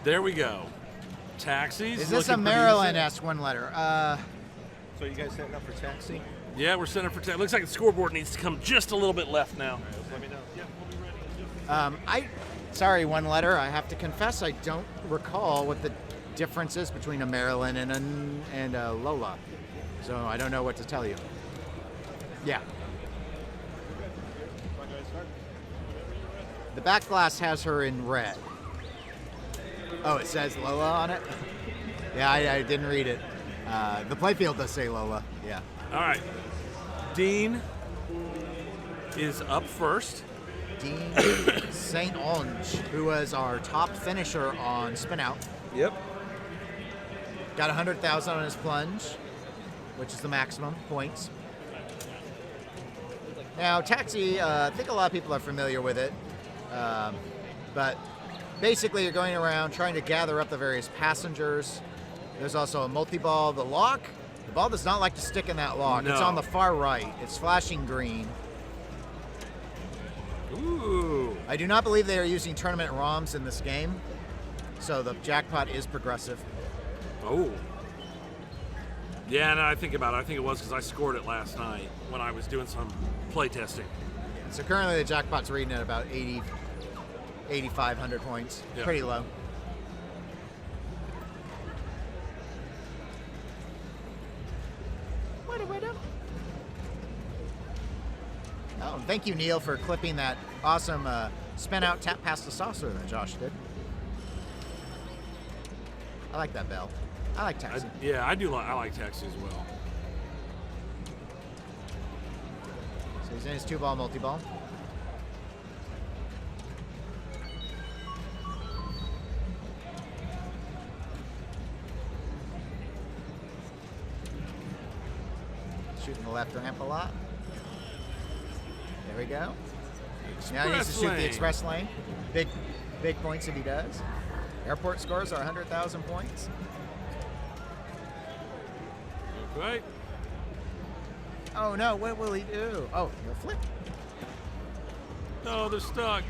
there we go. Taxis. Is this a Maryland-esque one letter? So you guys setting up for taxi? Yeah, we're setting up for taxi. Looks like the scoreboard needs to come just a little bit left now. All right, let me know. Yeah, we'll be ready. Sorry, one letter. I have to confess I don't recall what the difference is between a Maryland and a Lola. So I don't know what to tell you. Yeah. The back glass has her in red. Oh, it says Lola on it? Yeah, I didn't read it. The playfield does say Lola, yeah. All right. Dean is up first. Dean St. Onge, who was our top finisher on Spin Out. Yep. Got 100,000 on his plunge, which is the maximum points. Now, Taxi, I think a lot of people are familiar with it. But basically you're going around trying to gather up the various passengers. There's also a multi-ball. The lock, the ball does not like to stick in that lock. No. It's on the far right. It's flashing green. Ooh. I do not believe they are using tournament ROMs in this game. So the jackpot is progressive. Oh. Yeah, now I think about it. I think it was because I scored it last night when I was doing some play testing. So currently the jackpot's reading at about 8,500 points. Yep. Pretty low. Oh, thank you, Neil, for clipping that awesome spin out tap past the saucer that Josh did. I like that bell. I like taxi. I do. I like taxi as well. So he's in his 2-ball multi-ball. Shooting the left ramp a lot. There we go. Now he needs to shoot the express lane. Big points if he does. Airport scores are 100,000 points. Right. Oh no, what will he do? Oh, he'll flip. No, they're stuck.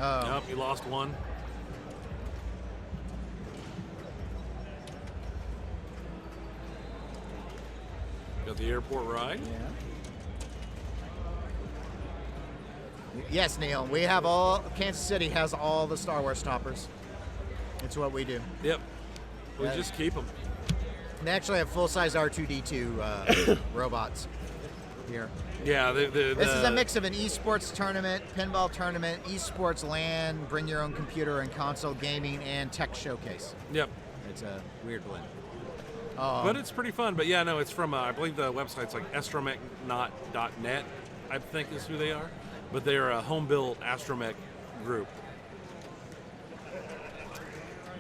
Oh. Nope, you lost one. Got the airport ride. Yeah. Yes, Neil. We have Kansas City has all the Star Wars toppers. It's what we do. Yep. We just keep them. They actually have full-size R2-D2 robots here. Yeah. This is a mix of an esports tournament, pinball tournament, esports LAN, bring your own computer and console gaming, and tech showcase. Yep. It's a weird blend. But it's pretty fun. But yeah, no, it's from, I believe the website's like astromech.net, I think is who they are. But they're a home-built astromech group.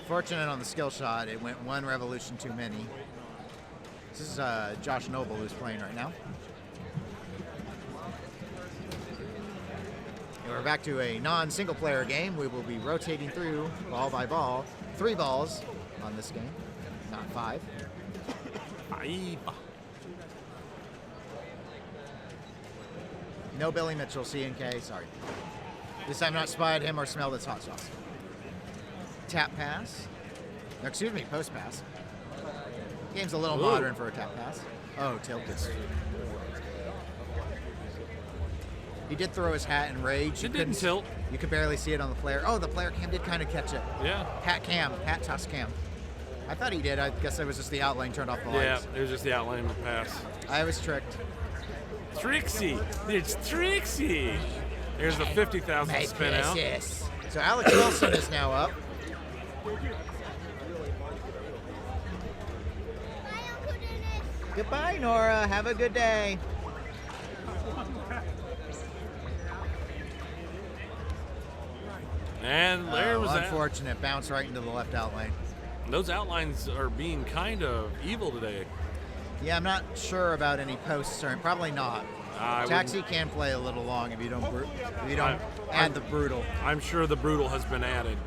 Fortunate on the skill shot, it went one revolution too many. This is Josh Noble who's playing right now. And we're back to a non-single player game. We will be rotating through ball by ball. 3 balls on this game, not 5. No Billy Mitchell, C&K, sorry. This time not spied him or smelled his hot sauce. Tap pass. No, excuse me, post pass. Game's a little modern for a tap pass. Oh, tilted. He did throw his hat in rage. It didn't tilt. You could barely see it on the player. Oh, the player cam did kind of catch it. Yeah. Hat toss cam. I thought he did. I guess it was just the outline turned off the lights. Yeah, it was just the outline of the pass. I was tricked. Trixie. It's Trixie. Here's the 50,000 spin out. Yes. So Alex Wilson is now up. Goodbye, Nora. Have a good day. And there was that. Unfortunate. Bounce right into the left outlane. Those outlines are being kind of evil today. Yeah, I'm not sure about any posts. Or probably not. Taxi can play a little long if you don't add the brutal. I'm sure the brutal has been added.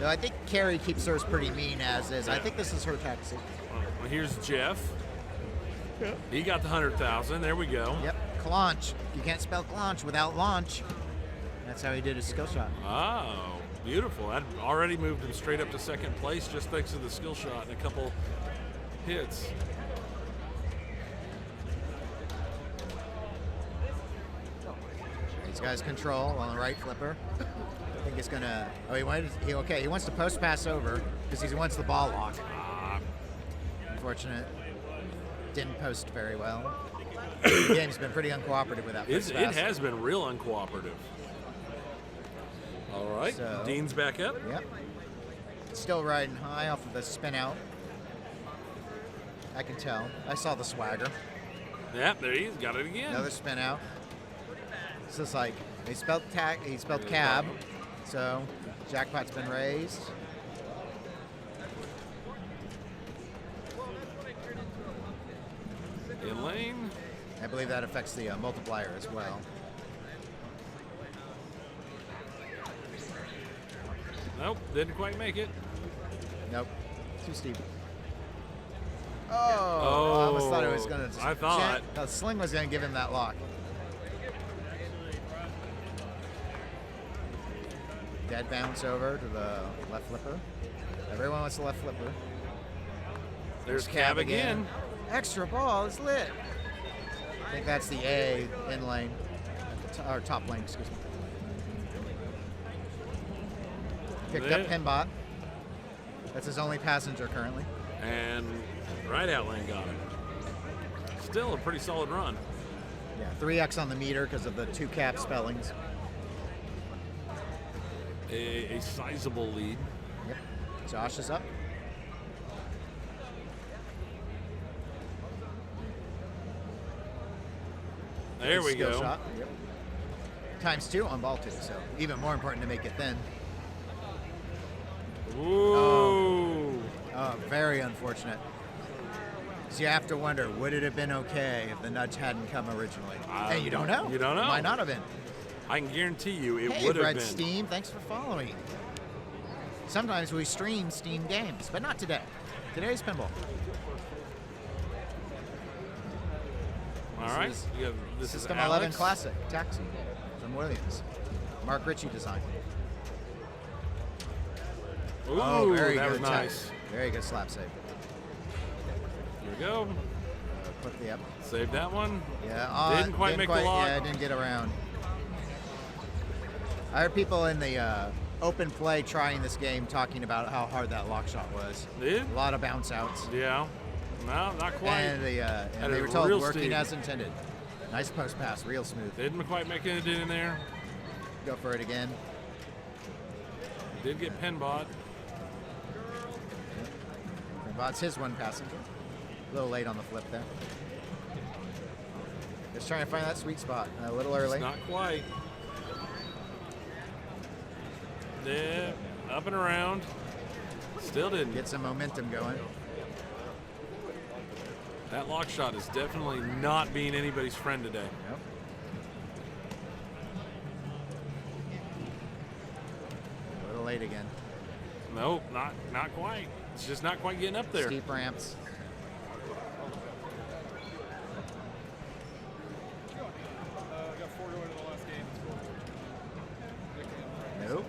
No, I think Carrie keeps hers pretty mean as is. I think this is her taxi. Well, here's Jeff. Yeah. He got the 100,000. There we go. Yep. Clanch. You can't spell clanch without launch. That's how he did his skill shot. Oh, beautiful. That already moved him straight up to second place just thanks to the skill shot and a couple hits. These guys control on the right flipper. I think he's gonna. Oh, he wants to post pass over because he wants the ball lock. Unfortunate. Didn't post very well. The game's been pretty uncooperative with that post pass. It has been real uncooperative. All right, so, Dean's back up. Yep. Still riding high off of the spin out. I can tell. I saw the swagger. Yep, there he is. Got it again. Another spin out. This is like he spelled cab, so jackpot's been raised. In lane. I believe that affects the multiplier as well. Nope, didn't quite make it. Nope, too steep. Oh, I almost thought it was going to. I thought. The sling was going to give him that lock. Dead bounce over to the left flipper. Everyone wants the left flipper. There's cab again. Extra ball is lit. I think that's the A in lane, or top lane, excuse me. Picked up Pinbot. That's his only passenger currently. And right out lane got him. Still a pretty solid run. Yeah, 3x on the meter because of the 2 cap spellings. A sizable lead. Yep. Josh is up. There we Skill go. Shot. Yep. ×2 on ball 2, so even more important to make it thin. Ooh. Oh, very unfortunate. So you have to wonder, would it have been okay if the nudge hadn't come originally? Hey, you don't know. You don't know. Might not have been. I can guarantee you it Hey, would have Red been. Steam, thanks for following. Sometimes we stream Steam games, but not today. Today's pinball. All right. You have, this System is 11 Alex. Classic Taxi from Williams. Mark Ritchie design. Ooh, Oh, very that good. was nice. Very good slap save. Here we go. Put the up. Save that one. Yeah, Didn't quite make the lock. Yeah, didn't get around. I heard people in the open play trying this game talking about how hard that lock shot was. Did? A lot of bounce outs. Yeah. No, not quite. And they That were is told real working steep. as intended. Nice post pass, real smooth. Didn't quite make it in there. Go for it again. Did get Pinbot. Pinbot's his one passenger. A little late on the flip there. Just trying to find that sweet spot. A little early. It's not quite. Yeah, up and around. Still didn't. Get some momentum going. That lock shot is definitely not being anybody's friend today. Nope. A little late again. Nope, not quite. It's just not quite getting up there. Steep ramps. Nope.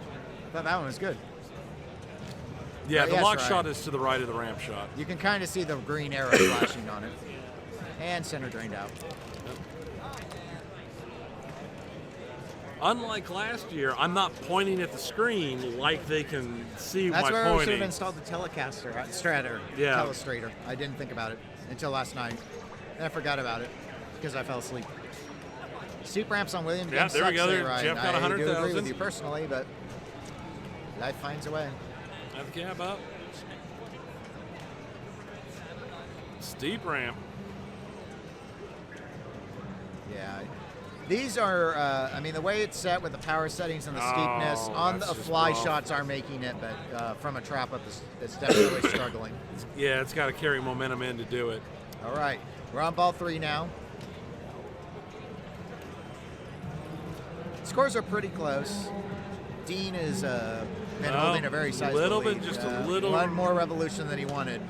I thought that one was good. Yeah, Oh, the yes, lock right. shot is to the right of the ramp shot. You can kind of see the green arrow flashing on it. And center drained out. Unlike last year, I'm not pointing at the screen like they can see That's my where we should pointing. have installed the Telecaster, Stratter, Yeah. Telestrator. I didn't think about it until last night. And I forgot about it because I fell asleep. Steep ramps on William Yeah, games there we sucks go. there, There, Ryan. Jeff got I do agree 100,000. with you personally, but life finds a way. Have the cab up. Steep ramp. Yeah. These are, I mean, the way it's set with the power settings and the steepness, on the that's just fly rough. shots are making it, but from a trap up, it's definitely struggling. Yeah, it's got to carry momentum in to do it. All right, we're on ball 3 now. Scores are pretty close. Dean is been holding a very sizable little bit, lead. just a little. One more revolution than he wanted.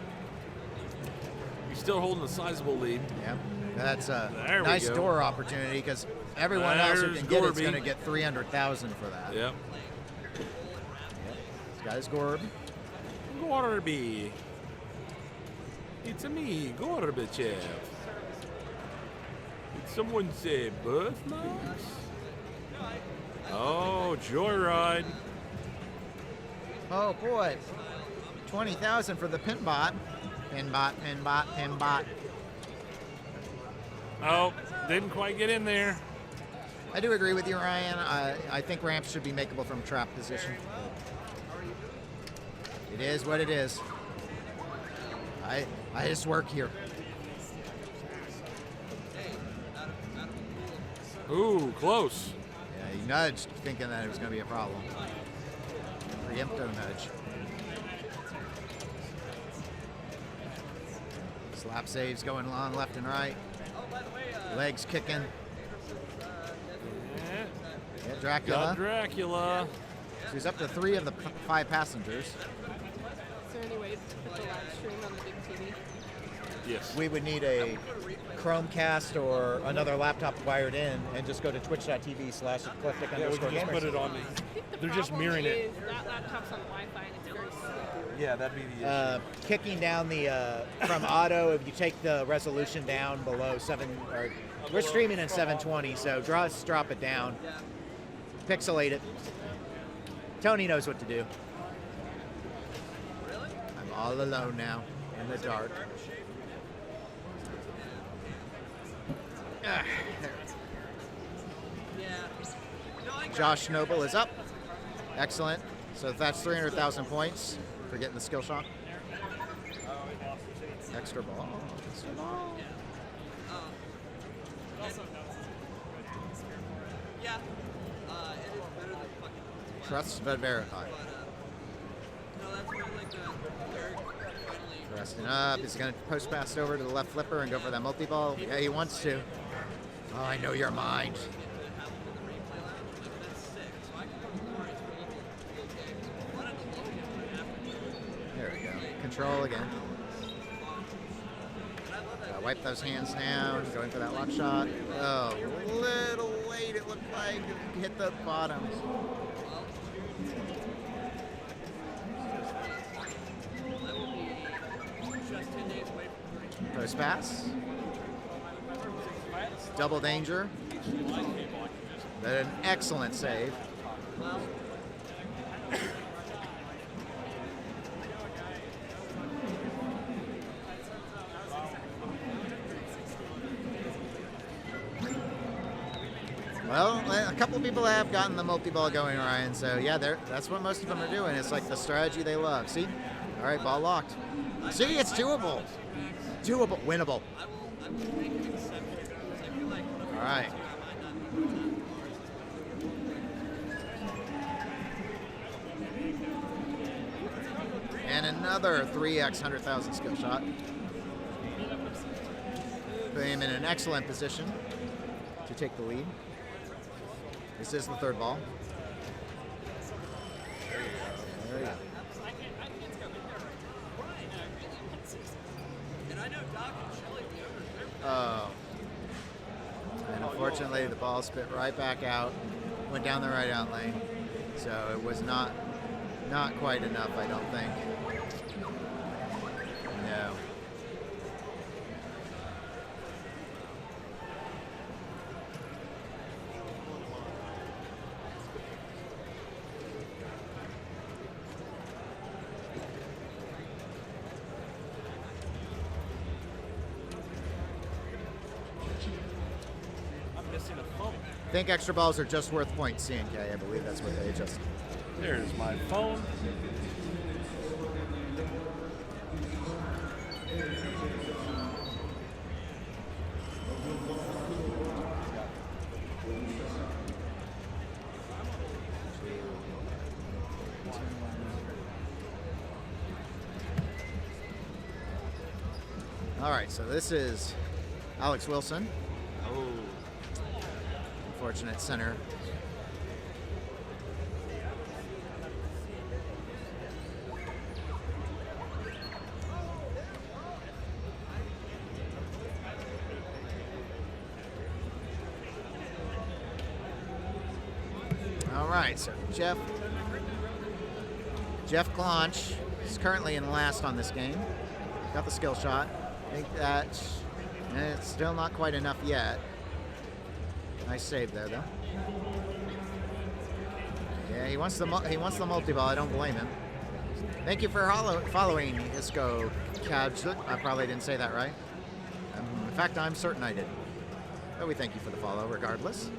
He's still holding a sizable lead. Yeah, that's a There we nice go. door opportunity because everyone else who There's can get it's Gorby. going to get 300,000 for that. Yep. This guy's Gorb. Gorby. It's a me, Gorbachev. Did someone say birthmarks? Oh, Joyride. Oh boy, 20,000 for the Pinbot. Pinbot. Oh, didn't quite get in there. I do agree with you, Ryan. I think ramps should be makeable from trap position. It is what it is. I just work here. Ooh, close. Yeah, he nudged, thinking that it was going to be a problem. Preempto nudge. Slap saves going on left and right. Legs kicking. Yeah, Dracula. Got Dracula. So he's up to 3 of the 5 passengers. Is there any way to put the live stream on the big TV? Yes. we would need a Chromecast or another laptop wired in, and just go to twitch.tv/eclectic_gamer. Yeah, we can just put it on the. They're just mirroring it. That laptop's on Wi-Fi and it's very slow. Yeah, that'd be the issue. Kicking down the from auto, if you take the resolution down below 7, or we're streaming in 720, so drop it down, pixelate it. Tony knows what to do. I'm all alone now in the dark. Josh Noble is up. Excellent. So that's 300,000 points for getting the skill shot. Extra ball. Extra ball. Trust but verify. Resting up. Is he going to post pass over to the left flipper and go for that multi-ball? Yeah, he wants to. Oh, I know your mind. There we go. Control again. Wipe those hands down. Going for that lock shot. Oh, a little late it looked like. Hit the bottoms. Post pass. Double danger. But an excellent save. Well, a couple of people have gotten the multi-ball going, Ryan. So yeah, that's what most of them are doing. It's like the strategy they love. See? All right, ball locked. See, it's doable. Doable, winnable. All right. And another 3x 100,000 skill shot. Put him in an excellent position to take the lead. This is the third ball. There you go. Oh. And unfortunately, the ball spit right back out, went down the right out lane. So it was not quite enough, I don't think. No. I think extra balls are just worth points, CNK. I believe that's what they adjusted. There's my phone. All right, so this is Alex Wilson. Oh. Unfortunate center. All right, so Jeff Glaunch is currently in last on this game. Got the skill shot. I think that it's still not quite enough yet. Nice save there, though. Yeah, he wants the multi-ball. I don't blame him. Thank you for following Isco Cabs. I probably didn't say that right. In fact, I'm certain I did. But we thank you for the follow, regardless.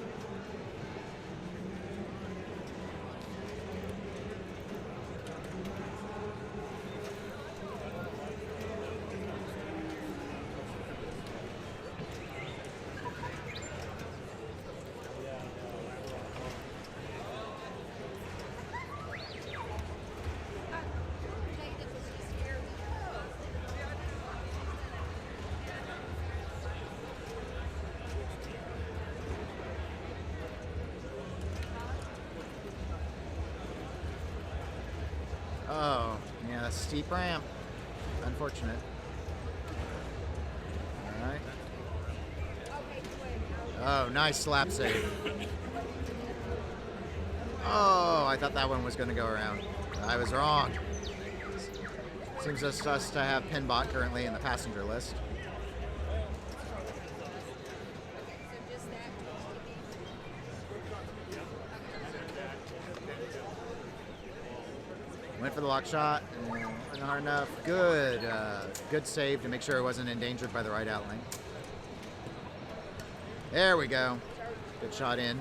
Oh, yeah, that's a steep ramp. Unfortunate. Oh, nice slap save. Oh, I thought that one was going to go around. I was wrong. Seems just us to have Pinbot currently in the passenger list. Went for the lock shot, and wasn't hard enough. Good, good save to make sure it wasn't endangered by the right out lane. There we go. Good shot in.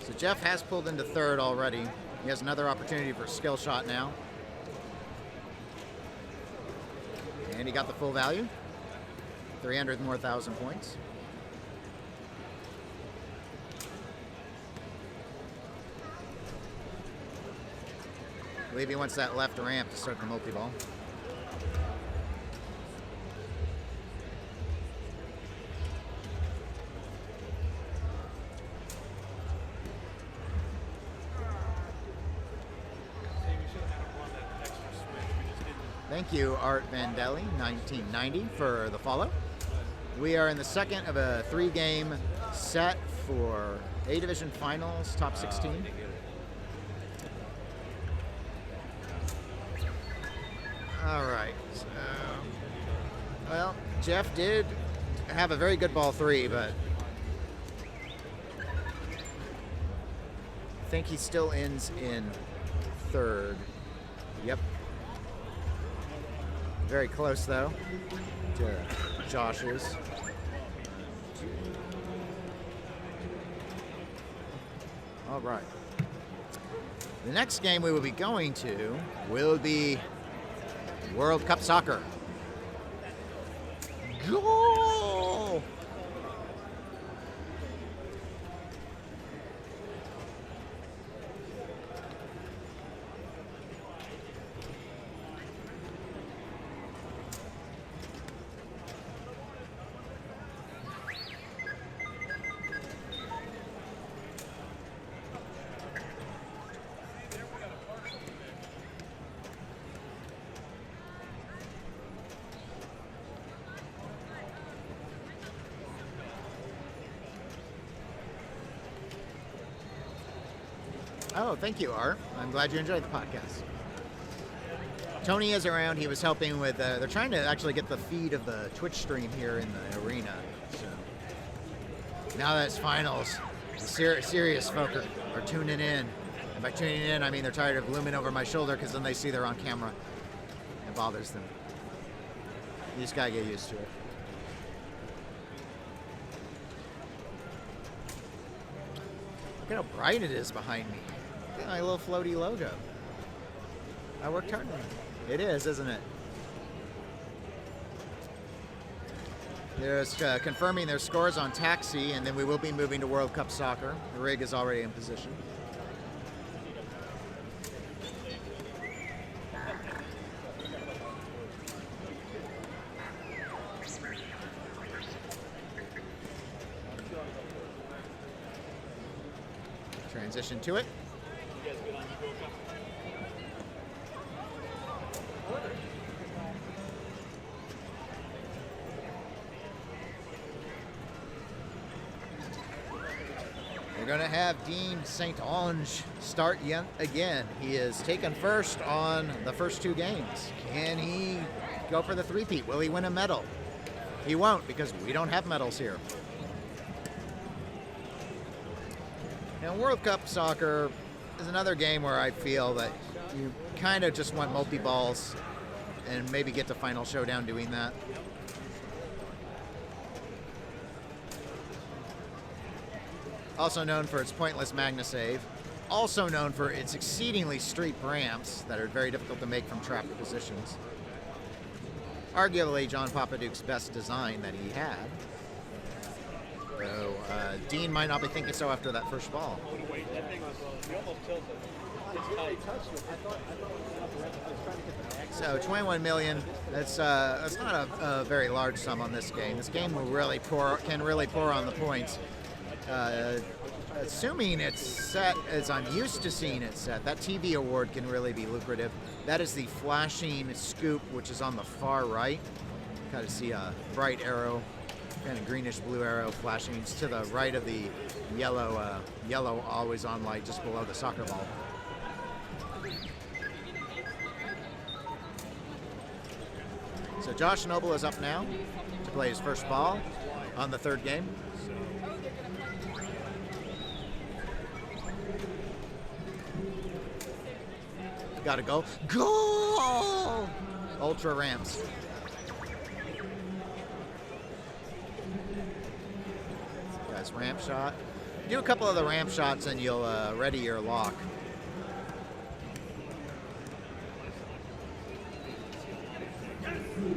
So Jeff has pulled into third already. He has another opportunity for a skill shot now. And he got the full value. 300 more thousand points. I believe he wants that left ramp to start the multi-ball. Thank you, Art Vandelli, 1990, for the follow. We are in the second of a 3-game set for A Division Finals, top 16. All right. So, well, Jeff did have a very good ball 3, but I think he still ends in third. Yep. Very close, though, to Josh's. All right. The next game we will be going to will be World Cup Soccer. Goal! Oh, thank you, Art. I'm glad you enjoyed the podcast. Tony is around. He was helping with, they're trying to actually get the feed of the Twitch stream here in the arena. So now that it's finals, the serious folk are tuning in. And by tuning in, I mean they're tired of looming over my shoulder because then they see they're on camera. It bothers them. You just gotta get used to it. Look at how bright it is behind me. Look at my little floaty logo. I worked hard on it. It is, isn't it? They're confirming their scores on Taxi, and then we will be moving to World Cup Soccer. The rig is already in position. Transition to it. We're going to have Dean St. Ange start yet again. He is taken first on the first 2 games. Can he go for the three-peat? Will he win a medal? He won't, because we don't have medals here. Now, World Cup Soccer is another game where I feel that you kind of just want multi-balls and maybe get to Final Showdown doing that. Also known for its pointless Magna save. Also known for its exceedingly street ramps that are very difficult to make from trapped positions. Arguably John Papaduke's best design that he had. So Dean might not be thinking so after that first ball. So 21 million. That's not a very large sum on this game. This game can really pour on the points. Assuming it's set as I'm used to seeing it set, that TV award can really be lucrative. That is the flashing scoop, which is on the far right. Kind of see a bright arrow, kind of greenish blue arrow flashing. It's to the right of the yellow, yellow always on light just below the soccer ball. So Josh Noble is up now to play his first ball on the third game. Gotta go. Goal! Ultra ramps. Guys, ramp shot. Do a couple of the ramp shots and you'll ready your lock.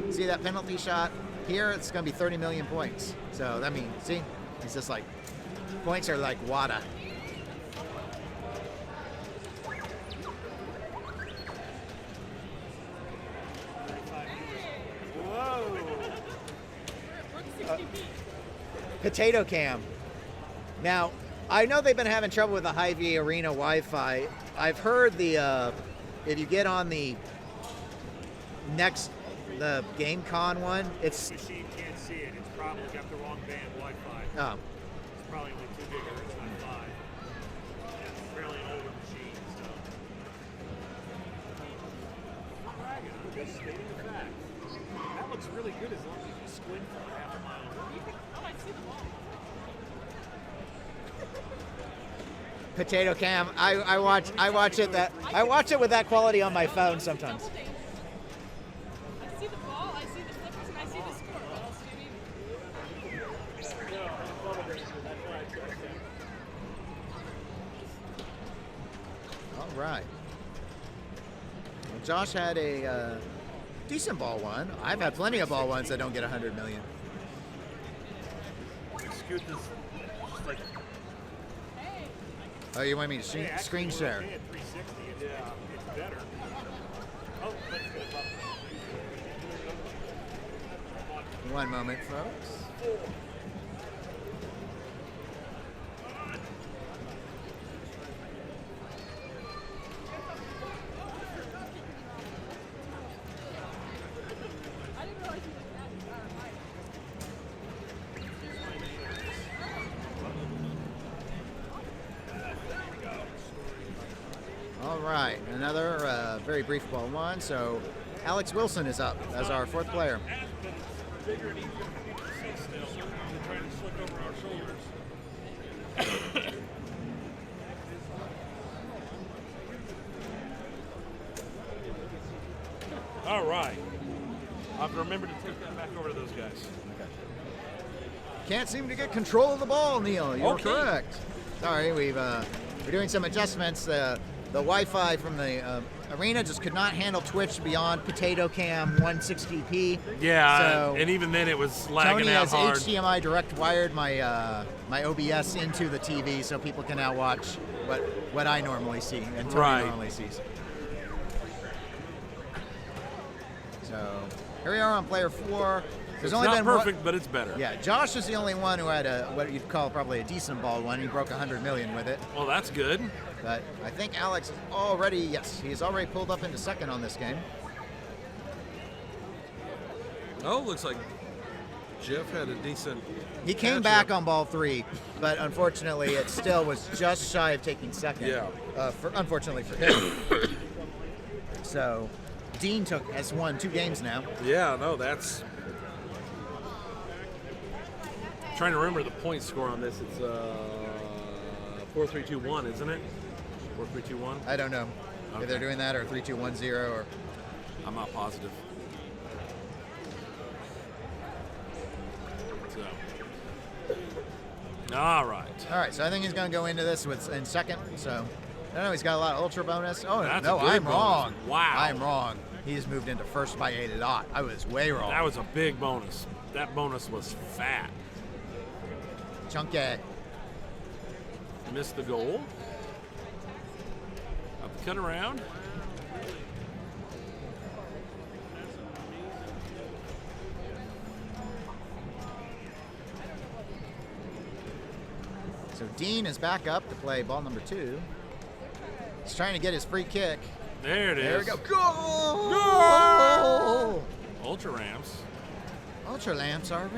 See that penalty shot? Here it's gonna be 30 million points. So that means, see, it's just like, points are like water. Potato Cam. Now, I know they've been having trouble with the Hy-Vee Arena Wi-Fi. I've heard the if you get on the GameCon one, it's machine can't see it. It's probably got the wrong band Wi-Fi. Oh. It's probably only 2 gigahertz, not 5. It's fairly an older machine, so. Just stating the fact. That looks really good as long as you squint for half a mile away. Oh, I see the ball. Potato Cam. I watch it with that quality on my phone sometimes. I see the ball, I see the flippers, and I see the score. What else do you need? All right. Well, Josh had a decent ball one. I've had plenty of ball ones that don't get 100 million. Scoot this just like. Oh, you want me to screen share? At 360, it's better. Oh, that's good. One moment, folks. All right, another very brief ball one. So Alex Wilson is up as our fourth player. Bigger and easier to sit still than trying to slick over our shoulders. All right. I have to remember to take that back over to those guys. Can't seem to get control of the ball, Neil. You're Okay. correct. Sorry, we're doing some adjustments. The Wi-Fi from the arena just could not handle Twitch beyond Potato Cam 160p. Yeah, so and even then it was lagging Tony out has hard. HDMI direct wired my my OBS into the TV, so people can now watch what I normally see and Tony normally sees. So here we are on player 4. There's It's only not been perfect, but it's better. Yeah, Josh is the only one who had what you'd call probably a decent ball one. He broke 100 million with it. Well, that's good. But I think Alex is already, he's already pulled up into second on this game. Oh, looks like Jeff had a decent. He came back on ball 3, but unfortunately it still was just shy of taking second. Yeah. Unfortunately for him. So Dean has won 2 games now. Yeah, no, that's. Trying to remember the point score on this. It's 4-3-2-1, isn't it? 4-3-2-1. I don't know Okay. if they're doing that or 3-2-1-0 or. I'm not positive. So. All right. All right, so I think he's going to go into this in second. So I don't know. He's got a lot of ultra bonus. Oh That's no, a big I'm bonus. wrong. Wow. I'm wrong. He's moved into first by a lot. I was way wrong. That was a big bonus. That bonus was fat. Chunky. Missed the goal. Up the cut around. So Dean is back up to play ball number 2. He's trying to get his free kick. There it is. There we go. Goal! Ultra Rams. Ultra lamps are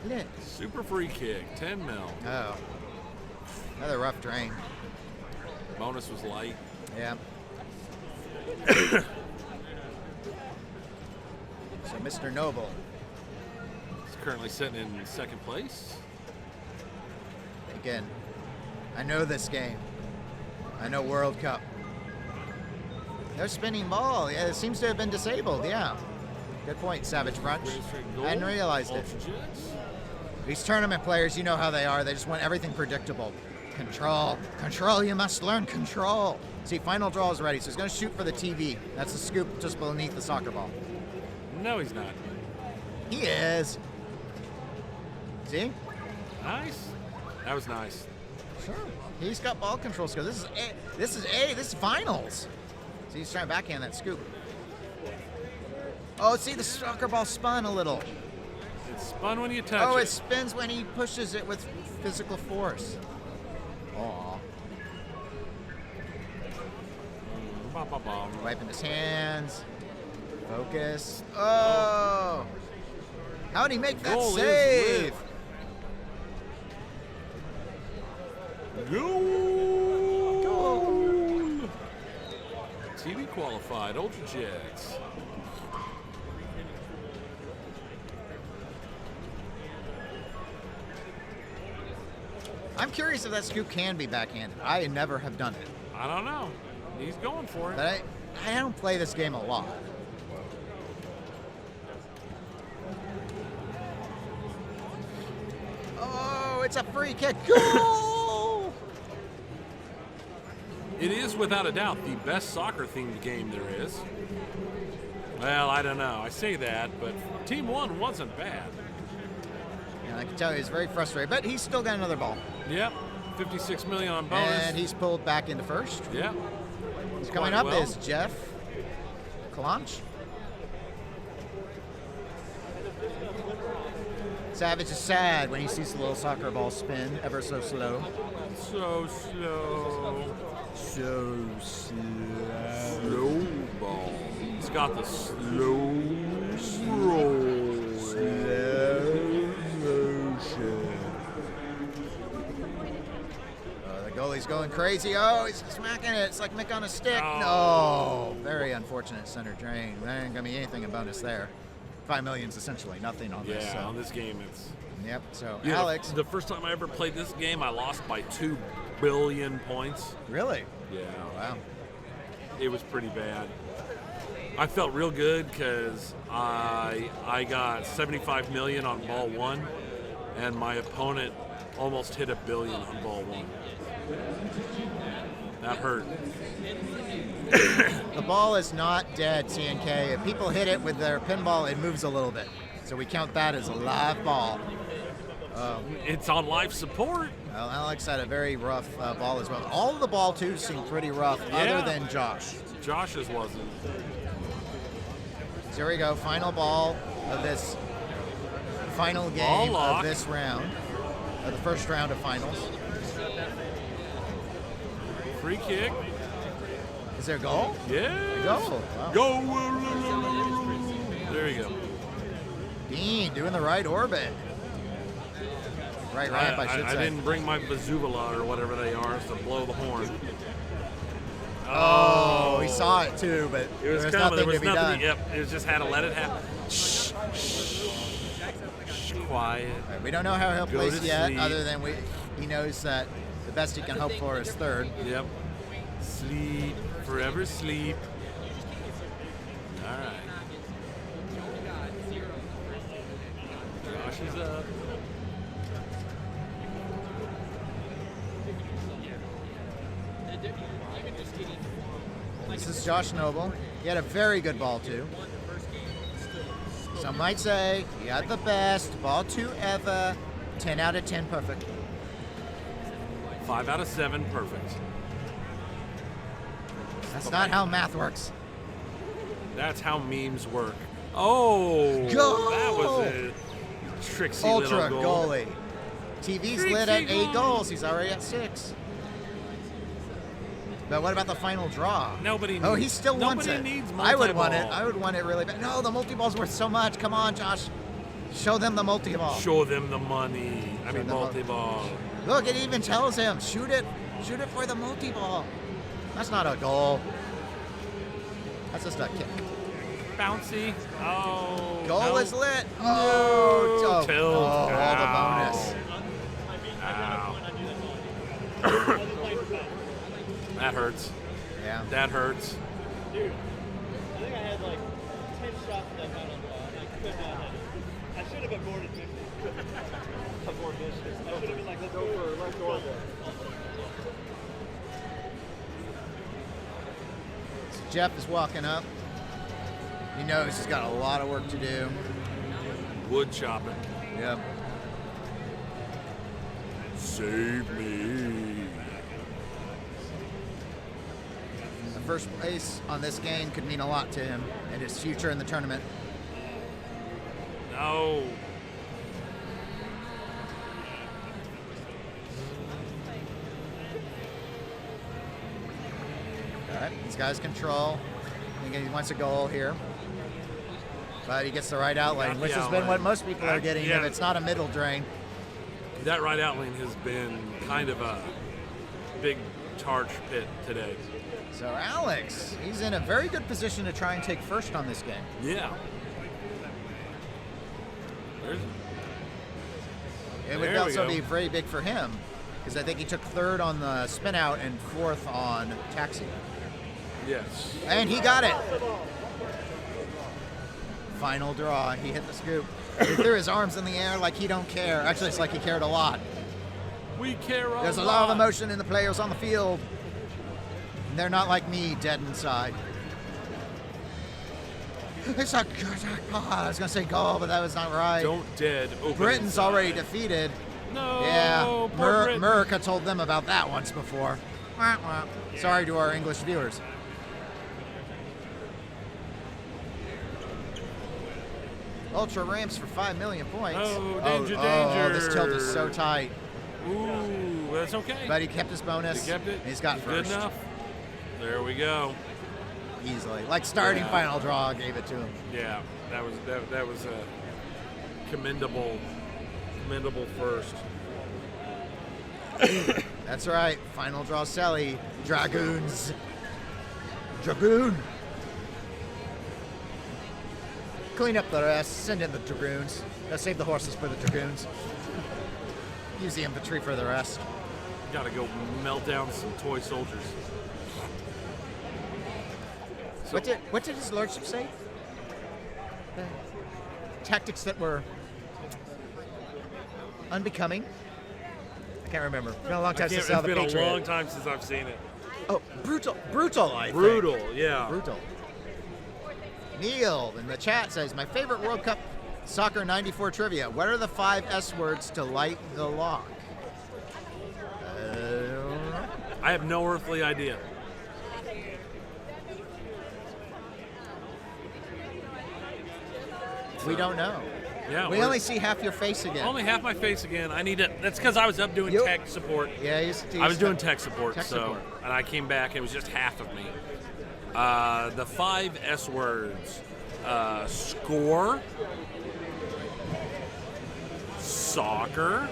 lit. Super free kick, 10 mil. Oh. Another rough drain. Bonus was light. Yeah. So Mr. Noble. He's currently sitting in second place. Again, I know this game. I know World Cup. No spinning ball. Yeah, it seems to have been disabled. Yeah. Good point, Savage Brunch. I hadn't realized it. These tournament players, you know how they are. They just want everything predictable. Control. Control. You must learn control. See, final draw is ready, so he's going to shoot for the TV. That's the scoop just beneath the soccer ball. No, he's not. He is. See? Nice. That was nice. Sure. He's got ball control skills. This is finals. See, he's trying to backhand that scoop. Oh, see, the soccer ball spun a little. It spun when you touch it. Oh, it spins when he pushes it with physical force. Aw. Wiping his hands. Focus. Oh! How'd he make that save? Goal! TV qualified, Ultra Jets. I'm curious if that scoop can be backhanded. I never have done it. I don't know. He's going for it. But I don't play this game a lot. Oh, it's a free kick. Goal! It is, without a doubt, the best soccer-themed game there is. Well, I don't know. I say that, but Team 1 wasn't bad. And I can tell he's very frustrated, but he's still got another ball. Yep, 56 million on bonus. And he's pulled back into first. Yep. He's coming up is Jeff Kalanch. Savage is sad when he sees the little soccer ball spin ever so slow. So slow. So slow. Slow ball. He's got the slow roll. Slow motion. The goalie's going crazy. Oh, he's smacking it. It's like Mick on a stick. Oh. No. Very unfortunate center drain. There ain't going to be anything in bonus there. 5 million's essentially nothing on this. Yeah, on this game it's... Yep, so yeah, Alex... The first time I ever played this game, I lost by 2 billion points. Really? Yeah. Wow. It was pretty bad. I felt real good because I got 75 million on ball 1, and my opponent almost hit $1 billion on ball 1. That hurt. The ball is not dead, CNK. If people hit it with their pinball, it moves a little bit. So we count that as a live ball. It's on life support. Well, Alex had a very rough ball as well. All of the ball, too, seemed pretty rough, other than Josh. Josh's wasn't. So here we go, final ball of this final game of this round, of the first round of finals. Free kick. Is there a goal? Yeah. Goal. Wow. Go. There you go. Dean doing the right orbit. Right ramp, I should say. I didn't bring my Bazoovala or whatever they are to blow the horn. Oh, he saw it too, but there was nothing to be done. Yep, it just had to let it happen. Shh, quiet. Right, we don't know how he'll Go place to yet, sleep. other than he knows that the best he can hope for is third. Yep. Sleep, forever sleep. All right. Josh is up. This is Josh Noble. He had a very good ball, too. Some might say he had the best ball 2 ever. 10 out of 10 perfect. 5 out of 7 perfect. That's not how math works. That's how memes work. Oh, Go! That was a tricksy Ultra little goal. goalie. TV's Tricksy lit at 8 goalie. goals. He's already at 6. But what about the final draw? Nobody Oh, he needs- still wants nobody it. needs I would want it. multi-ball. I would want it really bad. No, the multi-ball's worth so much. Come on, Josh. Show them the multi-ball. Show them the money. I mean, multi-ball. Look, it even tells him, shoot it for the multi-ball. That's not a goal. That's just a kick. Bouncy. Oh. Goal is lit. No. Oh, Tilt. all the bonus. Ow. That hurts. Yeah. That hurts. Dude, I think I had like 10 shots at that final draw, and I could not hit it. I should have been more than 50. I'm more vicious. I should have been like, let's go for left or Jeff is walking up. He knows he's got a lot of work to do. Wood chopping. Yep. Save me. The first place on this game could mean a lot to him and his future in the tournament. No. All right, these guys control. I think he wants a goal here. But he gets the right outlane, which has been what most people are getting if it's not a middle drain. That right outlane has been kind of a big charge pit today. So Alex, he's in a very good position to try and take first on this game. Yeah. It would also be very big for him, because I think he took third on the spin out and fourth on taxi. Yes. And he got it. Final draw. He hit the scoop. He threw his arms in the air like he don't care. Actually, it's like he cared a lot. We care a lot. There's a lot of emotion in the players on the field. And they're not like me, dead inside. It's a good. I was going to say goal, but that was not right. Don't dead open Britain's inside. already defeated. No. Yeah. Poor Britain. America told them about that once before. Wah, wah. Sorry to our English viewers. Ultra ramps for 5 million points. Oh, danger, oh, danger. This tilt is so tight. Ooh, that's okay. But he kept his bonus. He kept it. He's got Good first. enough. There we go. Easily. Like starting Yeah. final draw gave it to him. Yeah, that was a commendable first. That's right. Final draw Selly. Dragoons. Dragoon. Clean up the rest. Send in the Dragoons. Gotta save the horses for the Dragoons. Use the infantry for the rest. Gotta go melt down some toy soldiers. What did his lordship say? Tactics that were unbecoming. I can't remember. It's been a long time since I saw the Patriot. It's been a long time since I've seen it. Oh, brutal! I think. Brutal, yeah. Brutal. Neil in the chat says, my favorite World Cup Soccer 94 trivia. What are the 5 S words to light the lock? I have no earthly idea. We don't know. Yeah, we only see half your face again. Only half my face again. I need it. That's because I was up doing tech support. Yeah, I was doing tech support, and I came back. It was just half of me. The 5 S words: score, soccer,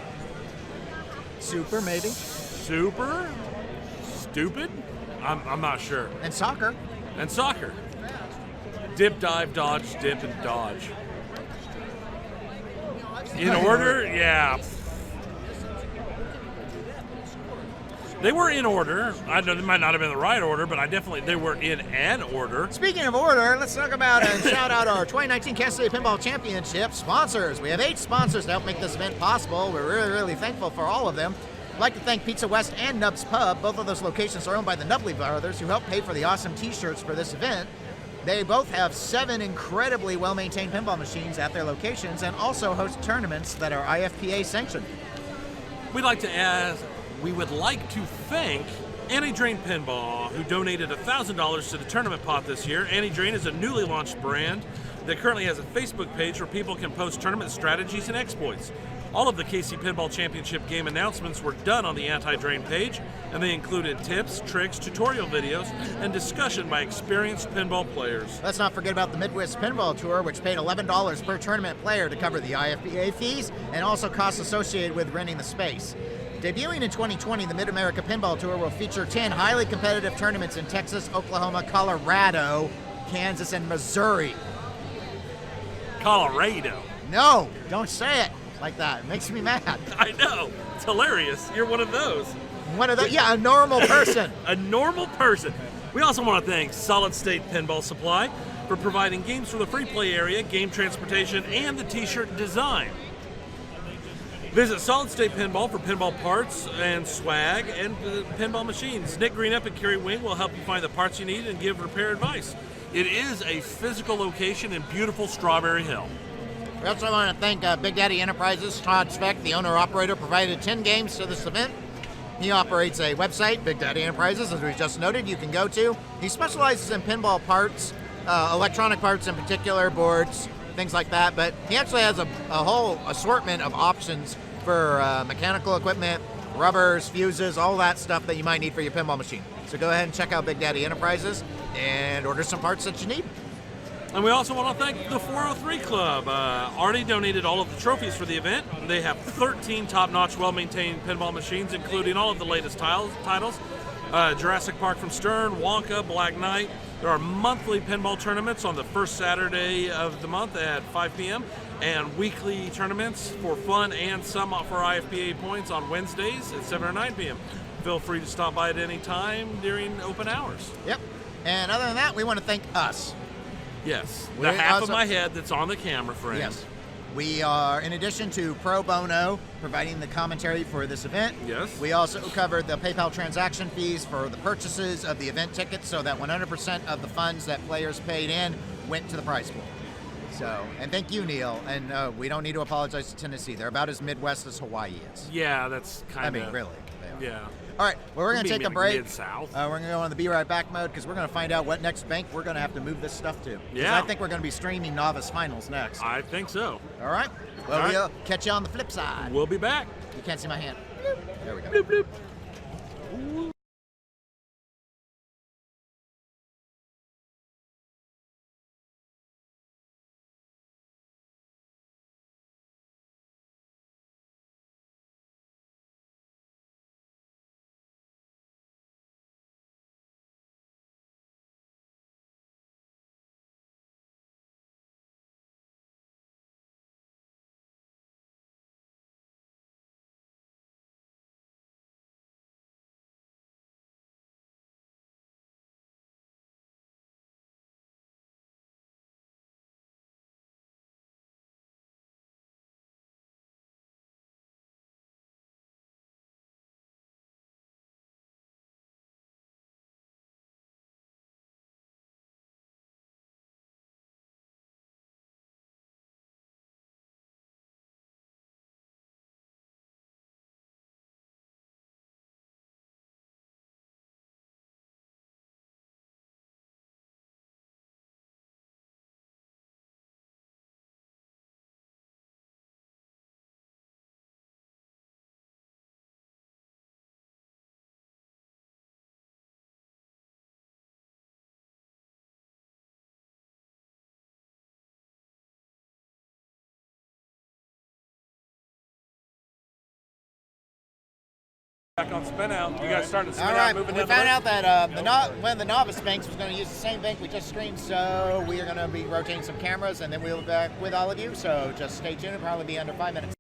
super, maybe, super, stupid. I'm not sure. And soccer. And soccer. Dip, dive, dodge, dip, and dodge. In order? Yeah. They were in order. I know they might not have been the right order, but they were in an order. Speaking of order, let's talk about and shout out our 2019 Kansas City Pinball Championship sponsors. We have 8 sponsors to help make this event possible. We're really, really thankful for all of them. I'd like to thank Pizza West and Nub's Pub. Both of those locations are owned by the Nubley brothers, who helped pay for the awesome t-shirts for this event. They both have 7 incredibly well-maintained pinball machines at their locations and also host tournaments that are IFPA sanctioned. We would like to thank Annie Drain Pinball, who donated $1,000 to the tournament pot this year. Annie Drain is a newly launched brand that currently has a Facebook page where people can post tournament strategies and exploits. All of the KC Pinball Championship game announcements were done on the Anti-Drain page, and they included tips, tricks, tutorial videos, and discussion by experienced pinball players. Let's not forget about the Midwest Pinball Tour, which paid $11 per tournament player to cover the IFBA fees and also costs associated with renting the space. Debuting in 2020, the Mid-America Pinball Tour will feature 10 highly competitive tournaments in Texas, Oklahoma, Colorado, Kansas, and Missouri. Colorado. No, don't say it like that. It makes me mad. I know. It's hilarious. You're one of those. One of those? Yeah, a normal person. A normal person. We also want to thank Solid State Pinball Supply for providing games for the free play area, game transportation, and the t-shirt design. Visit Solid State Pinball for pinball parts and swag and pinball machines. Nick Greenup and Kerry Wing will help you find the parts you need and give repair advice. It is a physical location in beautiful Strawberry Hill. We also want to thank Big Daddy Enterprises. Todd Speck, the owner-operator, provided 10 games to this event. He operates a website, Big Daddy Enterprises, as we just noted, you can go to. He specializes in pinball parts, electronic parts in particular, boards, things like that, but he actually has a whole assortment of options for mechanical equipment, rubbers, fuses, all that stuff that you might need for your pinball machine. So go ahead and check out Big Daddy Enterprises and order some parts that you need. And we also want to thank the 403 Club. Artie donated all of the trophies for the event. They have 13 top-notch, well-maintained pinball machines, including all of the latest titles. Jurassic Park from Stern, Wonka, Black Knight. There are monthly pinball tournaments on the first Saturday of the month at 5 p.m. and weekly tournaments for fun and some for IFBA points on Wednesdays at 7 or 9 p.m. Feel free to stop by at any time during open hours. Yep. And other than that, we want to thank us. Yes, the half of my head that's on the camera frame. Yes. We are, in addition to pro bono, providing the commentary for this event. Yes. We also covered the PayPal transaction fees for the purchases of the event tickets so that 100% of the funds that players paid in went to the prize pool. So, and thank you, Neil. And we don't need to apologize to Tennessee. They're about as Midwest as Hawaii is. Yeah, that's kind of. I mean, really. Yeah. All right, well, we're going to take a break. Mid-South. We're going to go on the Be Right Back mode because we're going to find out what next bank we're going to have to move this stuff to. Yeah. I think we're going to be streaming Novice Finals next. I think so. All right. Well, All right. we'll catch you on the flip side. We'll be back. You can't see my hand. There we go. Bloop, bloop. Back on spin out. You guys starting to spin out, moving we down found the out that one of the novice banks was going to use the same bank we just screened, so we are going to be rotating some cameras, and then we'll be back with all of you. So just stay tuned. It'll probably be under 5 minutes.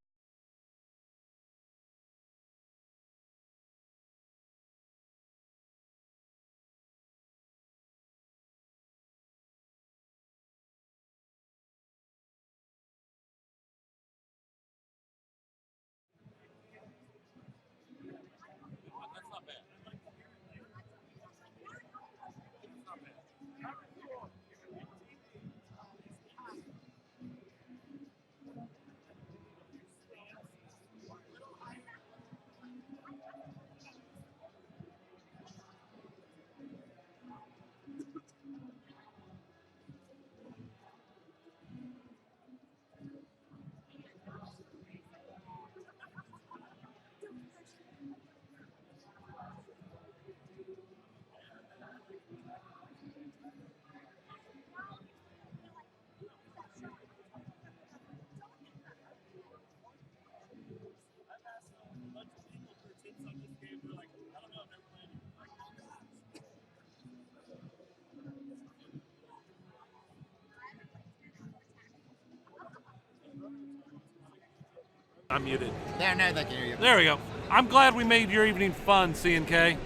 I'm muted. There, now they can hear you. There we go. I'm glad we made your evening fun, C&K.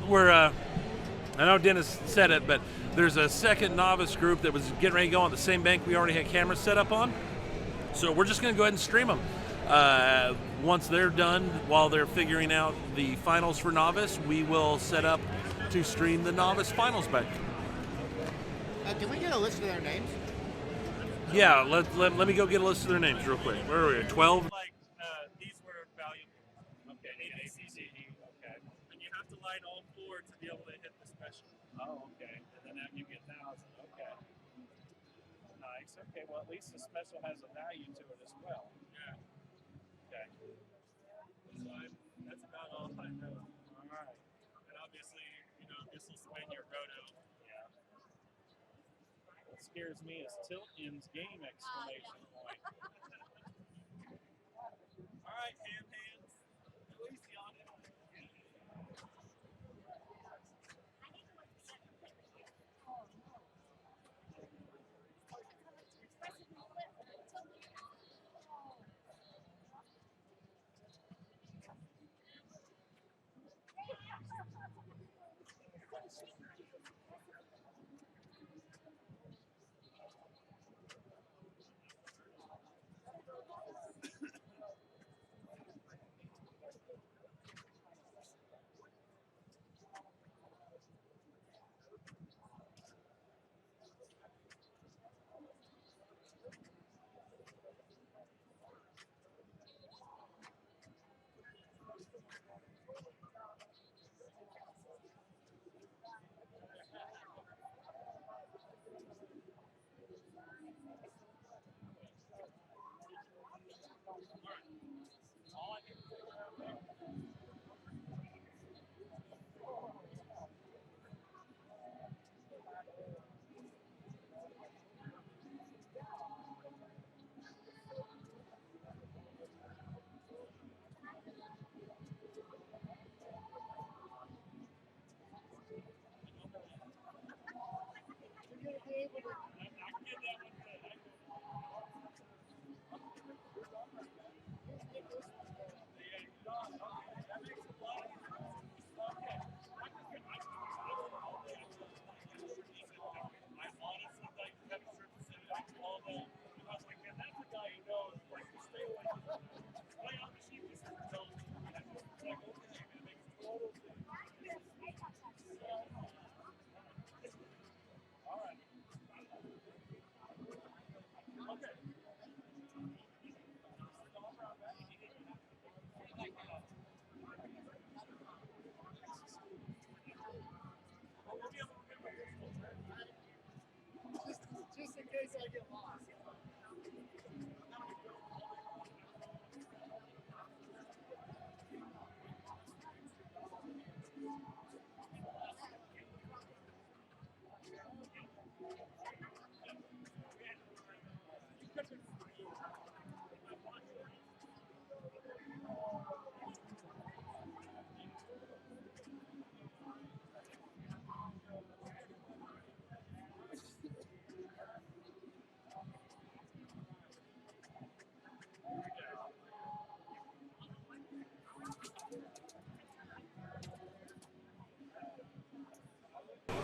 We're, I know Dennis said it, but there's a second novice group that was getting ready to go on the same bank we already had cameras set up on. So we're just going to go ahead and stream them. Once they're done, while they're figuring out the finals for novice, we will set up to stream the novice finals back. Can we get a list of their names? Yeah, let me go get a list of their names real quick. Where are we? 12? Like, these were valuable. Okay, A, B, C, D, E. Okay. And you have to line all 4 to be able to hit the special. Oh, okay. And then that give you 1,000. Okay. Nice. Okay, well, at least the special has a value to it as well. Yeah. Okay. So that's about all I know. All right. And obviously, you know, this will spin your roto. Yeah. What scares me is tilt ends game exclamation point. All right, hands. Easy on it. Just in case I get lost.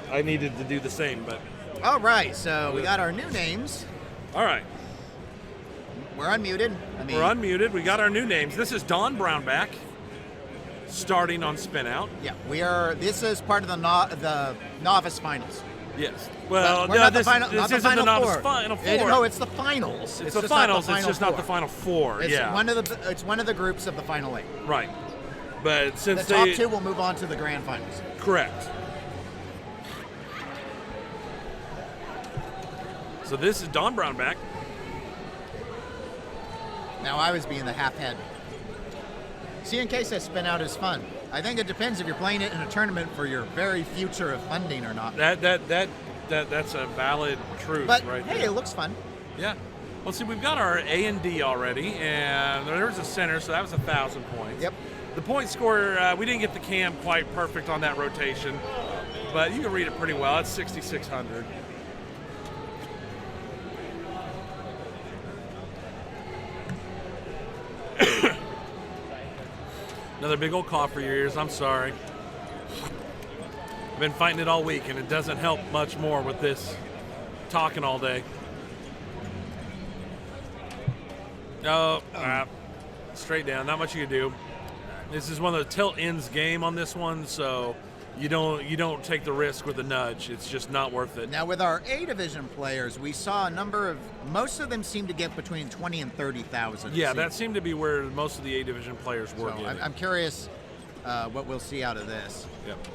I needed to do the same, but... All right, so we got our new names. All right. We're unmuted. We're unmuted. We got our new names. This is Don Brownback, starting on Spin Out. Yeah, we are. This is part of the novice finals. Yes. Well, no, this isn't the novice final four. No, it's the finals. It's the finals. It's just not the final four. It's yeah. It's one of the groups of the final 8. Right. But since the top 2 will move on to the grand finals. Correct. So this is Don Brownback. Now I was being the half head. C&K says Spin Out is fun. I think it depends if you're playing it in a tournament for your very future of funding or not. That's a valid truth, but right hey, there. It looks fun. Yeah. Well, see, we've got our A and D already, and there's a center, so that was 1,000 points. Yep. The point score, we didn't get the cam quite perfect on that rotation, but you can read it pretty well. It's 6,600. Another big old cough for your ears. I'm sorry. I've been fighting it all week, and it doesn't help much more with this talking all day. Oh, straight down. Not much you can do. This is one of the tilt ends game on this one, so you don't take the risk with a nudge. It's just not worth it. Now with our A division players, we saw a number of, most of them seem to get between 20 and 30,000. Yeah, that seemed to be where most of the A division players were So getting. I'm curious what we'll see out of this. Yep.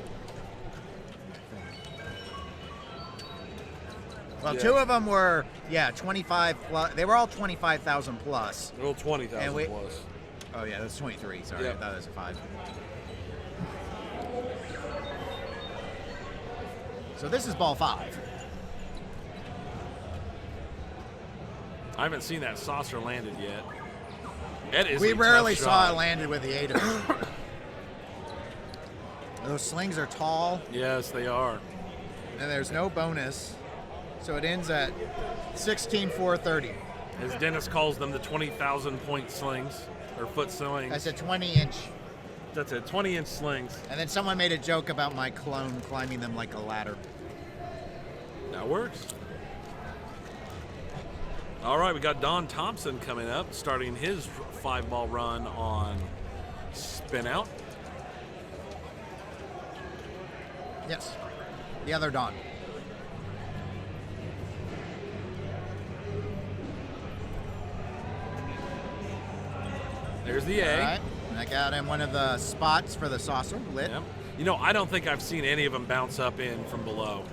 Well, two of them were, 25 plus. They were all 25,000 plus. Well, 20,000 plus. Oh yeah, that's 23. Sorry, Yep. I thought it was a 5. So this is ball 5. I haven't seen that saucer landed yet. That is We a rarely tough saw shot. it landed with the 8 of them. Those slings are tall. Yes, they are. And there's no bonus. So it ends at 16,430. As Dennis calls them, the 20,000 point slings, or foot slings. That's a 20-inch. That's it, 20-inch slings. And then someone made a joke about my clone climbing them like a ladder. That works. All right, we got Don Thompson coming up, starting his 5-ball run on spin out. Yes, the other Don. There's the A. All right, and I got him one of the spots for the saucer lit. Yep. You know, I don't think I've seen any of them bounce up in from below.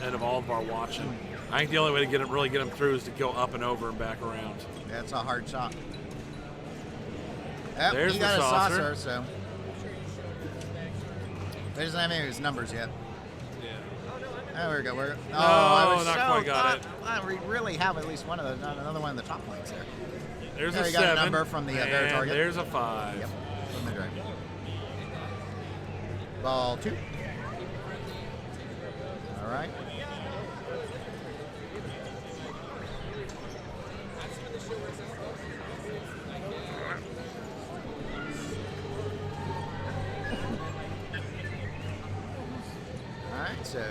And of all of our watching, I think the only way to really get them through is to go up and over and back around. That's a hard shot. Yep, There's he the got saucer. a saucer, so. He doesn't have any of his numbers yet. Yeah. There we go. No, I was not so quite got it. We really have at least one of those, another one of the top points there. There's there a you got 7. a number from the bear and target. There's a 5. Yep. From the drain. Ball 2. All right. All right, so.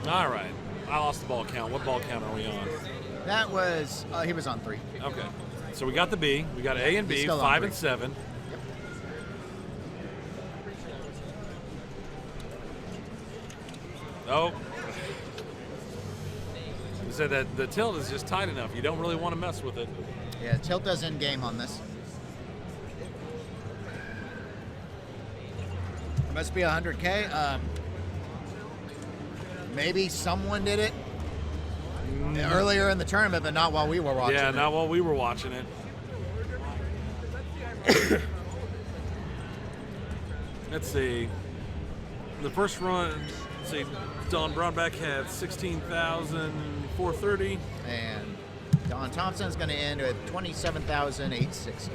All right. I lost the ball count. What ball count are we on? That was, he was on 3. Okay. So we got the B. We got A and B, He's still on 5 3. and 7. Yep. Oh. You said that the tilt is just tight enough. You don't really want to mess with it. Yeah, tilt does in game on this. It must be 100K. Maybe someone did it earlier in the tournament, but not while we were watching. Yeah, it. not while we were watching it. Let's see. The first run, let's see, Don Brownback had 16,430. And Don Thompson's going to end with 27,860.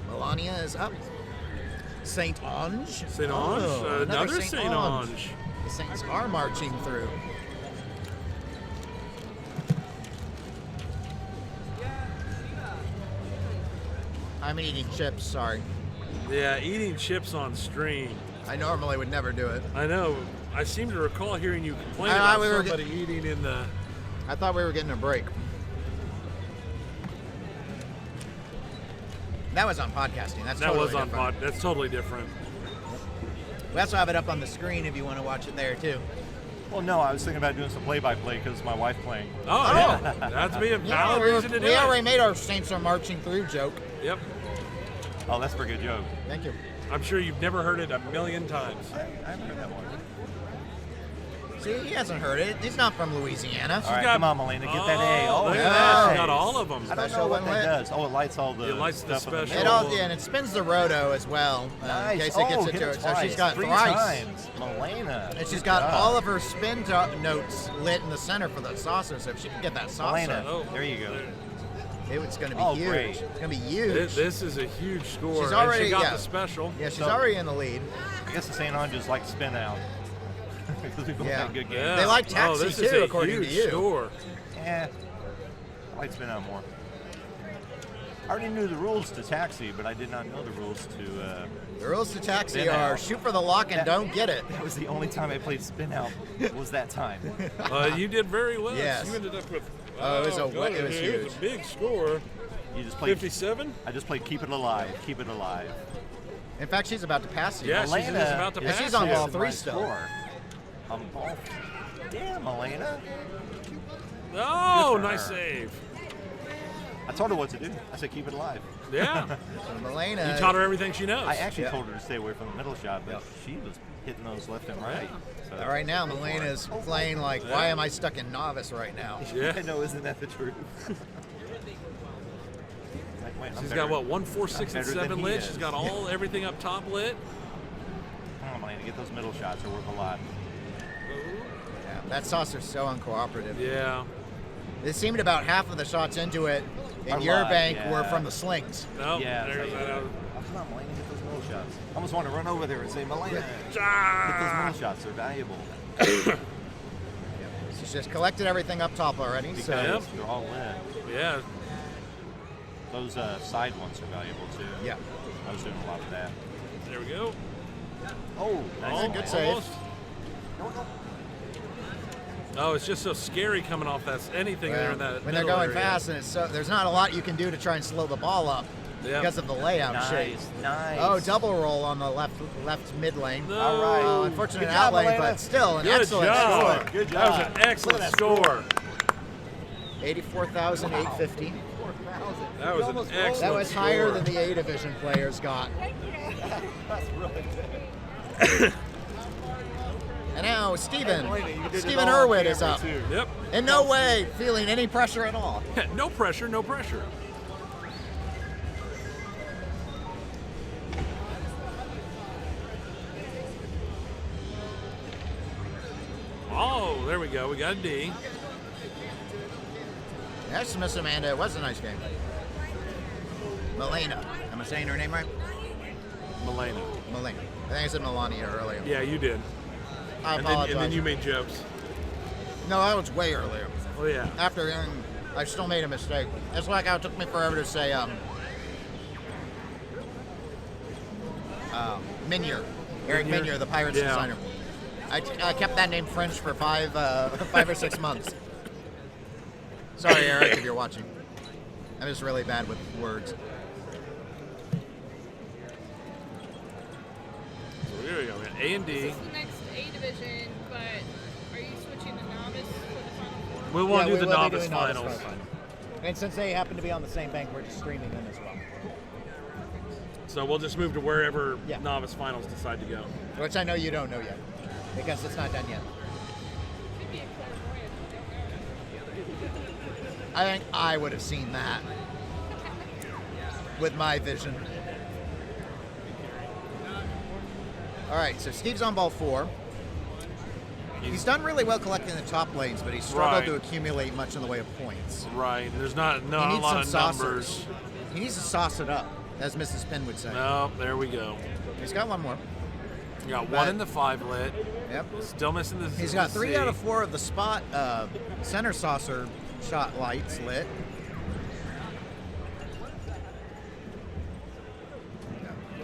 Melania is up. Saint Ange. Saint Ange, another Saint Ange. The Saints are marching through. I'm eating chips, sorry. Yeah, eating chips on stream. I normally would never do it. I know. I seem to recall hearing you complain I about we were somebody eating in the... I thought we were getting a break. That was on podcasting. That's That totally was on different. pod. That's totally different. We also have it up on the screen if you want to watch it there too. Well, no, I was thinking about doing some play-by-play because my wife playing. Oh, yeah. That'd be a valid reason to do we it. already made our Saints are marching through joke. Yep. Oh, that's a pretty good joke. Thank you. I'm sure you've never heard it a million times. I haven't heard that one. See, he hasn't heard it. He's not from Louisiana. All right, come on, Melina, get that A. Oh, look at yeah. that. She got all of them. I don't know what that does. Oh, it lights all the It lights the stuff in special. It all, yeah, and it spins the roto as well, Nice. in case it gets hit into it. So twice. she's got 3 thrice. times. Melina. And she's good got job. all of her spin notes lit in the center for the saucer, so if she can get that saucer, Melina, there you go. it's going to be Oh, huge. great. It's going to be huge. This is a huge score. She's already and she got yeah. the special. Yeah, she's So- already in the lead. I guess the St. Andrews like to spin out. Because we both Yeah. had good games. Yeah. They like taxi this too, is a according to huge you. Score. Yeah, I like to spin out more. I already knew the rules to taxi, but I did not know the rules to. The rules to taxi spin are out. shoot for the lock and don't get it. That was the only time I played spin out. Was that time? You did very well. Yes. You ended up with. Oh, it was God, it was it was huge. a big score. You just played 57. I just played keep it alive. Keep it alive. In fact, she's about to pass you. Yeah, she's Elena just about to Yeah, pass. she's on you. ball 3 My still. score. On ball. Damn, Elena. Oh, Good for nice her. save. I told her what to do. I said keep it alive. Yeah. So Melina, You taught her everything she knows. I actually Yeah. told her to stay away from the middle shot, but she was hitting those left and right. So. All right now, Melina's playing like, why am I stuck in novice right now? Yeah. I know, isn't that the truth? Like, wait, I'm She's better- got what 1, 4, 6, I'm and better than 7 he lit. is. She's got all everything up top lit. Come on, Melina, get those middle shots. They're worth a lot. Yeah, that saucer's so uncooperative. Yeah. It seemed about half of the shots into it in Are your live, bank yeah. were from the slings. No. Yeah, There's that out. Oh, come on, Melina, get those middle shots. I almost want to run over there and say, Melina, get Ah! those middle shots. They're valuable. She's just collected everything up top already. Because So they're all lit. Yeah. Those side ones are valuable, too. yeah, I was doing a lot of that. There we go. Oh, nice. a good save. Almost. Oh, it's just so scary coming off that anything there in that when they're middle going area. fast, and there's not a lot you can do to try and slow the ball up Yeah. because of the layout shape. Nice. Oh, double roll on the left mid lane. No. All right. Unfortunate Good job, out lane, Elena. but still an Good excellent job. score. Good That was job. an excellent Look at that score. 84,850. That was an excellent That was higher score. than the A division players got. That's really good. And now Steven Elena, you did it Steven all on Irwin is camera, up. too. Yep. In no way feeling any pressure at all. No pressure, no pressure. Oh, there we go. We got a D. Nice to miss Amanda. It was a nice game. Melina. Am I saying her name right? Melania. Melina. I think I said Melania earlier. Yeah, you did. I And apologize. then you made jokes. No, that was way earlier. Oh, yeah. After I still made a mistake. It's like how it took me forever to say Minier. Eric Minier? Minier, the Pirates Yeah. designer. I kept that name French for 5 or 6 months. Sorry, Eric, if you're watching. I'm just really bad with words. So here we go. We got A and D. This is the next A division, but are you switching to novice for the final four? We want to Yeah, do the we will be novice doing novice finals. final. And since they happen to be on the same bank, we're just streaming them as well. So we'll just move to wherever Yeah. novice finals decide to go. Which I know you don't know yet, because it's not done yet. Could be a clairvoyant. I think I would have seen that with my vision. All right, so Steve's on ball 4. He's done really well collecting the top lanes, but he's struggled to Right. accumulate much in the way of points. Right. There's not He a needs lot some of numbers. saucers. He needs to sauce it up, as Mrs. Penn would say. No, there we go. He's got one more. We got But- one in the 5 lit. Yep. Still missing the He's got the 3 C. out of 4 of the spot center saucer shot lights lit.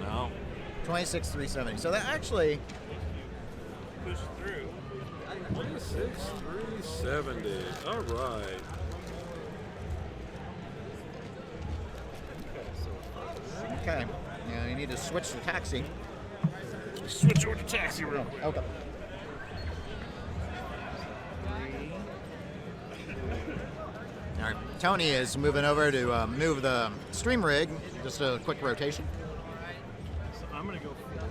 No. 26,370. So that actually, Push through. 26,370. All right. okay. Yeah, you need to switch to taxi. Switch over to taxi room. Okay. All right, Tony is moving over to move the stream rig. Just a quick rotation. So I'm gonna go forward.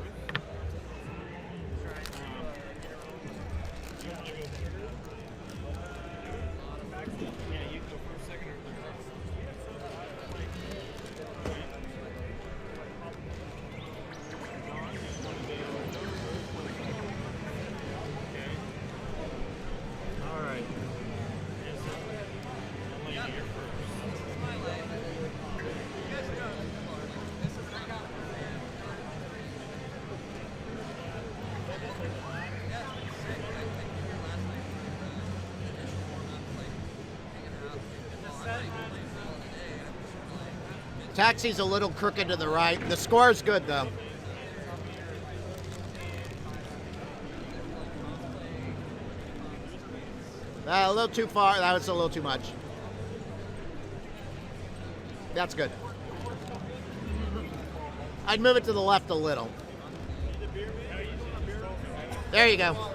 Taxi's a little crooked to the right. The score's good, though. A little too far. That was a little too much. That's good. I'd move it to the left a little. There you go.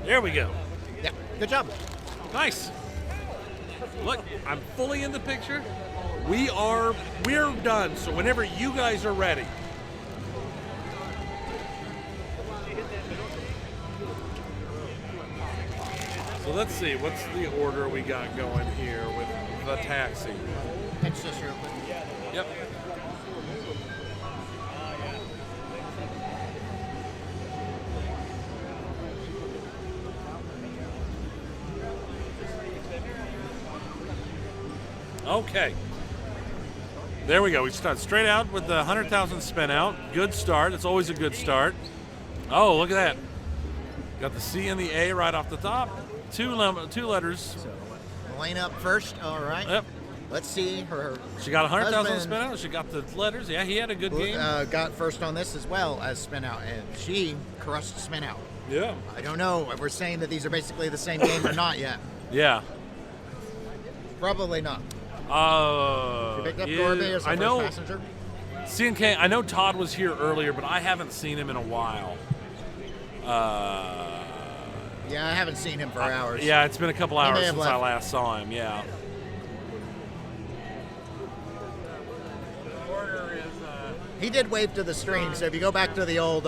There we go. Yeah, good job. Nice. Look, I'm fully in the picture. We're done. So whenever you guys are ready. So let's see, what's the order we got going here with the taxi? Pinch this real quick. Yep. Okay. There we go. We start straight out with the 100,000 spin out. Good start. It's always a good start. Oh, look at that. Got the C and the A right off the top. Two letters. So, Elena up first. All right. Yep. Let's see her. She got 100,000 husband, spin out. She got the letters. Yeah, he had a good game. Got first on this as well as spin out, and she crushed spin out. Yeah. I don't know if we're saying that these are basically the same game or not yet. Yeah. Probably not. You picked up Gorby as I the know. first passenger? CNK, I know Todd was here earlier, but I haven't seen him in a while. Yeah, I haven't seen him for hours. Yeah, it's been a couple hours since I left. last saw him, yeah. He did wave to the stream, so if you go back to the old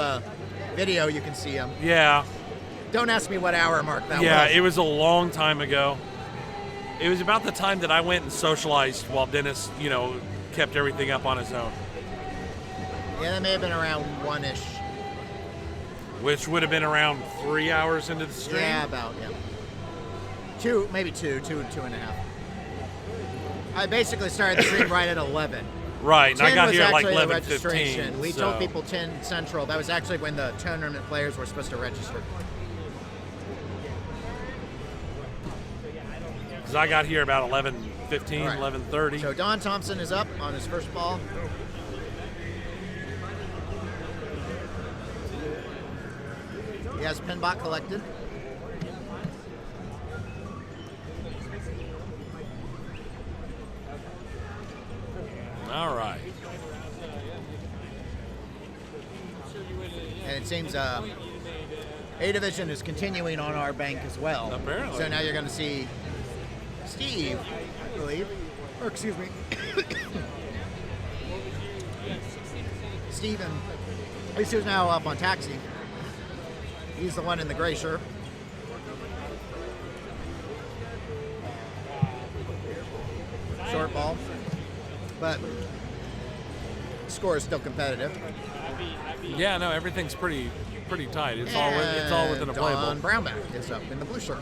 video, you can see him. Yeah. Don't ask me what hour mark that was. Yeah, it was a long time ago. It was about the time that I went and socialized while Dennis, kept everything up on his own. Yeah, that may have been around 1-ish. Which would have been around 3 hours into the stream? Yeah, about, yeah. Two and a half. I basically started the stream right at 11. Right, and I got here at like 11:15. 11:15. We told people 10 Central. That was actually when the tournament players were supposed to register. Because I got here about 11:15, Right. 11:30. So Don Thompson is up on his first ball. He has Pinbot collected. All right. And it seems A Division is continuing on our bank as well. Apparently. So now you're going to see Steve, I believe, or excuse me, Steven, who's now up on Taxi. He's the one in the gray shirt. Short ball, but score is still competitive. Yeah, no, everything's pretty tight. It's all within a playable. Don Brownback is up in the blue shirt.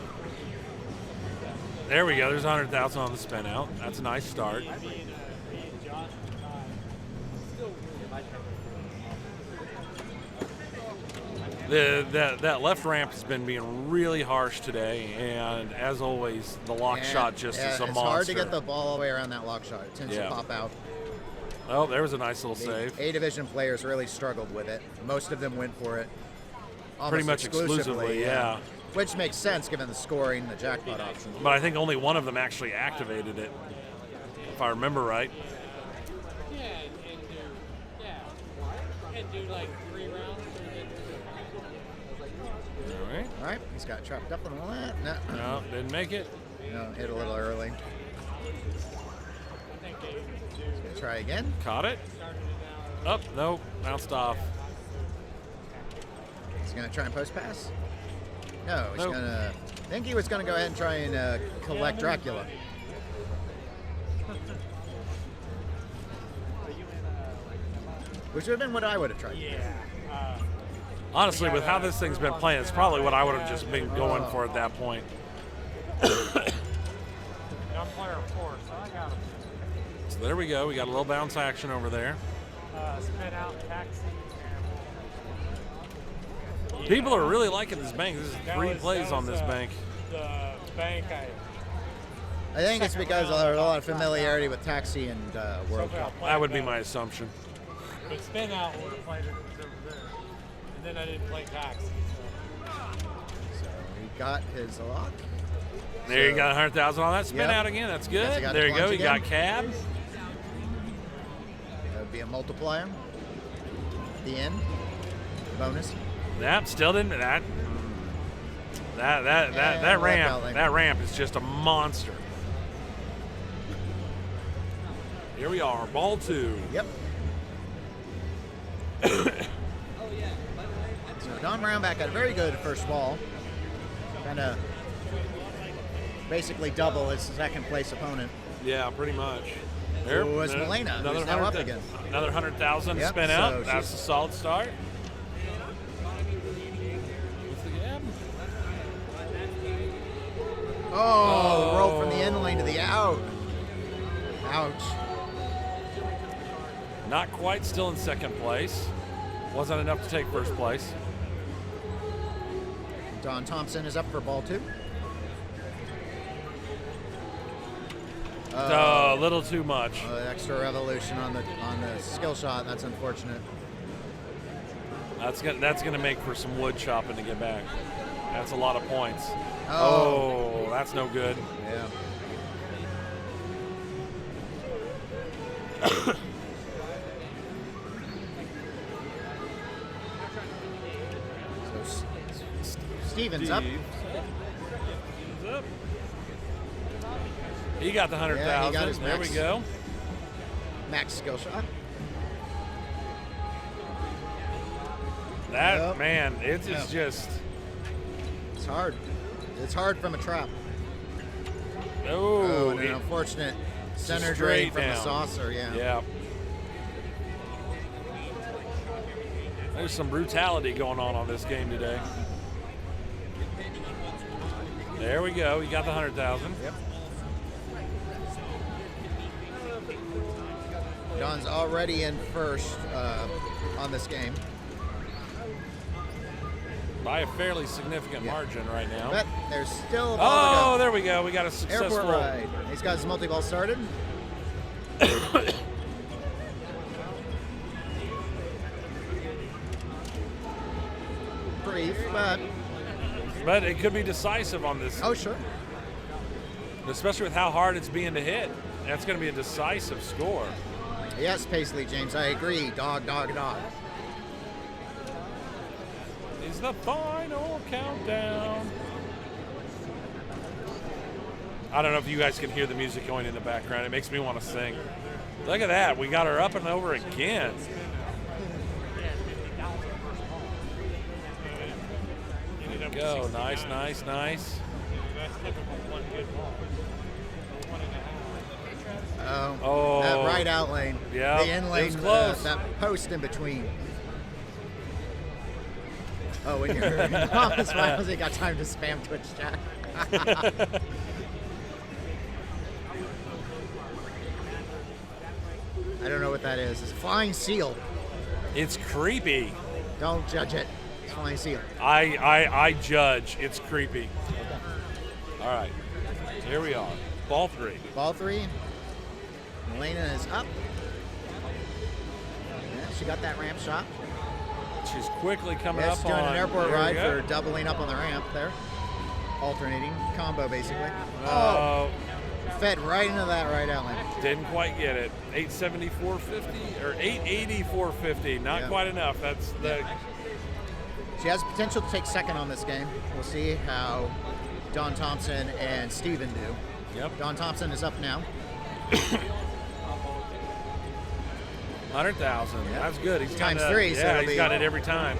There we go. There's 100,000 on the spin out. That's a nice start. That left ramp has been being really harsh today, and as always, the lock shot just is a monster. It's hard to get the ball all the way around that lock shot. It tends to pop out. Oh, there was a nice little save. A Division players really struggled with it. Most of them went for it almost Pretty much exclusively, yeah. Which makes sense given the scoring, the jackpot option. But I think only one of them actually activated it, if I remember right. And do like 3 rounds. All right, he's got trapped up and all that. No, didn't make it. No, hit a little early. He's gonna try again. Caught it. Up, no, bounced off. He's gonna try and post pass. No, he's Nope. gonna. I think he was gonna go ahead and try and collect Dracula. Which would have been what I would have tried. Honestly, with how this thing's been playing, it's probably what I would have just been going for at that point. I'm player 4, so I got him. So there we go. We got a little bounce action over there. Spin out, taxi. People are really liking this bank. This is That 3 was- plays that on was, this bank. The bank, I think it's because there's a lot of familiarity with Taxi and World Cup. That would be my assumption. but spin out would have played it over there. And then I didn't play taxi. So he got his lock. There you got 100,000 on that. Spin Yep. out again. That's good. Guess he got There the you go. plunge You got again. cab. That would be a multiplier. At the end. Bonus. Yep, still didn't. That ramp is just a monster. Here we are, ball 2. Yep. So Don Brownback got a very good first ball. Kind of basically double his second place opponent. Yeah, pretty much. Who was Milena, who's now up again. Another 100,000 to Yep, spin so out. That's she's- a solid start. What's the gap? Oh, roll from the in lane to the out. Ouch. Not quite, still in second place. Wasn't enough to take first place. Don Thompson is up for ball 2. A little too much. Extra revolution on the skill shot. That's unfortunate. That's gonna make for some wood chopping to get back. That's a lot of points. Oh. That's no good. Yeah. So Stevens up. Stevens up. He got the 100,000. Yeah, he got his there max. we go. Max skill shot. That Yep. man, it's Yep. just. It's hard. It's hard from a trap. Oh, and an unfortunate center drain straight from the down. saucer. Yeah. There's some brutality going on this game today. There we go. He got the 100,000. Yep. Don's already in first on this game. By a fairly significant margin right now. But there's still a ball to go. There we go. We got a successful Airport ride. He's got his multi-ball started. Brief, but it could be decisive on this. Oh, sure. Especially with how hard it's being to hit. That's going to be a decisive score. Yes, Paisley James, I agree. Dog, dog, dog. Is the final countdown. I don't know if you guys can hear the music going in the background. It makes me want to sing. Look at that. We got her up and over again. There we go. Nice, nice, nice. Oh, that right out lane. Yeah, the in lane. it was close. That post in between. Oh, when you're in the office, why hasn't he got time to spam Twitch chat? I don't know what that is. It's a flying seal. It's creepy. Don't judge it. It's a flying seal. I judge. It's creepy. All right. Here we are. Ball 3. Ball 3. Elena is up. Yeah, she got that ramp shot. She's quickly coming Yeah, up she's doing on an airport there we ride go. for doubling up on the ramp there. Alternating combo, basically. Fed right into that right out lane. Didn't quite get it. 874.50 or 884.50. Not Yeah. quite enough. That's the. She has potential to take second on this game. We'll see how Don Thompson and Steven do. Yep. Don Thompson is up now. 100,000. Yep. That's good. He's Times got 3, so Yeah, it'll he's be- got it every time.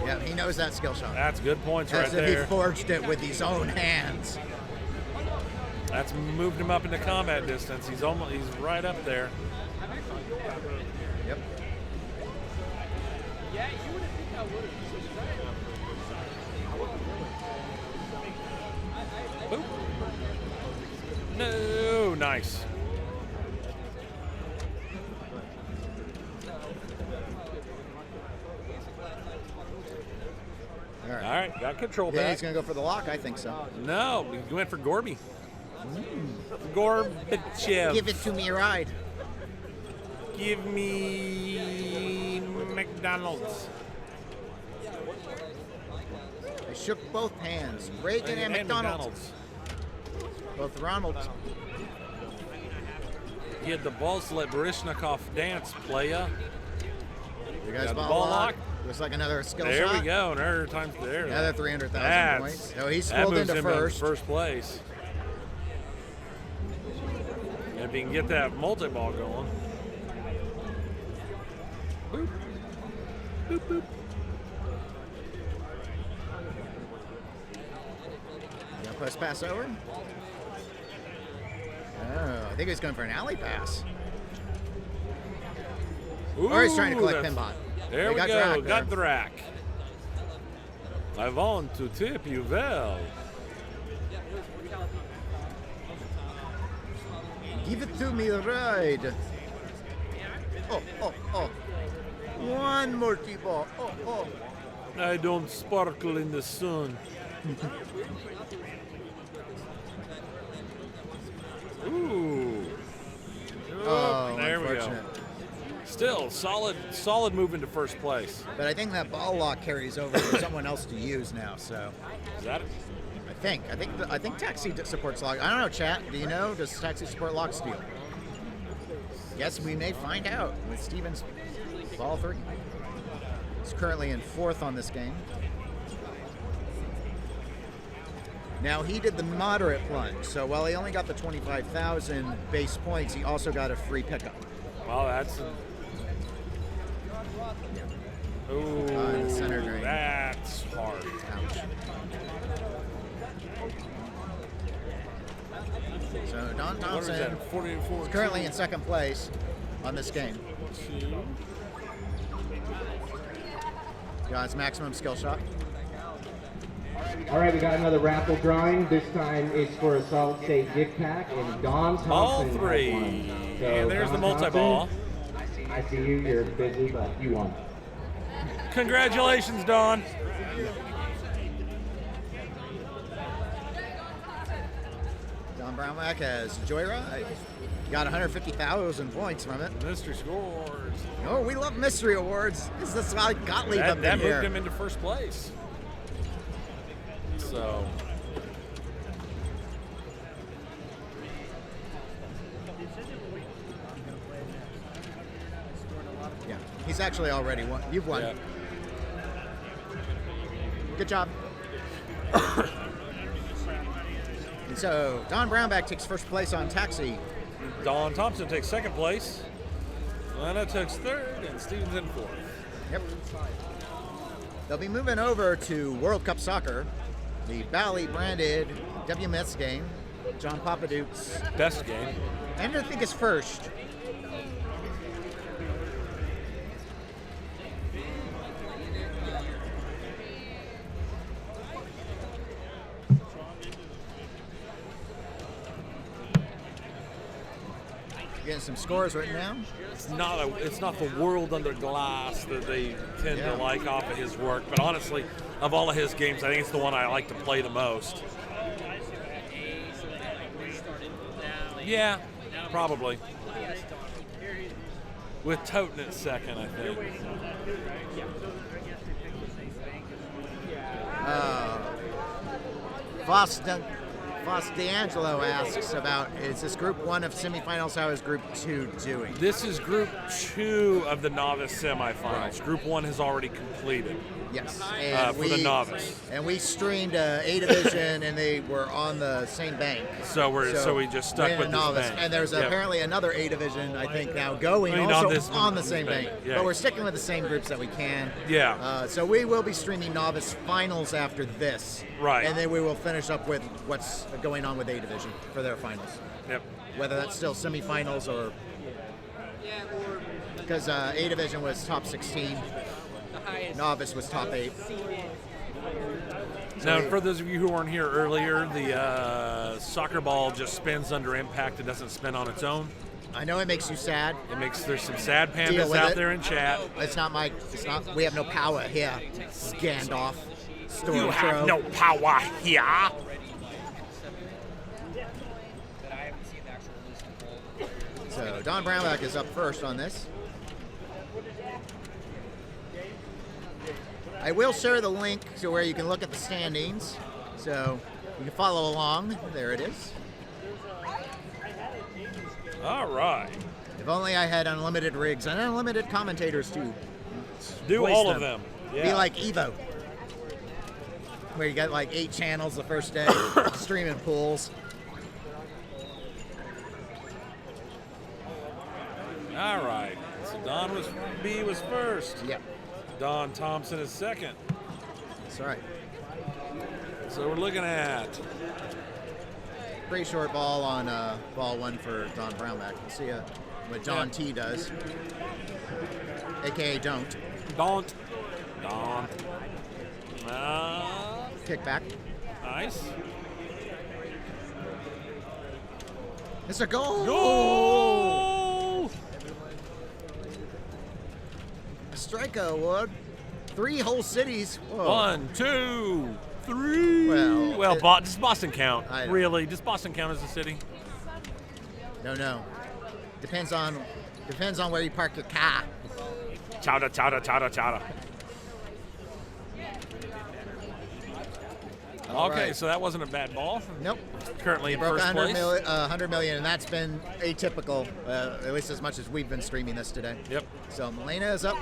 Yeah, he knows that skill shot. That's good points As right if there. he forged it with his own hands. That's moved him up into combat distance. He's right up there. Yep. Yeah, you would have think I would have. No, nice. All right. All right, got control Yeah, back. he's going to go for the lock. I think so. No, he went for Gorby. Gorbachev. Give it to me, ride. Give me McDonald's. They shook both hands. Reagan and McDonald's. Both Ronalds. He had the balls to let Barishnikov dance, playa. You guys Got the ball lock. Looks like another skill there shot. we go. Another time there. Another 300,000 points. So he's that pulled moves into him first. First place. And if he can get that multi-ball going. Boop. Boop, boop. Gonna push pass over. Oh, I think he's going for an alley pass. Or he's trying to collect that's- pinball. There They we got go. Drac Got there. Drac. I want to tip you well. Give it to me, ride. Oh, oh, oh. One more T-ball. Oh, oh. I don't sparkle in the sun. Ooh. Oh, there we go. unfortunate. Still solid move into first place. But I think that ball lock carries over for someone else to use now. So Is that it? I think Taxi supports lock. I don't know, chat. Do you know? Does Taxi support lock steal? Yes, we may find out with Steven's ball 3. He's currently in 4th on this game. Now he did the moderate plunge, so while he only got the 25,000 base points, he also got a free pickup. Well, that's. Ooh, the center drain. That's hard. Ouch. So Don What is Thompson that, 44? is currently in 2nd place on this game. Got his maximum skill shot. All right, we got another raffle drawing. This time it's for a solid state gift pack, and Don Thompson All has 3. won. So, And there's Don the multi-ball. Thompson, I see you. You're busy, but you won. Congratulations, Don. Don Brownback has Joyride. Got 150,000 points from it. Mystery scores. Oh, we love mystery awards. This is like Gottlieb up That in moved here. him into first place. So. Yeah, he's actually already won. You've won. Yeah. Good job. And so Don Brownback takes first place on Taxi. Don Thompson takes 2nd place. Lana takes 3rd, and Stevens in 4th. Yep. They'll be moving over to World Cup Soccer, the Bally branded WMS game. John Papaduke's best game. And I think his first. Getting some scores written down. It's not the world under glass that they tend to like off of his work, but honestly, of all of his games, I think it's the one I like to play the most. Yeah, probably. With Toten at 2nd, I think. Voss D'Angelo asks about, is this group 1 of semifinals? How is group 2 doing? This is group 2 of the novice semifinals. Right. Group 1 has already completed. Yes. For the novice. And we streamed A division, and they were on the same bank. So we just stuck with this novice. bank. And there's apparently another A division, I think, now going also on the same bank. Yeah. But we're sticking with the same groups that we can. Yeah. So we will be streaming novice finals after this. Right. And then we will finish up with what's going on with A division for their finals. Yep. Whether that's still semifinals or because A division was top 16, novice was top 8. Now, for those of you who weren't here earlier, the soccer ball just spins under impact. It doesn't spin on its own. I know it makes you sad. There's some sad Deal pandas with out it. there in chat. We have no power here. Gandalf. You have no power here. So Don Brownback is up first on this. I will share the link to where you can look at the standings, so you can follow along. There it is. All right. If only I had unlimited rigs and unlimited commentators to do voice all of them. Be Yeah. like Evo, where you got like 8 channels the first day, streaming pools. All right. So Don was first. Yep. Don Thompson is second. That's right. So we're looking at Pretty short ball on ball 1 for Don Brownback. We'll see what John T does, aka don't. Don't. Kick back. Nice. It's a goal. Goal. A strikeout award. 3 whole cities. Whoa. 1, 2, 3. Well, does Boston count? Really? Does Boston count as a city? No. Depends on where you park your car. Chowder. Okay, right. so that wasn't a bad ball. Nope. Currently in broke first 100 place. 100 million, and that's been atypical, at least as much as we've been streaming this today. Yep. So Melena is up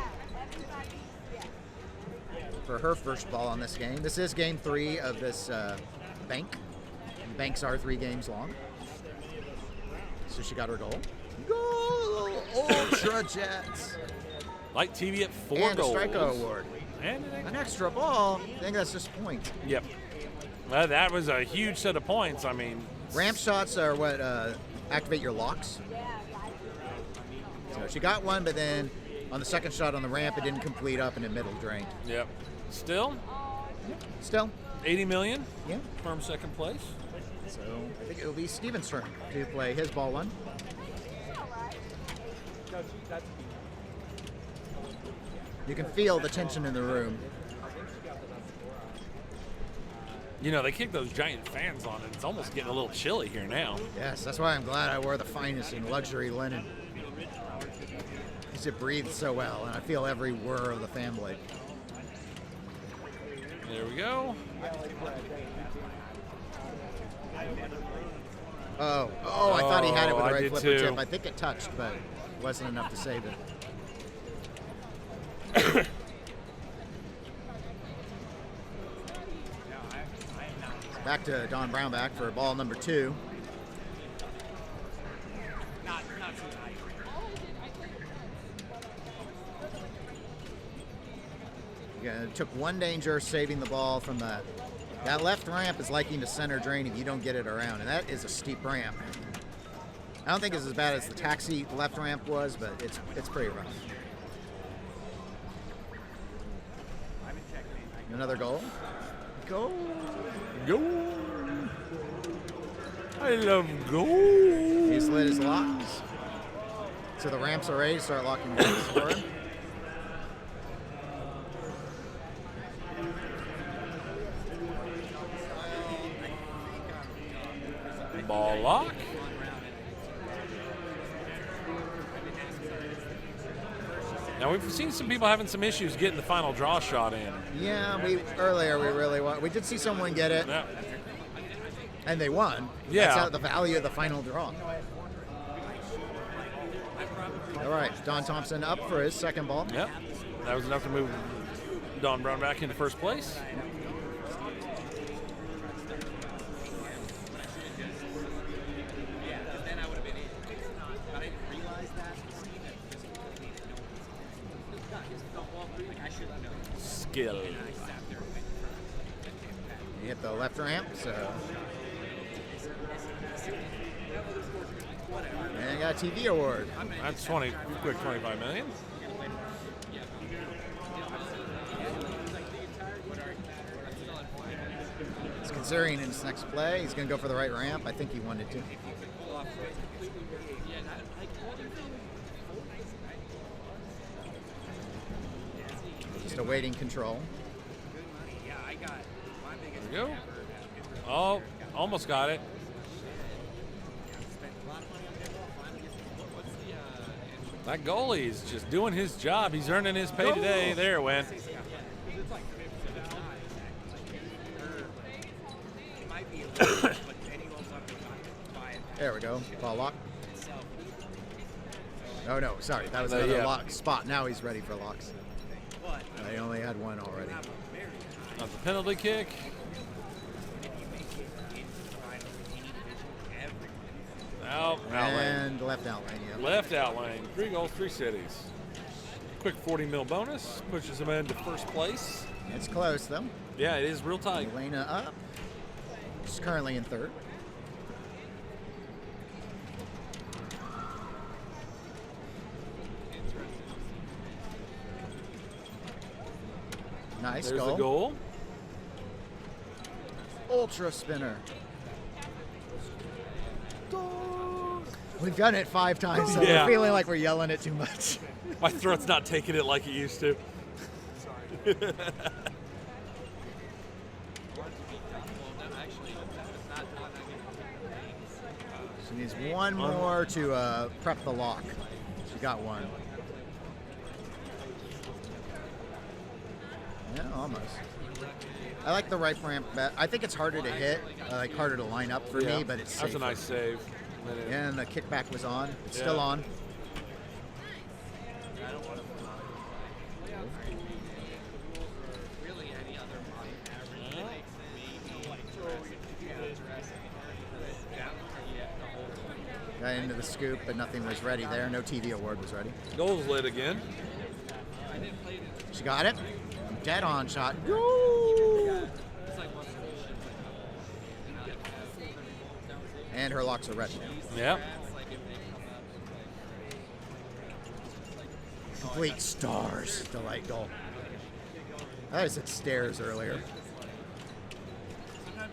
for her first ball on this game. This is game 3 of this bank. Banks are 3 games long. So she got her goal. Goal! Ultra Jets. Light TV at 4 and goals. a strikeout award. And an extra ball. I think that's just points. Yep. Well, that was a huge set of points. I mean, ramp shots are what activate your locks. So she got one, but then on the second shot on the ramp, it didn't complete up and it middle drained. Yep. Still 80 million. Yeah. Firm second place. So I think it'll be Steven's turn to play his ball 1. You can feel the tension in the room. You know, they kick those giant fans on it. It's almost getting a little chilly here now. Yes, that's why I'm glad I wore the finest in luxury linen. Because it breathes so well, and I feel every whir of the fan blade. There we go. Oh, I thought he had it with the right flipper too. tip. I think it touched, but it wasn't enough to save it. Back to Don Brownback for ball number 2. It took one danger saving the ball from that. That left ramp is liking to center drain if you don't get it around, and that is a steep ramp. I don't think it's as bad as the taxi left ramp was, but it's pretty rough. Another goal. Goal. Goal. I love goal. He's lit his locks. So the ramps are ready to start locking the ramps for him. Ball lock. Now we've seen some people having some issues getting the final draw shot in. Yeah, we did see someone get it, and they won. Yeah. That's out the value of the final draw. All right, Don Thompson up for his second ball. Yep, that was enough to move Don Brown back into first place. Skill. You hit the left ramp, so. And got a TV award. That's quick 25 million. He's considering in his next play, he's going to go for the right ramp. I think he wanted to. just awaiting control. There we go. Oh, almost got it. That goalie's just doing his job. He's earning his pay today. There it went. There we go. Ball lock. Oh no, sorry. That was another lock spot. Now he's ready for locks. They only had one already. Not the penalty kick. Out And lane. left out lane, yeah. Left out lane. 3 goals, 3 cities. Quick 40 mil bonus. Pushes him into first place. It's close, though. Yeah, it is real tight. Elena up. She's currently in third. Nice There's goal. the goal. Ultra spinner. We've done it 5 times, so we're feeling like we're yelling it too much. My throat's not taking it like it used to. She needs one more to prep the lock. She got one. Yeah, almost. I like the right ramp bet. I think it's harder to hit, like harder to line up for me, but it's safer. That's a nice save. And the kickback was on. It's still on. Got into the scoop, but nothing was ready there. No TV award was ready. Goal's lit again. She got it. Dead on shot. And her locks are ready now. Yeah. Complete stars. Delight goal. I said stairs earlier.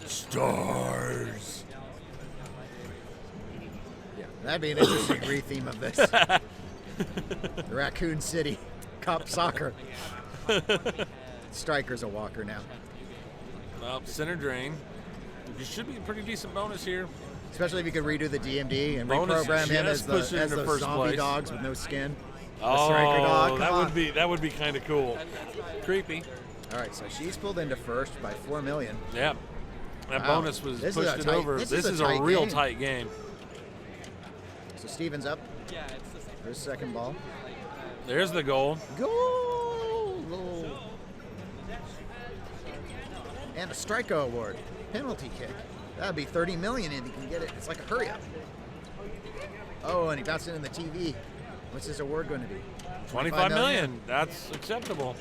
Stars. Yeah, that'd be an interesting re-theme of this. The Raccoon City Cup Soccer. Striker's a walker now. Well, center drain. It should be a pretty decent bonus here. Especially if you could redo the DMD and Bonus reprogram him as just the, push it into zombie first place. dogs with no skin. Oh, The striker dog. that would be kind of cool. Creepy. All right, so she's pulled into first by 4 million. Yeah. That Wow. bonus was This is pushed a it tight- over. this This is a is a tight real game. tight game. So Steven's up. For his second ball. There's the goal. Goal! And a Strikeout award. Penalty kick. That'd be 30 million if he can get it. It's like a hurry up. Oh, and he bounced it in the TV. What's his award going to be? 25 million. That's acceptable.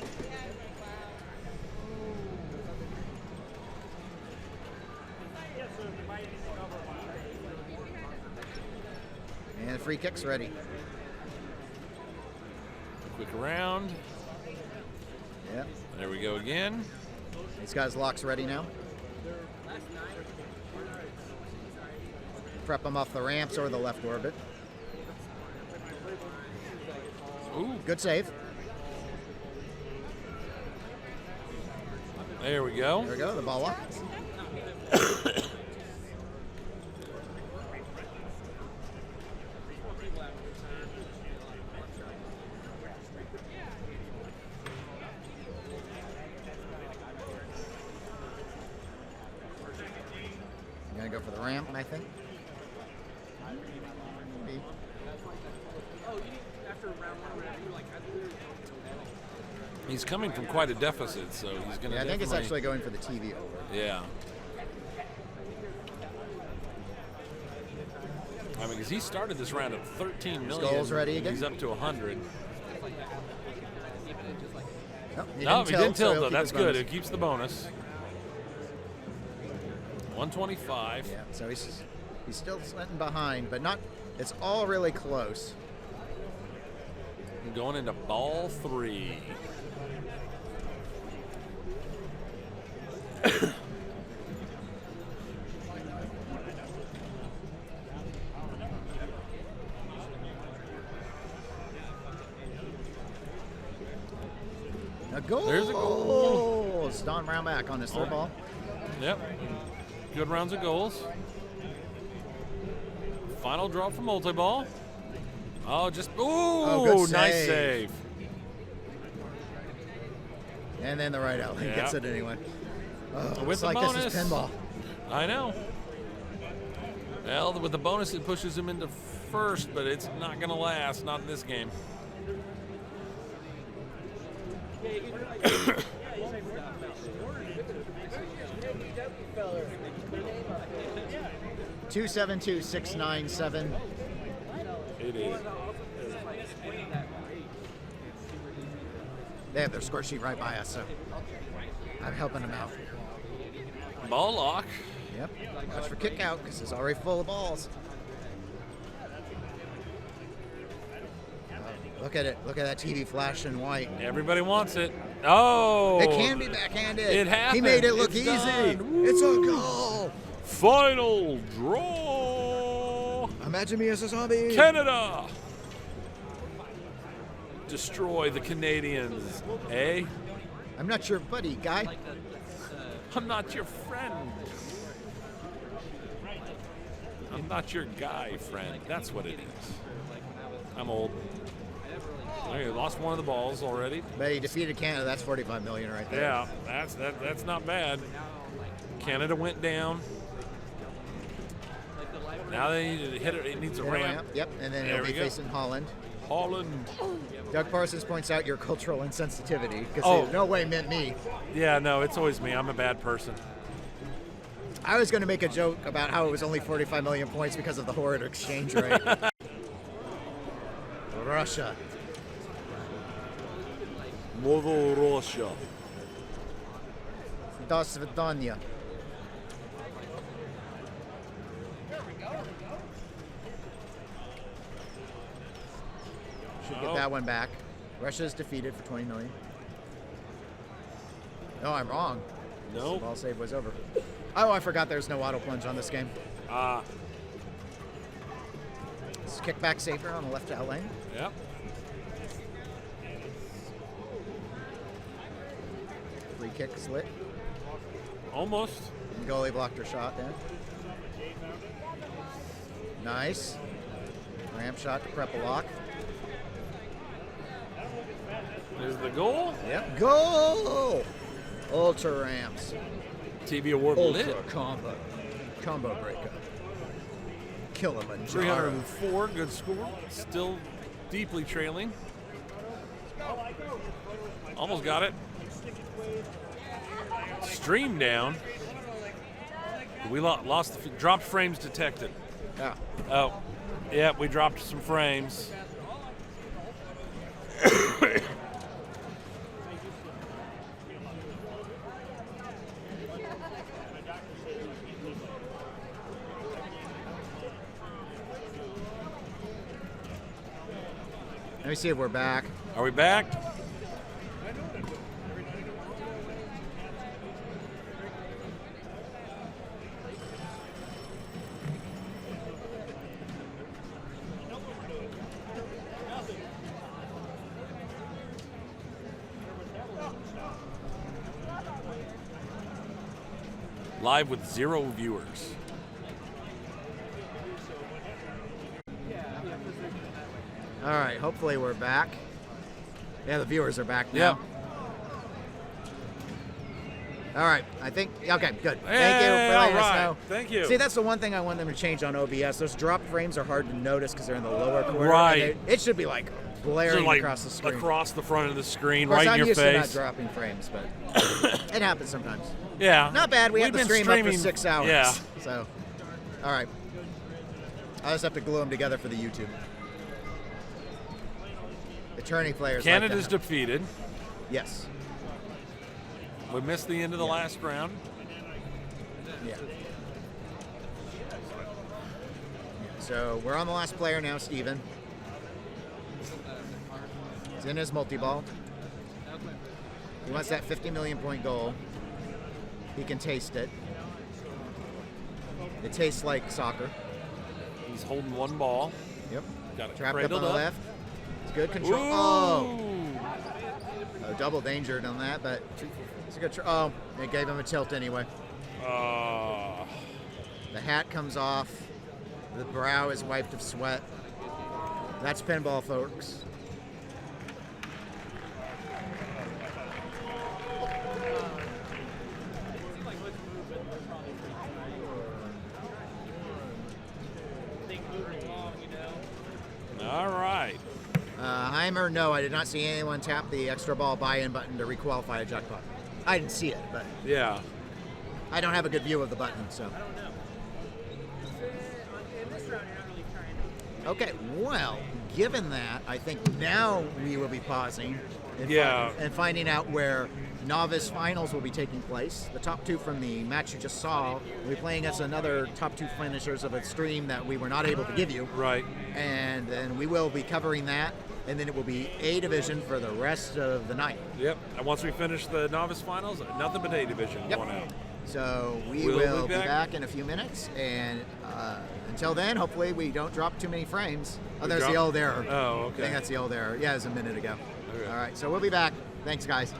And the free kick's ready. Quick around. Yeah. There we go again. He's got his locks ready now. Prep him off the ramps or the left orbit. Ooh. Good save. There we go. There we go, the ball lock. I'm gonna go for the ramp, I think. Maybe. He's coming from quite a deficit, so he's going to. Yeah, I think it's actually going for the TV over. Yeah. I mean, because he started this round at 13 million. goal's ready again? He's up to 100. Nope, He didn't tilt, so he'll though. keep That's his good. bonus. It keeps the bonus. 125. Yeah, so he's still sitting behind, but not. It's all really close. Going into ball 3. goal. There's a goal. It's Don Brownback on his third ball. Yep. Good rounds of goals. Final draw for multi-ball. Oh, just good nice save. save. And then the right alley gets it anyway. With it's the like bonus. this is pinball. I know. Well, with the bonus, it pushes him into first, but it's not going to last. Not in this game. 272-697. It is. They have their score sheet right by us, so I'm helping them out. Ball lock. Yep. Watch for kick out because it's already full of balls. Look at it. Look at that TV flashing white. Everybody wants it. Oh! It can be backhanded. It happened. He made it look It's easy. done. It's a goal. Final draw. Imagine me as a zombie. Canada. Destroy the Canadians. Eh? I'm not your buddy, guy. I'm not your friend. I'm not your guy, friend. That's what it is. I'm old. He lost one of the balls already. But he defeated Canada. That's $45 million right there. Yeah, that's not bad. Canada went down. Now they need to hit it. It needs a ramp. Yep, and then There he'll be we go. facing Holland. Holland. Doug Parsons points out your cultural insensitivity because Oh. no way meant me. Yeah, no, it's always me. I'm a bad person. I was going to make a joke about how it was only 45 million points because of the horrid exchange rate. Russia. Mother Russia. Do svidaniya. Should get that one back. Russia's defeated for 20 million. No, I'm wrong. No. The ball save was over. Oh, I forgot there's no auto plunge on this game. This is kickback safer on the left out lane. Yep. Free kick slit. Almost. And goalie blocked her shot there. Nice. Ramp shot to prep a lock. There's the goal. Yep. Goal! Ultra ramps. TV award Ultra lit. combo. Combo breakup. Kilimanjaro. 304. Good score. Still deeply trailing. Almost got it. Stream down. We lost the dropped frames detected. Yeah. Oh, yeah, we dropped some frames. Let me see if we're back. Are we back? Live with 0 viewers. All right, hopefully we're back. Yeah, the viewers are back now. All right, I think, okay, good. Thank you for letting us know. Thank you. See, that's the one thing I want them to change on OBS. Those drop frames are hard to notice because they're in the lower corner. Right. It should be like blaring like across the screen. Across the front of the screen, Of course, right I'm in your used face. to not dropping frames, but it happens sometimes. Yeah. Not bad. We We've had the been stream up for streaming- 6 hours. yeah. So, all right. I just have to glue them together for the YouTube. The turning players. Canada's like that. defeated. Yes. We missed the end of the last round. Yeah. So we're on the last player now, Steven. He's in his multi-ball. He wants that 50 million point goal. He can taste it. It tastes like soccer. He's holding one ball. Yep. Got it Trapped up on cradled the up. left. It's good control. Ooh. Oh. double dangered on that, but it's a good oh, it gave him a tilt anyway. The hat comes off. The brow is wiped of sweat. That's pinball, folks. All right. Heimer, no, I did not see anyone tap the extra ball buy-in button to requalify a jackpot. I didn't see it, but yeah, I don't have a good view of the button, so. Okay, well, given that, I think now we will be pausing and finding out where novice finals will be taking place. The top two from the match you just saw will be playing against another top two finishers of a stream that we were not able to give you. Right. And then we will be covering that, and then it will be A division for the rest of the night. Yep. And once we finish the novice finals, nothing but A division going out. So we will be back in a few minutes, and until then, hopefully we don't drop too many frames. Oh, there's the old error. Oh, okay. I think that's the old error. Yeah, it was a minute ago. Okay. All right, so we'll be back. Thanks, guys.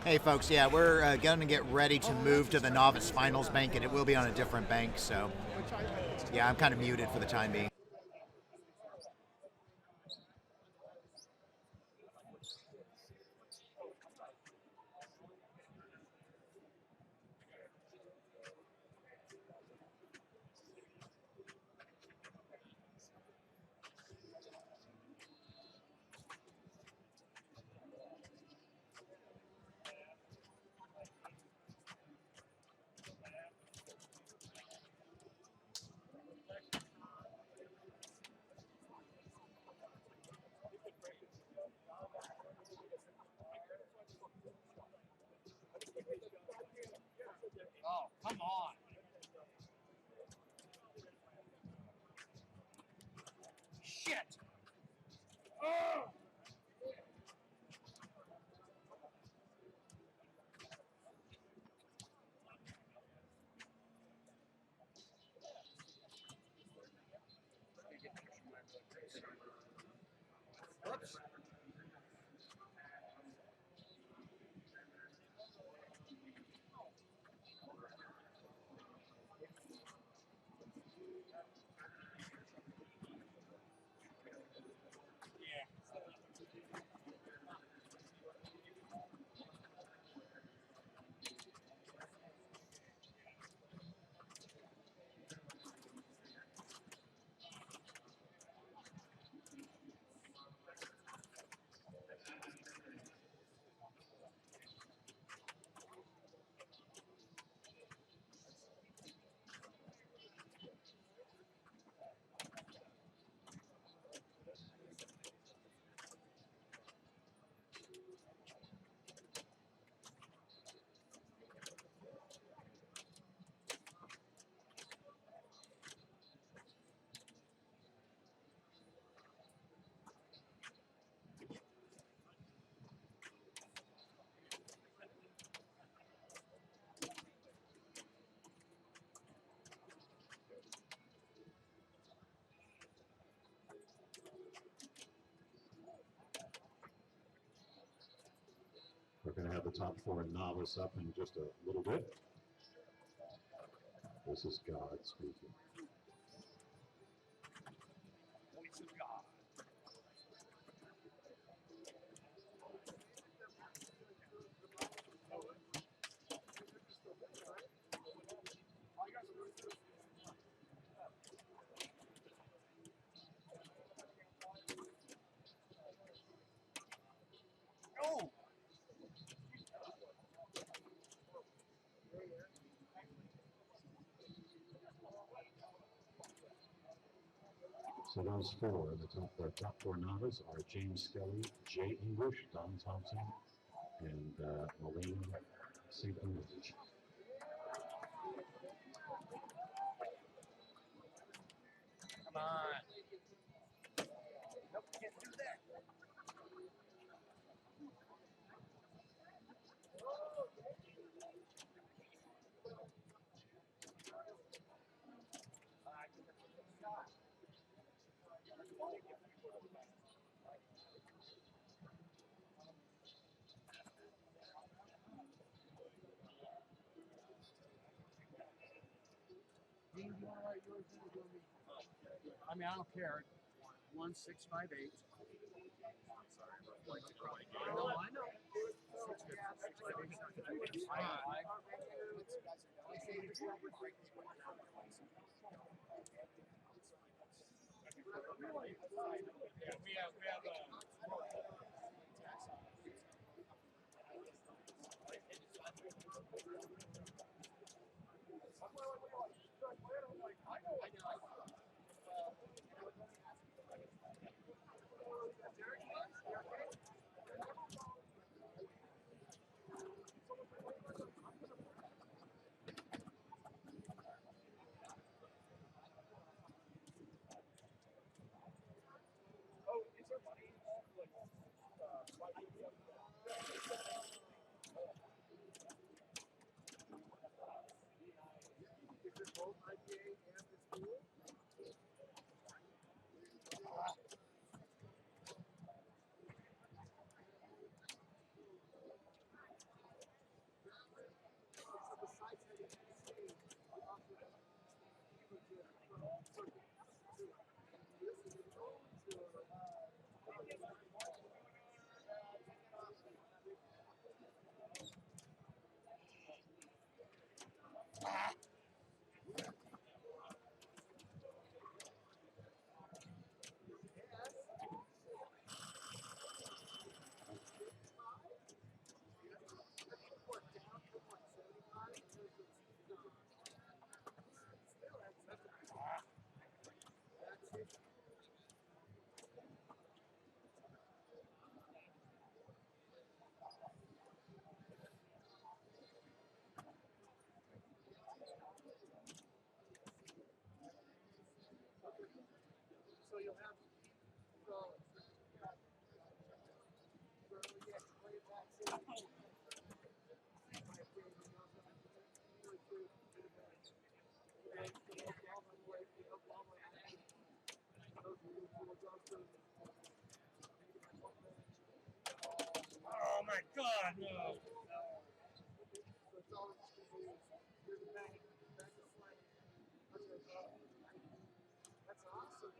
Hey folks, yeah, we're going to get ready to move to the novice finals bank, and it will be on a different bank, so yeah, I'm kind of muted for the time being. Oh, come on. Shit. Oh. Oops. We're going to have the top 4 novice up in just a little bit. This is God speaking. Voice of God. Oh! So those 4, the top 4 novice are James Skelly, Jay English, Don Thompson, and Malene St. English. Come on. Nope, can't do that. Dean, do you want to write yours in or do me? I mean, I don't care. 1658. No, I know. 658. We have Oh my God, no. That's awesome.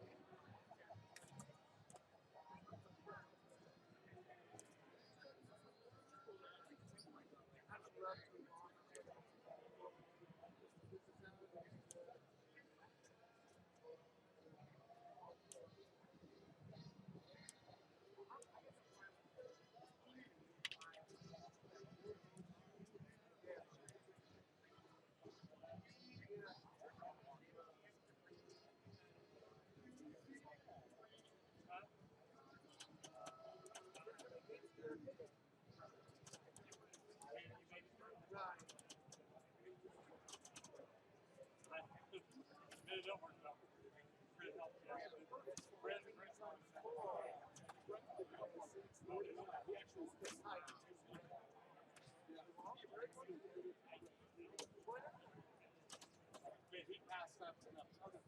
He passed up to the other.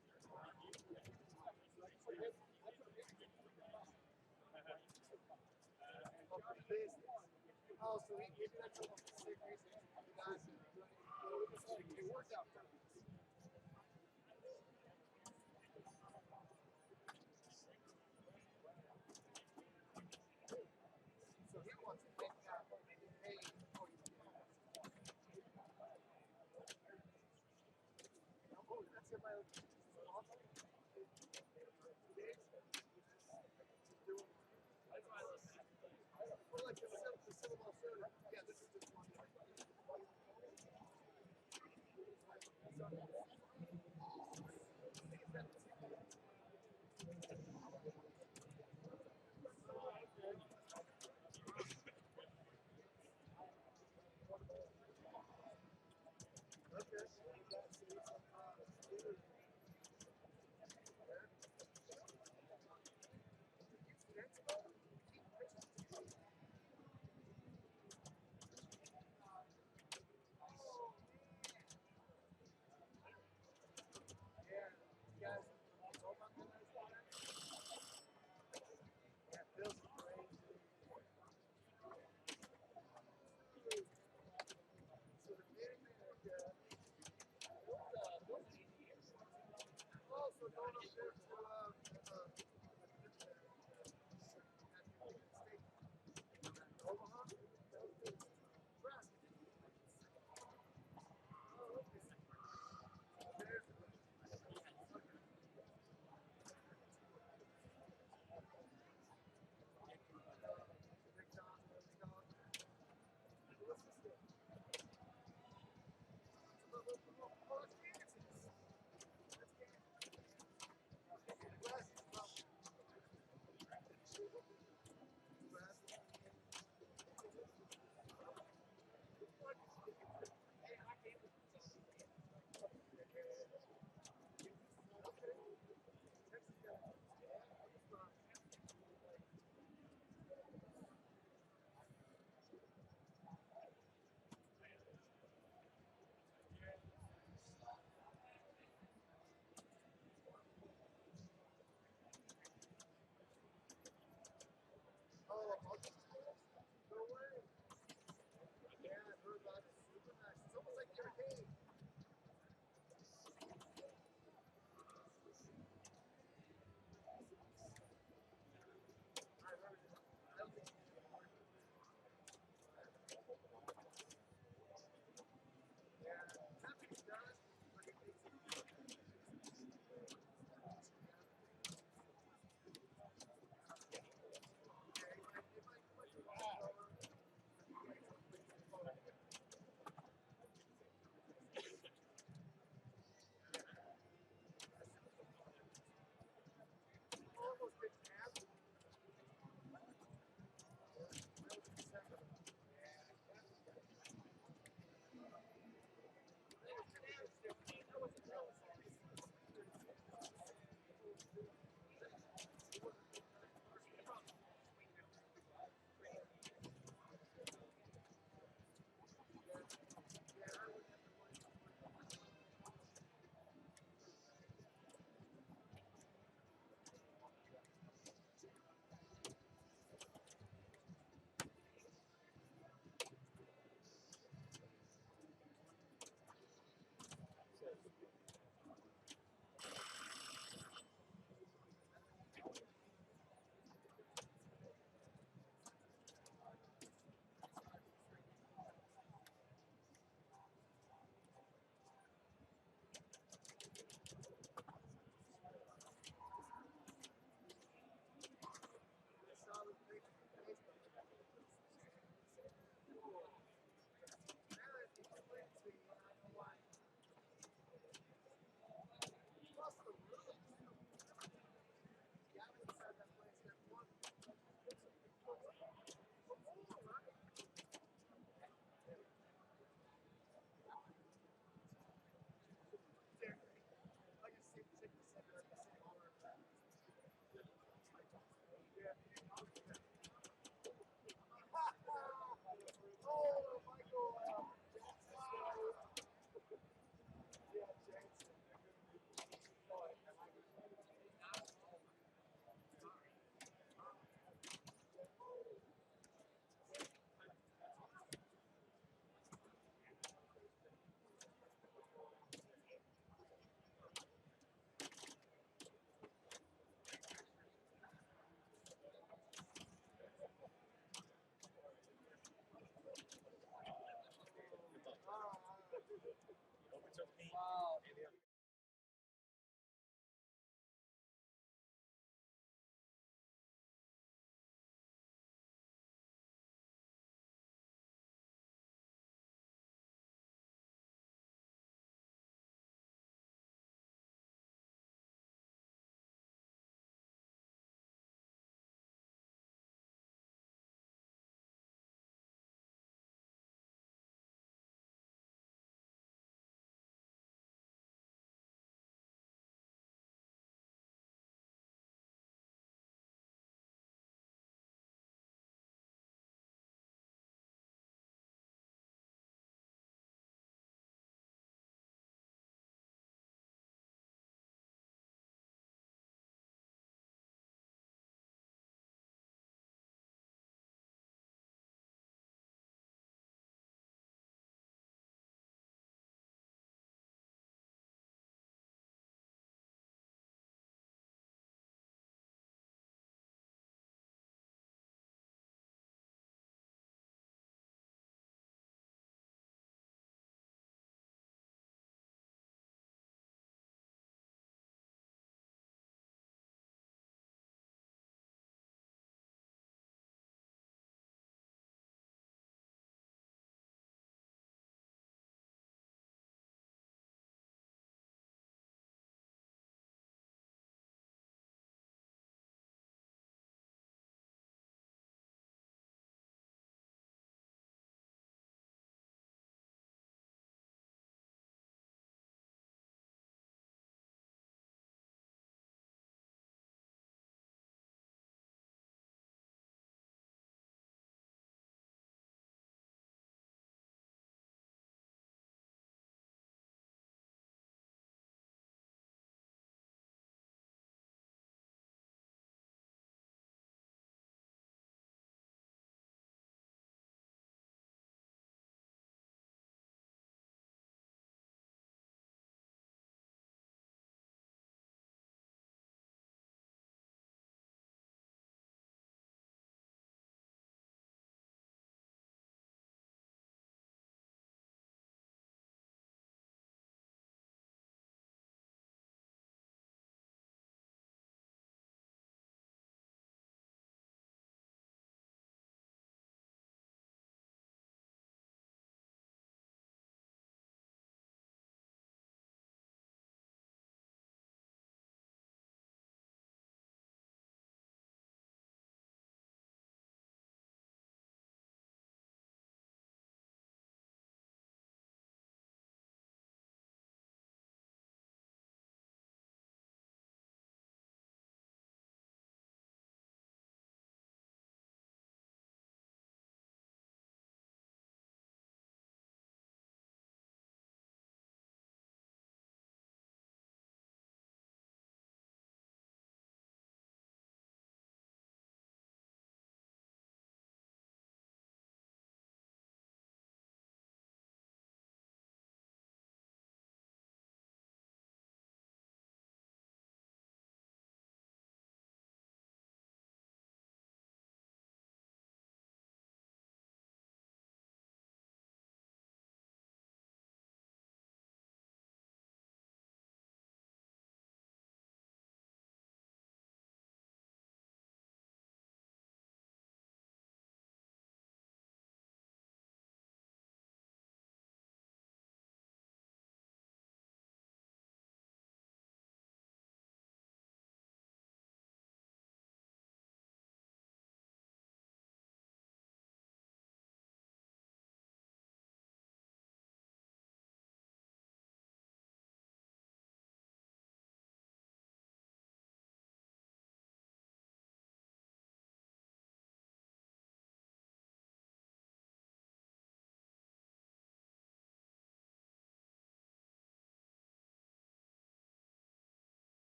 Oh, so he that's almost the same reason. It worked out for him. So he wants to make that pay for you. Oh, that's in my awesome. Or like the cinema soda. Yeah, this is just one.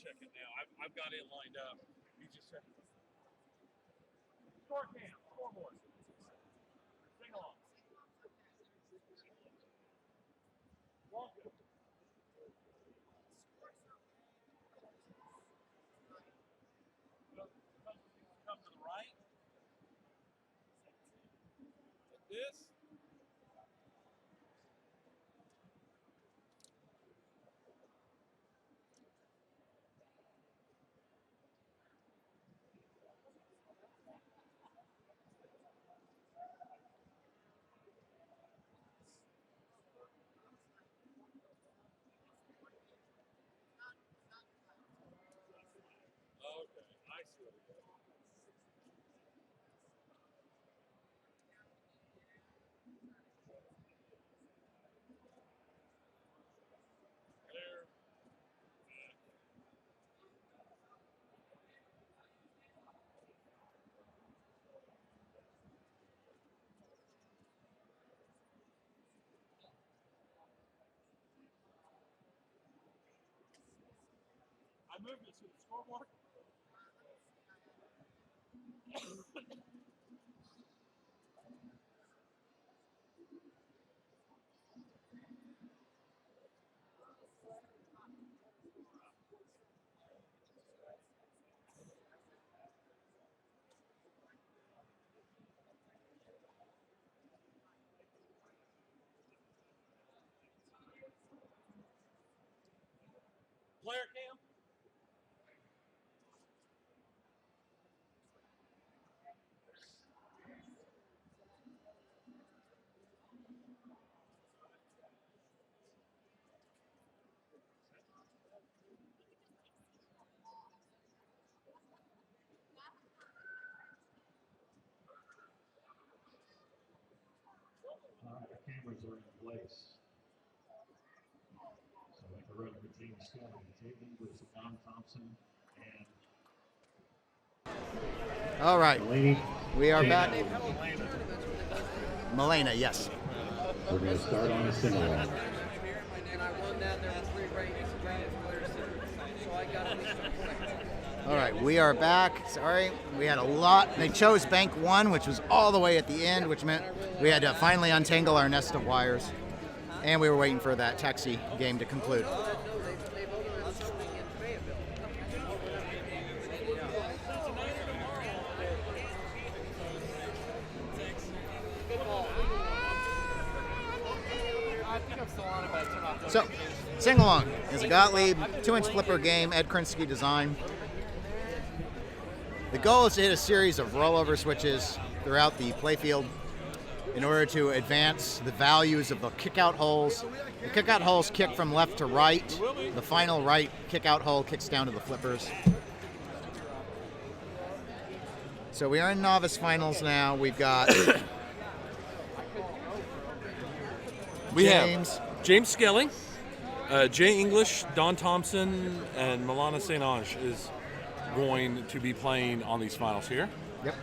check it now. I've got it lined up. You just have to. Score cam, scoreboard. Sing along. Welcome. Come to the right. Like this. Okay, I see what it is. Clear. I moved it to the scoreboard. Player cam. The cameras are in place. So at the road for James Skelly, Jay English, Don Thompson, and All right, we are back. Milena. Milena, yes. We're going to start on a sing-along. And I won that. There were 3 ranks granted players, so I got at least second. All right, we are back. Sorry, we had a lot. They chose bank 1, which was all the way at the end, which meant we had to finally untangle our nest of wires. And we were waiting for that taxi game to conclude. So, Sing Along is a Gottlieb 2-inch flipper game, Ed Krinsky design. The goal is to hit a series of rollover switches throughout the playfield in order to advance the values of the kick-out holes. The kick-out holes kick from left to right. The final right kick-out hole kicks down to the flippers. So we are in novice finals now. We've got James Skelly, Jay English, Don Thompson, and Milena St. Ange is going to be playing on these finals here. Yep.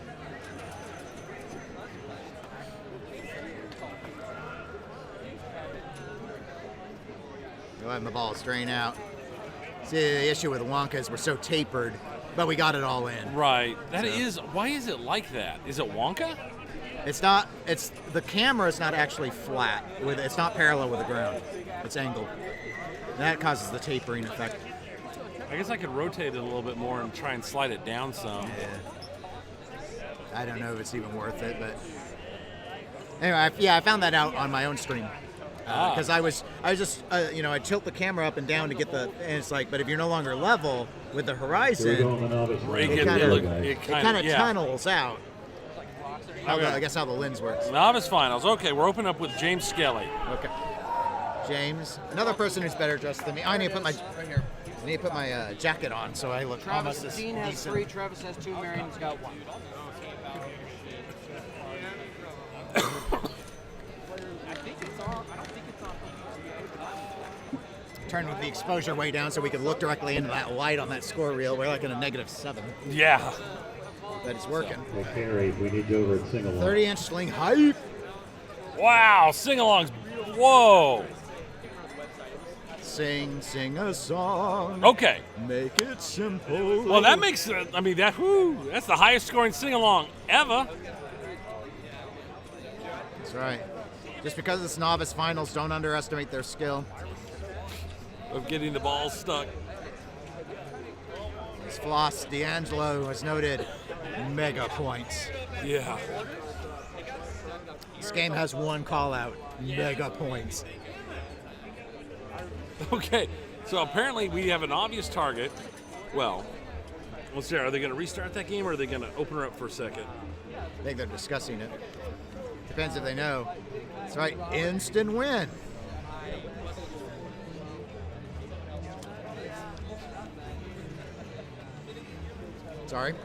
Go ahead and the ball strain out. See, the issue with Wonka is we're so tapered, but we got it all in. Right. That is. Why is it like that? Is it Wonka? It's not. It's the camera is not actually flat. It's not parallel with the ground. It's angled. And that causes the tapering effect. I guess I could rotate it a little bit more and try and slide it down some. Yeah. I don't know if it's even worth it, but anyway, I found that out on my own stream. Because I was just, I tilt the camera up and down to get and it's like, but if you're no longer level with the horizon, it kind of tunnels out. I guess how the lens works. Novice finals. Okay, we're opening up with James Skelly. Okay. James, another person who's better dressed than me. I need to put my jacket on so I look almost as Dean has decent. 3, Travis has 2, Marion's got 1. Turn with the exposure way down so we can look directly into that light on that score reel. We're like in a -7. Yeah. But it's working. Okay, Carrie, we need you over at Sing-Along. 30-inch sling height. Wow, sing-alongs. Whoa. sing a song. Okay. Make it simple. Well, that makes, I mean, that's the highest scoring sing-along ever. That's right. Just because it's novice finals, don't underestimate their skill. Of getting the ball stuck. As Floss D'Angelo has noted, mega points. Yeah. This game has one call out, mega points. Okay, so apparently we have an obvious target. Well, let's see, are they going to restart that game or are they going to open her up for a second? I think they're discussing it. Depends if they know. That's right, instant win. Sorry.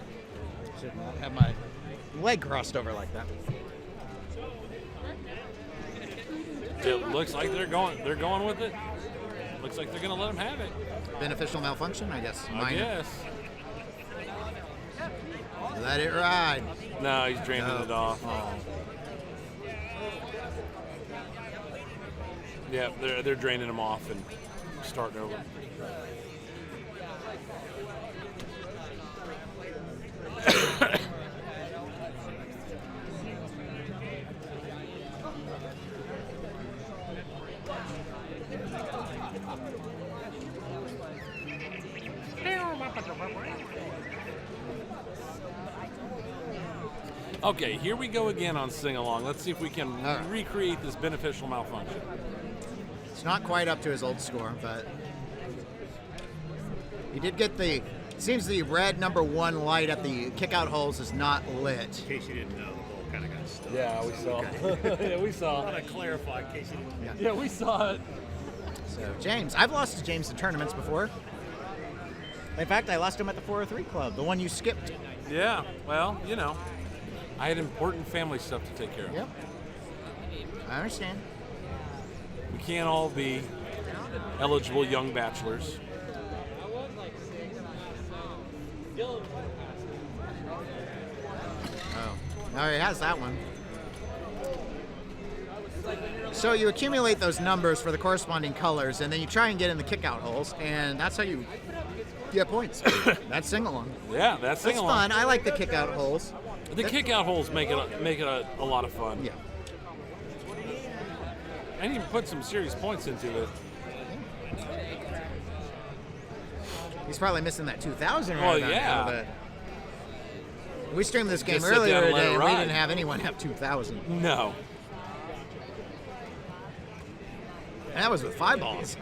Should not have my leg crossed over like that. It looks like they're going with it. Looks like they're going to let them have it. Beneficial malfunction, I guess. I guess. Let it ride. No, he's draining it off. Oh. Yeah, they're draining them off and starting over. Okay, here we go again on Sing Along. Let's see if we can recreate this beneficial malfunction. It's not quite up to his old score, but he did get the. Seems the red number 1 light at the kickout holes is not lit. In case you didn't know, the ball kind of got stuck. Yeah, we saw. Okay. Yeah, we saw. I want to clarify in case you didn't know. Yeah, we saw it. So, James, I've lost to James in tournaments before. In fact, I lost him at the 403 Club, the one you skipped. Yeah, well, you know, I had important family stuff to take care of. Yep. I understand. We can't all be eligible young bachelors. Oh, no, he has that one. So you accumulate those numbers for the corresponding colors, and then you try and get in the kickout holes, and that's how you get points. That's sing-along. Yeah, that's sing-along. That's fun. I like the kickout holes. The kickout holes make it a lot of fun. Yeah. And you can put some serious points into it. He's probably missing that 2,000 right Well, about yeah. now, but we streamed this game Just sit earlier down and let today, it and we ride. didn't have anyone have 2,000. No. And that was with 5 balls.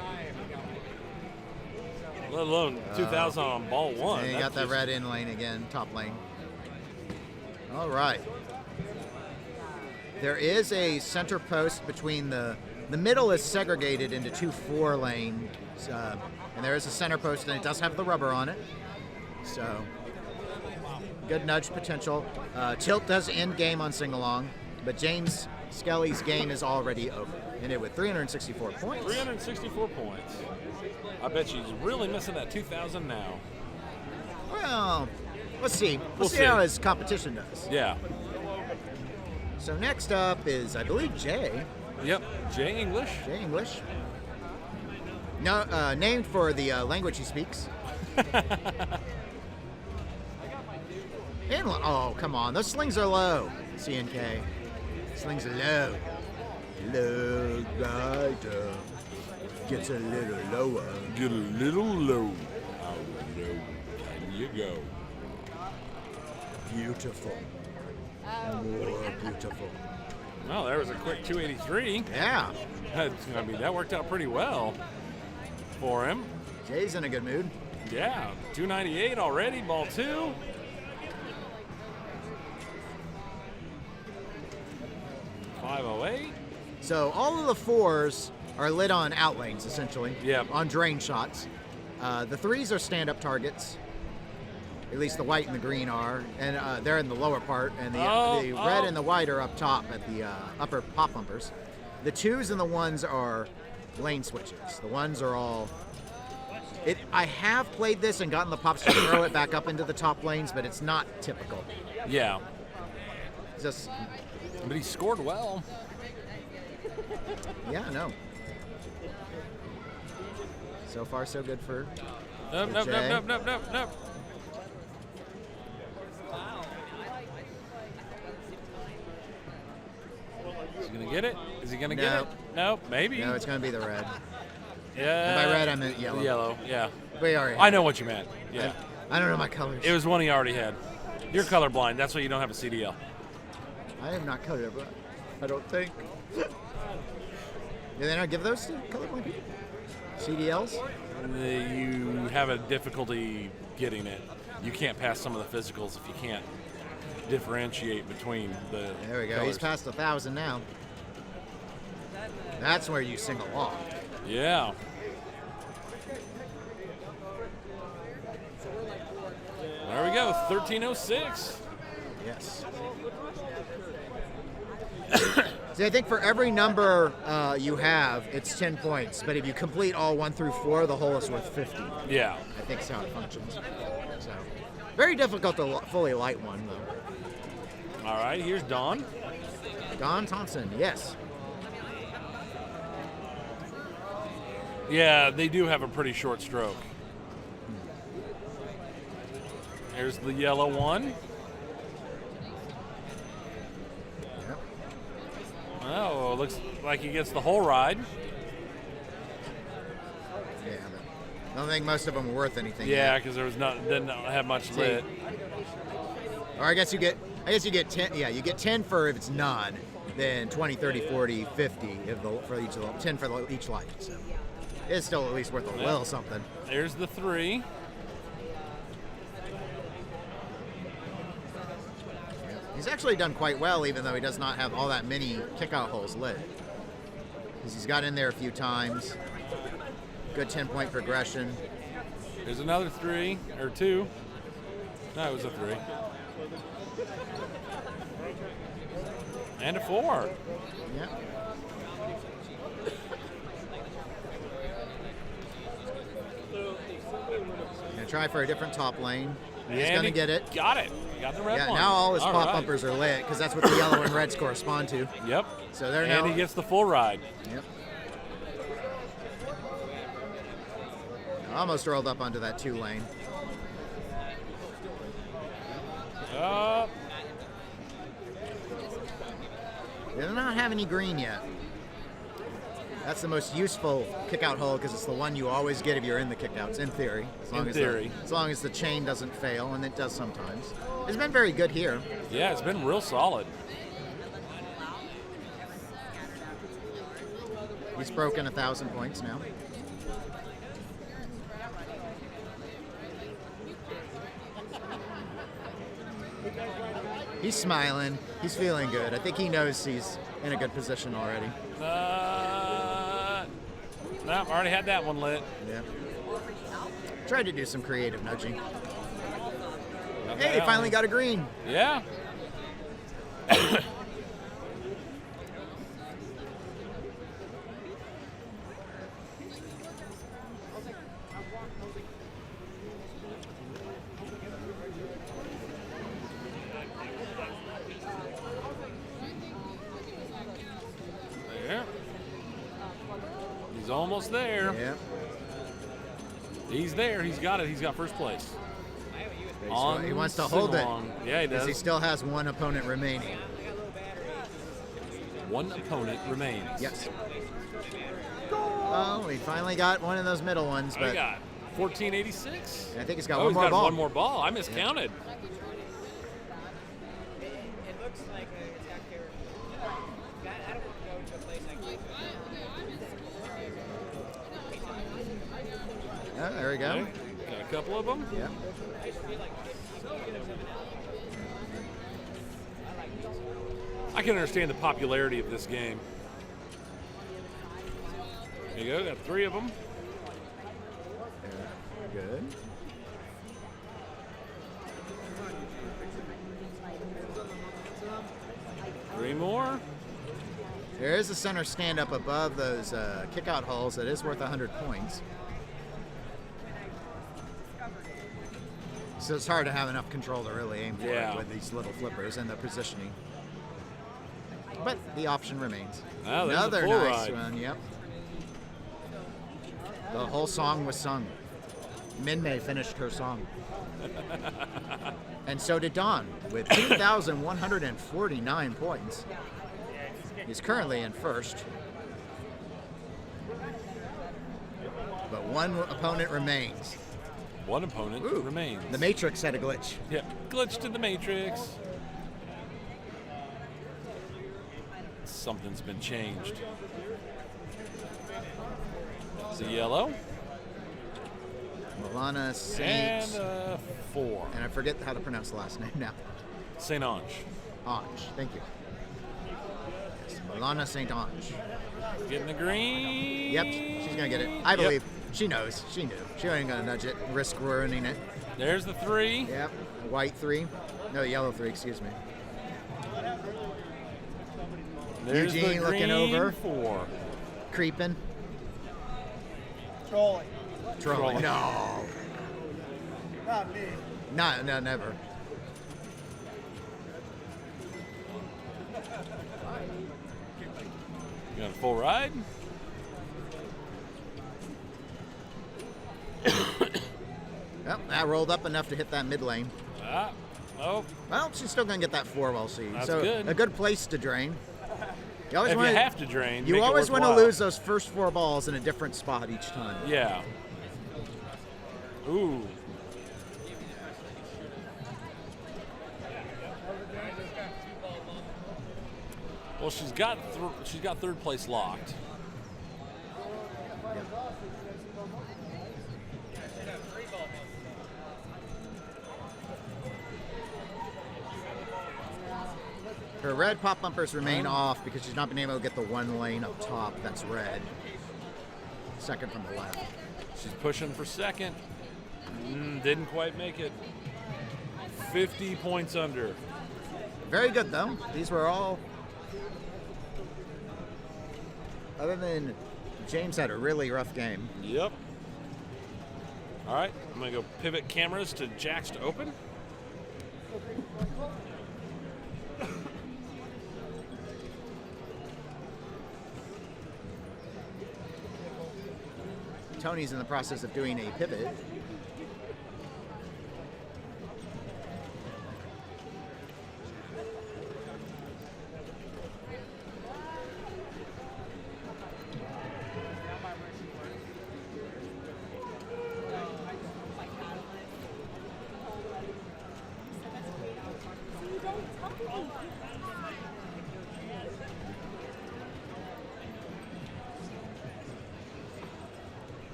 Let alone 2,000 on ball 1. And you got that red in lane again, top lane. All right. There is a center post between the middle is segregated into 2 4-lanes, and there is a center post, and it does have the rubber on it. So, good nudge potential. Tilt does end game on sing-along, but James Skelly's game is already over. Ended with 364 points. 364 points. I bet she's really missing that 2,000 now. Well, let's see. We'll see see. how his competition does. Yeah. So next up is, I believe, Jay. Yep, Jay English. Jay English. No, named for the language he speaks. Oh, come on. Those slings are low, CNK. Slings are low. Low rider gets a little lower. Get a little low. How low can you go? Beautiful. More beautiful. Well, there was a quick 283. Yeah. I mean, that worked out pretty well for him. Jay's in a good mood. Yeah, 298 already, ball 2. .508. So all of the 4s are lit on out lanes, essentially. Yeah. On drain shots. The 3s are stand-up targets. At least the white and the green are, and they're in the lower part, and the red and the white are up top at the upper pop bumpers. The 2s and the 1s are lane switches. The 1s are all. I have played this and gotten the pops to throw it back up into the top lanes, but it's not typical. Yeah. Just. But he scored well. Yeah, I know. So far, so good for. Nope, nope, Jay. nope, nope, nope, nope, nope. Is he gonna get it? Is he gonna get No. it? Nope, maybe. No, it's gonna be the red. Yeah. And by red, I meant yellow. The yellow, yeah. We already I had know it. what you meant. Yeah. I don't know my colors. It was one he already had. You're colorblind. That's why you don't have a CDL. I am not colorblind. I don't think. Do they not give those to colorblind people? CDLs? You have a difficulty getting it. You can't pass some of the physicals if you can't differentiate between the There we go. colors. He's past 1,000 now. That's where you sing along. Yeah. There we go, 1306. Yes. See, I think for every number you have, it's 10 points. But if you complete all 1 through 4, the whole is worth 50. Yeah. I think that's how it functions. So, very difficult to fully light one, though. All right, here's Don. Don Thompson, yes. Yeah, they do have a pretty short stroke. Here's the yellow one. Oh, looks like he gets the whole ride. Yeah, but I don't think most of them were worth anything. Yeah, yet. because there was didn't have much lit. Or I guess you get 10. Yeah, you get 10 for if it's none, then 20, 30, 40, 50 for each of them, 10 for each light. So it's still at least worth a little something. There's the 3. He's actually done quite well, even though he does not have all that many kickout holes lit. Because he's got in there a few times. Good 10-point progression. There's another 3 or 2. No, it was a 3. And a 4. Yeah. Gonna try for a different top lane. He's And gonna he get it. Got it. Got the red Yeah, one. now all his pop right. bumpers are lit because that's what the yellow and reds correspond to. Yep. So they're and now. he gets the full ride. Yep. Almost rolled up onto that 2 lane. They do not have any green yet. That's the most useful kickout hole because it's the one you always get if you're in the kickouts, in theory. As long as the chain doesn't fail, and it does sometimes. It's been very good here. Yeah, it's been real solid. He's broken 1,000 points now. He's smiling. He's feeling good. I think he knows he's in a good position already. No, I already had that one lit. Yeah. Tried to do some creative nudging. Hey, they finally got a green. Yeah. There. He's almost there. Yeah. He's there. He's got it. He's got first place. He wants to hold it. Yeah, he does. Because he still has one opponent remaining. One opponent remains. Yes. Oh, he finally got one of those middle ones. What But he got? 1486? I think he's got Oh, one more got ball. one more ball. I miscounted. It looks like an attack character. I don't want to go to a place like Oh, there we go. Okay. Got a couple of them. Yeah. I can understand the popularity of this game. There you go. Got 3 of them. Good. Three more. There is a center stand up above those kickout holes that is worth 100 points. So it's hard to have enough control to really aim for it with these little flippers and the positioning. But the option remains. Oh, there's Another a full nice ride. one, yep. The whole song was sung. Min-Mei finished her song. And so did Don with 2,149 points. He's currently in first. But one opponent remains. One opponent remains. The Matrix had a glitch. Yep, glitched in the Matrix. Something's been changed. It's a yellow. Milana Saint. And 4. And I forget how to pronounce the last name now. Saint Ange. Ange, thank you. Yes, Milana Saint Ange. Getting the green. Yep, she's going to get it. I believe. She knows. She knew. She ain't going to nudge it and risk ruining it. There's the 3. Yep, white 3. No, yellow 3, excuse me. There's Eugene the looking over. 4. Creeping. Trolling. Trolling. No. Not me. No, never. You got a full ride? Well, that rolled up enough to hit that mid lane. Oh. Well, she's still going to get that 4 well seed. That's so good. A good place to drain. You always If wanna, you have to drain, you make it always want to worthwhile. lose those first 4 balls in a different spot each time. Yeah. Ooh. Well, she's got third place locked. Her red pop bumpers remain off because she's not been able to get the 1 lane up top that's red. Second from the left. She's pushing for second. Didn't quite make it. 50 points under. Very good, though. These were all... Other than James had a really rough game. Yep. All right, I'm going to go pivot cameras to Jax to open. Tony's in the process of doing a pivot.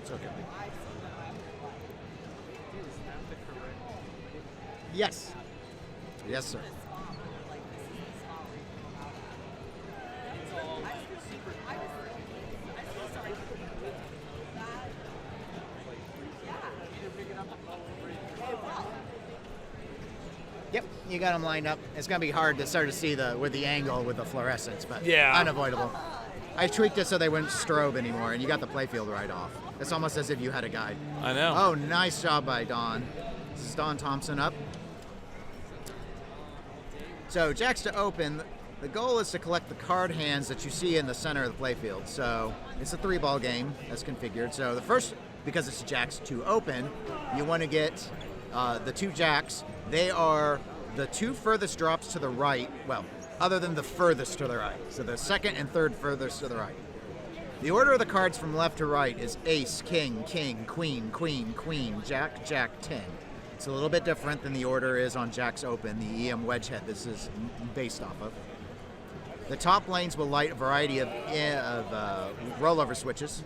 It's okay. Yes. Yes, sir. Yep, you got them lined up. It's going to be hard to start to see with the angle with the fluorescence, but yeah, unavoidable. I tweaked it so they wouldn't strobe anymore, and you got the playfield right off. It's almost as if you had a guide. I know. Oh, nice job by Don. This is Don Thompson up. So Jax to open. The goal is to collect the card hands that you see in the center of the playfield. So it's a 3-ball game as configured. So the first, because it's Jax to open, you want to get the 2 Jacks. They are the 2 furthest drops to the right. Well, other than the furthest to the right. So the second and third furthest to the right. The order of the cards from left to right is ace, king, king, queen, queen, queen, jack, jack, 10. It's a little bit different than the order is on Jack's Open, the EM Wedgehead this is based off of. The top lanes will light a variety of rollover switches.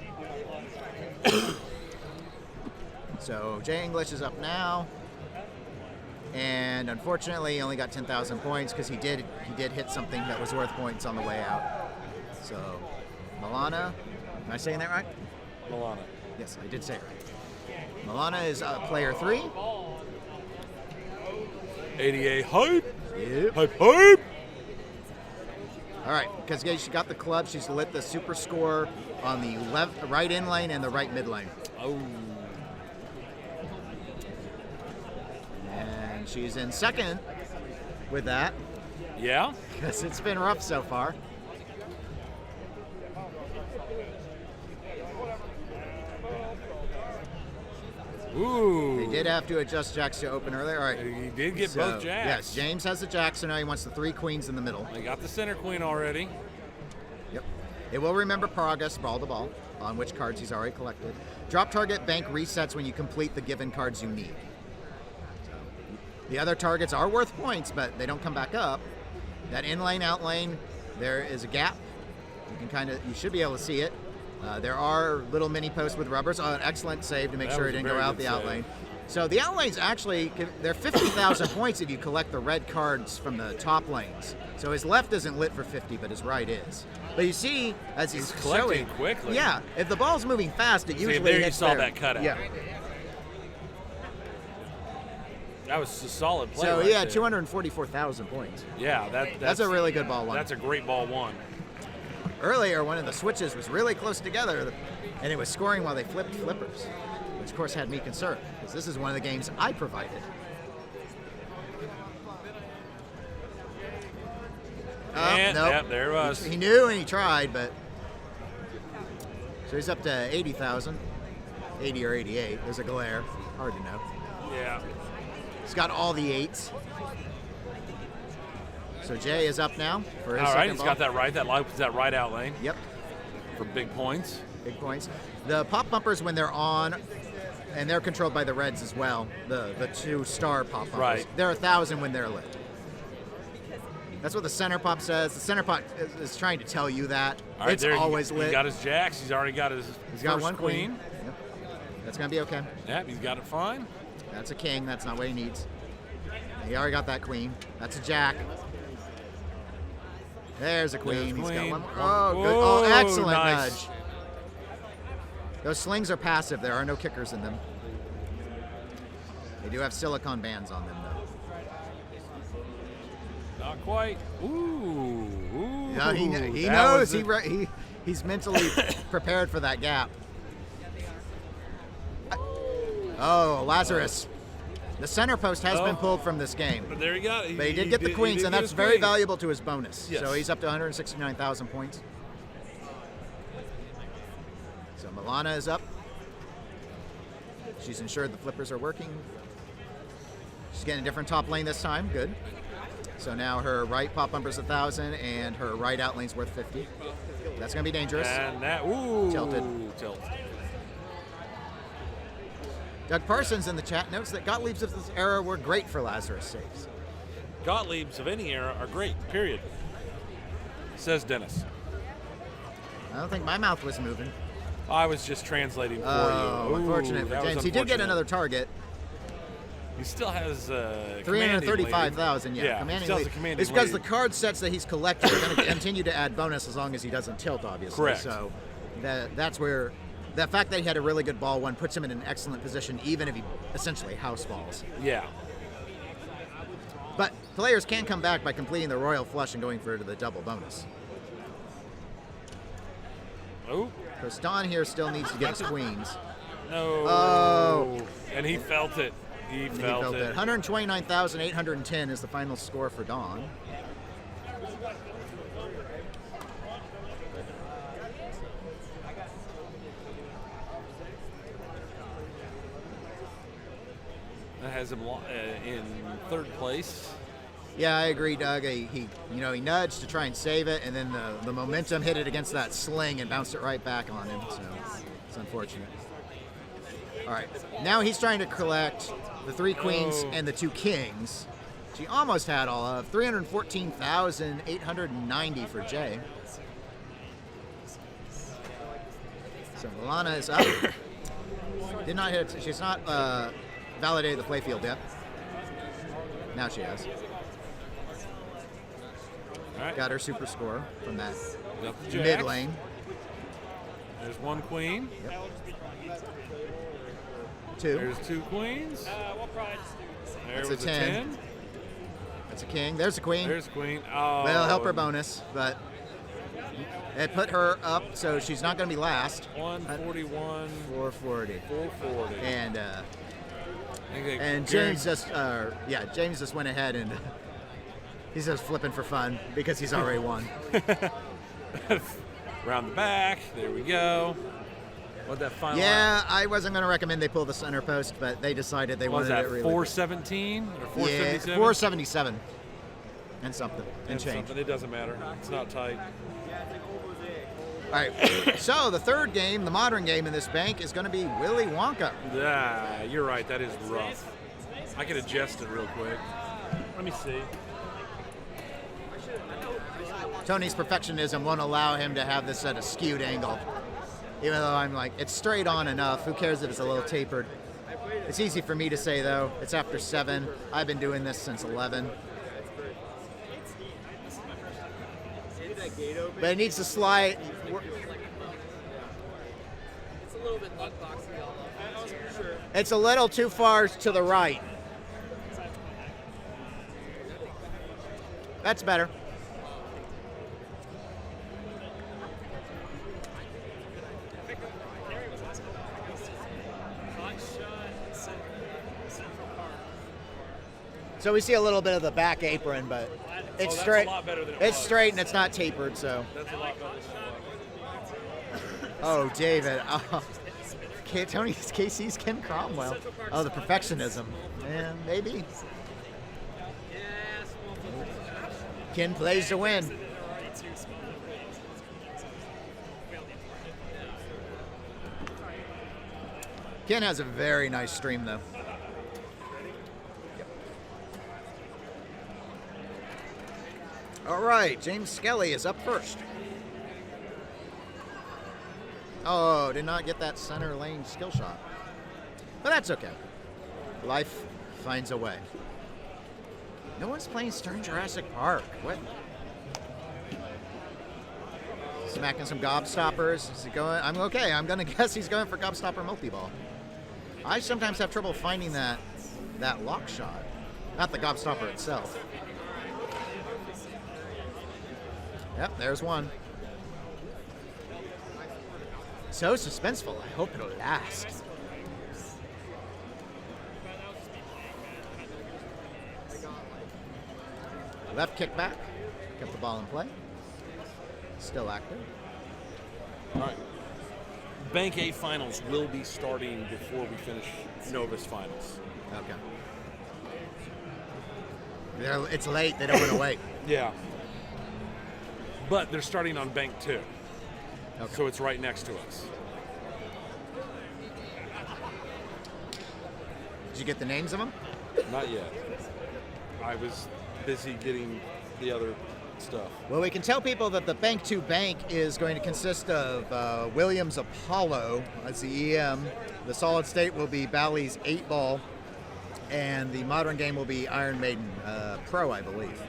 So Jay English is up now. And unfortunately, he only got 10,000 points because he did hit something that was worth points on the way out. So Milana, am I saying that right? Milana. Yes, I did say it right. Milana is player 3. ADA hype. Yep. Hype, hype. All right, because she got the club, she's lit the super score on the right in lane and the right mid lane. Oh. And she's in second with that. Yeah? Because it's been rough so far. Ooh. They did have to adjust jacks to open earlier. All right. He did get both jacks. Yes, James has the jack, so now he wants the 3 queens in the middle. They got the center queen already. Yep. It will remember progress, ball to ball, on which cards he's already collected. Drop target bank resets when you complete the given cards you need. So, the other targets are worth points, but they don't come back up. That in lane, out lane, there is a gap. You can you should be able to see it. There are little mini posts with rubbers. Oh, an excellent save to make sure it didn't go out the out lane. So the out lanes actually, they're 50,000 points if you collect the red cards from the top lanes. So his left isn't lit for 50, but his right is. But you see, as he's collecting showing, quickly. Yeah, if the ball's moving fast, it usually there hits you saw there. that cutout. Yeah. That was a solid play. So right he had there. 244,000 points. Yeah, that's a really good ball one. That's a great ball one. Earlier, one of the switches was really close together, and it was scoring while they flipped flippers, which of course had me concerned, because this is one of the games I provided. And, nope. Yep, there it was. He knew and he tried, but... So he's up to 80,000. 80 or 88. There's a glare. Hard to know. Yeah. He's got all the 8s. So Jay is up now for his All right, second he's ball. got that right. That right out lane. Yep. For big points. Big points. The pop bumpers, when they're on, and they're controlled by the reds as well, the 2-star pop bumpers. Right. They're 1,000 when they're lit. That's what the center pop says. The center pop is trying to tell you that. All right, it's always lit. He got his jacks. He's already got his He's got first one queen. Yep. That's going to be okay. Yep, he's got it fine. That's a king. That's not what he needs. He already got that queen. That's a jack. There's a queen. He's got one more. Oh, good. Oh, excellent nice. nudge. Those slings are passive. There are no kickers in them. They do have silicone bands on them, though. Not quite. Ooh. Yeah, he knows. He's mentally prepared for that gap. Oh, Lazarus. The center post has been pulled from this game. But there you go. But he did get the queens, and that's very valuable to his bonus. Yes. So he's up to 169,000 points. So Milana is up. She's ensured the flippers are working. She's getting a different top lane this time. Good. So now her right pop bumper's 1,000, and her right out lane's worth 50. That's going to be dangerous. And that, ooh. Tilted. Tilt. Doug Parsons in the chat notes that Gottlieb's of this era were great for Lazarus saves. Gottlieb's of any era are great, period. Says Dennis. I don't think my mouth was moving. I was just translating for you. Oh, unfortunate for James. He did get another target. He still has 335,000, yeah. He still has a commanding it's because lead. the card sets that he's collecting are going to continue to add bonus as long as he doesn't tilt, obviously. Correct. So that's where the fact that he had a really good ball one puts him in an excellent position, even if he essentially house balls. Yeah. But players can come back by completing the royal flush and going for the double bonus. Oh. Because Don here still needs to get his queens. No. Oh. And he felt it. He felt it. 129,810 is the final score for Don. That has him in third place. Yeah, I agree, Doug. He nudged to try and save it, and then the momentum hit it against that sling and bounced it right back on him. So it's unfortunate. All right, now he's trying to collect the 3 queens and the 2 kings. She almost had all of 314,890 for Jay. So Milana is up. Did not hit. She's not validated the playfield yet. Now she has. All right. Got her super score from that mid mid lane. There's 1 queen. Yep. 2. There's 2 queens. That's a 10. That's a king. There's a queen. There's a queen. Oh. Well, help her bonus, but It put her up, so she's not going to be last. 141. 440. 440. And James just, James just went ahead and he's just flipping for fun because he's already won. Round the back. There we go. What that final? Yeah, I wasn't going to recommend they pull the center post, but they decided they wanted it really. 417 or 477? Yeah, 477 and something and change. Something. It doesn't matter. It's not tight. All right. So the third game, the modern game in this bank, is going to be Willy Wonka. Yeah, you're right. That is rough. I can adjust it real quick. Let me see. Tony's perfectionism won't allow him to have this at a skewed angle. Even though I'm like, it's straight on enough. Who cares if it's a little tapered? It's easy for me to say, though. It's after 7. I've been doing this since 11. But it needs to slide. It's a little bit luck boxy. Sure. It's a little too far to the right. That's better. So we see a little bit of the back apron, but it's straight. A lot better than it's straight and it's not tapered, so. That's a lot better than Oh, David. Oh. Tony's KC's Ken Cromwell. Oh, the perfectionism. Yeah, maybe. Ken plays to win. Ken has a very nice stream, though. All right, James Skelly is up first. Oh, did not get that center lane skill shot. But that's okay. Life finds a way. No one's playing Stern Jurassic Park. What? Smacking some gobstoppers. Is he going? I'm okay. I'm going to guess he's going for gobstopper multi-ball. I sometimes have trouble finding that lock shot. Not the gobstopper itself. Yep, there's one. So suspenseful. I hope it'll last. Left kickback. Kept the ball in play. Still active. All right. Bank A finals will be starting before we finish Novice finals. Okay. It's late. They don't want to wait. Yeah. But they're starting on Bank 2. Okay. So it's right next to us. Did you get the names of them? Not yet. I was busy getting the other stuff. Well, we can tell people that the Bank 2 bank is going to consist of Williams Apollo as the EM. The solid state will be Bally's 8-ball. And the modern game will be Iron Maiden Pro, I believe.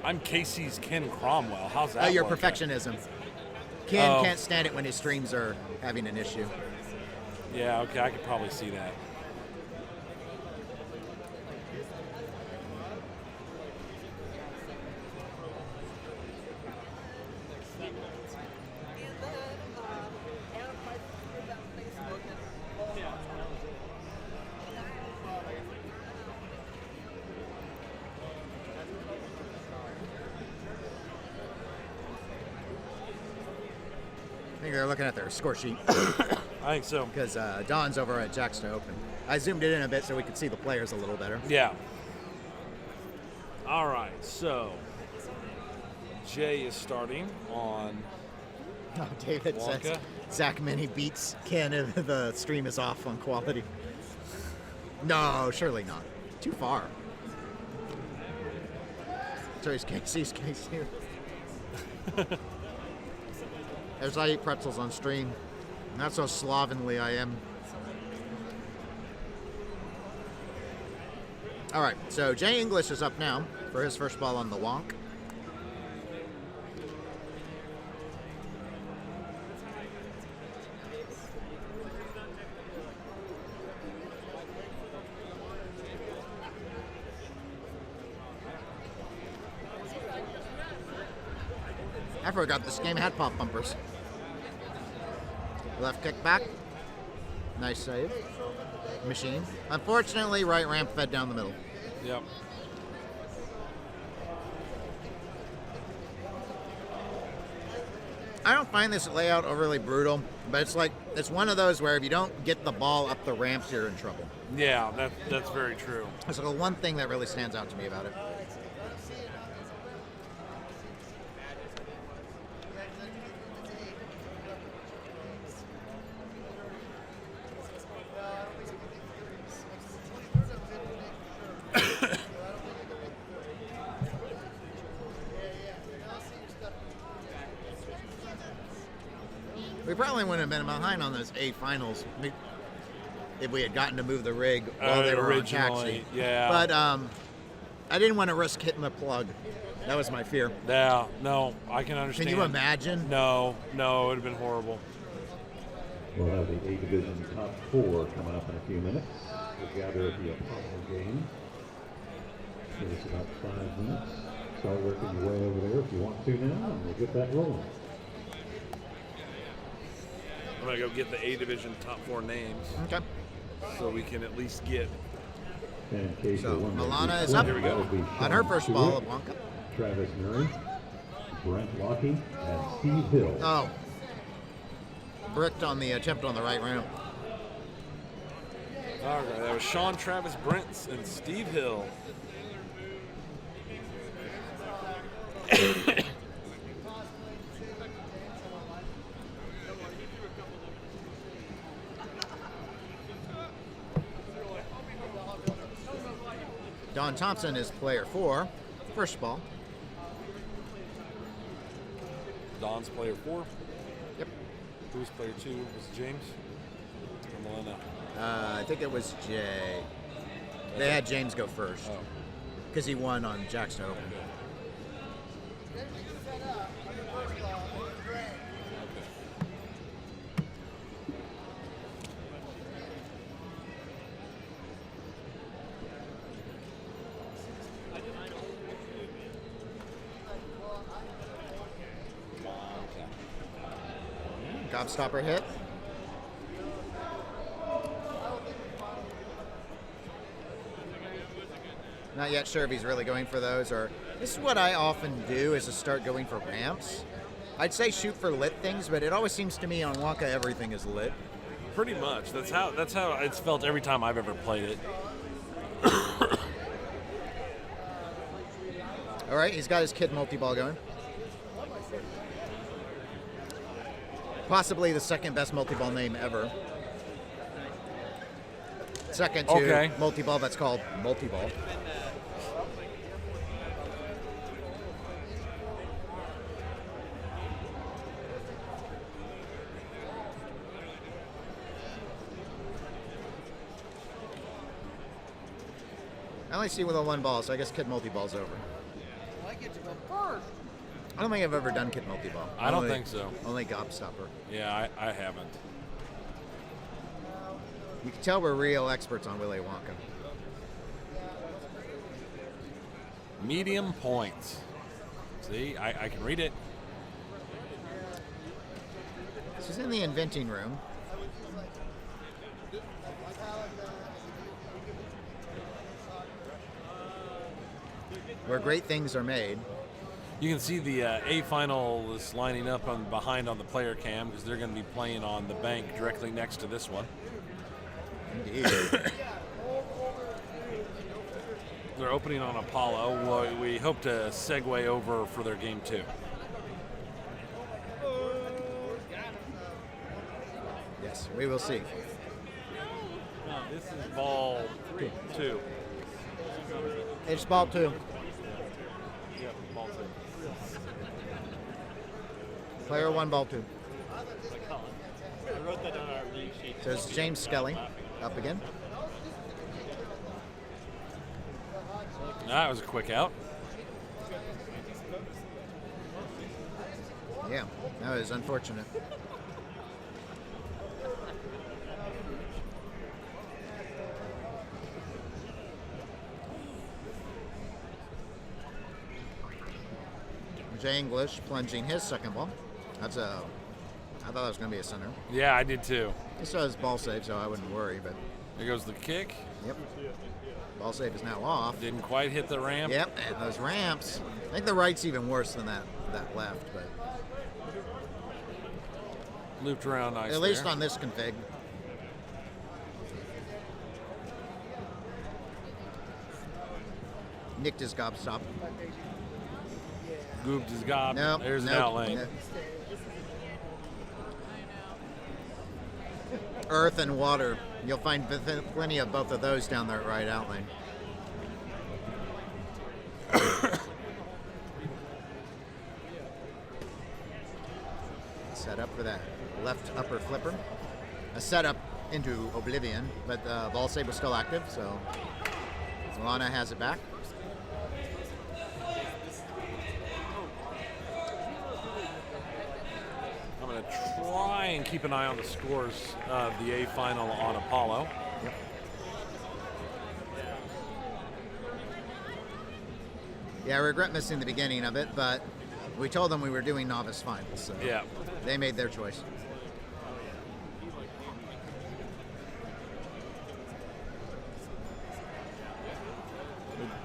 I'm Casey's Ken Cromwell. How's that? Oh, your work perfectionism. Ken can't stand it when his streams are having an issue. Yeah, okay, I could probably see that. I think they're looking at their score sheet. I think so. Because Don's over at Jack's to Open. I zoomed it in a bit so we could see the players a little better. Yeah. All right, so Jay is starting on Oh, David Wonka. says Zach Mini beats Ken if the stream is off on quality. No, surely not. Too far. So he's Casey's Casey. There's I eat pretzels on stream. Not so slovenly I am. All right, so Jay English is up now for his first ball on the wonk. I forgot this game had pop bumpers. Left kick back. Nice save. Machine. Unfortunately, right ramp fed down the middle. Yep. I don't find this layout overly brutal, but it's one of those where if you don't get the ball up the ramps, you're in trouble. Yeah, that's very true. That's the one thing that really stands out to me about it. We probably wouldn't have been behind on those A finals if we had gotten to move the rig while they were on taxi. Yeah. But I didn't want to risk hitting the plug. That was my fear. Yeah, no, I can understand. Can you imagine? No, it would have been horrible. We'll have the A Division top 4 coming up in a few minutes. We'll gather at the Apollo game. Give us about 5 minutes. Start working your way over there if you want to now, and we'll get that rolling. I'm going to go get the A Division top 4 names. Okay. So we can at least get. So Milana is up on her first ball of Wonka. Travis Murray, Brent Lockie, and Steve Hill. Oh. Bricked on the attempt on the right ramp. All right, that was Sean, Travis, Brent, and Steve Hill. Don Thompson is player 4, first ball. Don's player 4. Yep. Who's player 2? Was it James? Or Milena? I think it was Jay. They had James go first because he won on Jackson Open. Gobstopper hit. Not yet sure if he's really going for those, or this is what I often do is to start going for ramps. I'd say shoot for lit things, but it always seems to me on Wonka everything is lit. Pretty much. That's how it's felt every time I've ever played it. All right, he's got his kid multi-ball going. Possibly the second best multi-ball name ever. Second to multi-ball that's called multi-ball. I only see with a one ball, so I guess kid multi-ball's over. I get to go first. I don't think I've ever done kid multi-ball. I don't think so. Only Gobstopper. Yeah, I haven't. You can tell we're real experts on Willy Wonka. Medium points. See, I can read it. This is in the inventing room. Where great things are made. You can see the A final is lining up behind on the player cam because they're going to be playing on the bank directly next to this one. Indeed. They're opening on Apollo. Well, we hope to segue over for their game 2. Yes, we will see. No, this is ball 2. It's ball 2. Yeah, ball 2. Player 1, ball 2. I wrote that on our read sheet. So it's James Skelly up again. That was a quick out. Yeah, that was unfortunate. Jay English plunging his second ball. I thought that was going to be a center. Yeah, I did too. This was ball save, so I wouldn't worry. But there goes the kick. Yep. Ball save is now off. Didn't quite hit the ramp. Yep, and those ramps. I think the right's even worse than that left, but looped around nice. At least on this config. Nicked his gobstop. Gooped his gob. Nope, There's an nope, outlane. nope. Earth and water. You'll find plenty of both of those down there at right outlane. Set up for that left upper flipper. A setup into oblivion, but the ball save was still active, so Lana has it back. I'm going to try and keep an eye on the scores of the A final on Apollo. Yep. Yeah, I regret missing the beginning of it, but we told them we were doing novice finals, so yeah, they made their choice.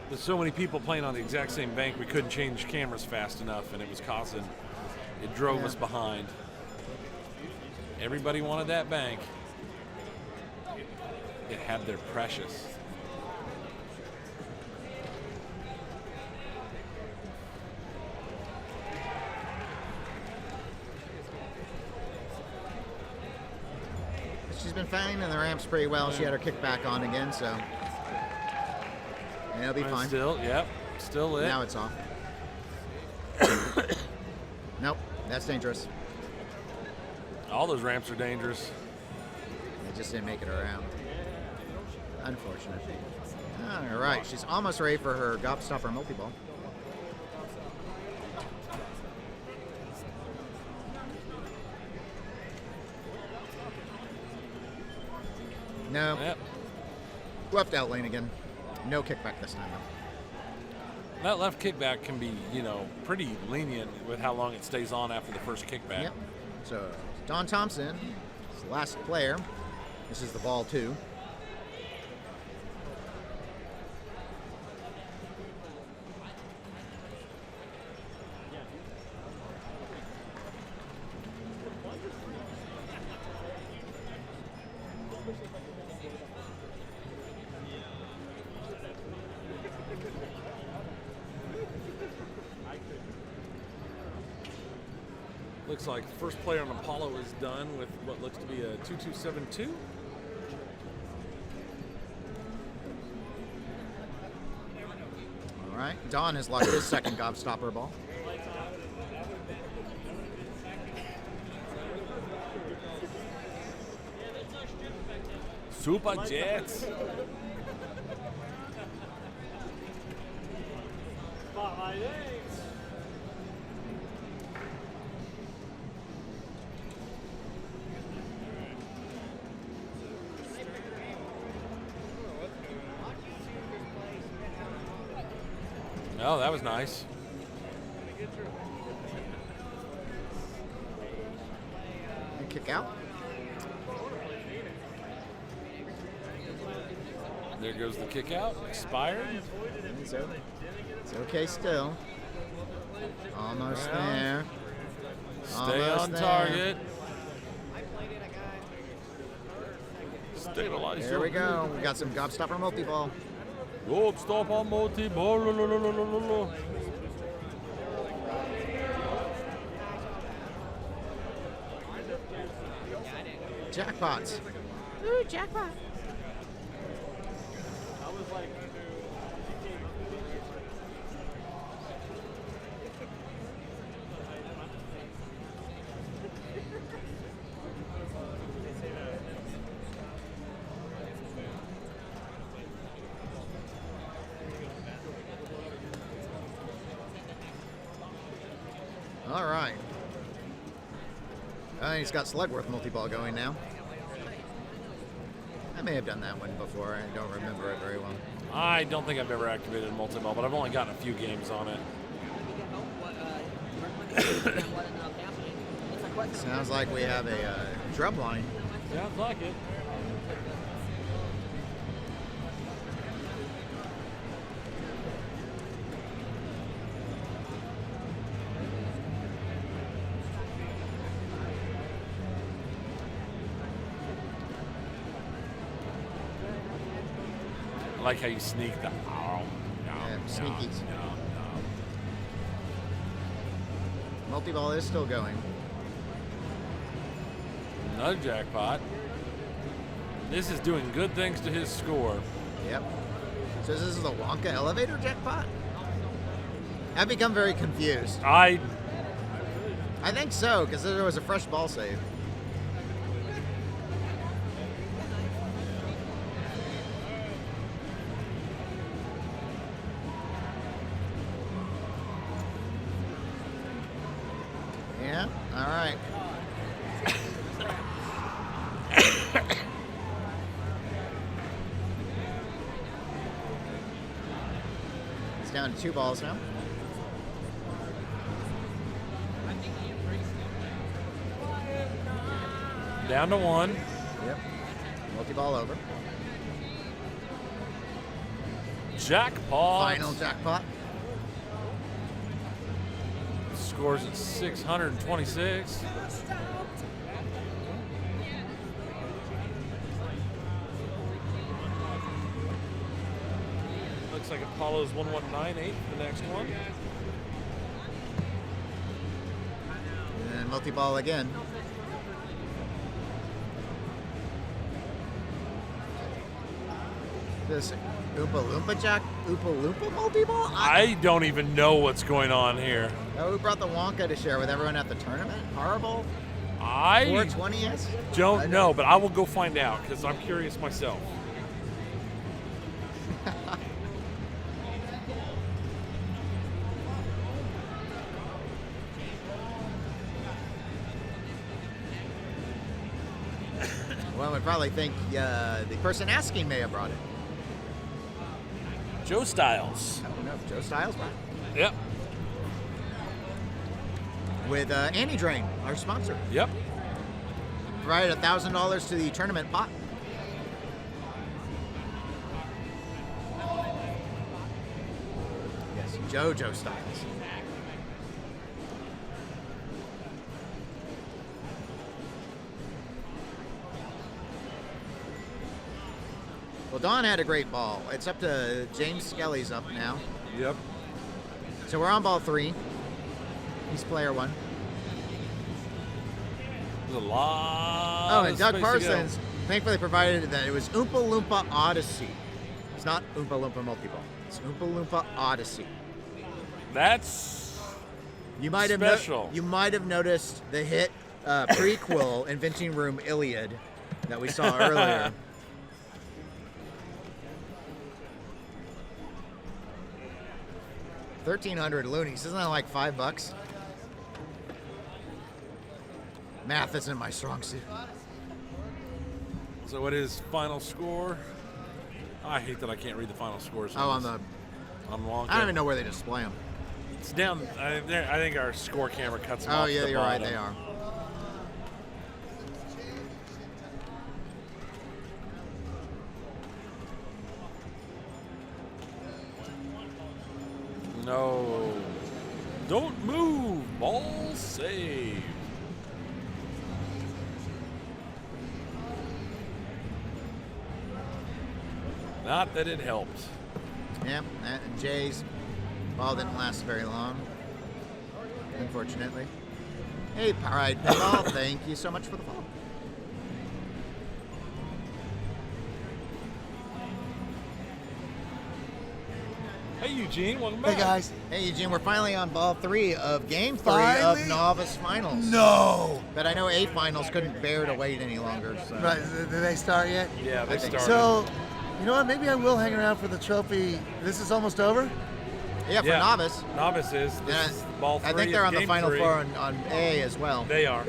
With so many people playing on the exact same bank, we couldn't change cameras fast enough, and it drove us behind. Everybody wanted that bank. It had their precious. She's been finding the ramps pretty well. She had her kick back on again, so and it'll be fine. Still, yep, still lit. Now it's off. Nope, that's dangerous. All those ramps are dangerous. They just didn't make it around. Unfortunate. All right, she's almost ready for her gobstopper multi-ball. No. Yep. Left out lane again. No kickback this time, though. That left kickback can be, pretty lenient with how long it stays on after the first kickback. Yep. So, Don Thompson is the last player. This is the ball 2. Looks like first player on Apollo is done with what looks to be a 2272. All right. Don has locked his second gobstopper ball. Super Jets. Spotlight eggs. Oh, that was nice. And kick out. There goes the kick out. Expired. It's okay still. Almost there. Stay Almost on there. target. Stabilize. There we go. We got some gobstopper multi-ball. Gobstopper multi-ball. Jackpots. Ooh, jackpot. All right. He's got Slugworth multi-ball going now. I may have done that one before. I don't remember it very well. I don't think I've ever activated a multi-ball, but I've only gotten a few games on it. Sounds like we have a drum line. Sounds like it. I like how you sneak the. Sneaky. Multi-ball is still going. Another jackpot. This is doing good things to his score. Yep. So this is the Wonka elevator jackpot? I've become very confused. I think so, because there was a fresh ball save. Yeah, all right. It's down to 2 balls now. Down to 1. Yep. Multi-ball over. Jackpot. Final jackpot. Scores at 626. Looks like Apollo's 1198, the next one. And multi-ball again. This Oompa Loompa multi-ball? I don't even know what's going on here. Oh, who brought the Wonka to share with everyone at the tournament? Horrible. I 420s? don't know, but I will go find out because I'm curious myself. Well, we probably think the person asking may have brought it. Joe Styles. I don't know if Joe Styles brought it. Yep. With Andy Drain, our sponsor. Yep. Provided $1,000 to the tournament pot. Yes, Joe Styles. Well, Don had a great ball. It's up to James Skelly's up now. Yep. So we're on ball 3. He's player 1. There's a lot. Oh, and of Doug space to go. Parsons thankfully provided that it was Oompa Loompa Odyssey. It's not Oompa Loompa Multiball. It's Oompa Loompa Odyssey. That's you might have special. You might have noticed the hit prequel Inventing Room Iliad that we saw earlier. $1,300 loonies. Isn't that like $5? Math isn't my strong suit. So what is final score? I hate that I can't read the final scores. Oh, on Wonka. I don't even know where they display them. It's down. I think our score camera cuts them Oh, off. yeah, the you're right. bottom. They are. No. Don't move. Ball save. Not that it helped. Yeah, and Jay's ball didn't last very long, unfortunately. Hey, Pride Pinball, thank you so much for the follow. Hey, Eugene, welcome back. Hey, guys. Hey, Eugene, we're finally on ball 3 of game 3 Finally? of novice finals. No. But I know A finals couldn't bear to wait any longer. So. Right, did they start yet? Yeah, they started. So, you know what? Maybe I will hang around for the trophy. This is almost over? Yeah, for novice. Novice is. This is ball 3 I think they're of on the game final 3. 4 on A as well. They are.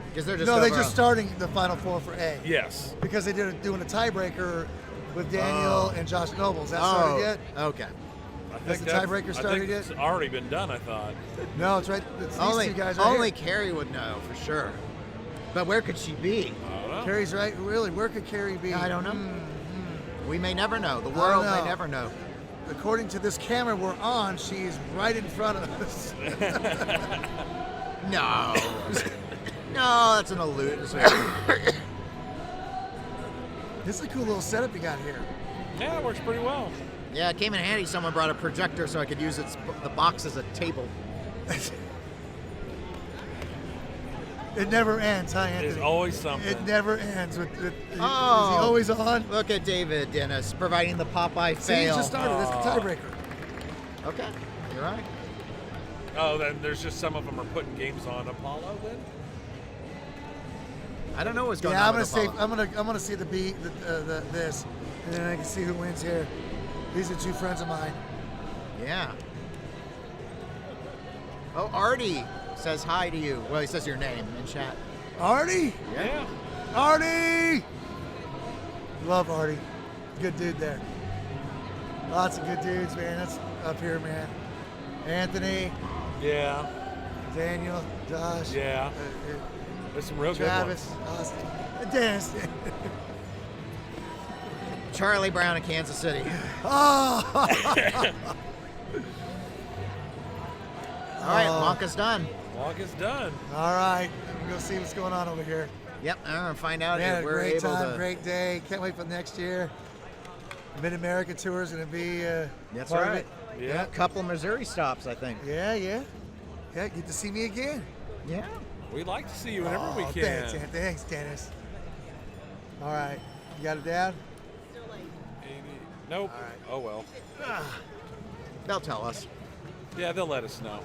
Because they're just No, they're over just starting the final 4 for A. Yes. Because they did doing a tiebreaker with Daniel and Josh Nobles. That started yet? Okay. I Has the tiebreaker started yet? It's already been done, I thought. No, it's right. It's these Only, two guys right only here. Carrie would know for sure. But where could she be? I don't know. Carrie's right. Really, where could Carrie be? I don't know. We may never know. The I don't world may know. never know. According to this camera we're on, she's right in front of us. No. No, that's an illusion. This is a cool little setup you got here. Yeah, it works pretty well. Yeah, it came in handy. Someone brought a projector so I could use the box as a table. It never ends, huh, Anthony? There's always something. It never ends. Is he Oh, always on? Look at David Dennis providing the Popeye See, he fail. just started. That's the tiebreaker. Okay, you're right. Oh, then there's just some of them are putting games on Apollo then? I don't know what's going Yeah, on. I'm gonna with Apollo. I'm gonna see the this, and then I can see who wins here. These are two friends of mine. Yeah. Oh, Artie says hi to you. Well, he says your name in chat. Artie. Yeah. Artie. Love Artie. Good dude there. Lots of good dudes, man. That's up here, man. Anthony. Yeah. Daniel. Josh. Yeah. There's some real Travis. good ones. Austin. Dennis. Charlie Brown in Kansas City. Oh. All right, Wonka's done. Wonka's done. All right. We'll go see what's going on over here. Yep, I'm gonna find out Man, if we're great able time, to. great day. Can't wait for next year. Mid-America Tour is going to be That's part of right. it. Yeah, couple Missouri stops, I think. Yeah, yeah. Yeah, get to see me again. Yeah. We'd like to see you whenever we can. Thanks, Anthony. Thanks, Dennis. All right. You got it down? Nope. Oh well. They'll tell us. Yeah, they'll let us know.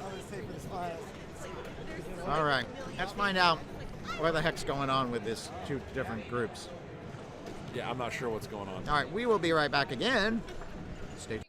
All right, let's find out what the heck's going on with these two different groups. Yeah, I'm not sure what's going on. All right, we will be right back again. Stay tuned.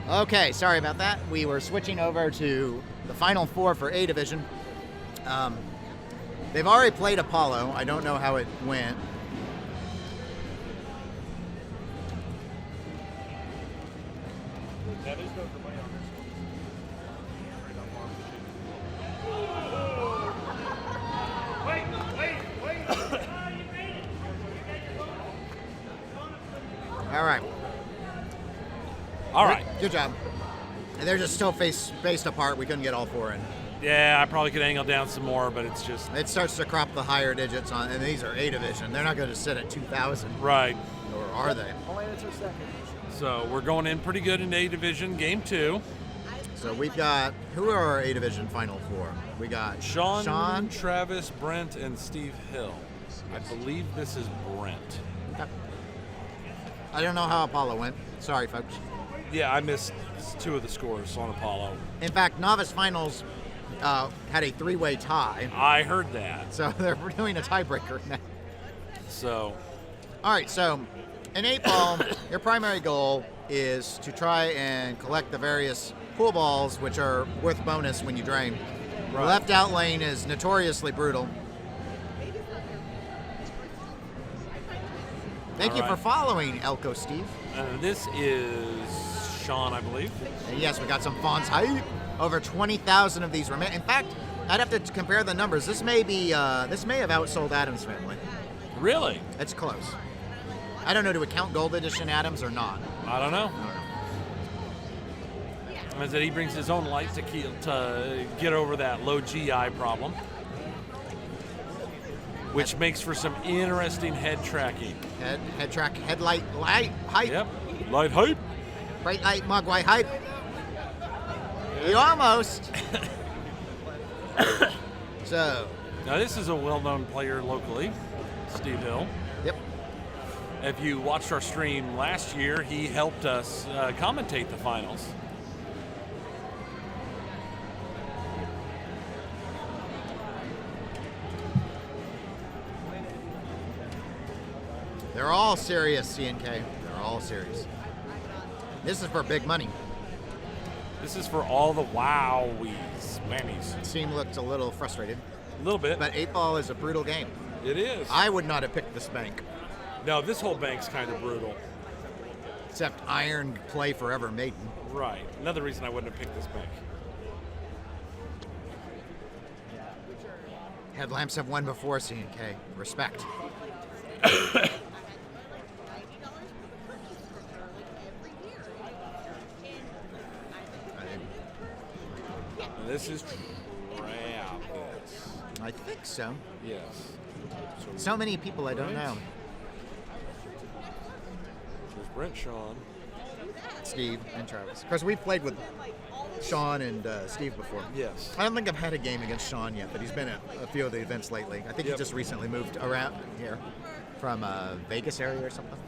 Okay, sorry about that. We were switching over to the Final Four for A Division. They've already played Apollo. I don't know how it went. That is good for money on this one. Wait. All right. All right. Good job. And they're just still spaced apart. We couldn't get all 4 in. Yeah, I probably could angle down some more, but it's just... It starts to crop the higher digits on, and these are A division. They're not going to sit at 2,000. Right. Or are they? Only it's our second. So we're going in pretty good in A division, game 2. So we've got, who are our A division final 4? We got Sean, Travis, Brent, and Steve Hill. I believe this is Brent. Okay. I don't know how Apollo went. Sorry, folks. Yeah, I missed 2 of the scores on Apollo. In fact, novice finals had a 3-way tie. I heard that. So they're doing a tiebreaker now. So. All right, so in 8-ball, your primary goal is to try and collect the various pool balls, which are worth bonus when you drain. Right. The left out lane is notoriously brutal. Thank you for following, Elko Steve. This is Sean, I believe. And yes, we got some Fawn's hype. Over 20,000 of these remain. In fact, I'd have to compare the numbers. This may have outsold Adam's family. Really? It's close. I don't know, do we count Gold Edition Adams or not? I don't know. As that he brings his own light to get over that low GI problem, which makes for some interesting head tracking. Headlight light hype. Yep. Light hype. Bright light Mogwai hype. You almost. So. Now this is a well-known player locally, Steve Hill. Yep. If you watched our stream last year, he helped us commentate the finals. They're all serious, C&K. They're all serious. This is for big money. This is for all the wowies, mammies. Team looked a little frustrated. A little bit. But 8-ball is a brutal game. It is. I would not have picked this bank. No, this whole bank's kind of brutal. Except Iron Play Forever Maiden. Right. Another reason I wouldn't have picked this bank. Headlamps have won before, C&K. Respect. This is Travis. I think so. Yes. So many people I don't know. There's Brent, Sean, Steve, and Travis. Of course, we've played with Sean and Steve before. Yes. I don't think I've had a game against Sean yet, but he's been at a few of the events lately. I think he just recently moved around here from Vegas area or something.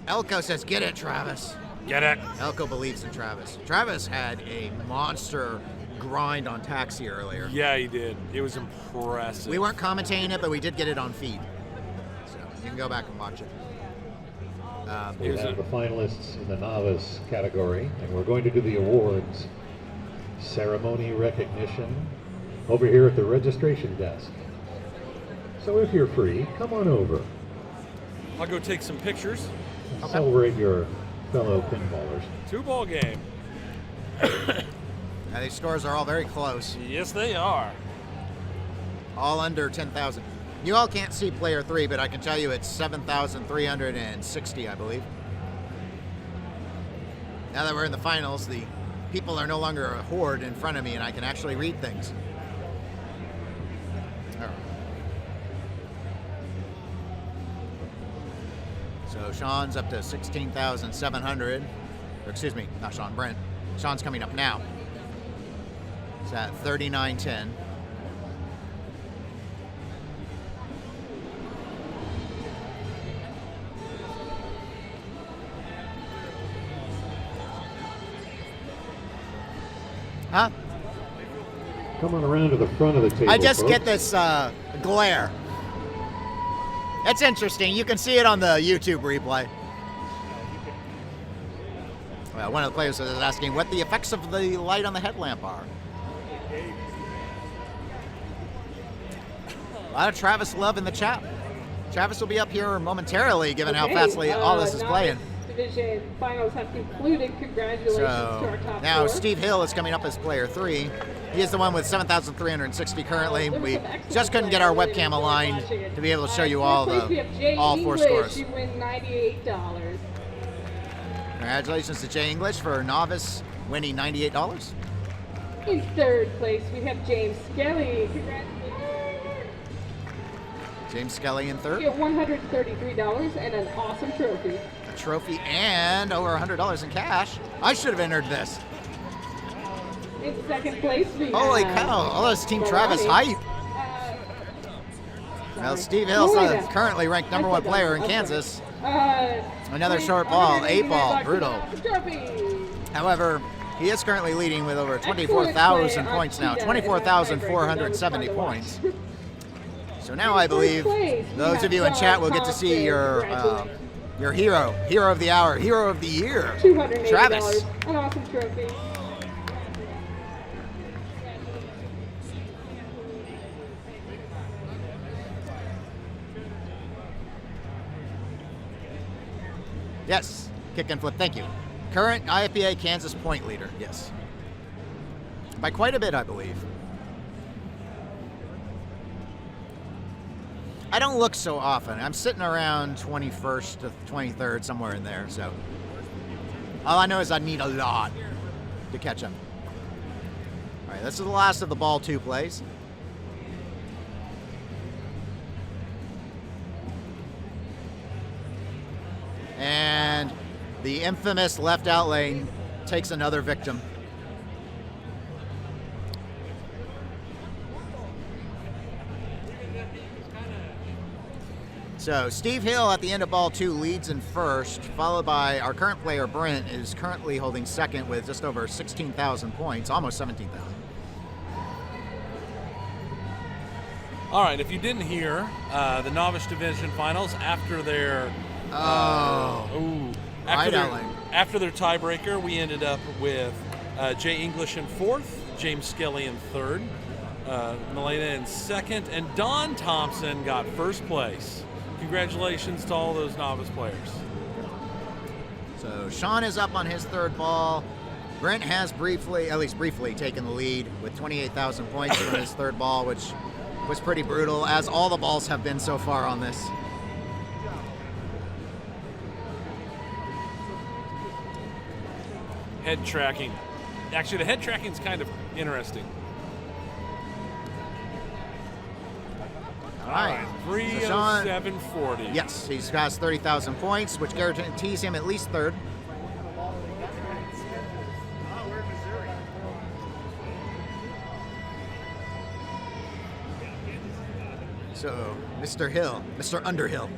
Elko says, "Get it, Travis." Get it. Elko believes in Travis. Travis had a monster grind on Taxi earlier. Yeah, he did. It was impressive. We weren't commentating it, but we did get it on feed. So you can go back and watch it. We have the finalists in the novice category, and we're going to do the awards ceremony recognition over here at the registration desk. So if you're free, come on over. I'll go take some pictures. Celebrate your fellow pinballers. 2-ball game. Now, these scores are all very close. Yes, they are. All under 10,000. You all can't see player 3, but I can tell you it's 7,360, I believe. Now that we're in the finals, the people are no longer a horde in front of me, and I can actually read things. All right. So Sean's up to 16,700. Or excuse me, not Sean, Brent. Sean's coming up now. It's at 39.10. Huh? Come on around to the front of the table. I just folks. get this glare. It's interesting. You can see it on the YouTube replay. Well, one of the players is asking what the effects of the light on the headlamp are. A lot of Travis love in the chat. Travis will be up here momentarily, given how fastly all this is playing. Division finals have concluded. Congratulations to our top now four. Steve Hill is coming up as player 3. He is the one with 7,360 currently. We just couldn't get our webcam aligned to be able to show you all four scores. You win $98. Congratulations to Jay English for novice winning $98. In third place, we have James Skelly. Congratulations. James Skelly in third. You get $133 and an awesome trophy. A trophy and over $100 in cash. I should have entered this. In second place, we Holy have cow! Oh, that's Team Barani. Travis hype. Well, Steve Hill's Florida. currently ranked number one player in Kansas. Uh, Another short ball, 8 ball, brutal. Trophy. However, he is currently leading with over 24,000 points now, 24,470 points. So now I believe those of you in chat will get to see your hero of the hour, hero of the year, Travis. An awesome trophy. Yes, kick and flip, thank you. Current IFPA Kansas point leader, yes. By quite a bit, I believe. I don't look so often. I'm sitting around 21st to 23rd, somewhere in there, so. All I know is I need a lot to catch him. All right, this is the last of the ball 2 plays. And the infamous left out lane takes another victim. So Steve Hill at the end of ball 2 leads in first, followed by our current player Brent, is currently holding second with just over 16,000 points, almost 17,000. All right, if you didn't hear, the novice division finals after their after their tiebreaker, we ended up with Jay English in fourth, James Skelly in third, Milena in second, and Don Thompson got first place. Congratulations to all those novice players. So Sean is up on his third ball. Brent has at least briefly, taken the lead with 28,000 points on his third ball, which was pretty brutal, as all the balls have been so far on this. Head tracking. Actually, the head tracking is kind of interesting. All right. 307.40. Yes, he's passed 30,000 points, which guarantees him at least third. So, Mr. Hill, Mr. Underhill,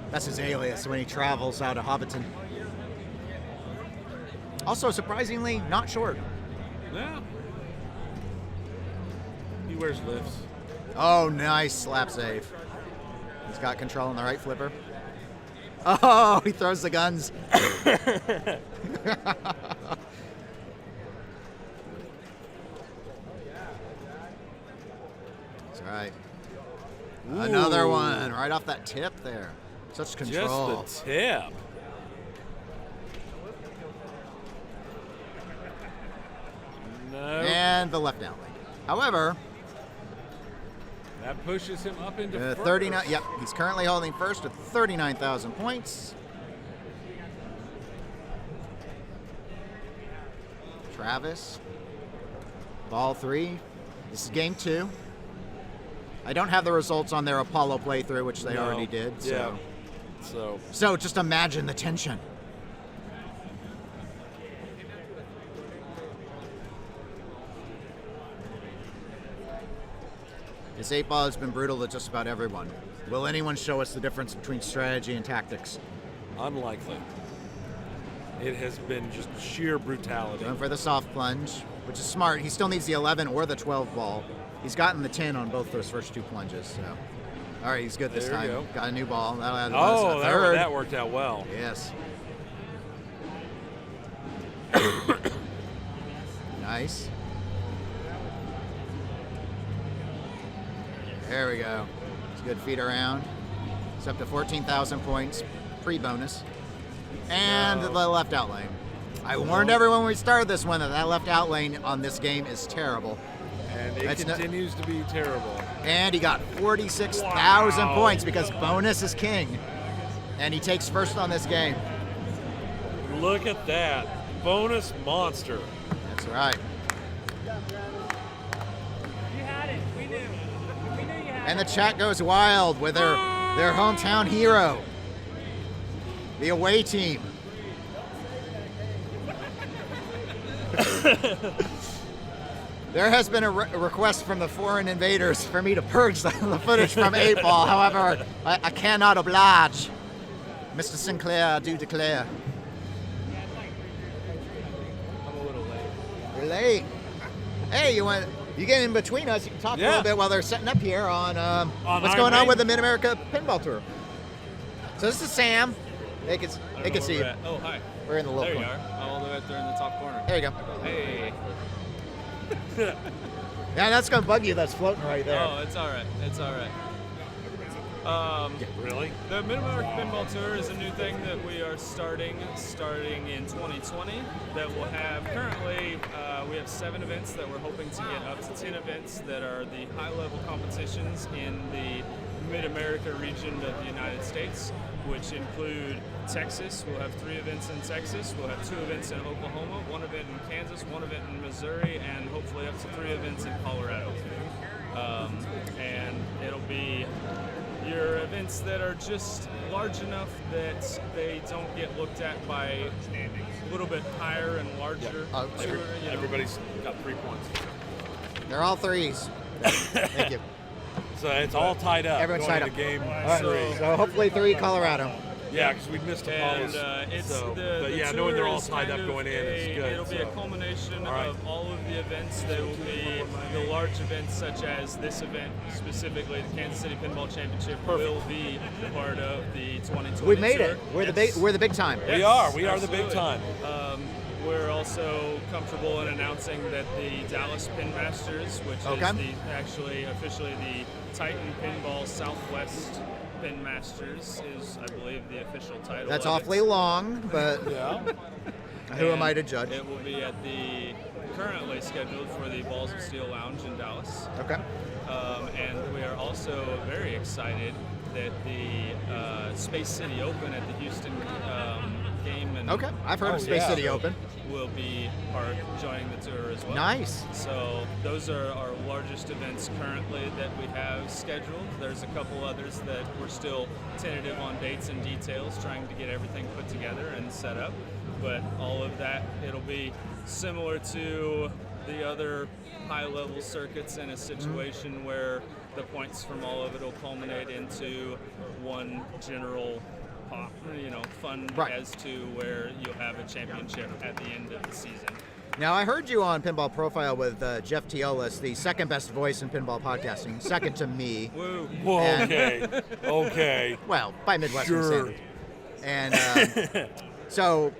that's his alias when he travels out of Hobbiton. Also, surprisingly, not short. Yeah. He wears lifts. Oh, nice slap save. He's got control on the right flipper. Oh, he throws the guns. That's right. Ooh. Another one right off that tip there. Such control. Just the tip. No. And the left down lane. However, that pushes him up into first. 39. Yep, he's currently holding first with 39,000 points. Travis, ball 3. This is game 2. I don't have the results on their Apollo playthrough, which they already did. So. Yeah. So just imagine the tension. This 8-ball has been brutal to just about everyone. Will anyone show us the difference between strategy and tactics? Unlikely. It has been just sheer brutality. Going for the soft plunge, which is smart. He still needs the 11 or the 12 ball. He's gotten the 10 on both those first 2 plunges. So, all right, he's good this time. Go. Got a new ball. That'll add oh, a third. that worked out well. Yes. Nice. There we go. It's a good feed around. It's up to 14,000 points, pre-bonus. And the left out lane. I warned everyone when we started this one that left out lane on this game is terrible. and it continues to be terrible. And he got 46,000 points because bonus is king. And he takes first on this game. Look at that. Bonus monster. That's right. You had it. We knew. We knew you had And the chat goes wild with their hometown hero, the away team. There has been a request from the foreign invaders for me to purge the footage from 8-Ball. However, I cannot oblige. Mr. Sinclair, I do declare. I'm a little late. You're late. Hey, you get in between us. You can talk a little bit while they're setting up here on what's going on with the Mid-America Pinball Tour. So this is Sam. They can see you. Oh, hi. We're in the little There corner. you are. I'm all the way up there in the top corner. There you go. Hey. Yeah, that's gonna bug you. That's floating right there. Oh, it's all right. It's all right. Really? The Mid-America Pinball Tour is a new thing that we are starting in 2020 that will have currently, we have 7 events that we're hoping to get up to 10 events that are the high-level competitions in the Mid-America region of the United States, which include Texas. We'll have 3 events in Texas. We'll have 2 events in Oklahoma, 1 event in Kansas, 1 event in Missouri, and hopefully up to 3 events in Colorado. And it'll be your events that are just large enough that they don't get looked at by a little bit higher and larger. Everybody's got 3 points. They're all 3s. Thank you. So it's all tied up. Everyone's tied up. Game So hopefully 3 Colorado. Yeah, because we missed Apollo's. Knowing they're all tied up going in is good. It'll be a culmination of all of the events. There will be the large events such as this event, specifically the Kansas City Pinball Championship, will be part of the 2020 We made tour. it. We're the big time. Yes, We are the big time. We're also comfortable in announcing that the Dallas Pin Masters, which is officially the Titan Pinball Southwest Pin Masters, is, I believe, the official title. That's of awfully it. long, but who am I to judge? It will be at the currently scheduled for the Balls of Steel Lounge in Dallas. Okay. And we are also very excited that the Space City Open at the Houston game. And Okay, I've heard of Space City Open. Will be joining the tour as well. Nice. So those are our largest events currently that we have scheduled. There's a couple others that we're still tentative on dates and details, trying to get everything put together and set up. But all of that, it'll be similar to the other high-level circuits in a situation where the points from all of it will culminate into one general fund as to where you'll have a championship at the end of the season. Now, I heard you on Pinball Profile with Jeff Teolis, the second best voice in pinball podcasting, second to me. Woo. Whoa, okay. Well, by Midwestern standards. And so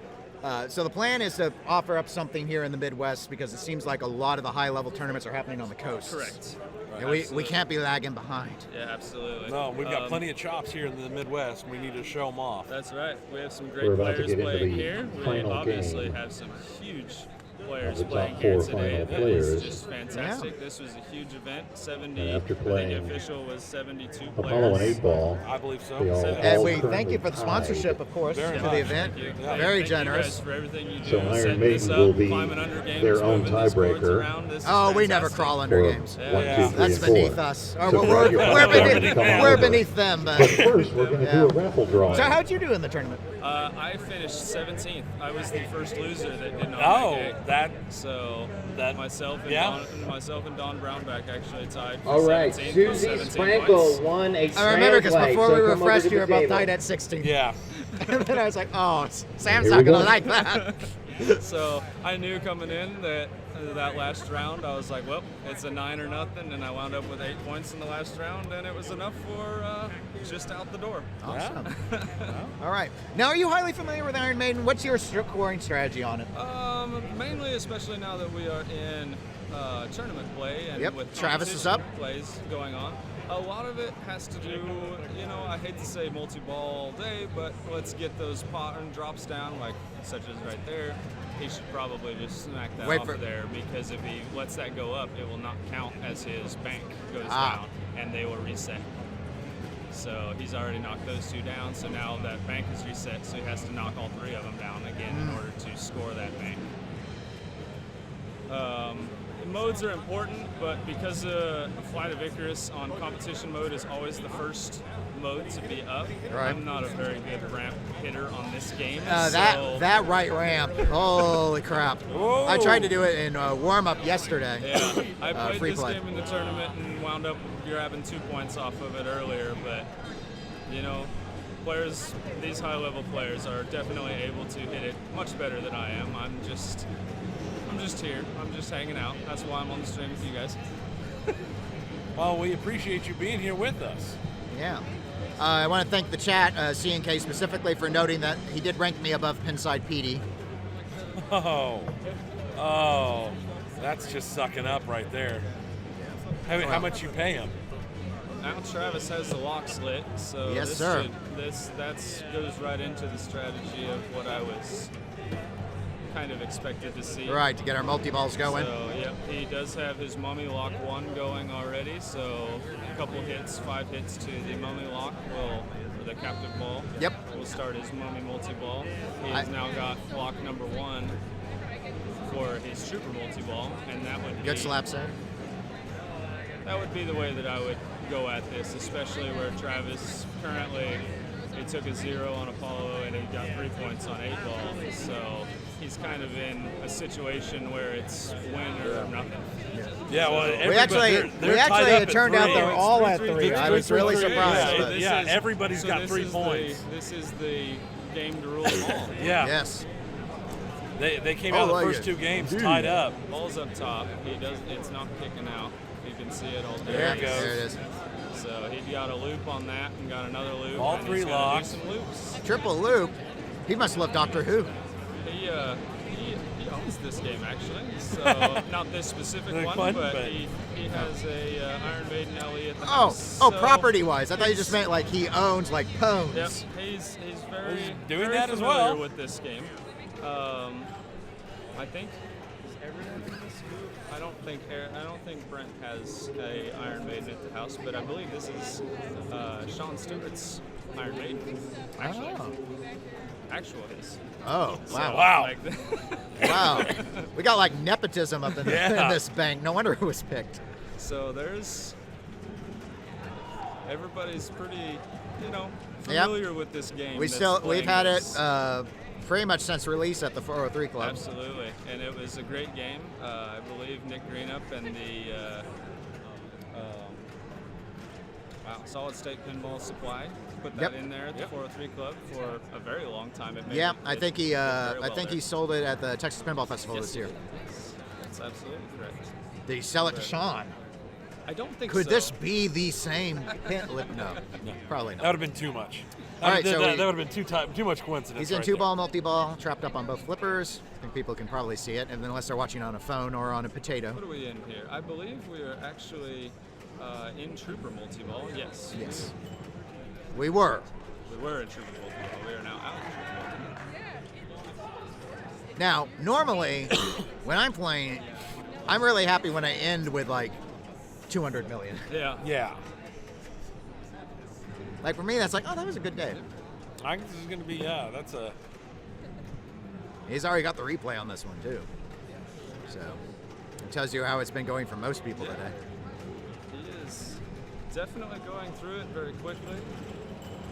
the plan is to offer up something here in the Midwest because it seems like a lot of the high-level tournaments are happening on the coast. Correct. And we can't be lagging behind. Yeah, absolutely. No, we've got plenty of chops here in the Midwest. We need to show them off. That's right. We have some We're great about to players get into playing the here. We final obviously game. have some huge players The top playing here 4 today. final That players. is just fantastic. This was a huge event. 70. And after I think playing the official was 72 Apollo players. and 8-Ball. I believe so. they all And we currently thank you for the tied. sponsorship, of course, Very for much. the event. Thank you. Very Thank generous. You guys for everything you do. So Iron setting Maiden this up, will be climbing under games, their own moving these boards tiebreaker. around. This is Oh, we never fantastic. call under For games. 1, 2, 3, That's and 4. beneath us. Oh, So we're you're beneath, come on we're over. beneath them. But first, we're going to do a raffle drawing. So how'd you do in the tournament? I finished 17th. I was the first loser that did not make it. Myself and Don Brownback actually tied for All right, 17th with Susie 17 Sprankle points. won a I remember because snake before plate, we so come over refreshed, to you were the both table. tied at 16. Yeah. And then I was like, oh, Sam's Here not we going to go. like that. So I knew coming in that last round, I was like, well, it's a 9 or nothing, and I wound up with 8 points in the last round, and it was enough for just out the door. Awesome. All right. Now, are you highly familiar with Iron Maiden? What's your scoring strategy on it? Mainly, especially now that we are in tournament play and Yep, with Travis is up. plays going on. A lot of it has to do, I hate to say multi-ball all day, but let's get those pattern drops down, like such as right there. He should probably just smack that off of there, because if he lets that go up, it will not count as his bank goes down, and they will reset. So he's already knocked those 2 down, so now that bank is reset, so he has to knock all 3 of them down again in order to score that bank. Modes are important, but because Flight of Icarus on competition mode is always the first mode to be up, I'm not a very good ramp hitter on this game. That right ramp, holy crap. Whoa. I tried to do it in warm-up yesterday. Yeah, I played free this play. game in the tournament and wound up grabbing 2 points off of it earlier, but, players, these high-level players are definitely able to hit it much better than I am. I'm just here. I'm just hanging out. That's why I'm on the stream with you guys. Well, we appreciate you being here with us. Yeah. I want to thank the chat, C&K specifically, for noting that he did rank me above Pinside PD. Oh, that's just sucking up right there. How much you pay him? Now Travis has the lock slit, so yes, this sir. That goes right into the strategy of what I was kind of expected to see. Right, to get our multi-balls going. So, yep, he does have his Mummy Lock 1 going already, so a couple hits, 5 hits to the Mummy Lock or the captive ball. Yep. Will start his Mummy multi-ball. He has now got lock number 1 for his Trooper multi-ball, and that would be... Good slap set. That would be the way that I would go at this, especially where Travis currently, he took a 0 on Apollo and he got 3 points on 8 ball, so he's kind of in a situation where it's win or nothing. Yeah, well, we actually it turned out they're all at 3. I was really surprised. Yeah, everybody's got 3 points. This is the game to rule them all. Yeah. Yes. They came out of the first 2 games tied up. Ball's up top. It's not kicking out. You can see it all there. There it goes. There it is. So he got a loop on that and got another loop. All and 3 locks. Some loops. Triple loop. He must love Doctor Who. He owns this game actually. So not this specific one, but he has a Iron Maiden LE at the house. Oh, property-wise. I thought you just meant like he owns like Pones. Yep, he's very doing very that as familiar well with this game. I think. I don't think Brent has a Iron Maiden at the house, but I believe this is Sean Stewart's Iron Maiden. Actual his. Oh, wow. So, Wow. Wow. We got like nepotism up in, in this bank. No wonder it was picked. So everybody's pretty, familiar with this game. We've had it pretty much since release at the 403 Club. Absolutely, and it was a great game. I believe Nick Greenup and the Solid State Pinball Supply put that in there at the 403 Club for a very long time. I think he sold it at the Texas Pinball Festival this year. That's absolutely correct. Did he sell it to Sean? I don't think Could so. this be the same pin? No, probably not. That would have been too much. All right, that so would have been too much coincidence. He's in right 2-ball, multi-ball, trapped up on both flippers. I think people can probably see it, and unless they're watching on a phone or on a potato. What are we in here? I believe we are actually in Trooper multi-ball. Yes. Yes. We were. We were in Trooper multi-ball. We are now out of Trooper multi-ball. Now, normally, when I'm playing, I'm really happy when I end with like 200 million. Yeah. Yeah. Like for me, that's like, oh, that was a good day. I think this is going to be, that's a... He's already got the replay on this one, too. So, it tells you how it's been going for most people today. He is definitely going through it very quickly.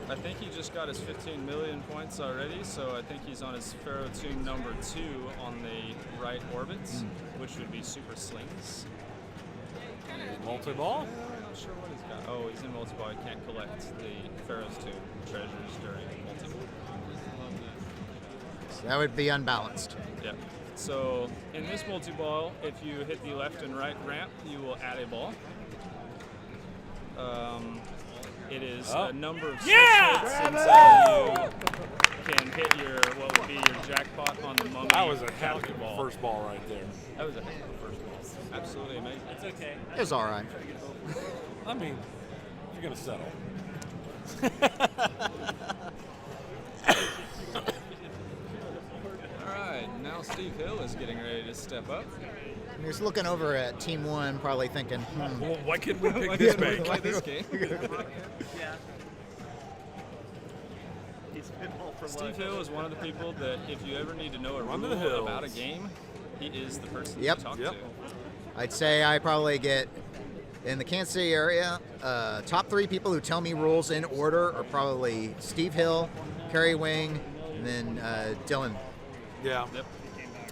I think he just got his 15 million points already, so I think he's on his Pharaoh Tomb number 2 on the right orbits, which would be Super Slings. Multi-ball? I'm not sure what he's got. Oh, he's in multi-ball. He can't collect the Pharaoh's Tomb treasures during multi-ball. So that would be unbalanced. Yep. So in this multi-ball, if you hit the left and right ramp, you will add a ball. It is Oh. a number of Yeah! hits until you can hit your what would be your jackpot on the mummy. That was a heck of capture a ball. first ball right there. That was a heck of a first ball. Absolutely amazing. It's okay. It was all right. I mean, you're gonna settle. All right, now Steve Hill is getting ready to step up. He was looking over at Team 1, probably thinking, Well, why couldn't we Why pick this couldn't we bank? play this game? Yeah. He's pinball for Steve life. Hill is one of the people that if you ever need to know a Run to the rule about a hills. game, he is the person Yep. to talk Yep. to. I'd say I probably get, in the Kansas City area, top 3 people who tell me rules in order are probably Steve Hill, Kerry Wing, and then Dylan. Yeah. Yep.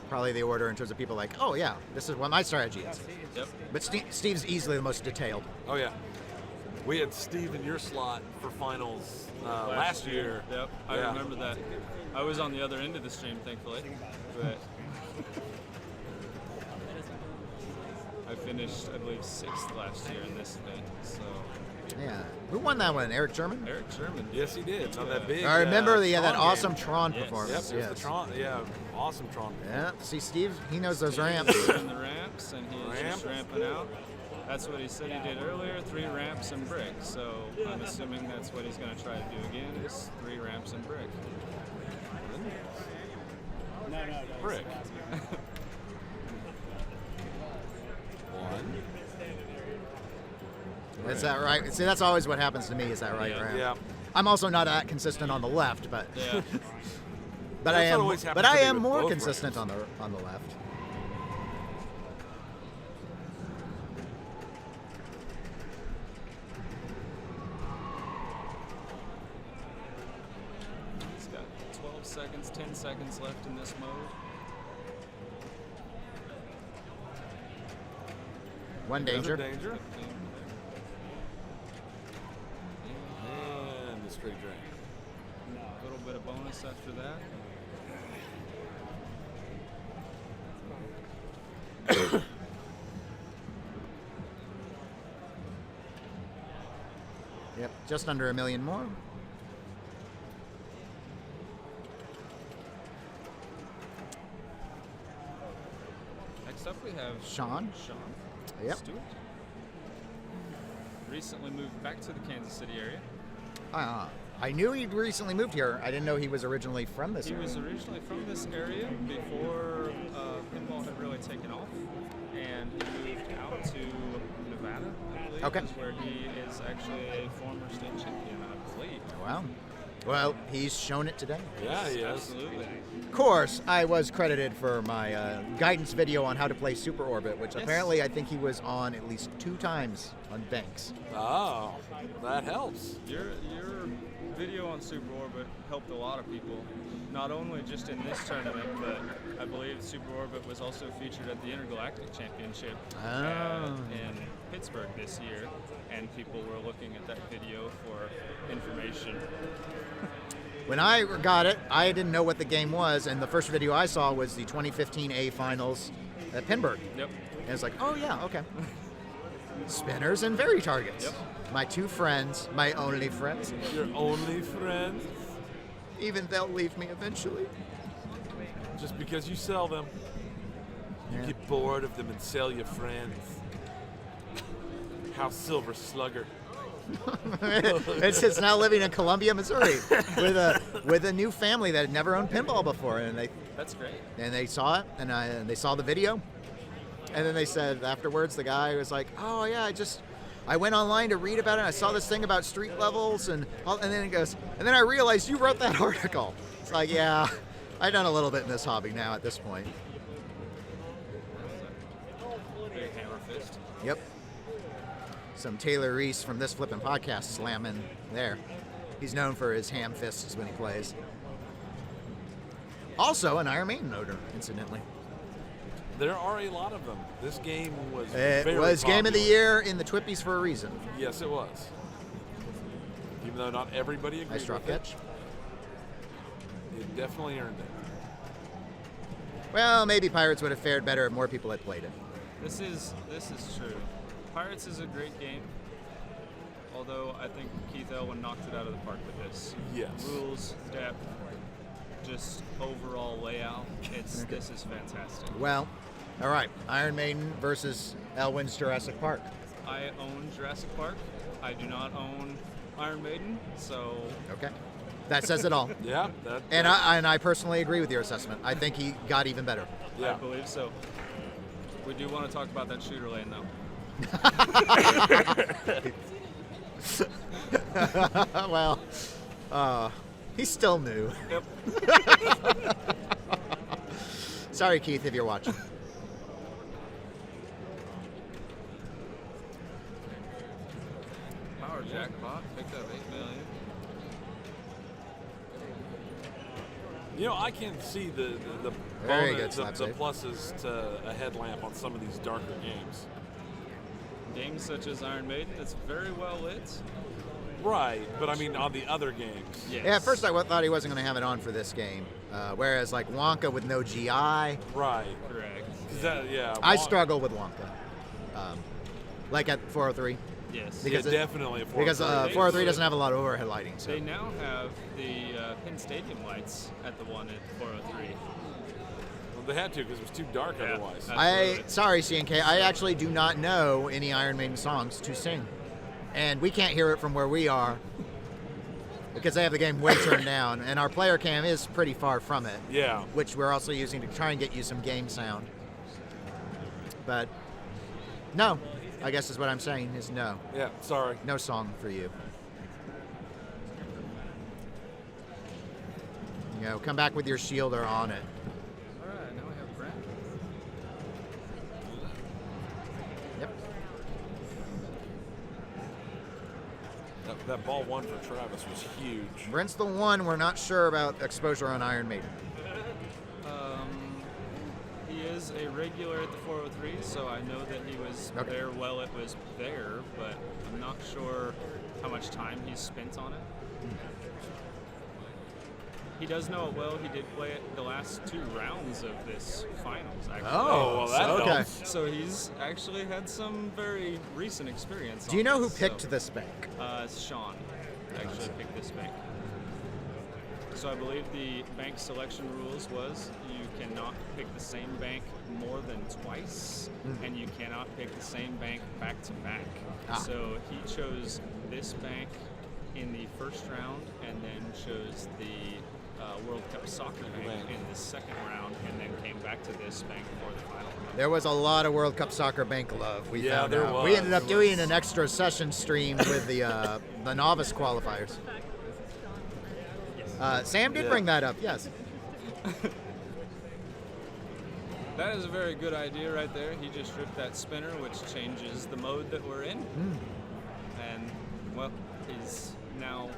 Probably the order in terms of people like, oh yeah, this is what my strategy is. Yep. But Steve's easily the most detailed. Oh yeah. We had Steve in your slot for finals last year. Yep. I Yeah. remember that. I was on the other end of the stream, thankfully, but I finished, I believe, 6th last year in this event. So Yeah. Who won that one? Eric Sherman? Eric Sherman. Yes, he did. On that big. I remember that Tron awesome game. Tron Yes. performance. Yep, it was yes. the Tron. Yeah, awesome Tron. Yeah. See, Steve, he knows those Steve ramps. is in the ramps, and he is Ramp. just ramping out. That's what he said he did earlier, 3 ramps and brick. So I'm assuming that's what he's going to try to do again, is 3 ramps and brick. Brick. One. Is that right? See, that's always what happens to me. Is that right Yeah. ramp? Yeah. I'm also not that consistent on the left, but Yeah. but I That's am. always happens But I to me am with more both consistent on the left. He's got 12 seconds, 10 seconds left in this mode. One danger. Danger. And the straight drain. A little bit of bonus after that. Yep. Just under $1 million more. Next up we have Sean. Yep. Stewart. Recently moved back to the Kansas City area. I knew he'd recently moved here. I didn't know he was originally from this He area. was originally from this area before pinball had really taken off, and he moved out to Nevada, I believe, Okay. is where he is actually a former state champion, I believe. Wow. Well, he's shown it today. Yeah, he is. Absolutely. Of course, I was credited for my guidance video on how to play Super Orbit, which Yes. apparently I think he was on at least 2 times on Banks. Oh, that helps. Your video on Super Orbit helped a lot of people, not only just in this tournament, but I believe Super Orbit was also featured at the Intergalactic Championship in Pittsburgh this year, and people were looking at that video for information. When I got it, I didn't know what the game was, and the first video I saw was the 2015 A Finals at Pinburg. Yep. And it's like, oh yeah, okay. Spinners and Very Targets. Yep. My 2 friends, my only friends. Your only friend. Even they'll leave me eventually. Just because you sell them, you Yeah. get bored of them and sell your friends. How Silver Slugger. It's now living in Columbia, Missouri, with a new family that had never owned pinball before, and That's great. they saw it, and they saw the video, and then they said afterwards, the guy was like, "Oh yeah, I went online to read about it. I saw this thing about street levels, and then he goes, and then I realized you wrote that article." It's like, yeah, I've done a little bit in this hobby now at this point. Big hammer fist. Yep. Some Taylor Reese from This Flippin' Podcast slamming there. He's known for his ham fists when he plays. Also an Iron Maiden owner, incidentally. There are a lot of them. This game was It very was Game of the popular. Year in the Twippies for a reason. Yes, it was. Even though not everybody agreed Nice drop with catch. it definitely earned it. Well, maybe Pirates would have fared better if more people had played it. This is true. Pirates is a great game. although I think Keith Elwin knocked it out of the park with this. Yes. Rules, depth, just overall layout. This is fantastic. Well, all right. Iron Maiden versus Elwin's Jurassic Park. I own Jurassic Park. I do not own Iron Maiden, so... Okay. That says it all. Yeah. And I personally agree with your assessment. I think he got even better. I believe so. We do want to talk about that shooter lane, though. Well, he's still new. Yep. Sorry, Keith, if you're watching. Power jackpot picked up $8 million. I can see the Very bonus, good the pluses to a headlamp on some of these darker games. Games such as Iron Maiden, it's very well lit. Right, but I mean on the other games. Yes. Yeah, at first I thought he wasn't going to have it on for this game. Whereas like Wonka with no GI. Right. Correct. I struggle with Wonka. Like at 403. Yes. Because definitely at 403. Because 403 doesn't have a lot of overhead lighting. So. They now have the Penn Stadium lights at the one at 403. Well, they had to because it was too dark otherwise. Sorry, CNK. I actually do not know any Iron Maiden songs to sing. And we can't hear it from where we are because they have the game way turned down. And our player cam is pretty far from it. Yeah. Which we're also using to try and get you some game sound. But no, I guess is what I'm saying is no. Yeah, sorry. No song for you. Come back with your shielder on it. All right, now we have Brent. Yep. That ball one for Travis was huge. Brent's the one we're not sure about exposure on Iron Maiden. He is a regular at the 403, so I know that he was there while it was there, but I'm not sure how much time he's spent on it. He does know it well. He did play it the last 2 rounds of this finals, actually. Oh, well, that helps. So he's actually had some very recent experience. Do you know who picked this bank? Sean actually picked this bank. So I believe the bank selection rules was you cannot pick the same bank more than twice, and you cannot pick the same bank back to back. So he chose this bank in the first round, and then chose the World Cup soccer bank in the second round, and then came back to this bank for the final round. There was a lot of World Cup soccer bank love. We found there out. was. We ended up doing an extra session stream with the novice qualifiers. Sam did bring that up, yes. That is a very good idea right there. He just ripped that spinner, which changes the mode that we're in. And, well, he's now...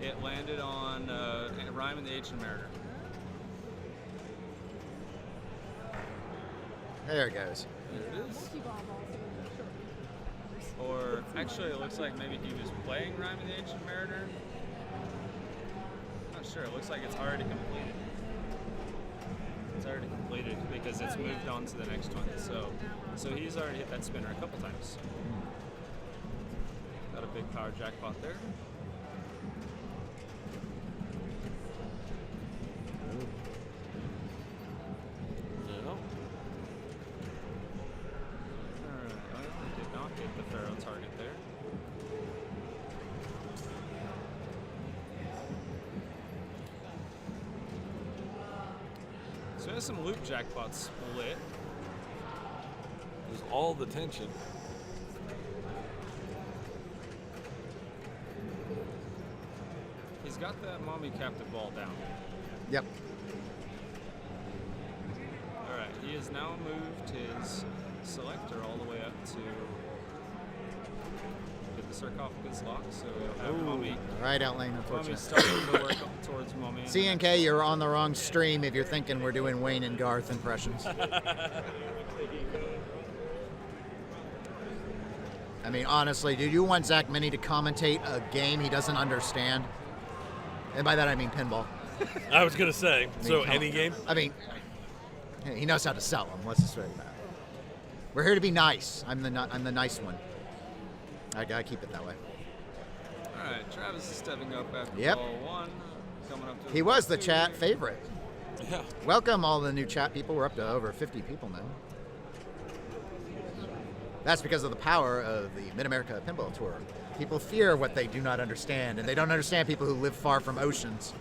It landed on a rhyme in the Ancient Mariner. There it goes. There it is. Or, actually, it looks like maybe he was playing Rhyme in the Ancient Mariner. Not sure. It looks like it's already completed. It's already completed because it's moved on to the next one. So he's already hit that spinner a couple times. Got a big power jackpot there. Target there. So there's some loop jackpots lit. There's all the tension. He's got that mommy captive ball down. Yep. Alright, he has now moved his selector all the way up to the sarcophagus lock, so we'll have Mommy. Right out lane, unfortunately. Mommy's starting to work up towards Mommy. CNK, you're on the wrong stream if you're thinking we're doing Wayne and Garth impressions. I mean, honestly, do you want Zach Minnie to commentate a game he doesn't understand? And by that I mean pinball. I was going to say, any game? I mean, he knows how to sell them. Let's just say that. We're here to be nice. I'm the nice one. I keep it that way. Travis is stepping up after Yep. ball 1. Coming up to He was the chat favorite. Yeah. Welcome all the new chat people. We're up to over 50 people now. That's because of the power of the Mid-America Pinball Tour. People fear what they do not understand, and they don't understand people who live far from oceans.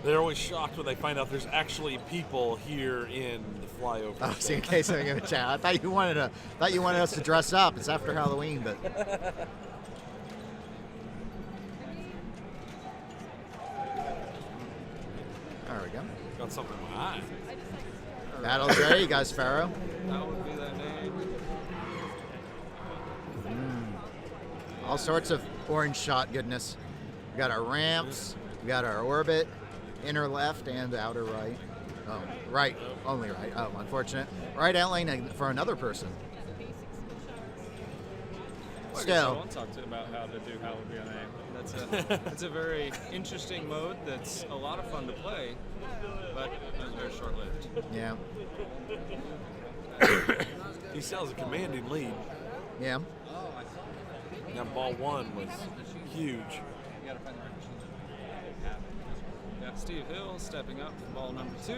They're always shocked when they find out there's actually people here in the flyover. Oh, see, in case I'm gonna chat. I thought you wanted us to dress up. It's after Halloween, but there we go. Got something in my eye. Battle J, you guys, Pharaoh. That would be that name. All sorts of orange shot goodness. We got our ramps, we got our orbit, inner left and outer right. Oh, right, only right. Oh, unfortunate. Right outlane for another person. Well, I guess I Still. won't talk to about how to do how would be a name. That's a very interesting mode that's a lot of fun to play, but it was very short-lived. Yeah. He sells a commanding lead. Yeah. Now ball 1 was huge. Yeah, Steve Hill stepping up for ball number 2.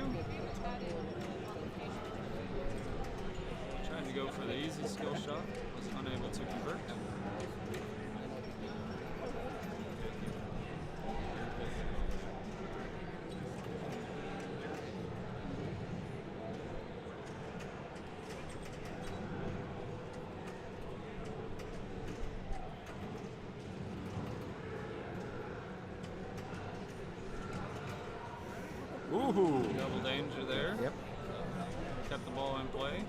Trying to go for the easy skill shot, was unable to convert. Ooh. Double danger there. Yep. Kept the ball in play.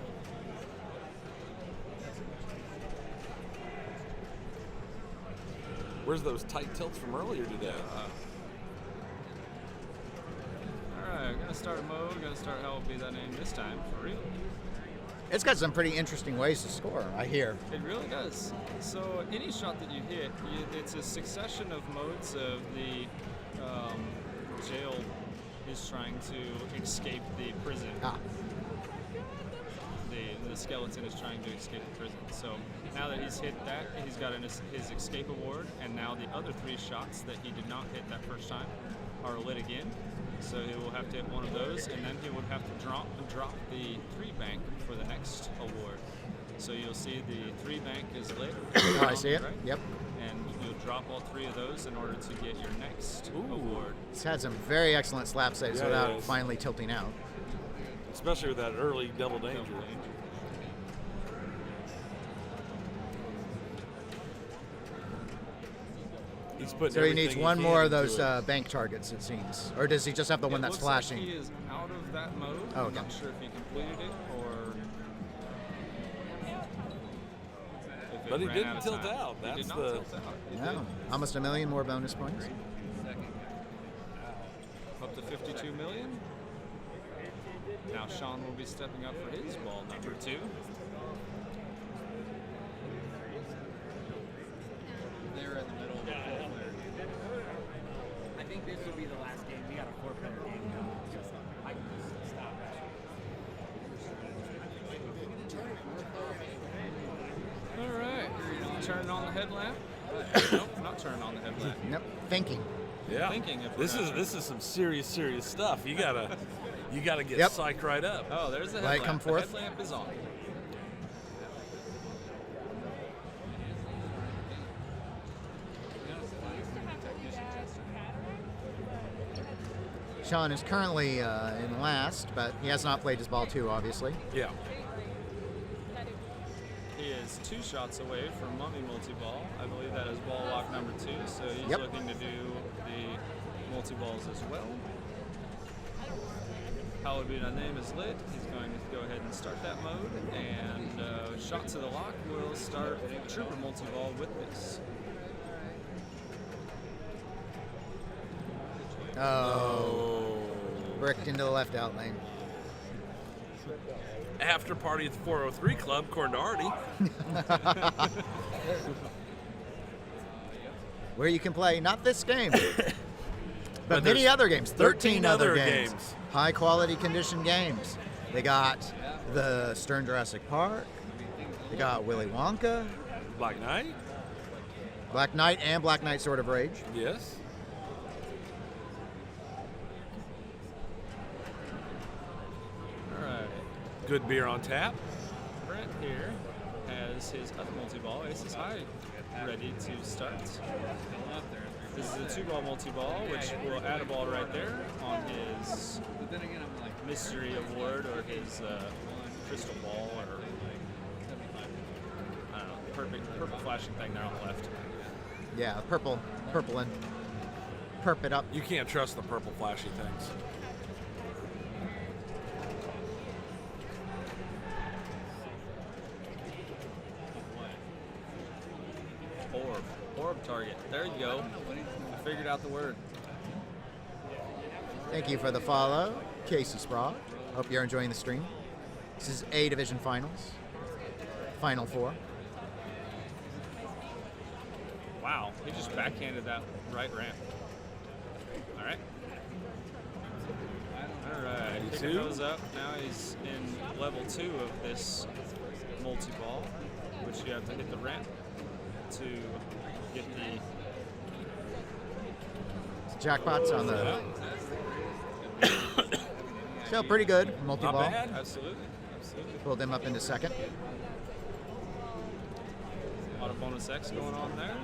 Where's those tight tilts from earlier today? Alright, gonna start a mode, gonna start how will be that name this time, for real. It's got some pretty interesting ways to score, I hear. It really does. So any shot that you hit, it's a succession of modes of the jail is trying to escape the prison. The skeleton is trying to escape the prison. So now that he's hit that, he's got his escape award, and now the other 3 shots that he did not hit that first time are lit again. So he will have to hit one of those, and then he would have to drop the 3 bank for the next award. So you'll see the 3 bank is lit. Oh, I see it. Right? Yep. And you'll drop all 3 of those in order to get your next award. He's had some very excellent slap saves Yeah, without yes. finally tilting out. Especially with that early double danger. He's putting So he needs everything one can more of into those it. bank targets, it seems. Or does he just have the one It that's looks flashing? Like he is out of that mode. Oh, I'm okay. not sure if he completed it or. if it But he ran didn't of tilt time. out. He That's did not the- tilt out. He No. Almost 1 million more bonus points. did. Up to 52 million. Now Sean will be stepping up for his ball number 2. They're in the middle of the 4-player game. I think this will be the last game. We got a 4-player game now. I can just stop. All right. Turning on the headlamp. Nope, not turning on the headlamp. Nope. Thinking. Yeah. Thinking if This we're is not- this is some serious stuff. You gotta get Yep. psyched right up. Oh, there's the Light headlamp. come forth. The headlamp is on. Sean is currently in last, but he has not played his ball 2, obviously. Yeah. He is 2 shots away from Mummy multi-ball. I believe that is ball lock number 2, so he's Yep. looking to do the multi-balls as well. Halloween name is lit. He's going to go ahead and start that mode, and shot to the lock will start Trooper multi-ball with this. Oh. Bricked into the left out lane. After party at the 403 Club, according to Artie. Where you can play, not this game, but But many there's other games. 13 other games. High quality condition games. They got the Stern Jurassic Park. They got Willy Wonka. Black Knight. Black Knight and Black Knight Sword of Rage. Yes. All right. Good beer on tap. Brent here has his other multi-ball, Aces High, ready to start. This is a 2-ball multi-ball, which will add a ball right there on his mystery award or his crystal ball or I don't know, purple flashing thing there on the left. Yeah, purple and perp it up. You can't trust the purple flashy things. Orb target. There you go. I figured out the word. Thank you for the follow, Casey Sprague. Hope you're enjoying the stream. This is A Division Finals. Final 4. Wow, he just backhanded that right ramp. All right. All right, picking those up. Now he's in level 2 of this multi-ball, which you have to hit the ramp to get the jackpots on the still pretty good multi-ball. Not bad. Absolutely. Pulled them up into second. A lot of bonus X going on there.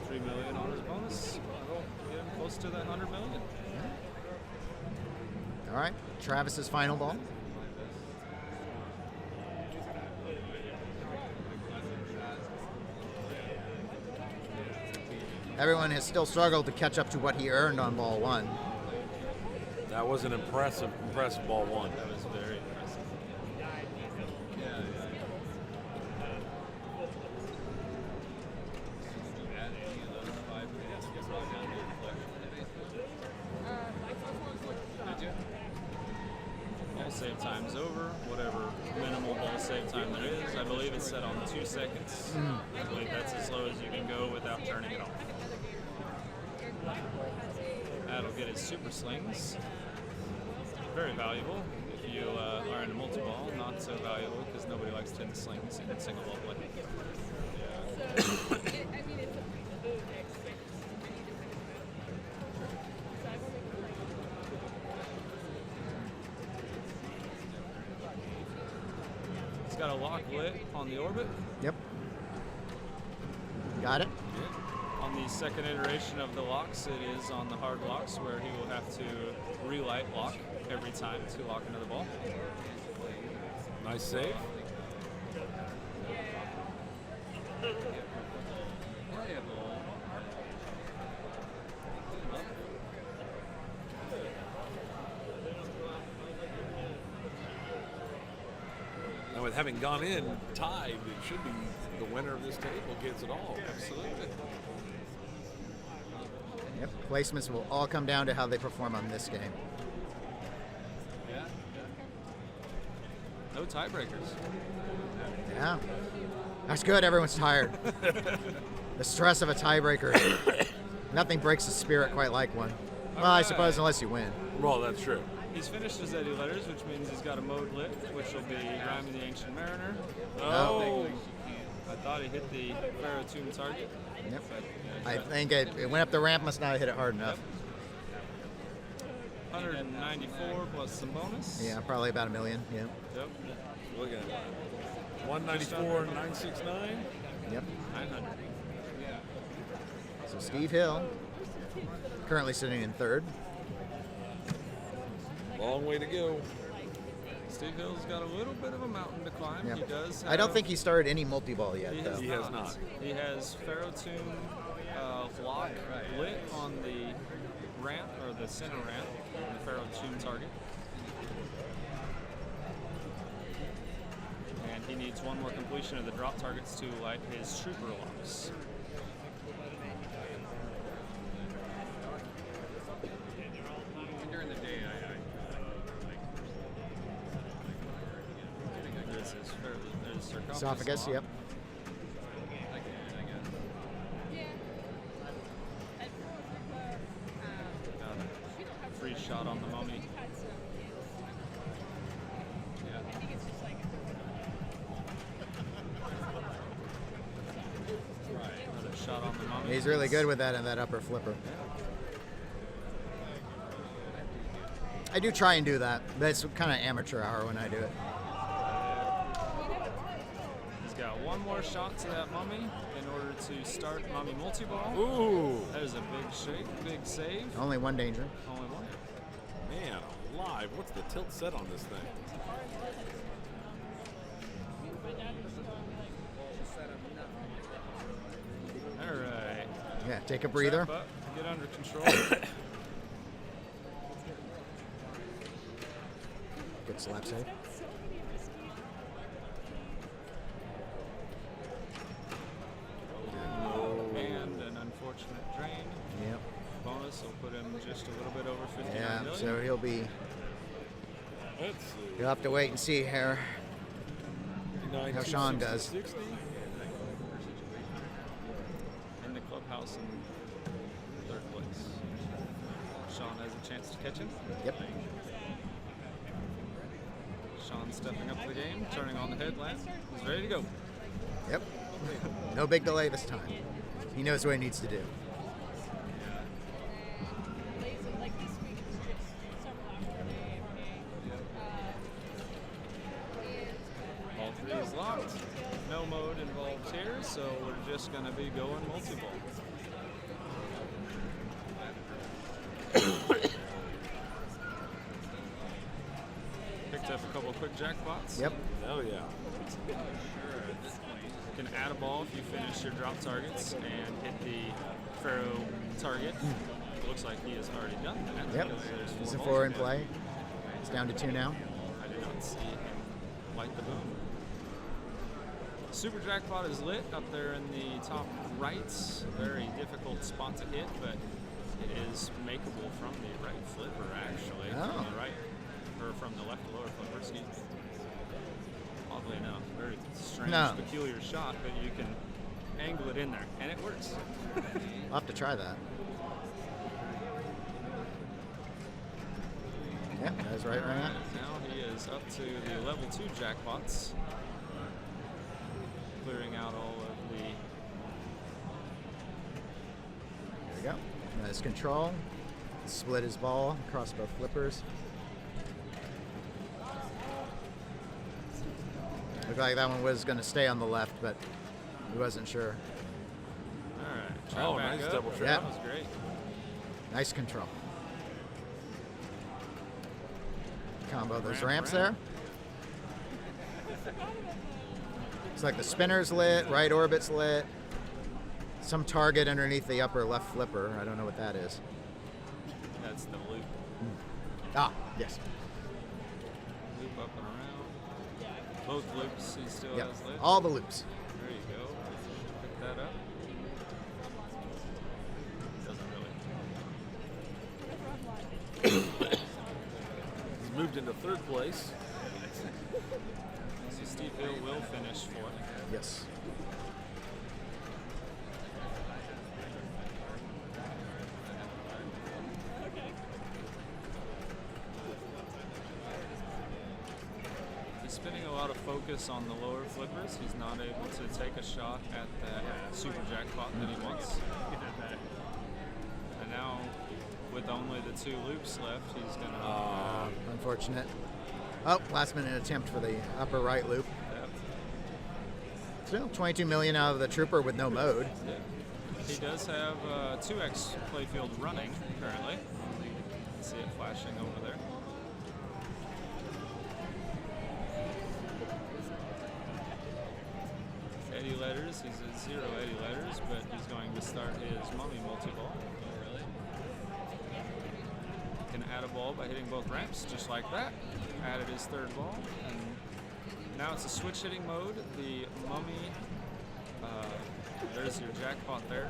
3 million on his bonus. That'll get him close to that 100 million. All right, Travis's final ball. Everyone has still struggled to catch up to what he earned on ball 1. That was an impressive ball 1. That was very impressive. Ball save time's over. Whatever minimal ball save time there is, I believe it's set on 2 seconds. I believe that's as slow as you can go without turning it off. That'll get his super slings. Very valuable if you are in a multi-ball. Not so valuable because nobody likes 10 slings in single ball play. He's got a lock lit on the orbit. Yep. Got it. On the second iteration of the locks, it is on the hard locks where he will have to relight lock every time to lock into the ball. Nice save. And with having gone in tied, it should be the winner of this table gets it all. Absolutely. Yep. Placements will all come down to how they perform on this game. No tiebreakers. Yeah. That's good. Everyone's tired. The stress of a tiebreaker. Nothing breaks the spirit quite like one. Well, I suppose unless you win. Well, that's true. He's finished his Eddie letters, which means he's got a mode lit, which will be Grimy the Ancient Mariner. Oh. I thought he hit the Pharaoh Tomb target. Yep. I think it went up the ramp, must not have hit it hard enough. 194 plus some bonus. Yeah, probably about $1 million. Yeah. Yep. Look at that. 194, 969. Yep. 900. So Steve Hill, currently sitting in third. Long way to go. Steve Hill's got a little bit of a mountain to climb. Yep. He does. I don't think he started any multi-ball yet, though. He has not. He has Pharaoh Tomb lock lit on the ramp, or the center ramp, on the Pharaoh Tomb target. And he needs one more completion of the drop targets to light his trooper locks. During the day, There's Esophagus, yep. Free shot on the mummy. Another shot on the mummy. He's really good with that in that upper flipper. I do try and do that, but it's kind of amateur hour when I do it. He's got one more shot to that mummy in order to start mummy multi-ball. Ooh. That is a big shake, big save. Only one danger. Only one. Man, alive. What's the tilt set on this thing? All right. Yeah, take a breather. Trap up, get under control. Good slap save. And an unfortunate drain. Yep. Bonus will put him just a little bit over 59 Yeah, million. so he'll be. Let's see. You'll have to wait and see how Sean does. 60. In the clubhouse in third place. Sean has a chance to catch him. Yep. Sean stepping up the game, turning on the headlamp. He's ready to go. Yep. No big delay this time. He knows what he needs to do. All three is locked. No mode involved here, so we're just going to be going multi-ball. Picked up a couple of quick jackpots. Yep. Oh, yeah. You can add a ball if you finish your drop targets and hit the Pharaoh target. It looks like he has already done that. Yep. because there's It's a balls 4 in again. play. It's down to 2 now. I did not see him light the boom. Super jackpot is lit up there in the top right. Very difficult spot to hit, but it is makeable from the right flipper actually. Oh. From the right, or from the left lower flipper, excuse me. Oddly enough, very strange, peculiar shot, but you can angle it in there, and it works. I'll have to try that. Yeah, that was right, right. Now he is up to the level 2 jackpots, clearing out all of the. There we go. Nice control. Split his ball across both flippers. Looked like that one was going to stay on the left, but he wasn't sure. All right. Oh, nice double trap. Yeah. That was great. Nice control. Combo those Ramp, ramps ramp. there. It's like the spinner's lit, right orbit's lit. Some target underneath the upper left flipper. I don't know what that is. That's the loop. Ah, yes. Loop up and around. Both loops he still Yep. has lit. All the loops. There you go. Pick that up. Doesn't really. He's moved into third place. So Steve Hill will finish fourth. Yes. He's spending a lot of focus on the lower flippers. He's not able to take a shot at that super jackpot that he wants. And now, with only the 2 loops left, he's gonna. Unfortunate. Oh, last minute attempt for the upper right loop. Still 22 million out of the trooper with no mode. Yeah. He does have 2x playfield running currently. See it flashing over there. Eddie letters, he's at 0 Eddie letters, but he's going to start his mummy multi-ball. Can add a ball by hitting both ramps, just like that. Added his third ball, and now it's a switch hitting mode. The mummy, there's your jackpot there.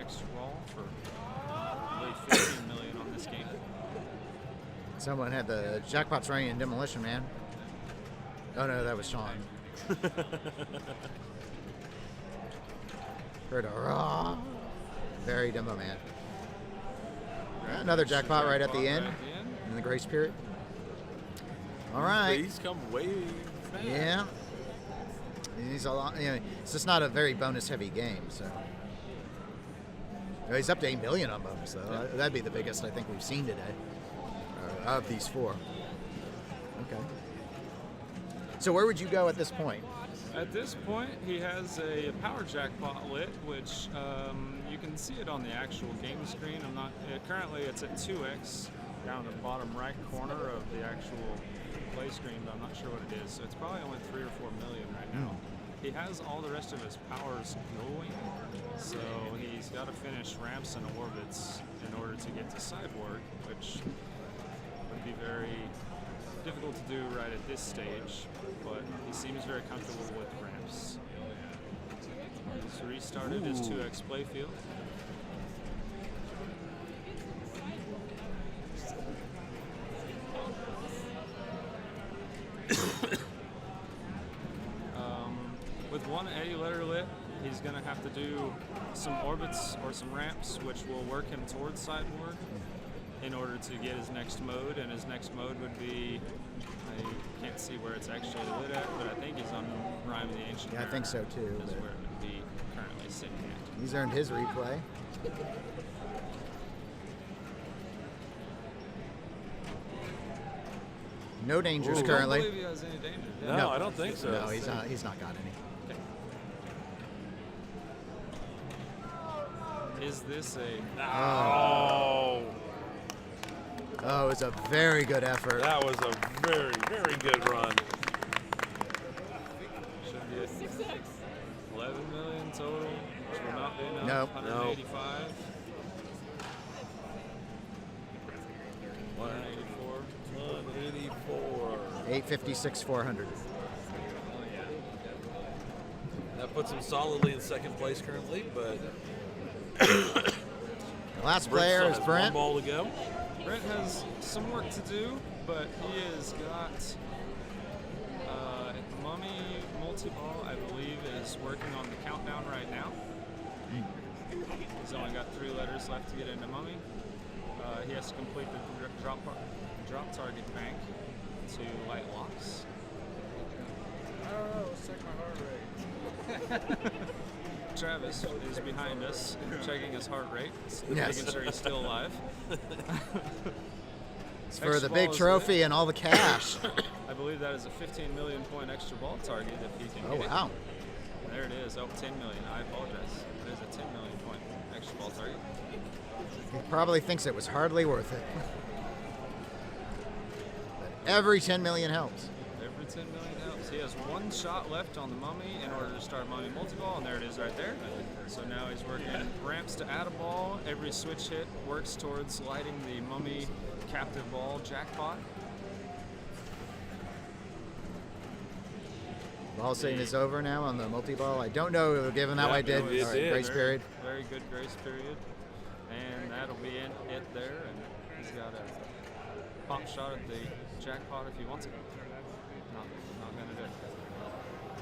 Extra ball for I believe 15 million on this game. Someone had the jackpots running in Demolition Man. Oh no, that was Sean. Heard a raw. Very Demo Man. Another jackpot right at the end, in the grace period. All right. He's come way fast. Yeah. He's a lot. It's just not a very bonus-heavy game, so. He's up to 8 million on bonus, though. Yeah. That'd be the biggest I think we've seen today of these 4. Okay. So where would you go at this point? At this point, he has a power jackpot lit, which you can see it on the actual game screen. Currently it's at 2x down in the bottom right corner of the actual play screen, but I'm not sure what it is. So it's probably only 3 or 4 million right now. He has all the rest of his powers going, so he's got to finish ramps and orbits in order to get to Cyborg, which would be very difficult to do right at this stage, but he seems very comfortable with ramps. He's restarted his 2x playfield. With one Eddie letter lit, he's going to have to do some orbits or some ramps, which will work him towards Cyborg in order to get his next mode, and his next mode would be, I can't see where it's actually lit at, but I think he's on Rhyme of the Ancient Yeah, I think so too. Is where it would be currently sitting at. He's earned his replay. No dangers currently. I don't believe he has any danger. No, I don't think so. No, he's not got any. Is this a... Oh. Oh, it's a very good effort. That was a very, very good run. Should be 11 million total, which will not be enough. Nope. 185. 184. 856, 400. That puts him solidly in second place currently, but The last player is Brent. One ball to go. Brent has some work to do, but he has got Mummy Multi-Ball, I believe, is working on the countdown right now. He's only got 3 letters left to get into Mummy. He has to complete the drop target bank to light locks. Oh, let's check my heart rate. Travis is behind us, checking his heart rate, Yes. making sure he's still alive. It's for the big trophy and all the cash. I believe that is a 15 million point extra ball target if he can Oh, get wow. it. There it is. Oh, 10 million. I apologize. There's a 10 million point extra ball target. He probably thinks it was hardly worth it. But every 10 million helps. Every 10 million helps. He has 1 shot left on the Mummy in order to start Mummy Multi-Ball, and there it is right there. So now he's working ramps to add a ball. Every switch hit works towards lighting the Mummy captive ball jackpot. Ball scene is over now on the multi-ball. I don't know, given that I did. All right, grace period. Very good grace period. And that'll be it there. And he's got a pop shot at the jackpot if he wants it. Not going to do it.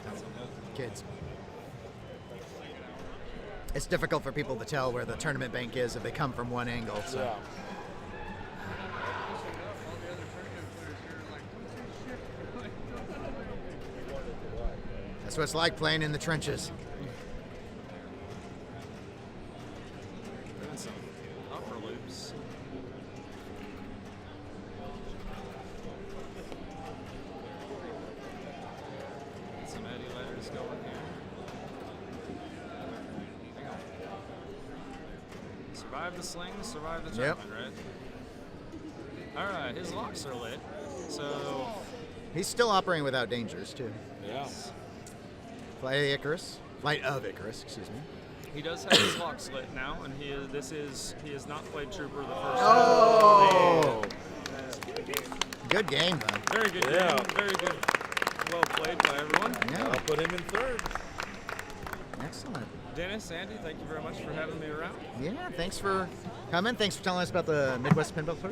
That's Kids. It's difficult for people to tell where the tournament bank is if they come from one angle. So. Yeah. That's what it's like playing in the trenches. Doing some upper loops. Some Eddie letters going here. Hang on. Survive the sling, survive the Yep. tournament, right? Alright, his locks are lit. So He's still operating without dangers, too. Yeah. Flight of Icarus. Flight of Icarus, excuse me. he does have his locks lit now, and he has not played Trooper the first Oh! time. Good game, though. Very good game. Very good. Well played by everyone. Yeah. I'll put him in third. Excellent. Dennis, Andy, thank you very much for having me around. Yeah, thanks for coming. Thanks for telling us about the Midwest Pinball Tour.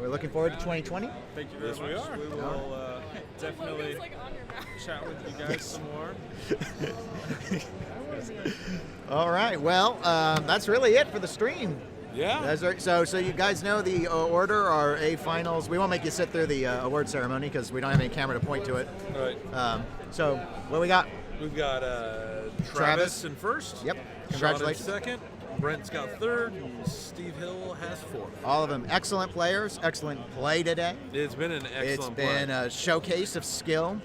We're looking forward to 2020. Thank you very much. we are. We will definitely chat with you guys some more. All right. Well, that's really it for the stream. Yeah. So you guys know the order are A finals. We won't make you sit through the award ceremony because we don't have any camera to point to it. Right. So what we got? We've got Travis in first. Yep. Sean in Congratulations. second. Brent's got third, and Steve Hill has fourth. All of them excellent players, excellent play today. It's been an excellent It's been a showcase of skill.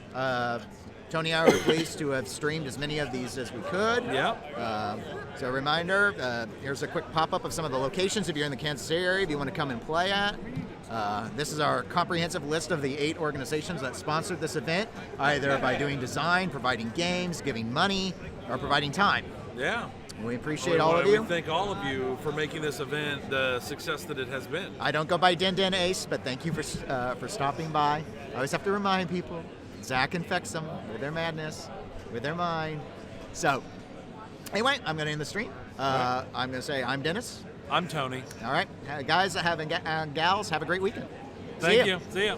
Tony and I were pleased to have streamed as many of these as we could. Yeah. So a reminder, here's a quick pop-up of some of the locations if you're in the Kansas City area, if you want to come and play at. This is our comprehensive list of the 8 organizations that sponsored this event, either by doing design, providing games, giving money, or providing time. Yeah. We appreciate all of you. We thank all of you for making this event the success that it has been. I don't go by Din Din Ace, but thank you for stopping by. I always have to remind people, Zach infects them with their madness, with their mind. So, anyway, I'm going to end the stream. I'm going to say I'm Dennis. I'm Tony. All right. Guys and gals, have a great weekend. Thank you. See ya.